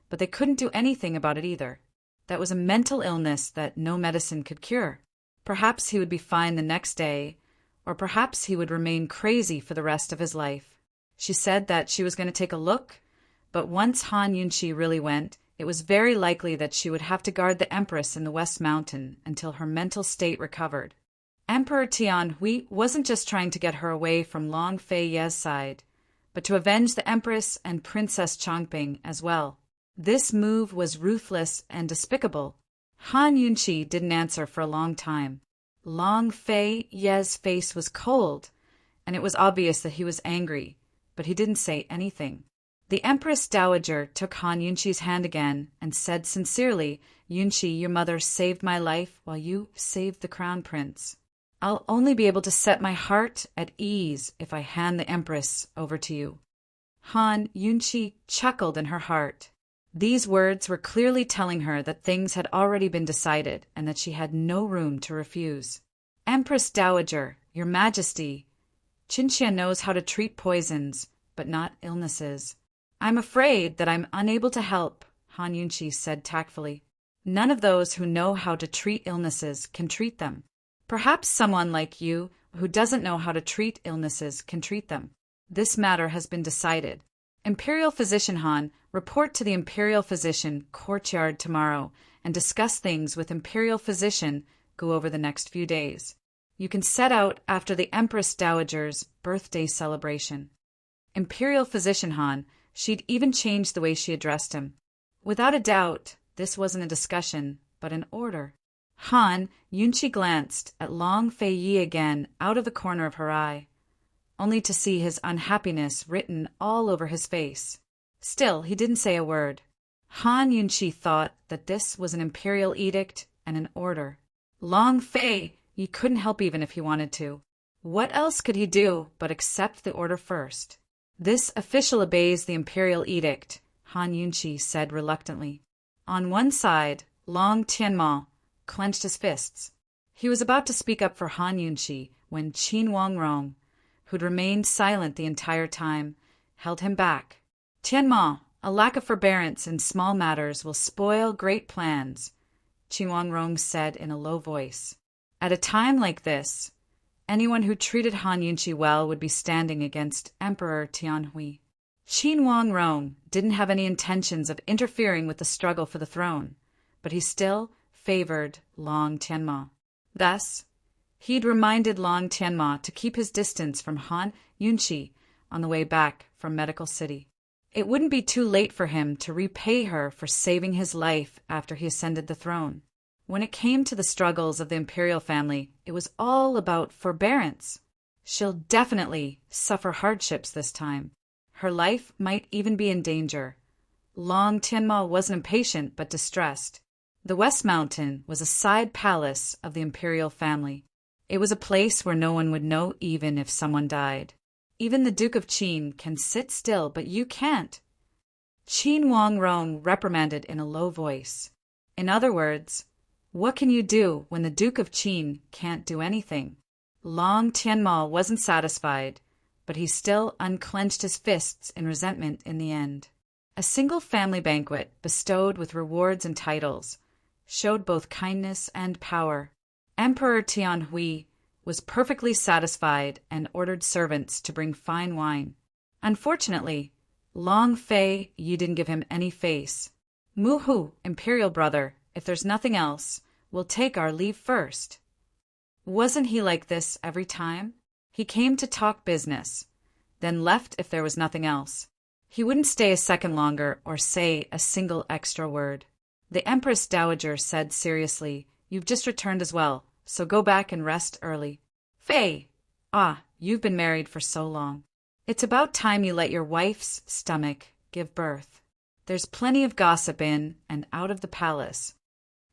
but they couldn't do anything about it either. That was a mental illness that no medicine could cure. Perhaps he would be fine the next day, or perhaps he would remain crazy for the rest of his life. She said that she was going to take a look, but once Han Yunqi really went, it was very likely that she would have to guard the Empress in the West Mountain until her mental state recovered. Emperor Tianhui wasn't just trying to get her away from Long Fei Ye's side, but to avenge the Empress and Princess Changping as well. This move was ruthless and despicable. Han Yunqi didn't answer for a long time. Long Fei Ye's face was cold, and it was obvious that he was angry, but he didn't say anything. The Empress Dowager took Han Yunqi's hand again and said sincerely, "Yunqi, your mother saved my life while you saved the crown prince. I'll only be able to set my heart at ease if I hand the Empress over to you." Han Yunqi chuckled in her heart. These words were clearly telling her that things had already been decided and that she had no room to refuse. "Empress Dowager, your Majesty, Qinxia knows how to treat poisons, but not illnesses. I'm afraid that I'm unable to help," Han Yunqi said tactfully. "None of those who know how to treat illnesses can treat them. Perhaps someone like you, who doesn't know how to treat illnesses, can treat them. This matter has been decided. Imperial Physician Han, report to the Imperial Physician courtyard tomorrow and discuss things with Imperial Physician go over the next few days. You can set out after the Empress Dowager's birthday celebration." Imperial Physician Han, she'd even changed the way she addressed him. Without a doubt, this wasn't a discussion, but an order. Han Yunqi glanced at Long Fei Yi again out of the corner of her eye, only to see his unhappiness written all over his face. Still, he didn't say a word. Han Yunqi thought that this was an imperial edict and an order. Long Fei Yi couldn't help even if he wanted to. What else could he do but accept the order first? "This official obeys the imperial edict," Han Yunqi said reluctantly. On one side, Long Tianma clenched his fists. He was about to speak up for Han Yunqi when Qin Wangrong, who'd remained silent the entire time, held him back. "Tianma, a lack of forbearance in small matters will spoil great plans," Qin Wangrong said in a low voice. At a time like this, anyone who treated Han Yunqi well would be standing against Emperor Tianhui. Qin Wangrong didn't have any intentions of interfering with the struggle for the throne, but he still favored Long Tianma. Thus, he'd reminded Long Tianma to keep his distance from Han Yunqi on the way back from Medical City. It wouldn't be too late for him to repay her for saving his life after he ascended the throne. When it came to the struggles of the imperial family, it was all about forbearance. She'll definitely suffer hardships this time. Her life might even be in danger. Long Tianma wasn't impatient but distressed. The West Mountain was a side palace of the imperial family. It was a place where no one would know even if someone died. Even the Duke of Qin can sit still, but you can't. Qin Wangrong reprimanded in a low voice. In other words, what can you do when the Duke of Qin can't do anything? Long Tianma wasn't satisfied, but he still unclenched his fists in resentment in the end. A single family banquet, bestowed with rewards and titles, showed both kindness and power. Emperor Tianhui was perfectly satisfied and ordered servants to bring fine wine. Unfortunately, Long Fei Yi didn't give him any face. Muhu, imperial brother, if there's nothing else, we'll take our leave first. Wasn't he like this every time? He came to talk business, then left if there was nothing else. He wouldn't stay a second longer or say a single extra word. The Empress Dowager said seriously, "You've just returned as well, so go back and rest early." Fei! You've been married for so long. It's about time you let your wife's stomach give birth. There's plenty of gossip in and out of the palace.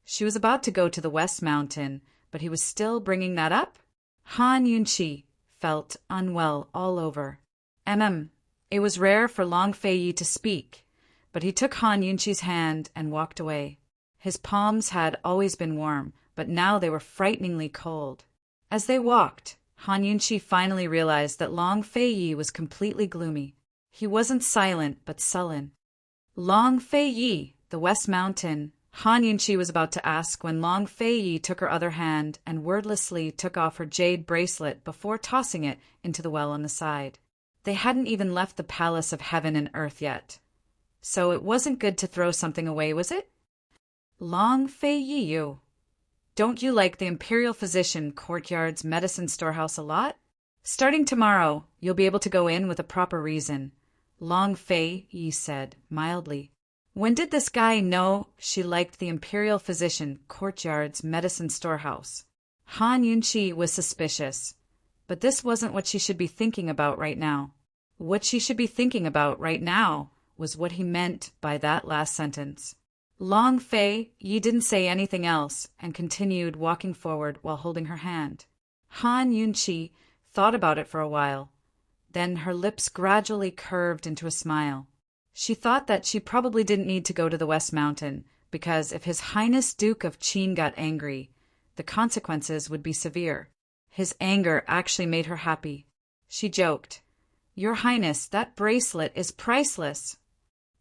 She was about to go to the West Mountain, but he was still bringing that up? Han Yunqi felt unwell all over. It was rare for Long Fei Yi to speak, but he took Han Yunqi's hand and walked away. His palms had always been warm, but now they were frighteningly cold. As they walked, Han Yunqi finally realized that Long Fei Yi was completely gloomy. He wasn't silent, but sullen. Long Fei Yi, the West Mountain, Han Yunqi was about to ask when Long Fei Yi took her other hand and wordlessly took off her jade bracelet before tossing it into the well on the side. They hadn't even left the palace of heaven and earth yet. So it wasn't good to throw something away, was it? Long Fei Yi, you. Don't you like the Imperial Physician Courtyard's medicine storehouse a lot? Starting tomorrow, you'll be able to go in with a proper reason, Long Fei Yi said, mildly. When did this guy know she liked the Imperial Physician Courtyard's medicine storehouse? Han Yunqi was suspicious, but this wasn't what she should be thinking about right now. What she should be thinking about right now was what he meant by that last sentence. Long Fei Yi didn't say anything else and continued walking forward while holding her hand. Han Yunqi thought about it for a while. Then her lips gradually curved into a smile. She thought that she probably didn't need to go to the West Mountain, because if His Highness Duke of Qin got angry, the consequences would be severe. His anger actually made her happy. She joked, "Your Highness, that bracelet is priceless."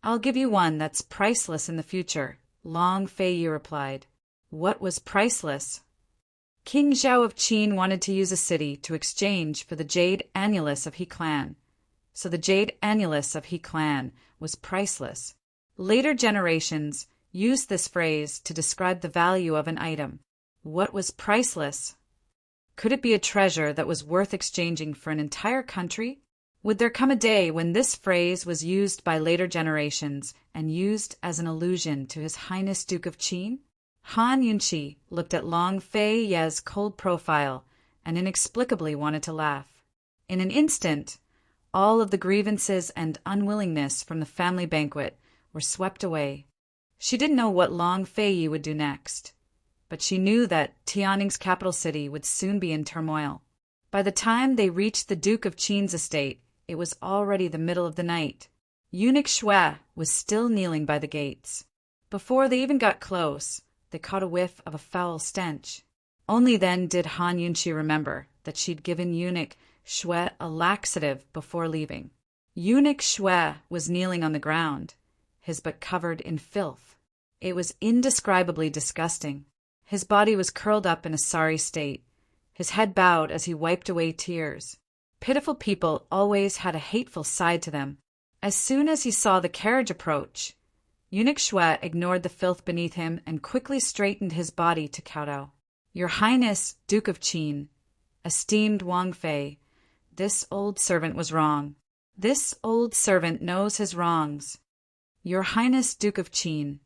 "I'll give you one that's priceless in the future," Long Fei Yi replied. "What was priceless?" King Zhao of Qin wanted to use a city to exchange for the jade annulus of He clan. So the jade annulus of He clan was priceless. Later generations used this phrase to describe the value of an item. What was priceless? Could it be a treasure that was worth exchanging for an entire country? Would there come a day when this phrase was used by later generations and used as an allusion to His Highness Duke of Qin? Han Yunqi looked at Long Fei Yi's cold profile and inexplicably wanted to laugh. In an instant, all of the grievances and unwillingness from the family banquet were swept away. She didn't know what Long Fei Yi would do next, but she knew that Tianning's capital city would soon be in turmoil. By the time they reached the Duke of Qin's estate, it was already the middle of the night. Eunuch Shui was still kneeling by the gates. Before they even got close, they caught a whiff of a foul stench. Only then did Han Yunqi remember that she'd given Eunuch Shui a laxative before leaving. Eunuch Shui was kneeling on the ground, his butt covered in filth. It was indescribably disgusting. His body was curled up in a sorry state, his head bowed as he wiped away tears. Pitiful people always had a hateful side to them. As soon as he saw the carriage approach, Eunuch Shui ignored the filth beneath him and quickly straightened his body to kowtow. "Your Highness, Duke of Qin, esteemed Wang Fei, this old servant was wrong. This old servant knows his wrongs. Your Highness Duke of Qin,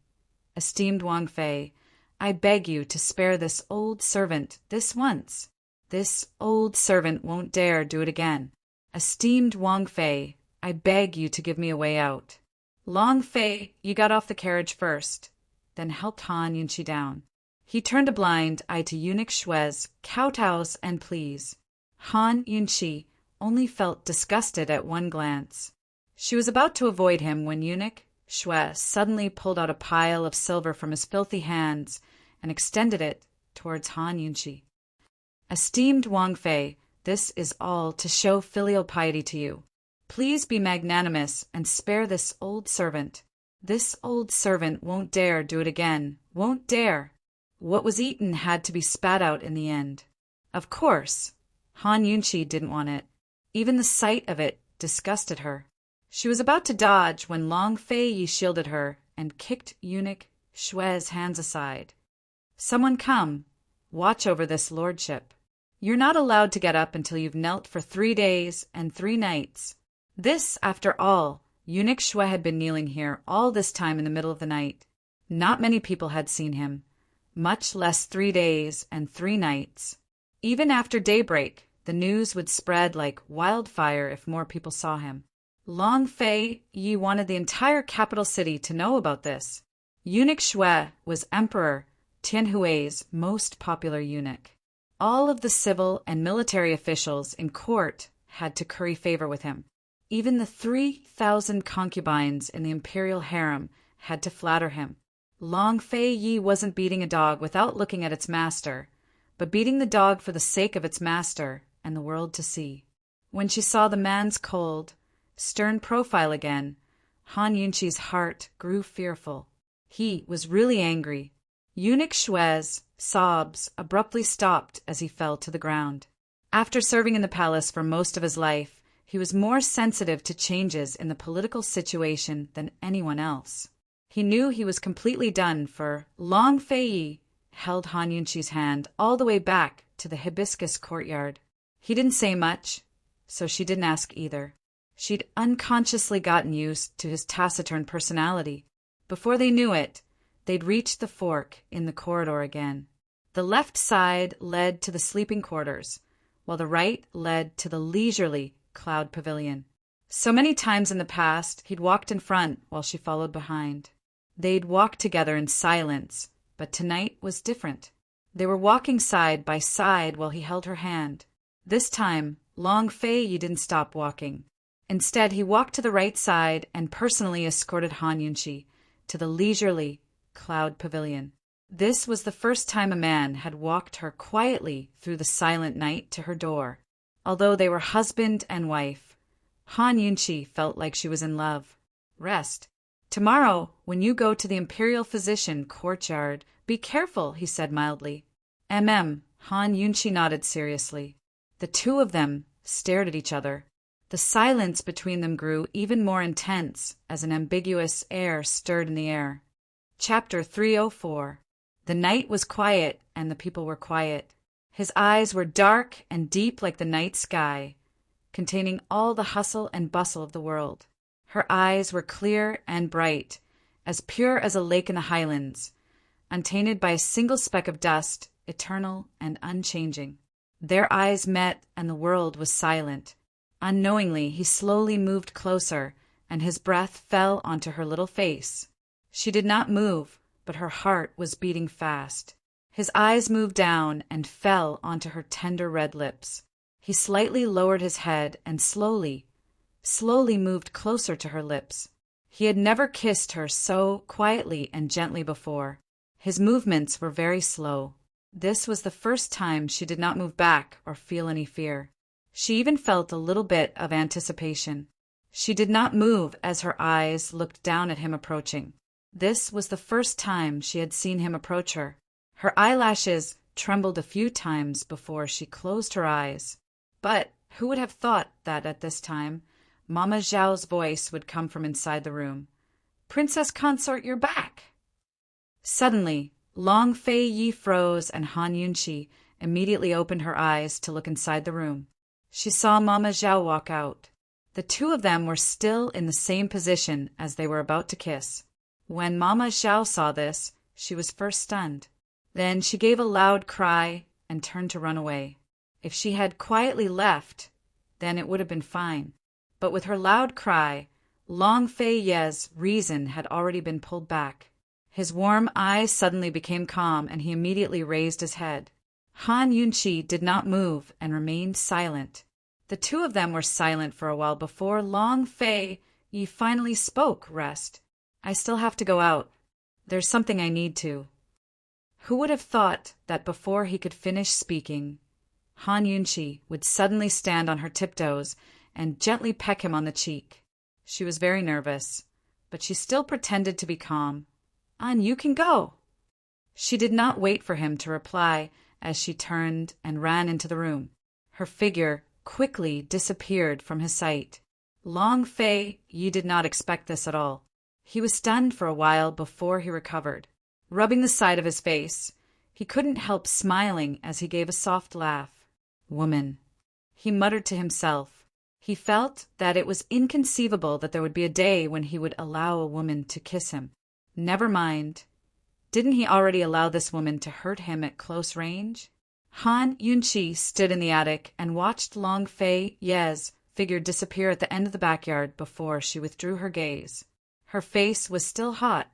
esteemed Wang Fei, I beg you to spare this old servant this once. This old servant won't dare do it again. Esteemed Wang Fei, I beg you to give me a way out. Long Fei, you got off the carriage first, then helped Han Yunqi down. He turned a blind eye to eunuch Shue's kowtows and pleas. Han Yunqi only felt disgusted at one glance. She was about to avoid him when eunuch Shue suddenly pulled out a pile of silver from his filthy hands and extended it towards Han Yunqi. Esteemed Wang Fei, this is all to show filial piety to you. Please be magnanimous and spare this old servant. This old servant won't dare do it again, won't dare. What was eaten had to be spat out in the end. Of course, Han Yunqi didn't want it. Even the sight of it disgusted her. She was about to dodge when Long Fei Yi shielded her and kicked eunuch Shue's hands aside. Someone come. Watch over this lordship. You're not allowed to get up until you've knelt for 3 days and 3 nights. This, after all, eunuch Shue had been kneeling here all this time in the middle of the night. Not many people had seen him, much less 3 days and 3 nights. Even after daybreak, the news would spread like wildfire if more people saw him. Long Fei Yi wanted the entire capital city to know about this. Eunuch Shue was Emperor Tianhui's most popular eunuch. All of the civil and military officials in court had to curry favor with him. Even the 3,000 concubines in the imperial harem had to flatter him. Long Fei Yi wasn't beating a dog without looking at its master, but beating the dog for the sake of its master and the world to see. When she saw the man's cold, stern profile again, Han Yunqi's heart grew fearful. He was really angry. Eunuch Shue's sobs abruptly stopped as he fell to the ground. After serving in the palace for most of his life, he was more sensitive to changes in the political situation than anyone else. He knew he was completely done, for Long Fei Yi held Han Yunqi's hand all the way back to the hibiscus courtyard. He didn't say much, so she didn't ask either. She'd unconsciously gotten used to his taciturn personality. Before they knew it, they'd reached the fork in the corridor again. The left side led to the sleeping quarters, while the right led to the leisurely cloud pavilion. So many times in the past, he'd walked in front while she followed behind. They'd walked together in silence, but tonight was different. They were walking side by side while he held her hand. This time, Long Fei Yi didn't stop walking. Instead, he walked to the right side and personally escorted Han Yunqi to the leisurely cloud pavilion. This was the first time a man had walked her quietly through the silent night to her door. Although they were husband and wife, Han Yunqi felt like she was in love. Rest. Tomorrow, when you go to the imperial physician courtyard, be careful, he said mildly. Han Yunqi nodded seriously. The two of them stared at each other. The silence between them grew even more intense as an ambiguous air stirred in the air. Chapter 304. The night was quiet and the people were quiet. His eyes were dark and deep like the night sky, containing all the hustle and bustle of the world. Her eyes were clear and bright, as pure as a lake in the highlands, untainted by a single speck of dust, eternal and unchanging. Their eyes met and the world was silent. Unknowingly, he slowly moved closer, and his breath fell onto her little face. She did not move, but her heart was beating fast. His eyes moved down and fell onto her tender red lips. He slightly lowered his head and slowly moved closer to her lips. He had never kissed her so quietly and gently before. His movements were very slow. This was the first time she did not move back or feel any fear. She even felt a little bit of anticipation. She did not move as her eyes looked down at him approaching. This was the first time she had seen him approach her. Her eyelashes trembled a few times before she closed her eyes. But who would have thought that at this time, Mama Zhao's voice would come from inside the room. "Princess Consort, you're back!" Suddenly, Long Fei Yi froze and Han Yunqi immediately opened her eyes to look inside the room. She saw Mama Zhao walk out. The two of them were still in the same position as they were about to kiss. When Mama Xiao saw this, she was first stunned. Then she gave a loud cry and turned to run away. If she had quietly left, then it would have been fine. But with her loud cry, Long Fei Ye's reason had already been pulled back. His warm eyes suddenly became calm, and he immediately raised his head. Han Yunqi did not move and remained silent. The two of them were silent for a while before Long Fei Yi finally spoke. Rest. I still have to go out. There's something I need to. Who would have thought that before he could finish speaking, Han Yunqi would suddenly stand on her tiptoes and gently peck him on the cheek. She was very nervous, but she still pretended to be calm. You can go. She did not wait for him to reply as she turned and ran into the room. Her figure quickly disappeared from his sight. Long Fei Yi did not expect this at all. He was stunned for a while before he recovered. Rubbing the side of his face, he couldn't help smiling as he gave a soft laugh. Woman, he muttered to himself. He felt that it was inconceivable that there would be a day when he would allow a woman to kiss him. Never mind. Didn't he already allow this woman to hurt him at close range? Han Yunqi stood in the attic and watched Long Fei Ye's figure disappear at the end of the backyard before she withdrew her gaze. Her face was still hot,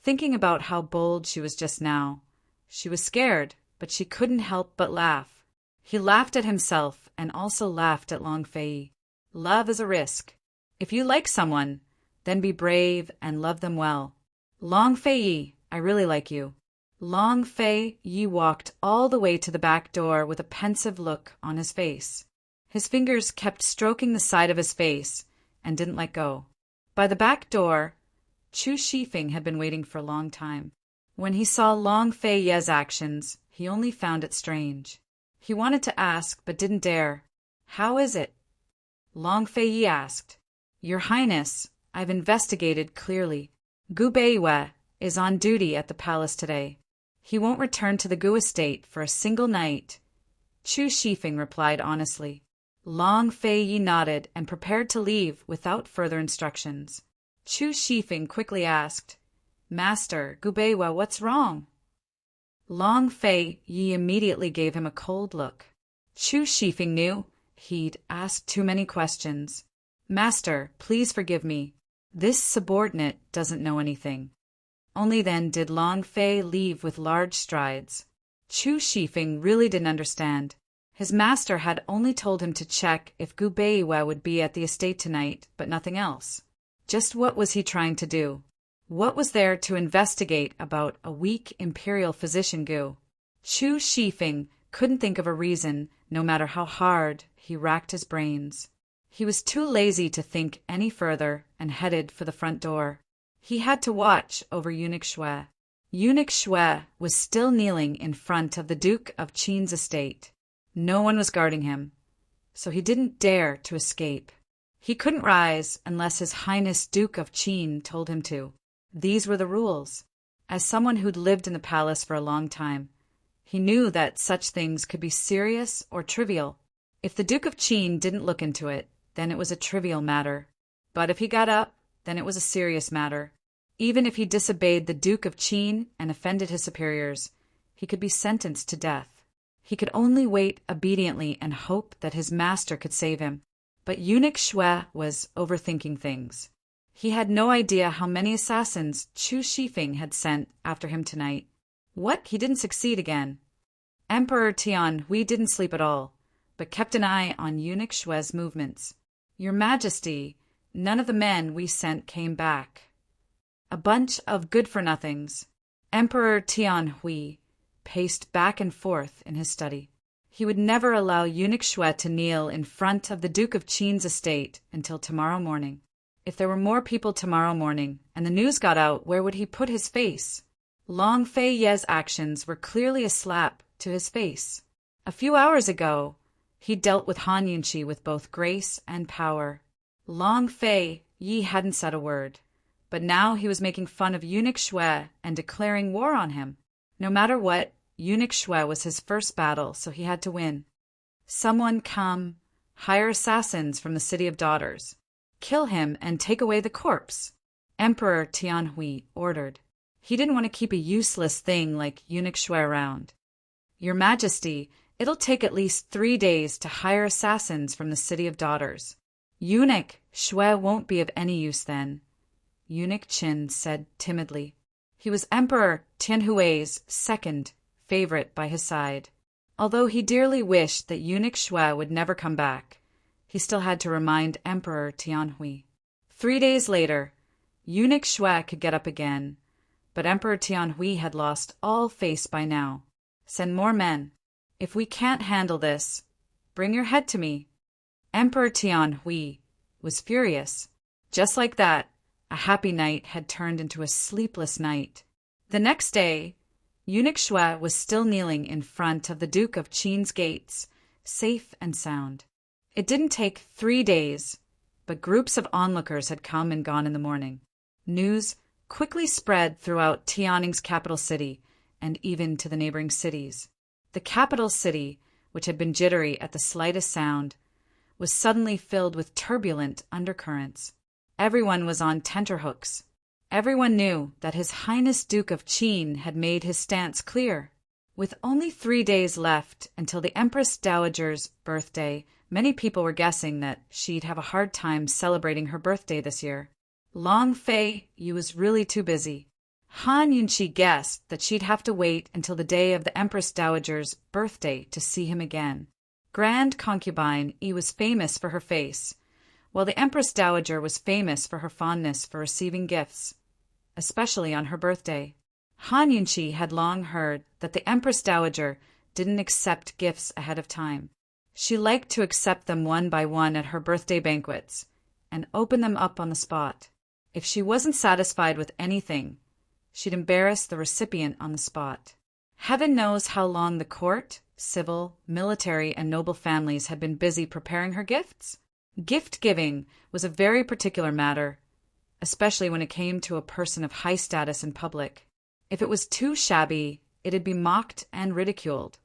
thinking about how bold she was just now. She was scared, but she couldn't help but laugh. He laughed at himself and also laughed at Long Fei. Love is a risk. If you like someone, then be brave and love them well. Long Fei, I really like you. Long Fei Yi walked all the way to the back door with a pensive look on his face. His fingers kept stroking the side of his face and didn't let go. By the back door, Chu Shifeng had been waiting for a long time. When he saw Long Fei Ye's actions, he only found it strange. He wanted to ask, but didn't dare. How is it? Long Fei Yi asked. Your Highness, I've investigated clearly. Gu Beiwei is on duty at the palace today. He won't return to the Gu estate for a single night. Chu Shifeng replied honestly. Long Fei Yi nodded and prepared to leave without further instructions. Chu Shifeng quickly asked, Master, Gu Beiwei, what's wrong? Long Fei Yi immediately gave him a cold look. Chu Shifeng knew he'd asked too many questions. Master, please forgive me. This subordinate doesn't know anything. Only then did Long Fei leave with large strides. Chu Shifeng really didn't understand. His master had only told him to check if Gu Beiwei would be at the estate tonight, but nothing else. Just what was he trying to do? What was there to investigate about a weak imperial physician Gu? Chu Shifeng couldn't think of a reason, no matter how hard he racked his brains. He was too lazy to think any further and headed for the front door. He had to watch over Eunuch Shui. Eunuch Shui was still kneeling in front of the Duke of Qin's estate. No one was guarding him, so he didn't dare to escape. He couldn't rise unless His Highness Duke of Qin told him to. These were the rules. As someone who'd lived in the palace for a long time, he knew that such things could be serious or trivial. If the Duke of Qin didn't look into it, then it was a trivial matter. But if he got up, then it was a serious matter. Even if he disobeyed the Duke of Qin and offended his superiors, he could be sentenced to death. He could only wait obediently and hope that his master could save him. But Eunuch Shui was overthinking things. He had no idea how many assassins Chu Shifeng had sent after him tonight. What? He didn't succeed again. Emperor Tian Hui didn't sleep at all, but kept an eye on Eunuch Shui's movements. Your Majesty, none of the men we sent came back. A bunch of good-for-nothings. Emperor Tian Hui paced back and forth in his study. He would never allow Eunuch Shui to kneel in front of the Duke of Qin's estate until tomorrow morning. If there were more people tomorrow morning and the news got out, where would he put his face? Long Fei Ye's actions were clearly a slap to his face. A few hours ago, he dealt with Han Yunqi with both grace and power. Long Fei Yi hadn't said a word, but now he was making fun of Eunuch Shui and declaring war on him. No matter what, Eunuch Shui was his first battle, so he had to win. Someone come, hire assassins from the City of Daughters. Kill him and take away the corpse, Emperor Tianhui ordered. He didn't want to keep a useless thing like eunuch Shui around. Your Majesty, it'll take at least 3 days to hire assassins from the City of Daughters. Eunuch Shui won't be of any use then, Eunuch Qin said timidly. He was Emperor Tianhui's second favorite by his side. Although he dearly wished that Eunuch Shui would never come back, he still had to remind Emperor Tianhui. 3 days later, Eunuch Shui could get up again, but Emperor Tianhui had lost all face by now. Send more men. If we can't handle this, bring your head to me. Emperor Tianhui was furious. Just like that, a happy night had turned into a sleepless night. The next day, Eunuch Shui was still kneeling in front of the Duke of Qin's gates, safe and sound. It didn't take 3 days, but groups of onlookers had come and gone in the morning. News quickly spread throughout Tianning's capital city and even to the neighboring cities. The capital city, which had been jittery at the slightest sound, was suddenly filled with turbulent undercurrents. Everyone was on tenterhooks. Everyone knew that His Highness Duke of Qin had made his stance clear. With only 3 days left until the Empress Dowager's birthday, many people were guessing that she'd have a hard time celebrating her birthday this year. Long Fei Yi was really too busy. Han Yunqi guessed that she'd have to wait until the day of the Empress Dowager's birthday to see him again. Grand Concubine Yi was famous for her face, while the Empress Dowager was famous for her fondness for receiving gifts, especially on her birthday. Han Yunqi had long heard that the Empress Dowager didn't accept gifts ahead of time. She liked to accept them one by one at her birthday banquets and open them up on the spot. If she wasn't satisfied with anything, she'd embarrass the recipient on the spot. Heaven knows how long the court, civil, military, and noble families had been busy preparing her gifts. Gift-giving was a very particular matter, especially when it came to a person of high status in public. If it was too shabby, it'd be mocked and ridiculed,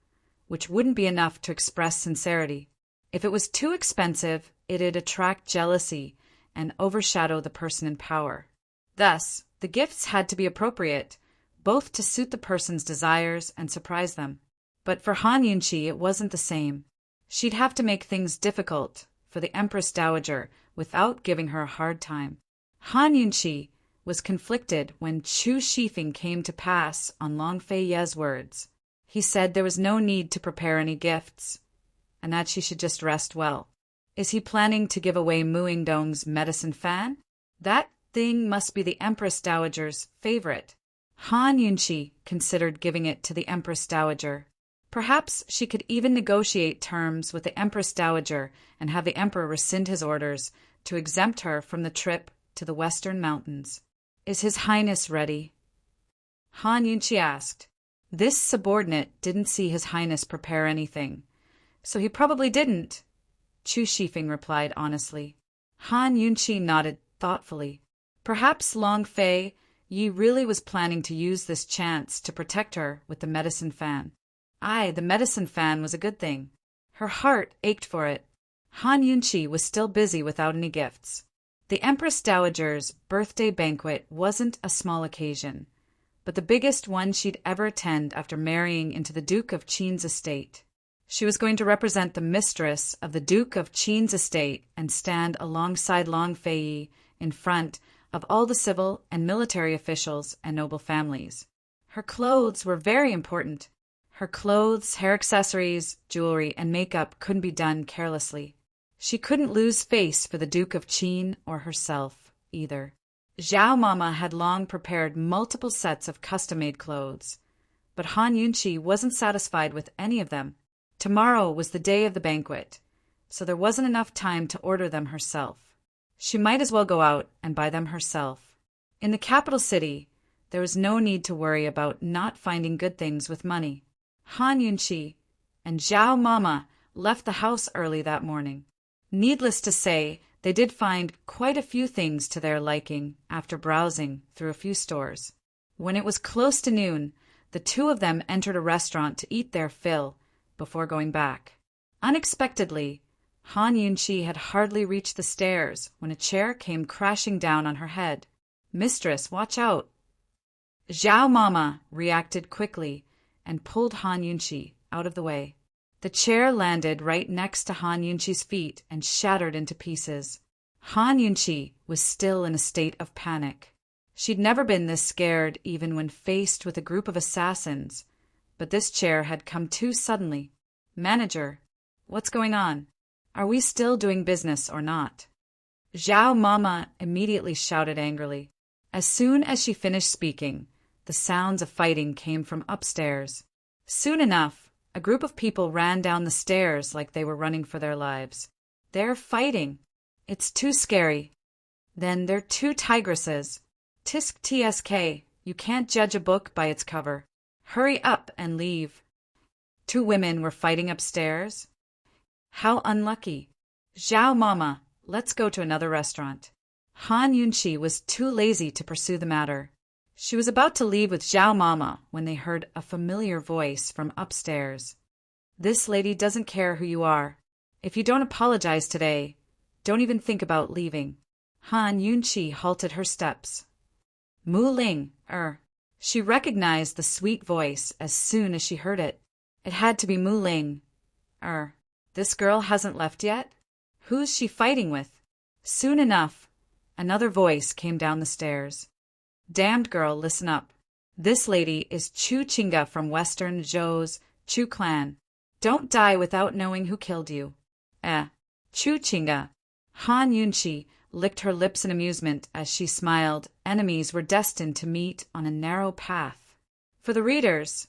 which wouldn't be enough to express sincerity. If it was too expensive, it'd attract jealousy and overshadow the person in power. Thus, the gifts had to be appropriate, both to suit the person's desires and surprise them. But for Han Yunqi, it wasn't the same. She'd have to make things difficult for the Empress Dowager without giving her a hard time. Han Yunqi was conflicted when Chu Shifeng came to pass on Long Fei Ye's words. He said there was no need to prepare any gifts, and that she should just rest well. Is he planning to give away Muing Dong's medicine fan? That thing must be the Empress Dowager's favorite. Han Yunqi considered giving it to the Empress Dowager. Perhaps she could even negotiate terms with the Empress Dowager and have the Emperor rescind his orders to exempt her from the trip to the Western Mountains. Is His Highness ready? Han Yunqi asked. This subordinate didn't see His Highness prepare anything, so he probably didn't, Chu Shifeng replied honestly. Han Yunqi nodded thoughtfully. Perhaps Long Fei Yi really was planning to use this chance to protect her with the medicine fan. Aye, the medicine fan was a good thing. Her heart ached for it. Han Yunqi was still busy without any gifts. The Empress Dowager's birthday banquet wasn't a small occasion, but the biggest one she'd ever attend after marrying into the Duke of Qin's estate. She was going to represent the mistress of the Duke of Qin's estate and stand alongside Long Fei Yi in front of all the civil and military officials and noble families. Her clothes were very important. Her clothes, hair accessories, jewelry, and makeup couldn't be done carelessly. She couldn't lose face for the Duke of Qin or herself, either. Zhao Mama had long prepared multiple sets of custom-made clothes, but Han Yunqi wasn't satisfied with any of them. Tomorrow was the day of the banquet, so there wasn't enough time to order them herself. She might as well go out and buy them herself. In the capital city, there was no need to worry about not finding good things with money. Han Yunqi and Zhao Mama left the house early that morning. Needless to say, they did find quite a few things to their liking after browsing through a few stores. When it was close to noon, the two of them entered a restaurant to eat their fill before going back. Unexpectedly, Han Yunqi had hardly reached the stairs when a chair came crashing down on her head. "Mistress, watch out!" Zhao Mama reacted quickly and pulled Han Yunqi out of the way. The chair landed right next to Han Yunqi's feet and shattered into pieces. Han Yunqi was still in a state of panic. She'd never been this scared even when faced with a group of assassins, but this chair had come too suddenly. "Manager, what's going on? Are we still doing business or not?" Zhao Mama immediately shouted angrily. As soon as she finished speaking, the sounds of fighting came from upstairs. Soon enough, a group of people ran down the stairs like they were running for their lives. "They're fighting. It's too scary. Then they're two tigresses. Tisk tsk, you can't judge a book by its cover. Hurry up and leave." Two women were fighting upstairs? How unlucky. "Zhao Mama, let's go to another restaurant." Han Yunqi was too lazy to pursue the matter. She was about to leave with Zhao Mama when they heard a familiar voice from upstairs. "This lady doesn't care who you are. If you don't apologize today, don't even think about leaving." Han Yunqi halted her steps. "Mu Ling, She recognized the sweet voice as soon as she heard it. It had to be Mu Ling. This girl hasn't left yet? Who's she fighting with?" Soon enough, another voice came down the stairs. "Damned girl, listen up. This lady is Chu Chinga from Western Zhou's Chu clan. Don't die without knowing who killed you." Chu Chinga. Han Yunqi licked her lips in amusement as she smiled. Enemies were destined to meet on a narrow path. For the readers,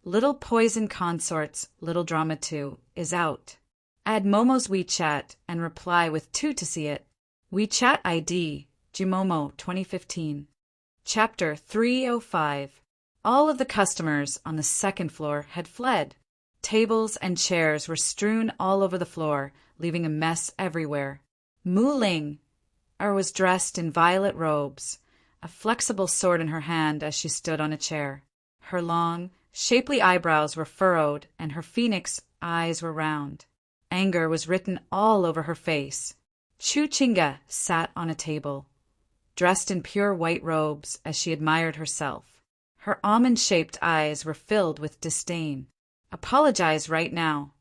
Little Poison Consort's Little Drama 2 is out. Add Momo's WeChat and reply with 2 to see it. WeChat ID, Jimomo 2015. Chapter 305. All of the customers on the second floor had fled. Tables and chairs were strewn all over the floor, leaving a mess everywhere. Mu Ling was dressed in violet robes, a flexible sword in her hand as she stood on a chair. Her long, shapely eyebrows were furrowed and her phoenix eyes were round. Anger was written all over her face. Chu Chinga sat on a table, dressed in pure white robes as she admired herself. Her almond-shaped eyes were filled with disdain. "Apologize right now."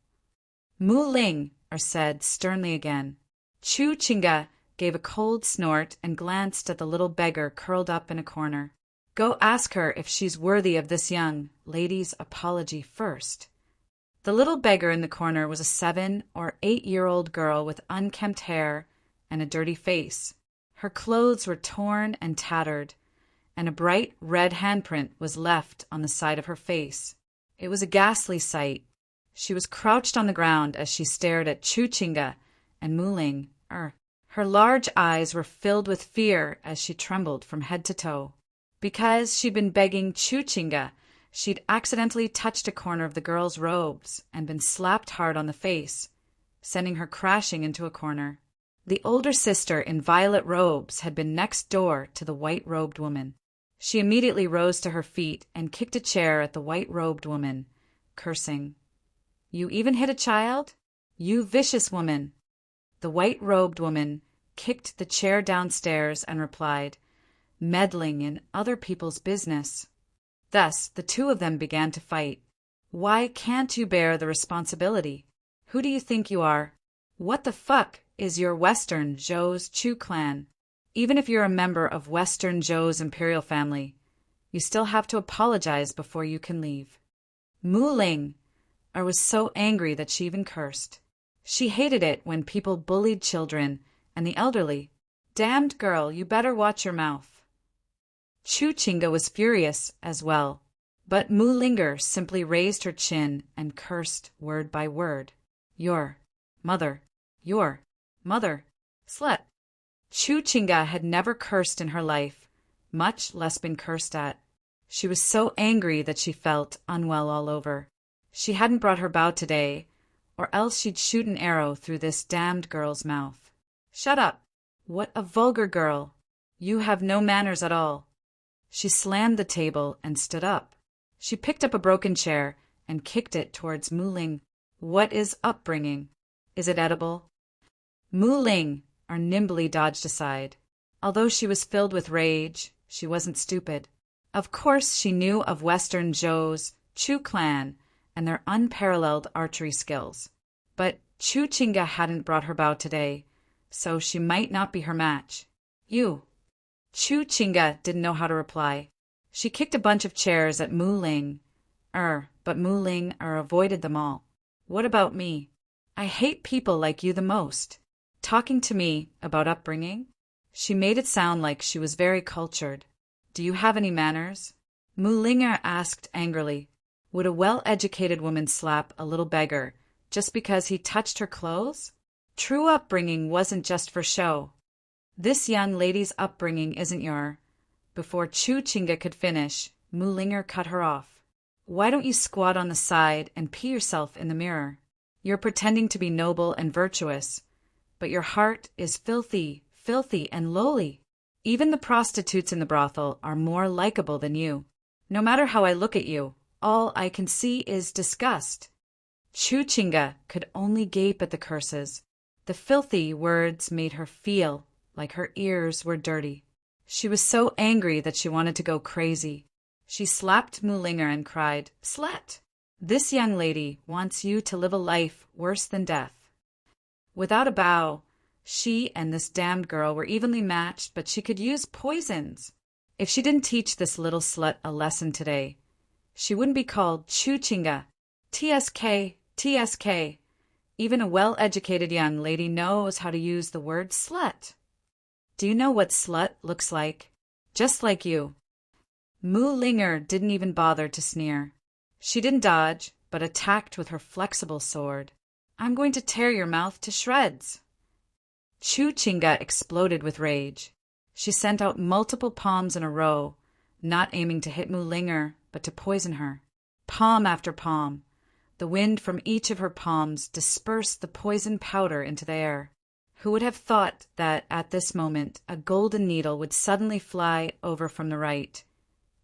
Mu Ling said sternly again. Chu Chinga gave a cold snort and glanced at the little beggar curled up in a corner. "Go ask her if she's worthy of this young lady's apology first." The little beggar in the corner was a 7 or 8-year-old girl with unkempt hair and a dirty face. Her clothes were torn and tattered, and a bright red handprint was left on the side of her face. It was a ghastly sight. She was crouched on the ground as she stared at Chu Chinga and Mu Ling. Her large eyes were filled with fear as she trembled from head to toe. Because she'd been begging Chu Chinga, she'd accidentally touched a corner of the girl's robes and been slapped hard on the face, sending her crashing into a corner. The older sister in violet robes had been next door to the white-robed woman. She immediately rose to her feet and kicked a chair at the white-robed woman, cursing. "You even hit a child? You vicious woman!" The white-robed woman kicked the chair downstairs and replied, "Meddling in other people's business." Thus, the two of them began to fight. "Why can't you bear the responsibility? Who do you think you are? What the fuck is your Western Zhou's Chu clan? Even if you're a member of Western Zhou's imperial family, you still have to apologize before you can leave." Mu Ling was so angry that she even cursed. She hated it when people bullied children and the elderly. "Damned girl, you better watch your mouth." Chu Chinga was furious as well, but Mu Linger simply raised her chin and cursed word by word. Your mother, slut." Chu Chinga had never cursed in her life, much less been cursed at. She was so angry that she felt unwell all over. She hadn't brought her bow today, or else she'd shoot an arrow through this damned girl's mouth. "Shut up! What a vulgar girl! You have no manners at all." She slammed the table and stood up. She picked up a broken chair and kicked it towards Mu Ling. "What is upbringing? Is it edible? Mu Ling nimbly dodged aside. Although she was filled with rage, she wasn't stupid. Of course she knew of Western Zhou's Chu clan and their unparalleled archery skills. But Chu Chinga hadn't brought her bow today, so she might not be her match. You. Chu Chinga didn't know how to reply. She kicked a bunch of chairs at Mu Ling. But Mu Ling avoided them all. What about me? I hate people like you the most. Talking to me about upbringing? She made it sound like she was very cultured. Do you have any manners? Mu Linger asked angrily. Would a well-educated woman slap a little beggar just because he touched her clothes? True upbringing wasn't just for show. This young lady's upbringing isn't your. Before Chu Chinga could finish, Mu Linger cut her off. Why don't you squat on the side and pee yourself in the mirror? You're pretending to be noble and virtuous, but your heart is filthy and lowly. Even the prostitutes in the brothel are more likable than you. No matter how I look at you, all I can see is disgust. Chu Chinga could only gape at the curses. The filthy words made her feel like her ears were dirty. She was so angry that she wanted to go crazy. She slapped Mu Linger and cried, Slut! This young lady wants you to live a life worse than death. Without a bow, she and this damned girl were evenly matched, but she could use poisons. If she didn't teach this little slut a lesson today, she wouldn't be called Chu Chinga. TSK. Even a well-educated young lady knows how to use the word slut. Do you know what slut looks like? Just like you. Mu Linger didn't even bother to sneer. She didn't dodge, but attacked with her flexible sword. I'm going to tear your mouth to shreds. Chu Chinga exploded with rage. She sent out multiple palms in a row, not aiming to hit Mu Linger, but to poison her. Palm after palm. The wind from each of her palms dispersed the poison powder into the air. Who would have thought that, at this moment, a golden needle would suddenly fly over from the right,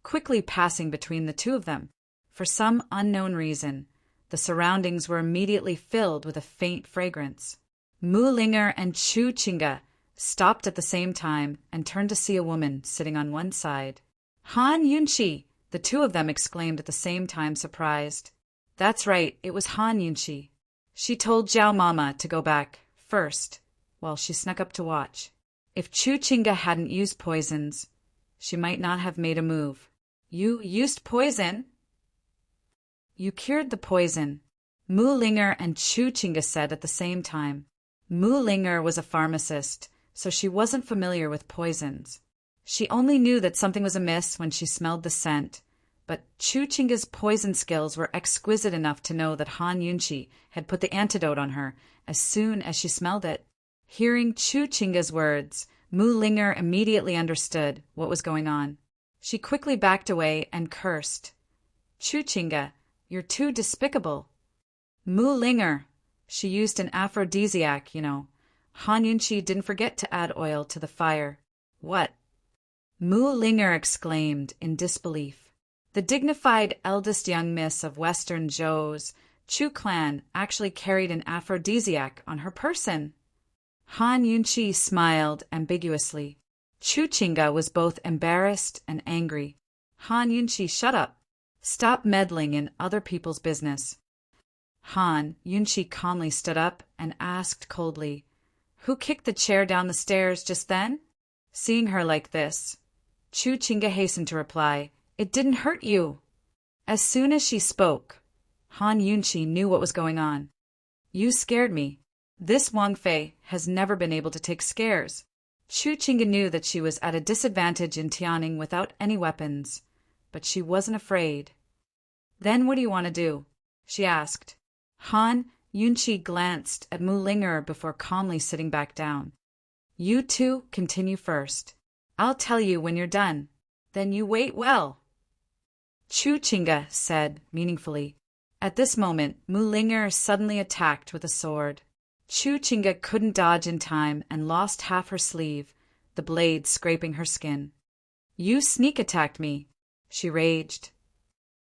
quickly passing between the two of them? For some unknown reason, the surroundings were immediately filled with a faint fragrance. Mu Linger and Chu Chinga stopped at the same time and turned to see a woman sitting on one side. Han Yunqi! The two of them exclaimed at the same time, surprised. That's right, it was Han Yunqi. She told Zhao Mama to go back first, while she snuck up to watch. If Chu Chinga hadn't used poisons, she might not have made a move. You used poison? You cured the poison, Mu Linger and Chu Chinga said at the same time. Mu Linger was a pharmacist, so she wasn't familiar with poisons. She only knew that something was amiss when she smelled the scent, but Chu Chinga's poison skills were exquisite enough to know that Han Yunqi had put the antidote on her as soon as she smelled it. Hearing Chu Chinga's words, Mu Linger immediately understood what was going on. She quickly backed away and cursed. Chu Chinga, you're too despicable. Mu Linger, she used an aphrodisiac, you know. Han Yunqi didn't forget to add oil to the fire. What? Mu Linger exclaimed in disbelief. The dignified eldest young miss of Western Zhou's Chu clan actually carried an aphrodisiac on her person. Han Yunqi smiled ambiguously. Chu Chinga was both embarrassed and angry. Han Yunqi, shut up. Stop meddling in other people's business. Han Yunqi calmly stood up and asked coldly, Who kicked the chair down the stairs just then? Seeing her like this, Chu Chinga hastened to reply, It didn't hurt you. As soon as she spoke, Han Yunqi knew what was going on. You scared me. This Wang Fei has never been able to take scares. Chu Chinga knew that she was at a disadvantage in Tianing without any weapons, but she wasn't afraid. Then what do you want to do? She asked. Han Yunqi glanced at Mu Linger before calmly sitting back down. You two continue first. I'll tell you when you're done. Then you wait well. Chu Chinga said meaningfully. At this moment, Mu Linger suddenly attacked with a sword. Chu Chinga couldn't dodge in time and lost half her sleeve, the blade scraping her skin. You sneak attacked me, she raged.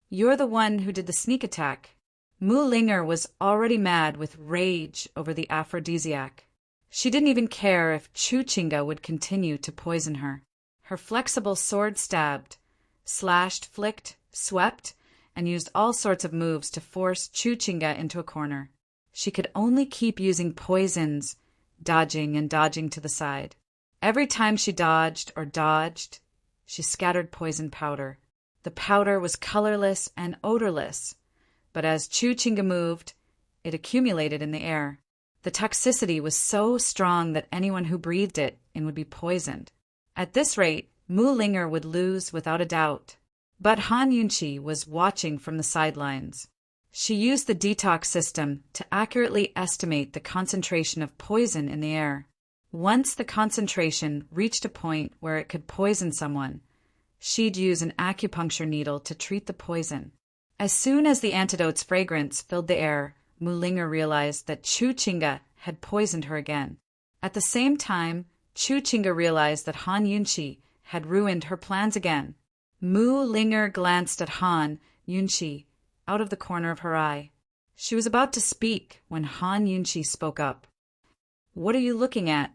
You're the one who did the sneak attack. Mu Linger was already mad with rage over the aphrodisiac. She didn't even care if Chuchinga would continue to poison her. Her flexible sword stabbed, slashed, flicked, swept, and used all sorts of moves to force Chuchinga into a corner. She could only keep using poisons, dodging and dodging to the side. Every time she dodged or dodged, she scattered poison powder. The powder was colorless and odorless, but as Chuchinga moved, it accumulated in the air. The toxicity was so strong that anyone who breathed it in would be poisoned. At this rate, Mu Linger would lose without a doubt. But Han Yunqi was watching from the sidelines. She used the detox system to accurately estimate the concentration of poison in the air. Once the concentration reached a point where it could poison someone, she'd use an acupuncture needle to treat the poison. As soon as the antidote's fragrance filled the air, Mu Linger realized that Chuchinga had poisoned her again. At the same time, Chuchinga realized that Han Yunqi had ruined her plans again. Mu Linger glanced at Han Yunqi out of the corner of her eye. She was about to speak when Han Yunqi spoke up. "What are you looking at?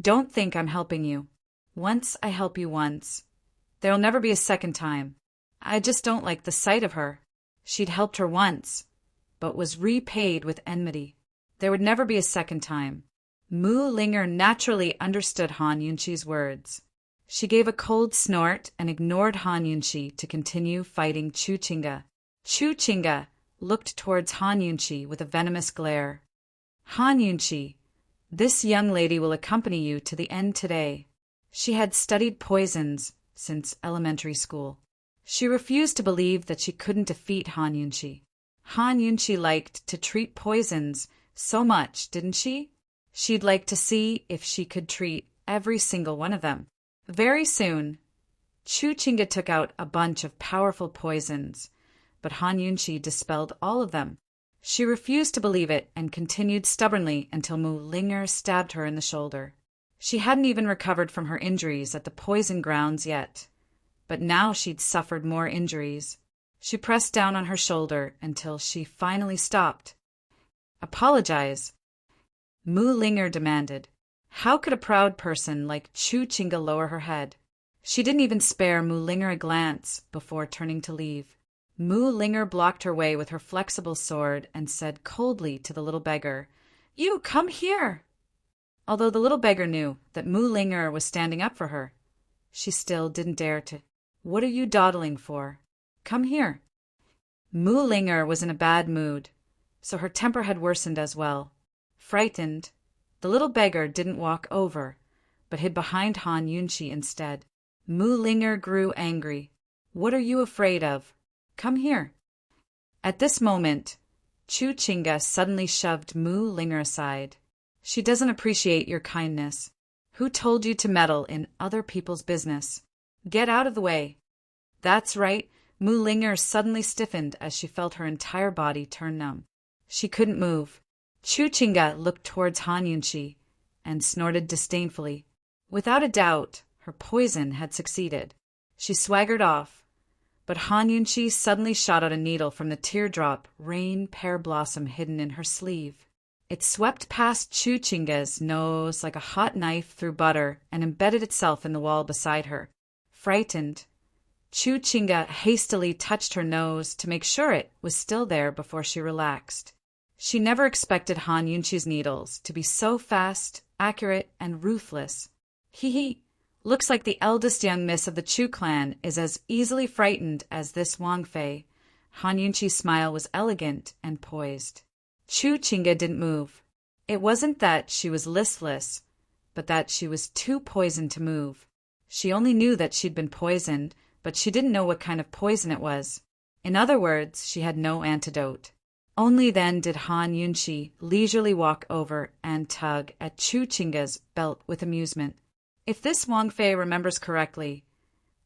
Don't think I'm helping you. Once I help you once. There'll never be a second time. I just don't like the sight of her. She'd helped her once, but was repaid with enmity. There would never be a second time." Mu Linger naturally understood Han Yunqi's words. She gave a cold snort and ignored Han Yunqi to continue fighting Chuchinga. Chuchinga looked towards Han Yunqi with a venomous glare. "Han Yunqi, this young lady will accompany you to the end today." She had studied poisons since elementary school. She refused to believe that she couldn't defeat Han Yunqi. Han Yunqi liked to treat poisons so much, didn't she? She'd like to see if she could treat every single one of them. Very soon, Chuchinga took out a bunch of powerful poisons, but Han Yunqi dispelled all of them. She refused to believe it and continued stubbornly until Mu Linger stabbed her in the shoulder. She hadn't even recovered from her injuries at the poison grounds yet, but now she'd suffered more injuries. She pressed down on her shoulder until she finally stopped. "Apologize," Mu Linger demanded. How could a proud person like Chuchinga lower her head? She didn't even spare Mu Linger a glance before turning to leave. Mu Linger blocked her way with her flexible sword and said coldly to the little beggar, "You come here!" Although the little beggar knew that Mu Linger was standing up for her, she still didn't dare to. "What are you dawdling for? Come here." Mu Linger was in a bad mood, so her temper had worsened as well. Frightened, the little beggar didn't walk over, but hid behind Han Yunqi instead. Mu Linger grew angry. "What are you afraid of? Come here." At this moment, Chuchinga suddenly shoved Mu Linger aside. "She doesn't appreciate your kindness. Who told you to meddle in other people's business? Get out of the way." That's right, Mu Linger suddenly stiffened as she felt her entire body turn numb. She couldn't move. Chuchinga looked towards Han Yunqi and snorted disdainfully. Without a doubt, her poison had succeeded. She swaggered off, but Han Yunqi suddenly shot out a needle from the teardrop rain pear blossom hidden in her sleeve. It swept past Chuchinga's nose like a hot knife through butter and embedded itself in the wall beside her. Frightened, Chuchinga hastily touched her nose to make sure it was still there before she relaxed. She never expected Han Yunqi's needles to be so fast, accurate, and ruthless. Hee, looks like the eldest young miss of the Chu clan is as easily frightened as this Wang Fei. Han Yunqi's smile was elegant and poised. Chuchinga didn't move. It wasn't that she was listless, but that she was too poisoned to move. She only knew that she'd been poisoned, but she didn't know what kind of poison it was. In other words, she had no antidote. Only then did Han Yunqi leisurely walk over and tug at Chuchinga's belt with amusement. If this Wang Fei remembers correctly,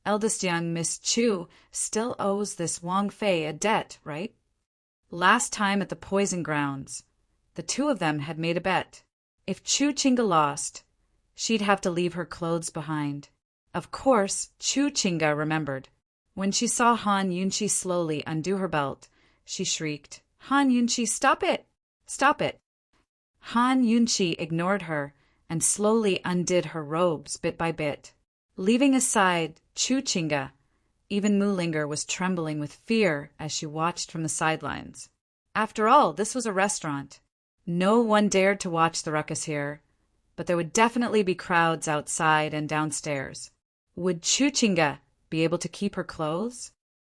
eldest young Miss Chu still owes this Wang Fei a debt, right? Last time at the poison grounds, the two of them had made a bet. If Chuchinga lost, she'd have to leave her clothes behind. Of course, Chuchinga remembered. When she saw Han Yunqi slowly undo her belt, she shrieked, "Han Yunqi, stop it! Stop it!" Han Yunqi ignored her and slowly undid her robes bit by bit. Leaving aside Chuchinga, even Moolinger was trembling with fear as she watched from the sidelines. After all, this was a restaurant. No one dared to watch the ruckus here, but there would definitely be crowds outside and downstairs. Would Chuchinga be able to keep her clothes?